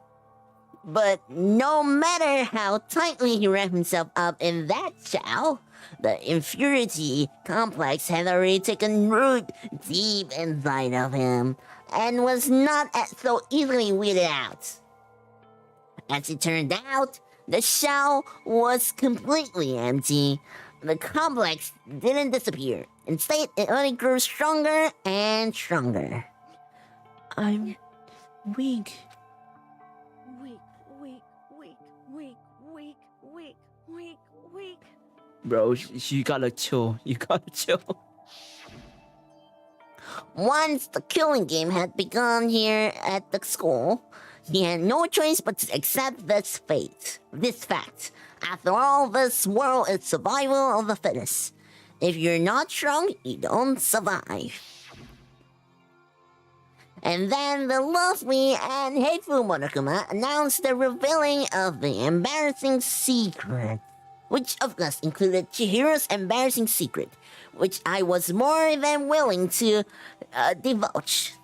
But no matter how tightly he wrapped himself up in that chow, the inferiority complex had already taken root deep inside of him and was not so easily weeded out. As it turned out, the shell was completely empty. The complex didn't disappear. Instead, it only grew stronger and stronger. I'm weak. Weak. Bro, you gotta chill. You gotta chill. Once the killing game had begun here at the school, he had no choice but to accept this fact. After all, this world is survival of the fittest. If you're not strong, you don't survive. And then the lovely and hateful Monokuma announced the revealing of the embarrassing secret, which of course included Chihiro's embarrassing secret, which I was more than willing to divulge.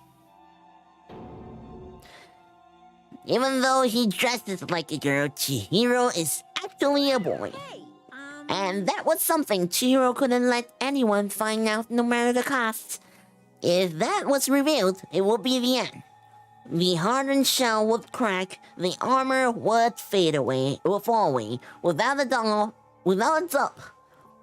Even though he dresses like a girl, Chihiro is actually a boy. And that was something Chihiro couldn't let anyone find out no matter the cost. If that was revealed, it would be the end. The hardened shell would crack, the armor would fall away, without a doubt.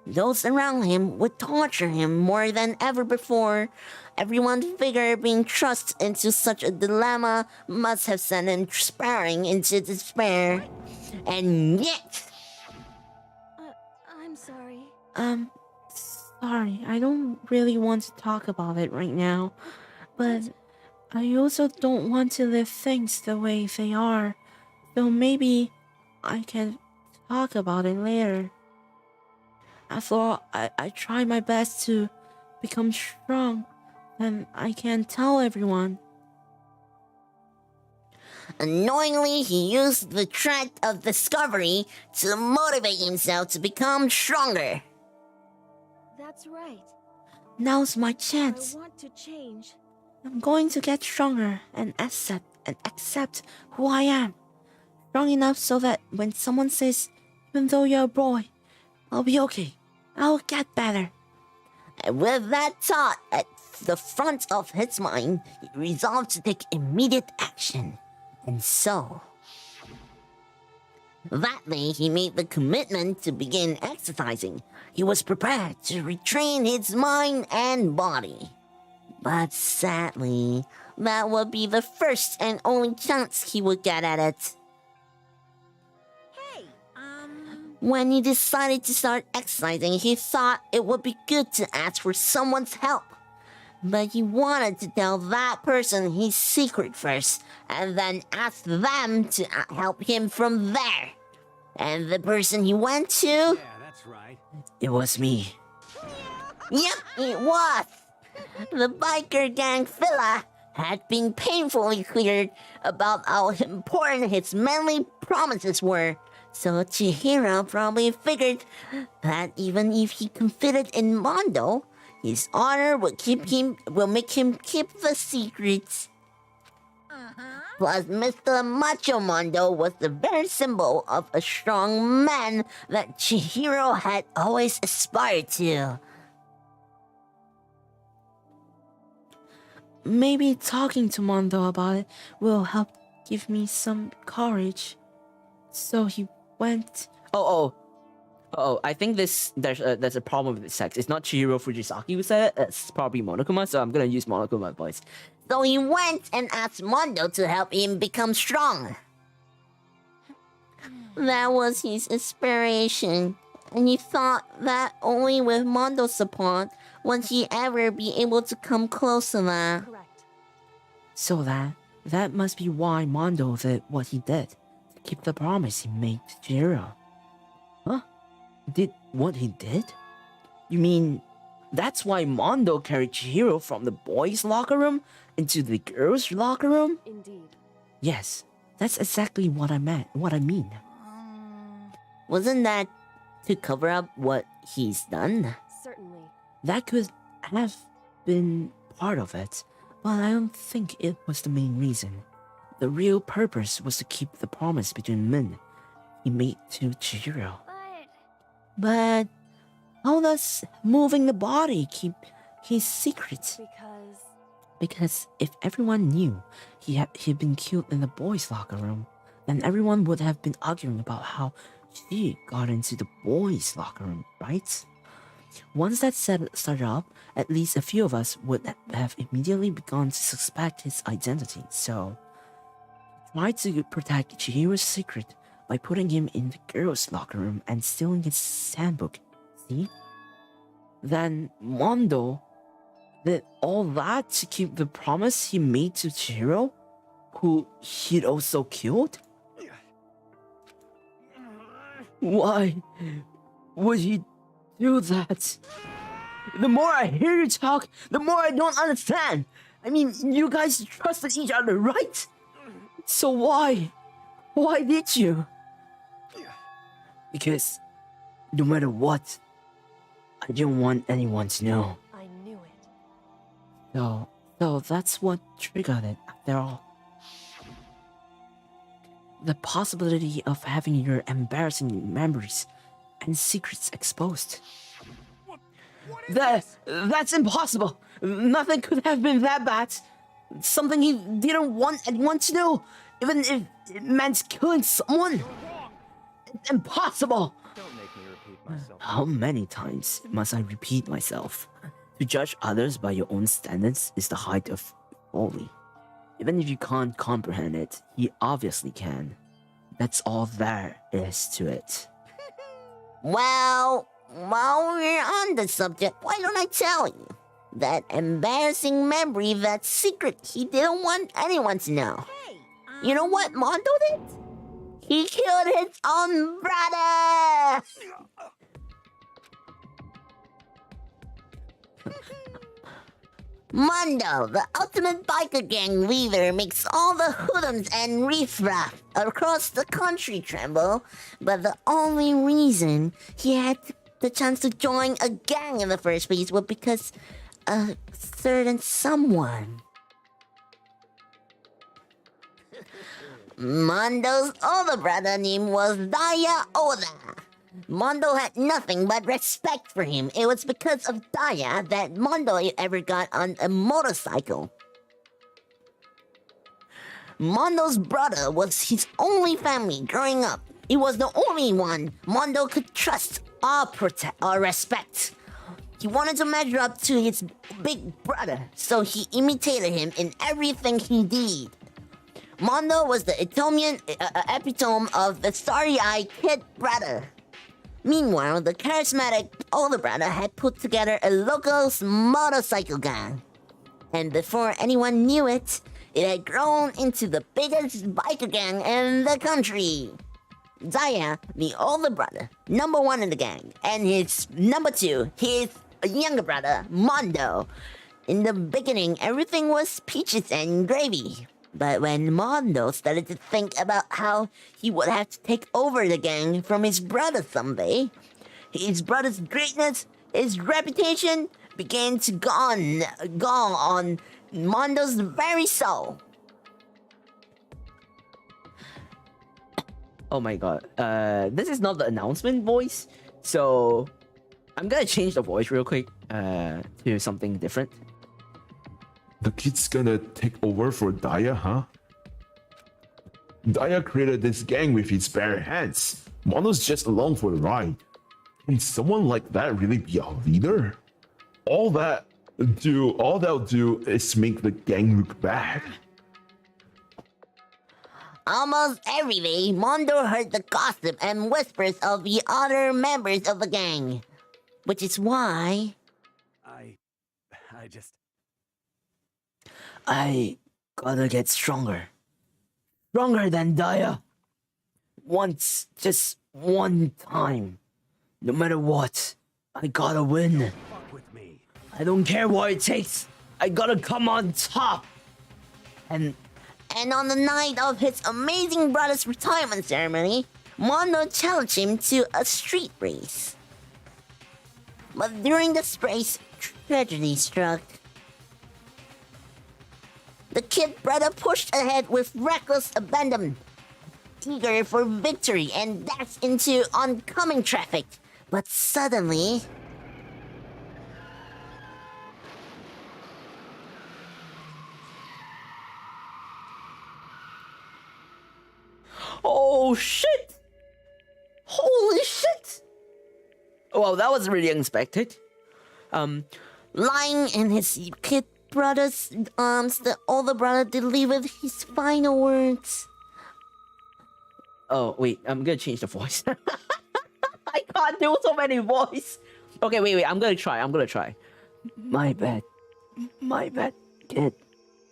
Those around him would torture him more than ever before. Everyone figured being thrust into such a dilemma must have sent him spiraling into despair. And yet... I'm sorry. Sorry, I don't really want to talk about it right now, but I also don't want to leave things the way they are, so maybe I can talk about it later. After all, I try my best to become strong, and I can tell everyone. Annoyingly, he used the threat of discovery to motivate himself to become stronger. That's right. Now's my chance. I want to change. I'm going to get stronger and accept who I am. Strong enough so that when someone says, even though you're a boy, I'll be okay. I'll get better. And with that thought at the front of his mind, he resolved to take immediate action. And so... that day, he made the commitment to begin exercising. He was prepared to retrain his mind and body. But sadly, that would be the first and only chance he would get at it. When he decided to start exercising, he thought it would be good to ask for someone's help. But he wanted to tell that person his secret first, and then ask them to help him from there. And the person he went to... Yeah, that's right. It was me. Yep, it was! The biker gang Phila had been painfully cleared about how important his manly promises were. So Chihiro probably figured that even if he confided in Mondo, his honor will make him keep the secrets. Plus, Mr. Macho Mondo was the very symbol of a strong man that Chihiro had always aspired to. Maybe talking to Mondo about it will help give me some courage. So he went. Oh, I think there's a problem with the sex. It's not Chihiro Fujisaki who said it. It's probably Monokuma, so I'm gonna use Monokuma voice. So he went and asked Mondo to help him become strong. That was his inspiration, and he thought that only with Mondo's support would he ever be able to come close to that. Correct. So that must be why Mondo did what he did, to keep the promise he made to Chihiro. Huh? Did what he did? You mean that's why Mondo carried Chihiro from the boys' locker room into the girls' locker room? Indeed. Yes, that's exactly what I mean. Wasn't that to cover up what he's done? Certainly. That could have been part of it, but I don't think it was the main reason. The real purpose was to keep the promise between men he made to Chihiro. But how does moving the body keep his secret? Because if everyone knew he'd been killed in the boys' locker room, then everyone would have been arguing about how she got into the boys' locker room, right? Once that started up, at least a few of us would have immediately begun to suspect his identity, so tried to protect Chihiro's secret by putting him in the girls' locker room and stealing his handbook. See? Then Mondo did all that to keep the promise he made to Chihiro, who he'd also killed? Why would he do that? The more I hear you talk, the more I don't understand. I mean, you guys trusted each other, right? So why? Why did you? Because no matter what, I didn't want anyone to know. I knew it. So that's what triggered it after all. The possibility of having your embarrassing memories and secrets exposed. That's impossible. Nothing could have been that bad. Something he didn't want anyone to know, even if it meant killing someone. It's impossible. Don't make me repeat myself. How many times must I repeat myself? To judge others by your own standards is the height of folly. Even if you can't comprehend it, he obviously can. That's all there is to it. Well, while we're on the subject, why don't I tell you? That embarrassing memory, that secret he didn't want anyone to know. You know what Mondo did? He killed his own brother! Mondo, the ultimate biker gang leader, makes all the hoodlums and riffraff across the country tremble. But the only reason he had the chance to join a gang in the first place was because a certain someone. Mondo's older brother name was Daya Oda. Mondo had nothing but respect for him. It was because of Daya that Mondo ever got on a motorcycle. Mondo's brother was his only family growing up. He was the only one Mondo could trust or protect or respect. He wanted to measure up to his big brother, so he imitated him in everything he did. Mondo was the epitome of the starry-eyed kid brother. Meanwhile, the charismatic older brother had put together a local motorcycle gang. And before anyone knew it, it had grown into the biggest biker gang in the country. Zaya, the older brother, number one in the gang, and his number two, his younger brother, Mondo. In the beginning, everything was peaches and gravy. But when Mondo started to think about how he would have to take over the gang from his brother someday, his brother's greatness, his reputation began to gnaw on Mondo's very soul. Oh my god. This is not the announcement voice, so I'm gonna change the voice real quick to something different. The kid's gonna take over for Daya, huh? Daya created this gang with his bare hands. Mono's just along for the ride. Can someone like that really be a leader? All they'll do is make the gang look bad. Almost every day, Mondo heard the gossip and whispers of the other members of the gang. Which is why... I gotta get stronger. Stronger than Daya. Once, just one time. No matter what, I gotta win. I don't care what it takes. I gotta come on top. And on the night of his amazing brother's retirement ceremony, Mondo challenged him to a street race. But during this race, tragedy struck. The kid brother pushed ahead with reckless abandon, eager for victory and dashed into oncoming traffic. But suddenly... Oh shit! Holy shit! Well, that was really unexpected. Lying in his kid brother's arms, the older brother delivered his final words. Oh, wait, I'm gonna change the voice. I can't do so many voices. Okay, wait, I'm gonna try. My bad, kid.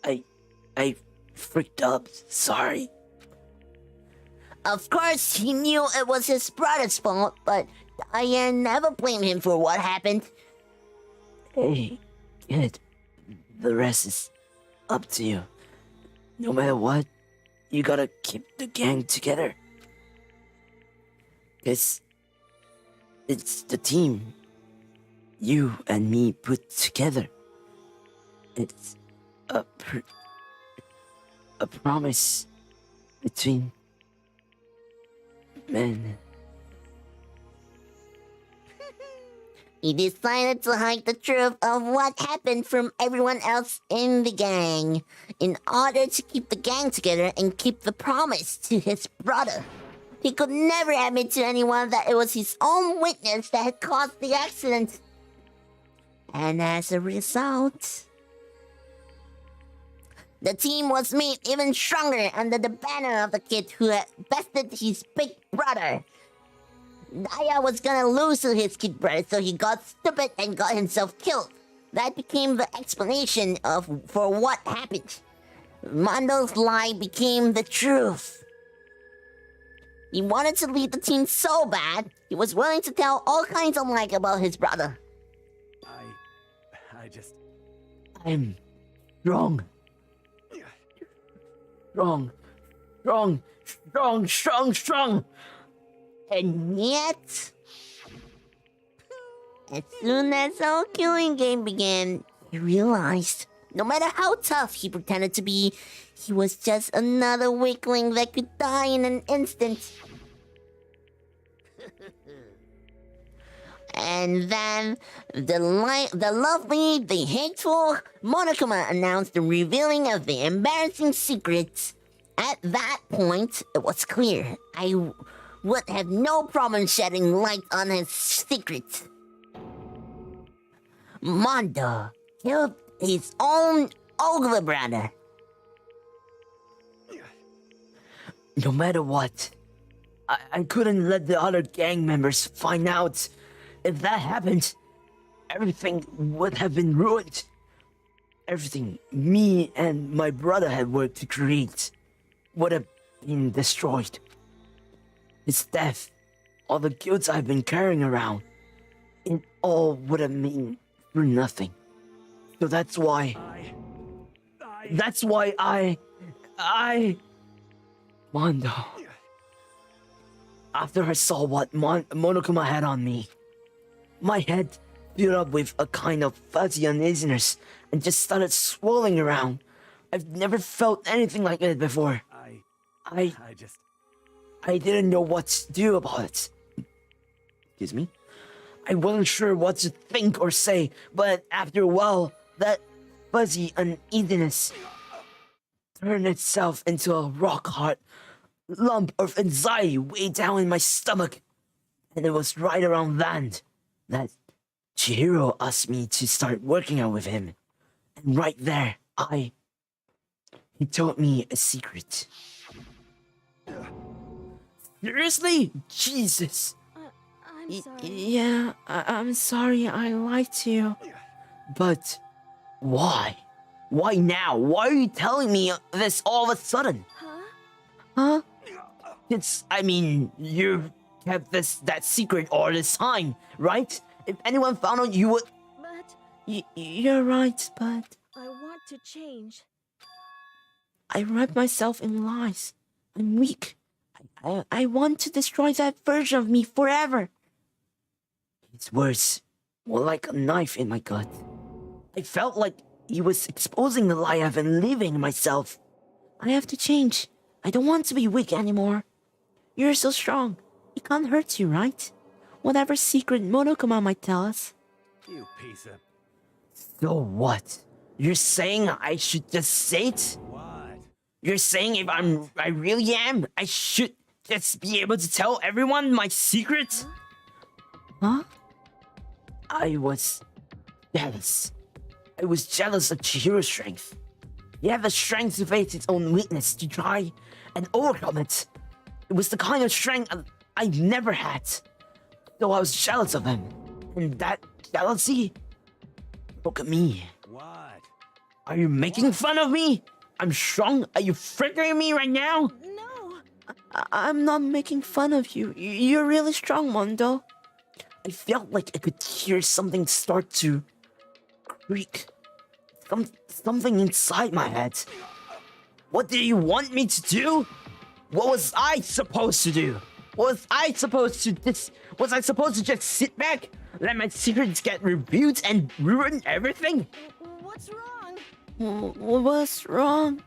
I freaked up. Sorry. Of course, he knew it was his brother's fault, but Diane never blamed him for what happened. Hey, kid. The rest is up to you. No matter what, you gotta keep the gang together. It's the team you and me put together. It's a promise between men. He decided to hide the truth of what happened from everyone else in the gang in order to keep the gang together and keep the promise to his brother. He could never admit to anyone that it was his own witness that had caused the accident. And as a result, the team was made even stronger under the banner of the kid who had bested his big brother. Daya was gonna lose to his kid brother, so he got stupid and got himself killed. That became the explanation for what happened. Mondo's lie became the truth. He wanted to lead the team so bad, he was willing to tell all kinds of lies about his brother. I'm strong. Strong. And yet, as soon as our killing game began, he realized no matter how tough he pretended to be, he was just another weakling that could die in an instant. And then the lovely, the hateful Monokuma announced the revealing of the embarrassing secrets. At that point, it was clear I would have no problem shedding light on his secrets. Mondo killed his own older brother. No matter what, I couldn't let the other gang members find out. If that happened, everything would have been ruined. Everything me and my brother had worked to create would have been destroyed. His death, all the guilt I've been carrying around, it all would have been for nothing. So that's why Mondo. After I saw what Monokuma had on me, my head filled up with a kind of fuzzy uneasiness and just started swirling around. I've never felt anything like it before. I I didn't know what to do about it. Excuse me? I wasn't sure what to think or say, but after a while, that fuzzy uneasiness turned itself into a rock-hard lump of anxiety way down in my stomach. And it was right around then that Chihiro asked me to start working out with him. And right there, he told me a secret. Seriously? Jesus. I'm sorry. Yeah, I'm sorry I lied to you. But why? Why now? Why are you telling me this all of a sudden? Huh? You kept that secret all this time, right? If anyone found out, you would... But... You're right, but... I want to change. I wrap myself in lies. I'm weak. I want to destroy that version of me forever. His words were like a knife in my gut. I felt like he was exposing the lie I've been living in myself. I have to change. I don't want to be weak anymore. You're so strong. It can't hurt you, right? Whatever secret Monokuma might tell us. You piece of... So what? You're saying I should just say it? What? You're saying if I really am, I should just be able to tell everyone my secrets? Huh? I was jealous. I was jealous of Chihiro's strength. He had the strength to face its own weakness, to try and overcome it. It was the kind of strength I've never had. So I was jealous of him. And that jealousy broke me. What? Are you making fun of me? I'm strong. Are you triggering me right now? No. I'm not making fun of you. You're really strong, Mondo. I felt like I could hear something start to creak. Something inside my head. What do you want me to do? What was I supposed to do? Was I supposed to just sit back, let my secrets get revealed and ruin everything? What's wrong? What's wrong?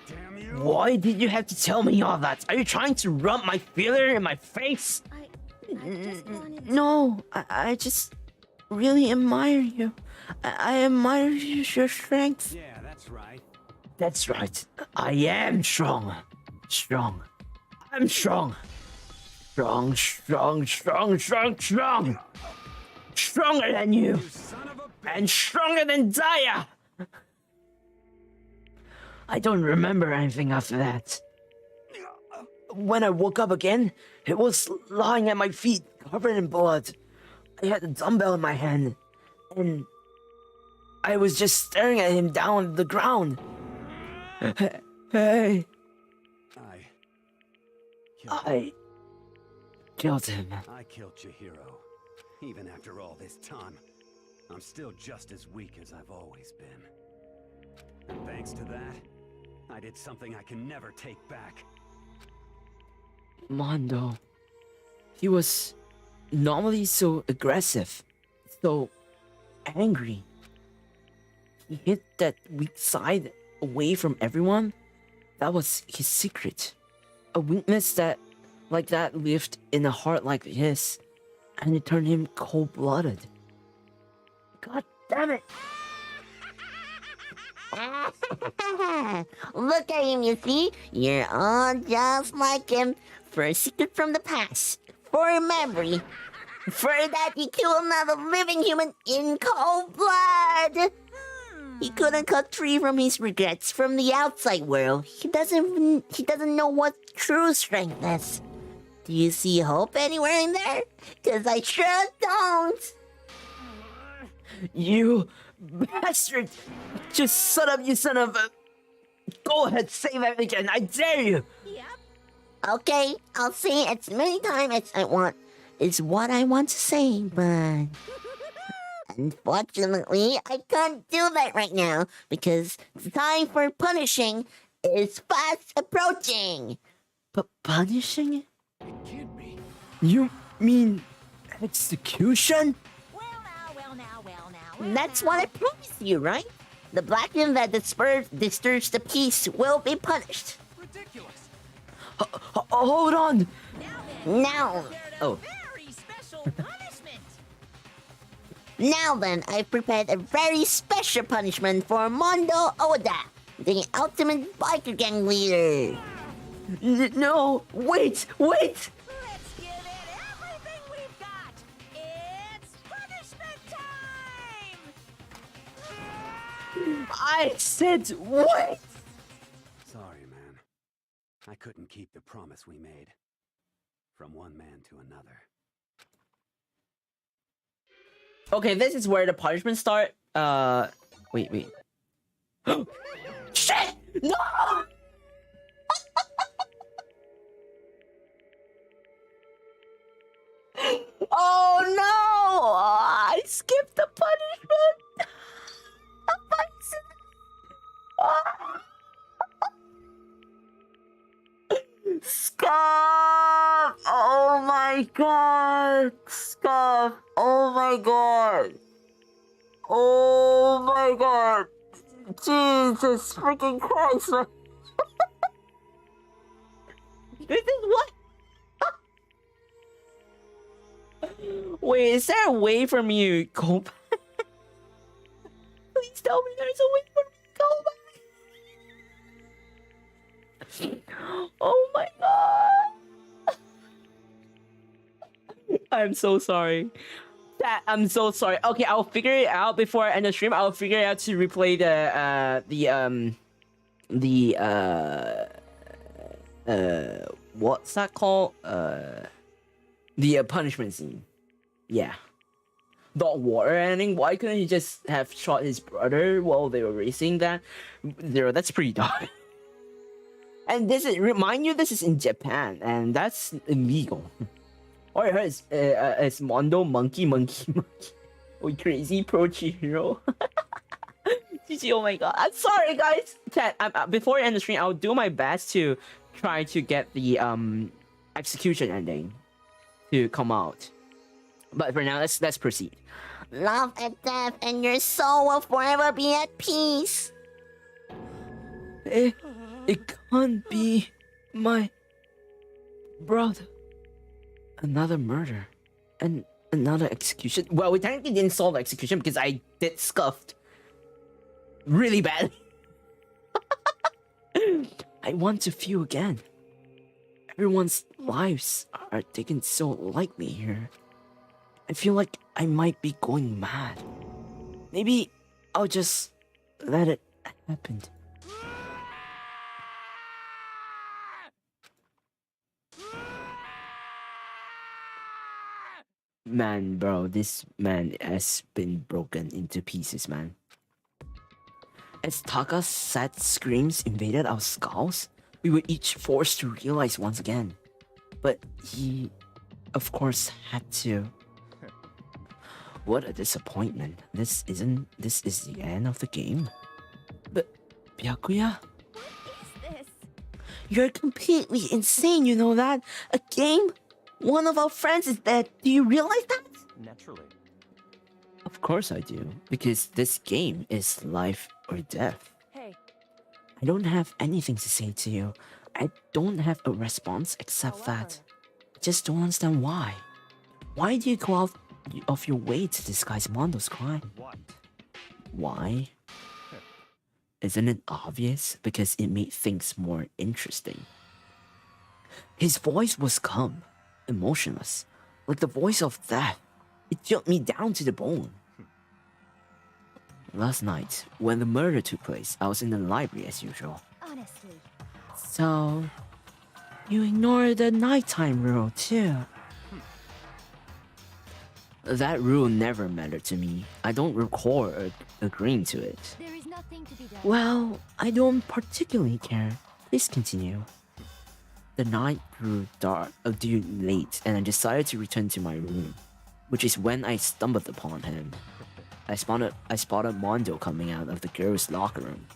Damn you. Why did you have to tell me all that? Are you trying to rub my feeler in my face? No, I just really admire you. I admire your strength. Yeah, that's right. That's right. I am strong. Strong. I'm strong. Strong. Stronger than you. And stronger than Daya. I don't remember anything after that. When I woke up again, it was lying at my feet, covered in blood. I had a dumbbell in my hand, and I was just staring at him down on the ground. Hey. I killed him. I killed Chihiro. Even after all this time, I'm still just as weak as I've always been. And thanks to that, I did something I can never take back. Mondo. He was normally so aggressive, so angry. He hid that weak side away from everyone. That was his secret. A weakness that lived in a heart like his, and it turned him cold-blooded. God damn it! Look at him, you see? You're all just like him. For a secret from the past. For a memory. For that you killed another living human in cold blood. He couldn't cut free from his regrets from the outside world. He doesn't know what true strength is. Do you see hope anywhere in there? 'Cause I sure don't. You bastard! Just shut up, you son of a... Go ahead, say that again, I dare you! Okay, I'll say it as many times as I want. It's what I want to say, but... Unfortunately, I can't do that right now, because the time for punishing is fast approaching. Punishing? You mean execution? That's what I promised you, right? The blackened that disturbs the peace will be punished. Hold on. Now, Oh. Very special punishment. now then, I've prepared a very special punishment for Mondo Oda, the ultimate biker gang leader. No, wait. Let's give it everything we've got. It's punishment time. I said wait. Sorry, man. I couldn't keep the promise we made. From one man to another. Okay, this is where the punishment start. Wait. Shit! No! Oh no! I skipped the punishment. Scuff! Oh my god! Scuff! Oh my god! Oh my god! Jesus freaking Christ! This is what? Wait, is there a way for me to go back? Please tell me there's a way for me to go back. Oh my god! I'm so sorry. I'm so sorry. Okay, I'll figure it out before I end the stream. I'll figure it out to replay what's that called? The punishment scene. Yeah. The water ending. Why couldn't he just have shot his brother while they were racing that? That's pretty dark. And this is, remind you, this is in Japan, and that's illegal. All I heard is Mondo monkey. Oh, crazy pro hero. GG, oh my god. I'm sorry, guys. Chat, before I end the stream, I'll do my best to try to get the execution ending to come out. But for now, let's proceed. Love and death, and your soul will forever be at peace. It can't be my brother. Another murder and another execution. Well, we technically didn't solve the execution because I did scuffed really bad. I want to feel again. Everyone's lives are taken so lightly here. I feel like I might be going mad. Maybe I'll just let it happen. Man, bro, this man has been broken into pieces, man. As Taka's sad screams invaded our skulls, we were each forced to realize once again. But he, of course, had to. What a disappointment. This is the end of the game. But, Byakuya? What is this? You're completely insane, you know that? A game? One of our friends is dead. Do you realize that? Naturally. Of course I do, because this game is life or death. Hey. I don't have anything to say to you. I don't have a response except that I just don't understand why. Why do you go out of your way to disguise Mondo's crime? What? Why? Isn't it obvious? Because it made things more interesting. His voice was calm, emotionless, like the voice of death. It chilled me down to the bone. Last night, when the murder took place, I was in the library as usual. Honestly. So, you ignore the nighttime rule too. That rule never mattered to me. I don't recall agreeing to it. There is nothing to be done. Well, I don't particularly care. Please continue. The night grew late, and I decided to return to my room, which is when I stumbled upon him. I spotted Mondo coming out of the girls' locker room.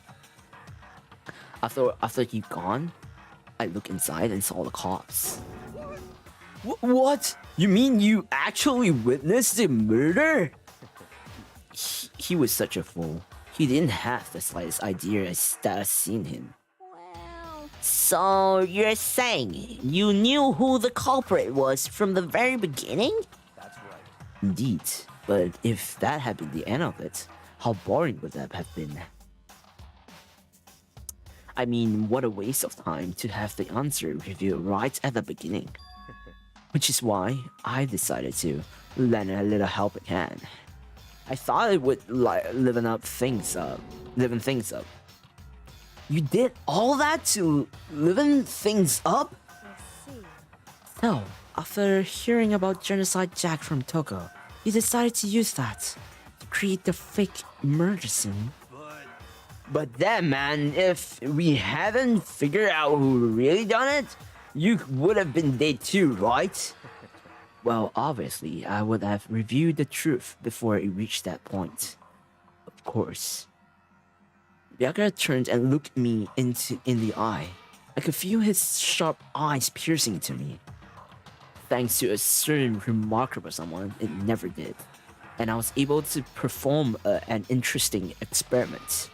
After he'd gone, I looked inside and saw the cops. What? You mean you actually witnessed the murder? He was such a fool. He didn't have the slightest idea that I'd seen him. So you're saying you knew who the culprit was from the very beginning? That's right. Indeed, but if that had been the end of it, how boring would that have been? I mean, what a waste of time to have the answer revealed right at the beginning. Which is why I decided to lend a little helping hand. I thought it would liven things up. You did all that to liven things up? I see. So, after hearing about Genocide Jack from Toko, you decided to use that to create the fake murder scene. But then, man, if we hadn't figured out who really done it, you would have been dead too, right? Well, obviously, I would have reviewed the truth before it reached that point. Of course. Byakuya turned and looked me in the eye. I could feel his sharp eyes piercing to me. Thanks to a certain remarkable someone, it never did. And I was able to perform an interesting experiment.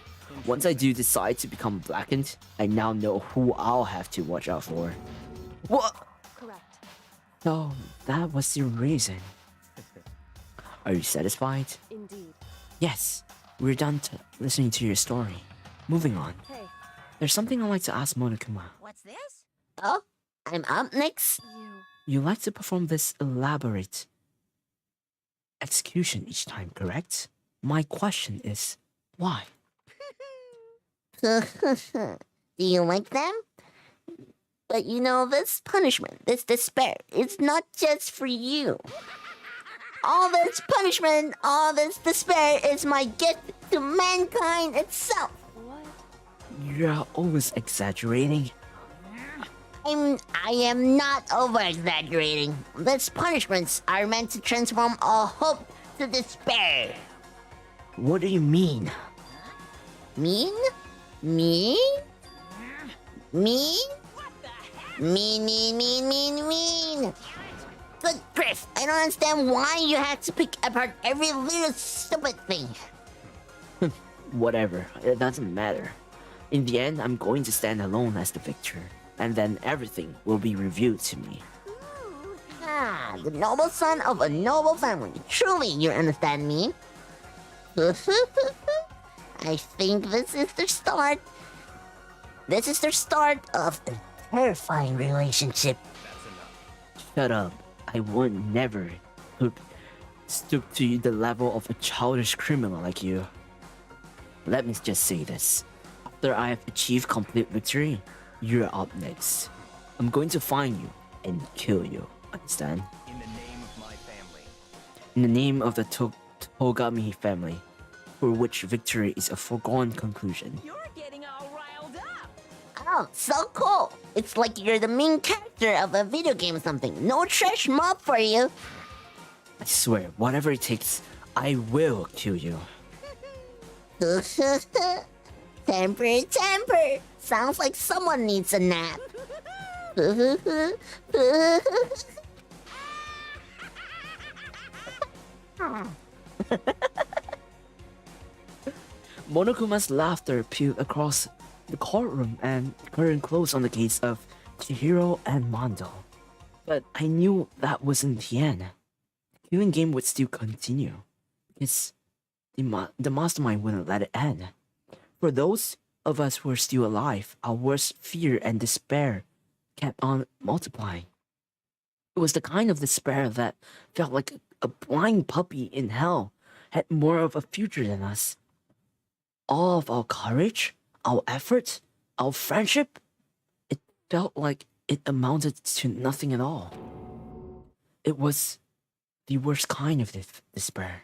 Once I do decide to become blackened, I now know who I'll have to watch out for. What? Correct. So, that was your reason. Are you satisfied? Indeed. Yes, we're done listening to your story. Moving on. Hey. There's something I'd like to ask Monokuma. What's this? Oh, I'm up next. You like to perform this elaborate execution each time, correct? My question is, why? Do you like them? But you know, this punishment, this despair, it's not just for you. All this punishment, all this despair is my gift to mankind itself. You're always exaggerating. I am not over-exaggerating. These punishments are meant to transform all hope to despair. What do you mean? Mean? Mean? Mean? Mean. Good grief, I don't understand why you have to pick apart every little stupid thing. Whatever, it doesn't matter. In the end, I'm going to stand alone as the victor, and then everything will be revealed to me. Ah, the noble son of a noble family. Truly, you understand me? I think this is the start. This is the start of a terrifying relationship. Shut up. I would never stoop to the level of a childish criminal like you. Let me just say this. After I have achieved complete victory, you're up next. I'm going to find you and kill you. Understand? In the name of my family. In the name of the Togami family, for which victory is a foregone conclusion. You're getting all riled up. Oh, so cool. It's like you're the main character of a video game or something. No trash mob for you. I swear, whatever it takes, I will kill you. Temper. Sounds like someone needs a nap. Monokuma's laughter peeled across the courtroom and curtain closed on the case of Chihiro and Mondo. But I knew that wasn't the end. The killing game would still continue, because the mastermind wouldn't let it end. For those of us who are still alive, our worst fear and despair kept on multiplying. It was the kind of despair that felt like a blind puppy in hell had more of a future than us. All of our courage, our effort, our friendship, it felt like it amounted to nothing at all. It was the worst kind of despair.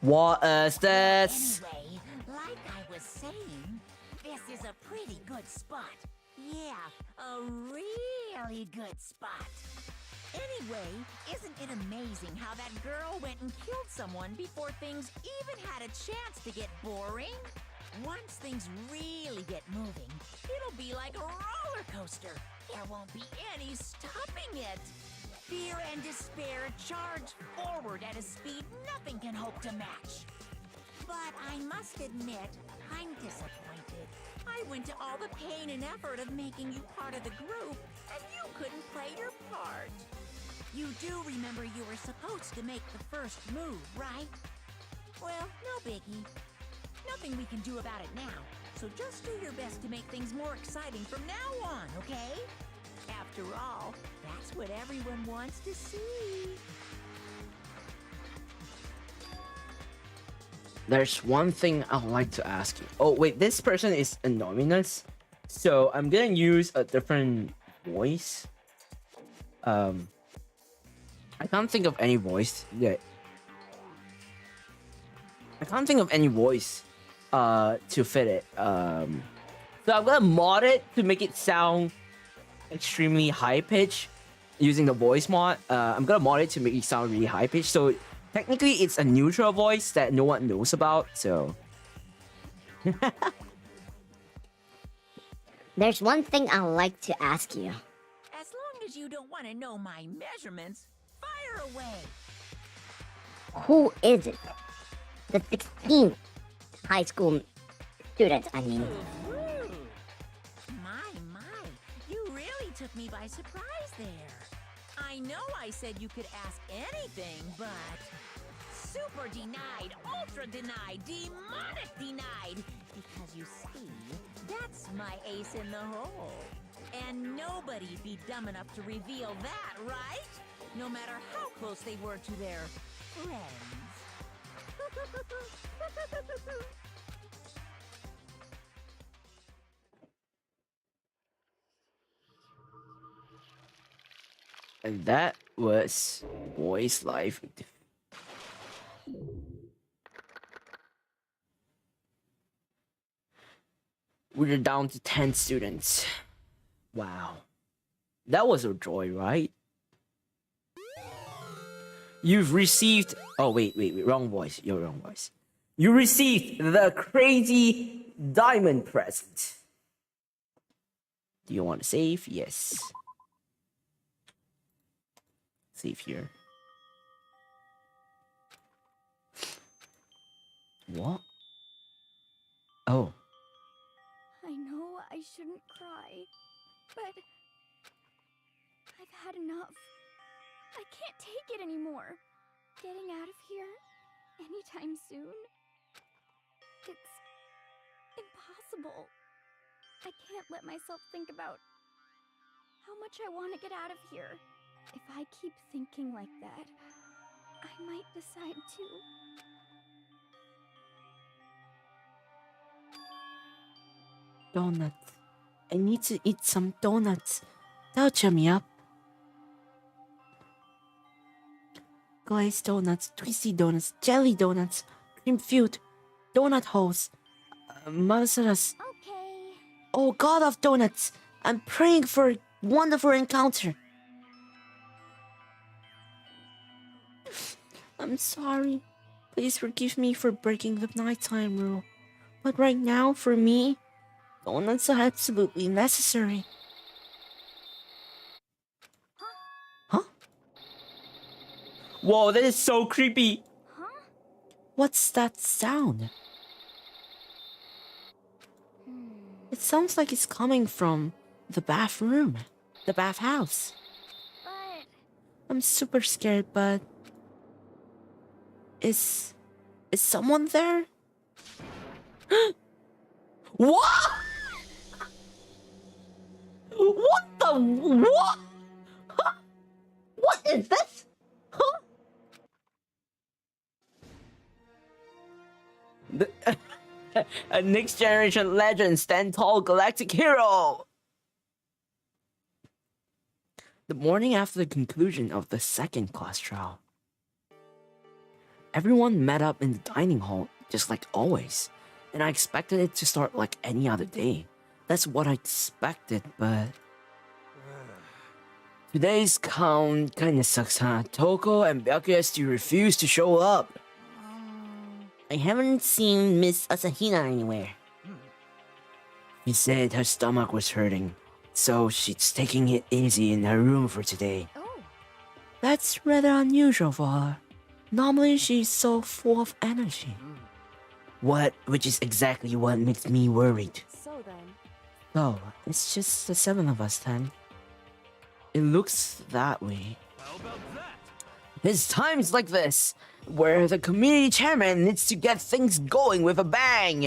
What is this? Anyway, like I was saying, this is a pretty good spot. Yeah, a really good spot. Anyway, isn't it amazing how that girl went and killed someone before things even had a chance to get boring? Once things really get moving, it'll be like a roller coaster. There won't be any stopping it. Fear and despair charge forward at a speed nothing can hope to match. But I must admit, I'm disappointed. I went to all the pain and effort of making you part of the group, and you couldn't play your part. You do remember you were supposed to make the first move, right? Well, no biggie. Nothing we can do about it now, so just do your best to make things more exciting from now on, okay? After all, that's what everyone wants to see. There's one thing I'd like to ask you. Oh, wait, this person is anonymous, so I'm gonna use a different voice. I can't think of any voice yet. I can't think of any voice to fit it. So I'm gonna mod it to make it sound extremely high pitched using the voice mod. I'm gonna mod it to make it sound really high pitched. So technically it's a neutral voice that no one knows about, so There's one thing I'd like to ask you. As long as you don't want to know my measurements, fire away. Who is it? The 16th high school student, I mean. My, you really took me by surprise there. I know I said you could ask anything, but super denied, ultra denied, demonic denied. Because you see, that's my ace in the hole. And nobody'd be dumb enough to reveal that, right? No matter how close they were to their friends. and that was Boys Life. We're down to 10 students. Wow. That was a joy, right? You've received... Oh, wait. Wrong voice. Your wrong voice. You received the crazy diamond present. Do you want to save? Yes. Save here. What? Oh. I know I shouldn't cry, but I've had enough. I can't take it anymore. Getting out of here anytime soon. It's impossible. I can't let myself think about how much I want to get out of here. If I keep thinking like that, I might decide to. Donuts. I need to eat some donuts. That'll cheer me up. Glazed donuts, twisty donuts, jelly donuts, cream filled, donut holes, Masaras. Okay. Oh, God of donuts! I'm praying for a wonderful encounter. I'm sorry. Please forgive me for breaking the nighttime rule. But right now, for me, donuts are absolutely necessary. Huh? Whoa, that is so creepy. What's that sound? It sounds like it's coming from the bathroom, the bathhouse. But I'm super scared, but is someone there? What? What the what? Huh? What is this? Huh? A next generation legend, stand tall galactic hero. The morning after the conclusion of the second class trial, everyone met up in the dining hall just like always, and I expected it to start like any other day. That's what I expected, but today's count kinda sucks, huh? Toko and Byakuya still refuse to show up. I haven't seen Miss Asahina anywhere. She said her stomach was hurting, so she's taking it easy in her room for today. That's rather unusual for her. Normally she's so full of energy. Which is exactly what makes me worried. So then, Oh, it's just the 7 of us then. It looks that way. How about that? It's times like this where the community chairman needs to get things going with a bang.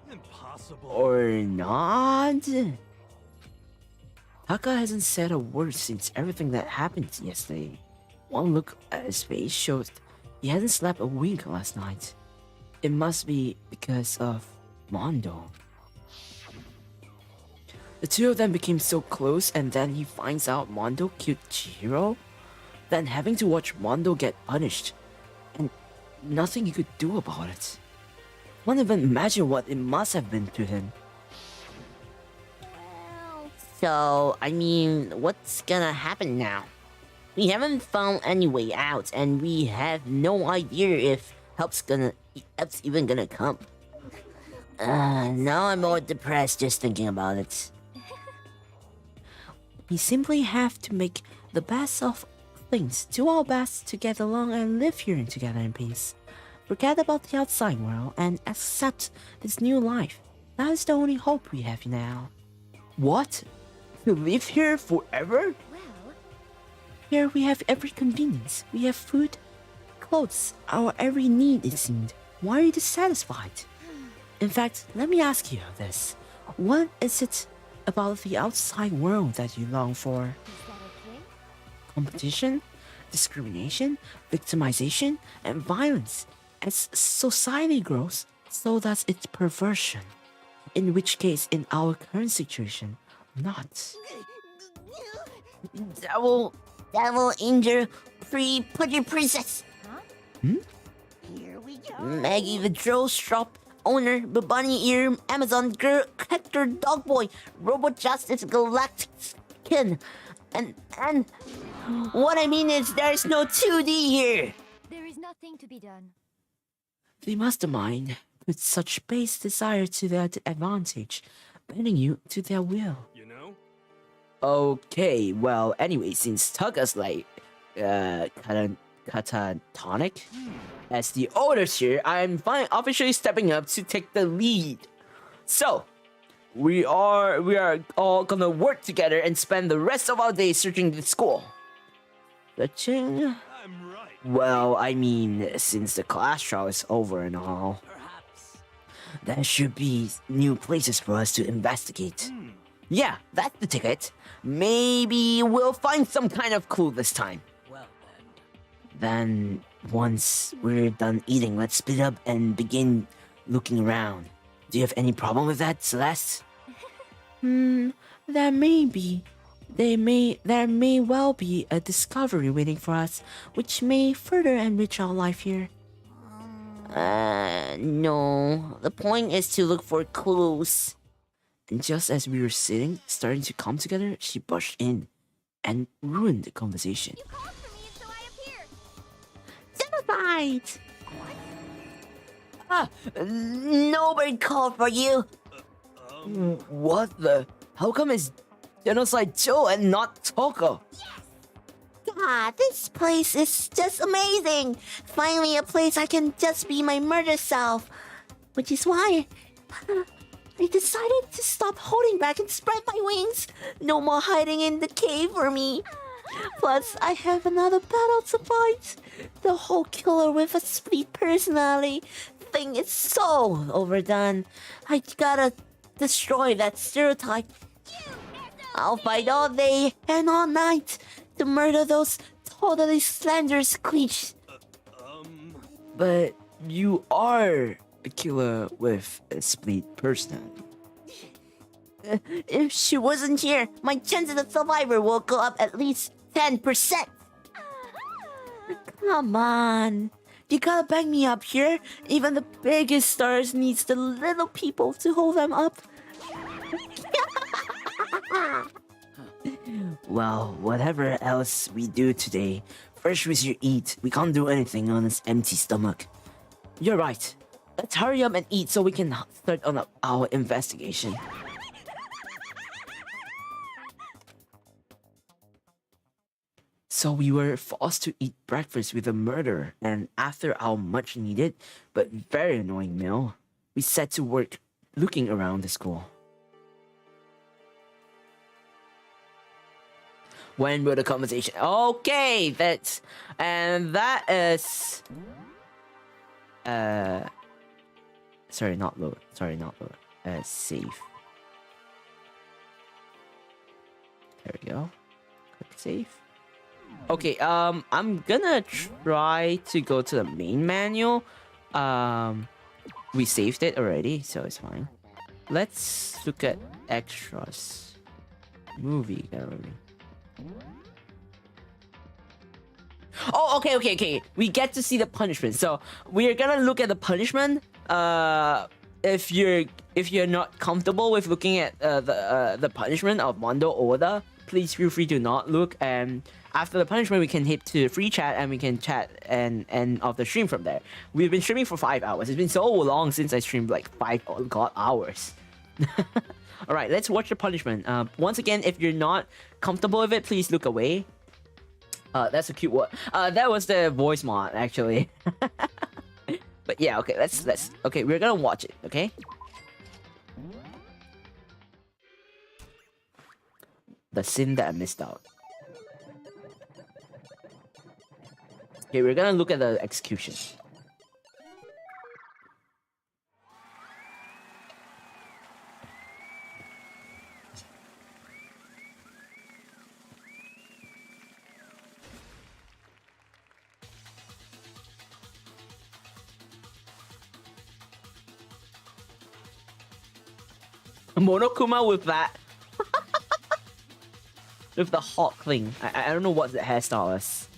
Impossible. Or not? Taka hasn't said a word since everything that happened yesterday. One look at his face showed he hadn't slept a wink last night. It must be because of Mondo. The two of them became so close, and then he finds out Mondo killed Chihiro. Then having to watch Mondo get punished, and nothing he could do about it. Can't even imagine what it must have been to him. So, I mean, what's gonna happen now? We haven't found any way out, and we have no idea if help's even gonna come. Now I'm more depressed just thinking about it. We simply have to make the best of things, do our best to get along and live here together in peace. Forget about the outside world and accept this new life. That is the only hope we have now. What? To live here forever? Here we have every convenience. We have food, clothes, our every need it seemed. Why are you dissatisfied? In fact, let me ask you this. What is it about the outside world that you long for? Competition, discrimination, victimization, and violence. As society grows, so does its perversion. In which case, in our current situation, not. Devil, angel, put your princess. Here we go. Maggie the Drill Shop owner, Bunny Ear, Amazon Girl, Hector Dogboy, Robo Justice Galactic Skin, and what I mean is there's no 2D here. There is nothing to be done. The mastermind put such base desire to their advantage, bending you to their will. You know? Okay, well, anyway, since Taka's like, catatonic, as the oldest here, I'm officially stepping up to take the lead. So, we are all gonna work together and spend the rest of our day searching the school. Searching? I'm right. Well, I mean, since the class trial is over and all, there should be new places for us to investigate. Yeah, that's the ticket. Maybe we'll find some kind of clue this time. Well Then, once we're done eating, let's split up and begin looking around. Do you have any problem with that, Celeste? There may be. There may well be a discovery waiting for us, which may further enrich our life here. No. The point is to look for clues. And just as we were starting to come together, she bushed in and ruined the conversation. Genocide! Nobody called for you. What the? How come it's Genocide Joe and not Toko? God, this place is just amazing. Finally a place I can just be my murder self. Which is why I decided to stop holding back and spread my wings. No more hiding in the cave for me. Plus, I have another battle to fight. The whole killer with a split personality thing is so overdone. I gotta destroy that stereotype. I'll fight all day and all night to murder those totally slanderous creatures. But you are a killer with a split personality. If she wasn't here, my chances of survivor will go up at least 10%. Come on. You gotta back me up here. Even the biggest stars needs the little people to hold them up. Well, whatever else we do today, first we should eat. We can't do anything on this empty stomach. You're right. Let's hurry up and eat so we can start on our investigation. So we were forced to eat breakfast with a murderer, and after our much needed but very annoying meal, we set to work looking around the school. When will the conversation? Okay, that is sorry, not load. Save. There we go. Click save. Okay, I'm gonna try to go to the main menu. We saved it already, so it's fine. Let's look at extras. Movie gallery. Oh, okay. We get to see the punishment. So we are gonna look at the punishment. If you're not comfortable with looking at the punishment of Mondo Oda, please feel free to not look. And after the punishment, we can hit to free chat and we can chat and end of the stream from there. We've been streaming for 5 hours. It's been so long since I streamed like 5 hours. All right, let's watch the punishment. Once again, if you're not comfortable with it, please look away. That's a cute one. That was the voice mod actually. But yeah, okay, let's okay, we're gonna watch it, okay? The sin that I missed out. Okay, we're gonna look at the execution. Monokuma with that. With the hawk thing. I don't know what the hairstyle is.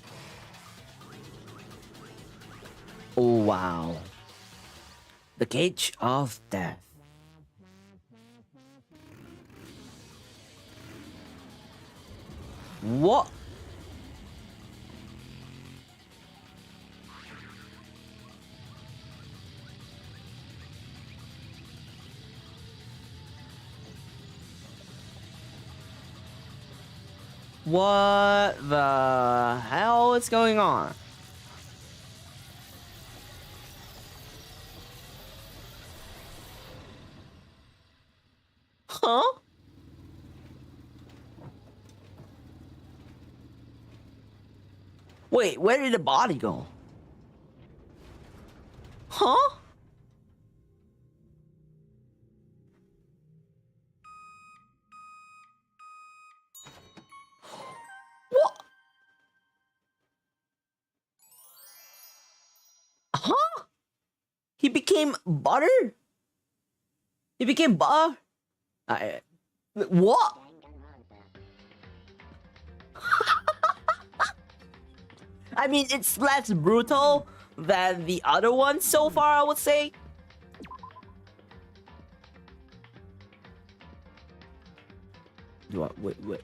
Oh wow. The cage of death. What? What the hell is going on? Huh? Wait, where did the body go? Huh? What? Huh? He became butter? He became butter? What? I mean, it's less brutal than the other one so far, I would say. Wait.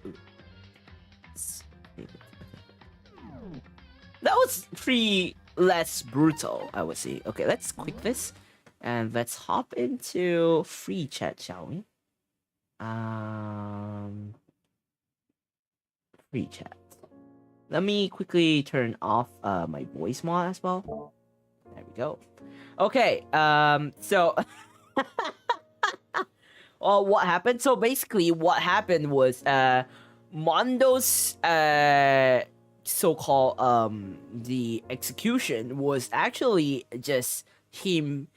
That was pretty less brutal, I would say. Okay, let's quit this. And let's hop into free chat, shall we? Free chat. Let me quickly turn off my voice mod as well. There we go. Okay, so well, what happened? So basically what happened was Mondo's so-called the execution was actually just him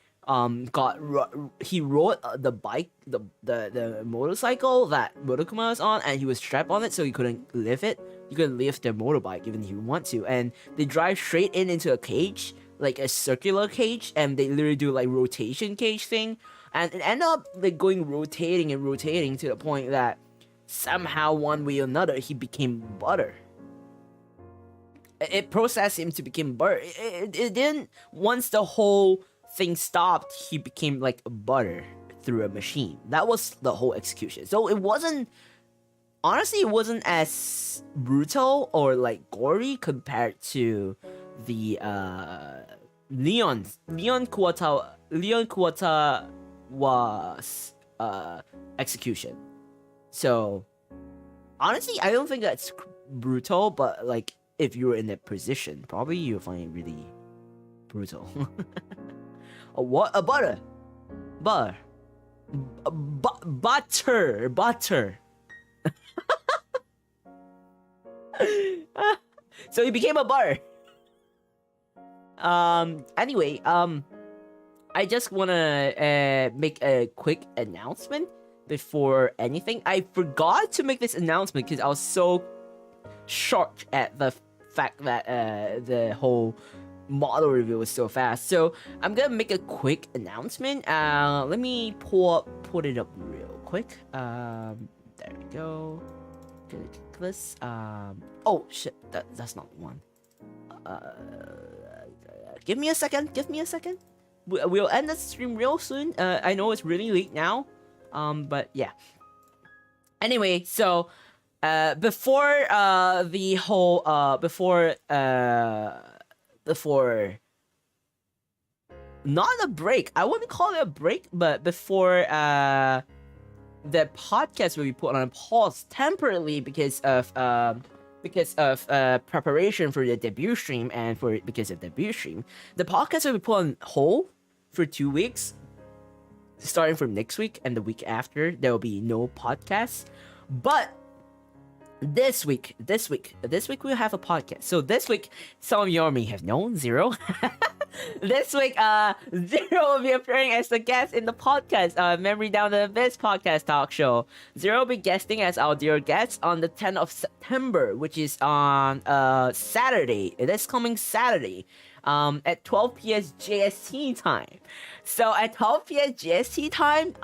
he rode the bike, the motorcycle that Monokuma was on, and he was strapped on it, so he couldn't lift it. He couldn't lift their motorbike even if he want to, and they drive straight into a cage, like a circular cage, and they literally do like rotation cage thing, and it ended up like going rotating to the point that somehow one way or another he became butter. It processed him to become butter. It didn't. Once the whole thing stopped, he became like butter through a machine. That was the whole execution. So it wasn't, honestly, it wasn't as brutal or like gory compared to the Leon Kuwata was execution. So honestly, I don't think that's brutal, but like if you're in that position, probably you'll find it really brutal. What? A butter. Butter. Butter. So he became a butter. Anyway, I just wanna make a quick announcement before anything. I forgot to make this announcement because I was so shocked at the fact that the whole model review was so fast. So I'm gonna make a quick announcement. Let me pull it up real quick. There we go. Gonna click this. Oh shit, that's not the one. Give me a second. We'll end the stream real soon. I know it's really late now. But yeah. Anyway, so before the whole before not a break, I wouldn't call it a break, but before the podcast will be put on pause temporarily because of preparation for the debut stream and because of the debut stream, the podcast will be put on hold for 2 weeks. Starting from next week and the week after, there will be no podcasts. But this week we'll have a podcast. So this week, some of you may have known, Zero. This week, Zero will be appearing as the guest in the podcast, Memory Down the Abyss podcast talk show. Zero will be guesting as our dear guest on the 10th of September, which is on Saturday. It is coming Saturday. At 12 p.m. JST time. So at 12 p.m. JST time,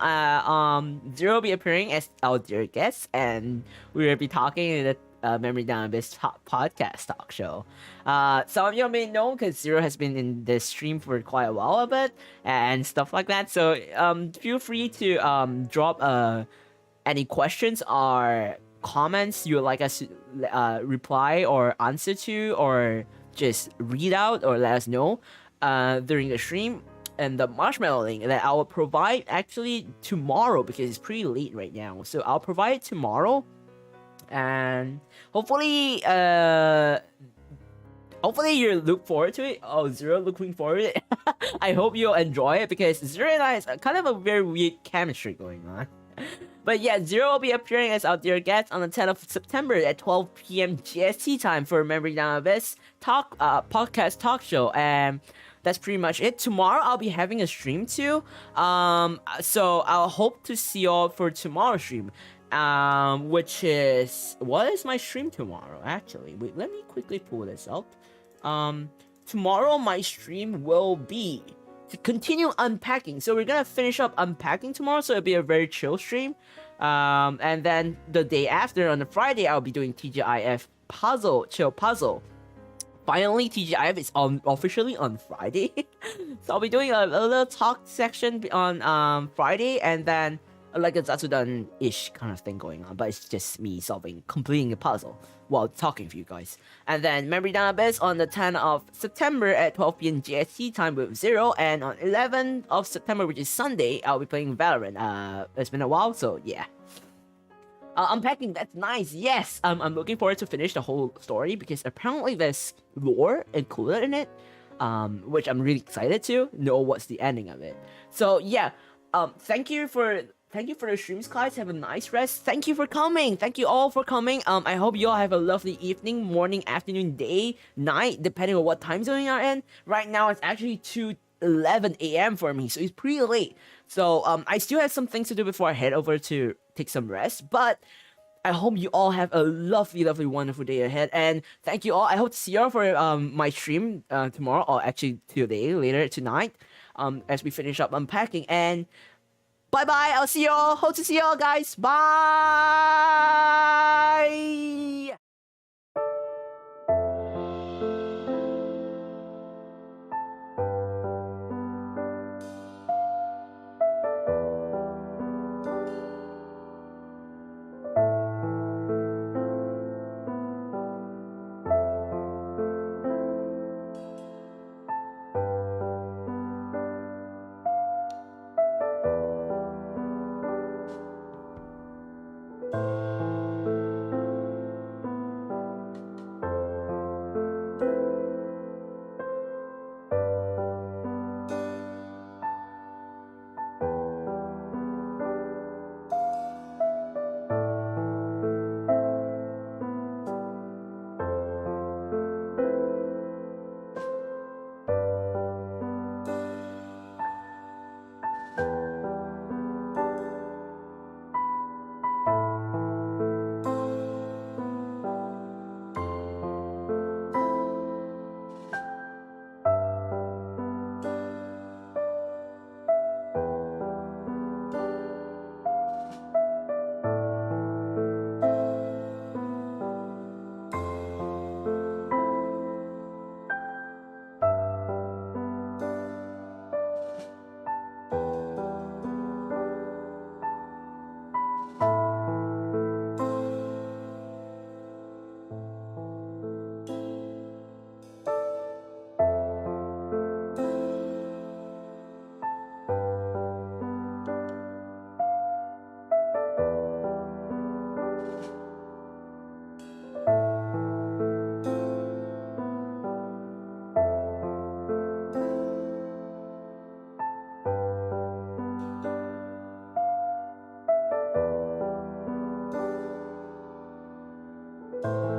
Zero will be appearing as our dear guest, and we will be talking in the Memory Down Abyss podcast talk show. Some of you may know because Zero has been in this stream for quite a while a bit and stuff like that. So feel free to drop any questions or comments you would like us to reply or answer to, or just read out or let us know during the stream. And the marshmallow link that I will provide actually tomorrow because it's pretty late right now. So I'll provide it tomorrow, and hopefully you look forward to it. Oh, Zero looking forward to it. I hope you'll enjoy it because Zero and I is kind of a very weird chemistry going on. But yeah, Zero will be appearing as our dear guest on the 10th of September at 12 p.m. GST time for Memory Down Abyss podcast talk show. And that's pretty much it. Tomorrow I'll be having a stream too. So I'll hope to see y'all for tomorrow's stream. Which is, what is my stream tomorrow? Actually, wait, let me quickly pull this up. Tomorrow my stream will be to continue unpacking. So we're gonna finish up unpacking tomorrow, so it'll be a very chill stream. And then the day after, on the Friday, I'll be doing TGIF chill puzzle. Finally, TGIF is officially on Friday. So I'll be doing a little talk section on Friday, and then like a Zatsudan-ish kind of thing going on, but it's just me completing a puzzle while talking to you guys. And then Memory Down Abyss on the 10th of September at 12 p.m. GST time with Zero, and on 11th of September, which is Sunday, I'll be playing Valorant. It's been a while, so yeah. Unpacking, that's nice. Yes, I'm looking forward to finish the whole story because apparently there's lore included in it, which I'm really excited to know what's the ending of it. So yeah, thank you for the streams, guys. Have a nice rest. Thank you for coming. Thank you all for coming. I hope you all have a lovely evening, morning, afternoon, day, night, depending on what time zone you're in. Right now, it's actually 2:11 a.m. for me, so it's pretty late. So I still have some things to do before I head over to take some rest, but I hope you all have a lovely, lovely, wonderful day ahead. And thank you all. I hope to see you all for my stream tomorrow, or actually today, later tonight, as we finish up unpacking. And bye-bye. I'll see you all. Hope to see you all, guys. Bye! you.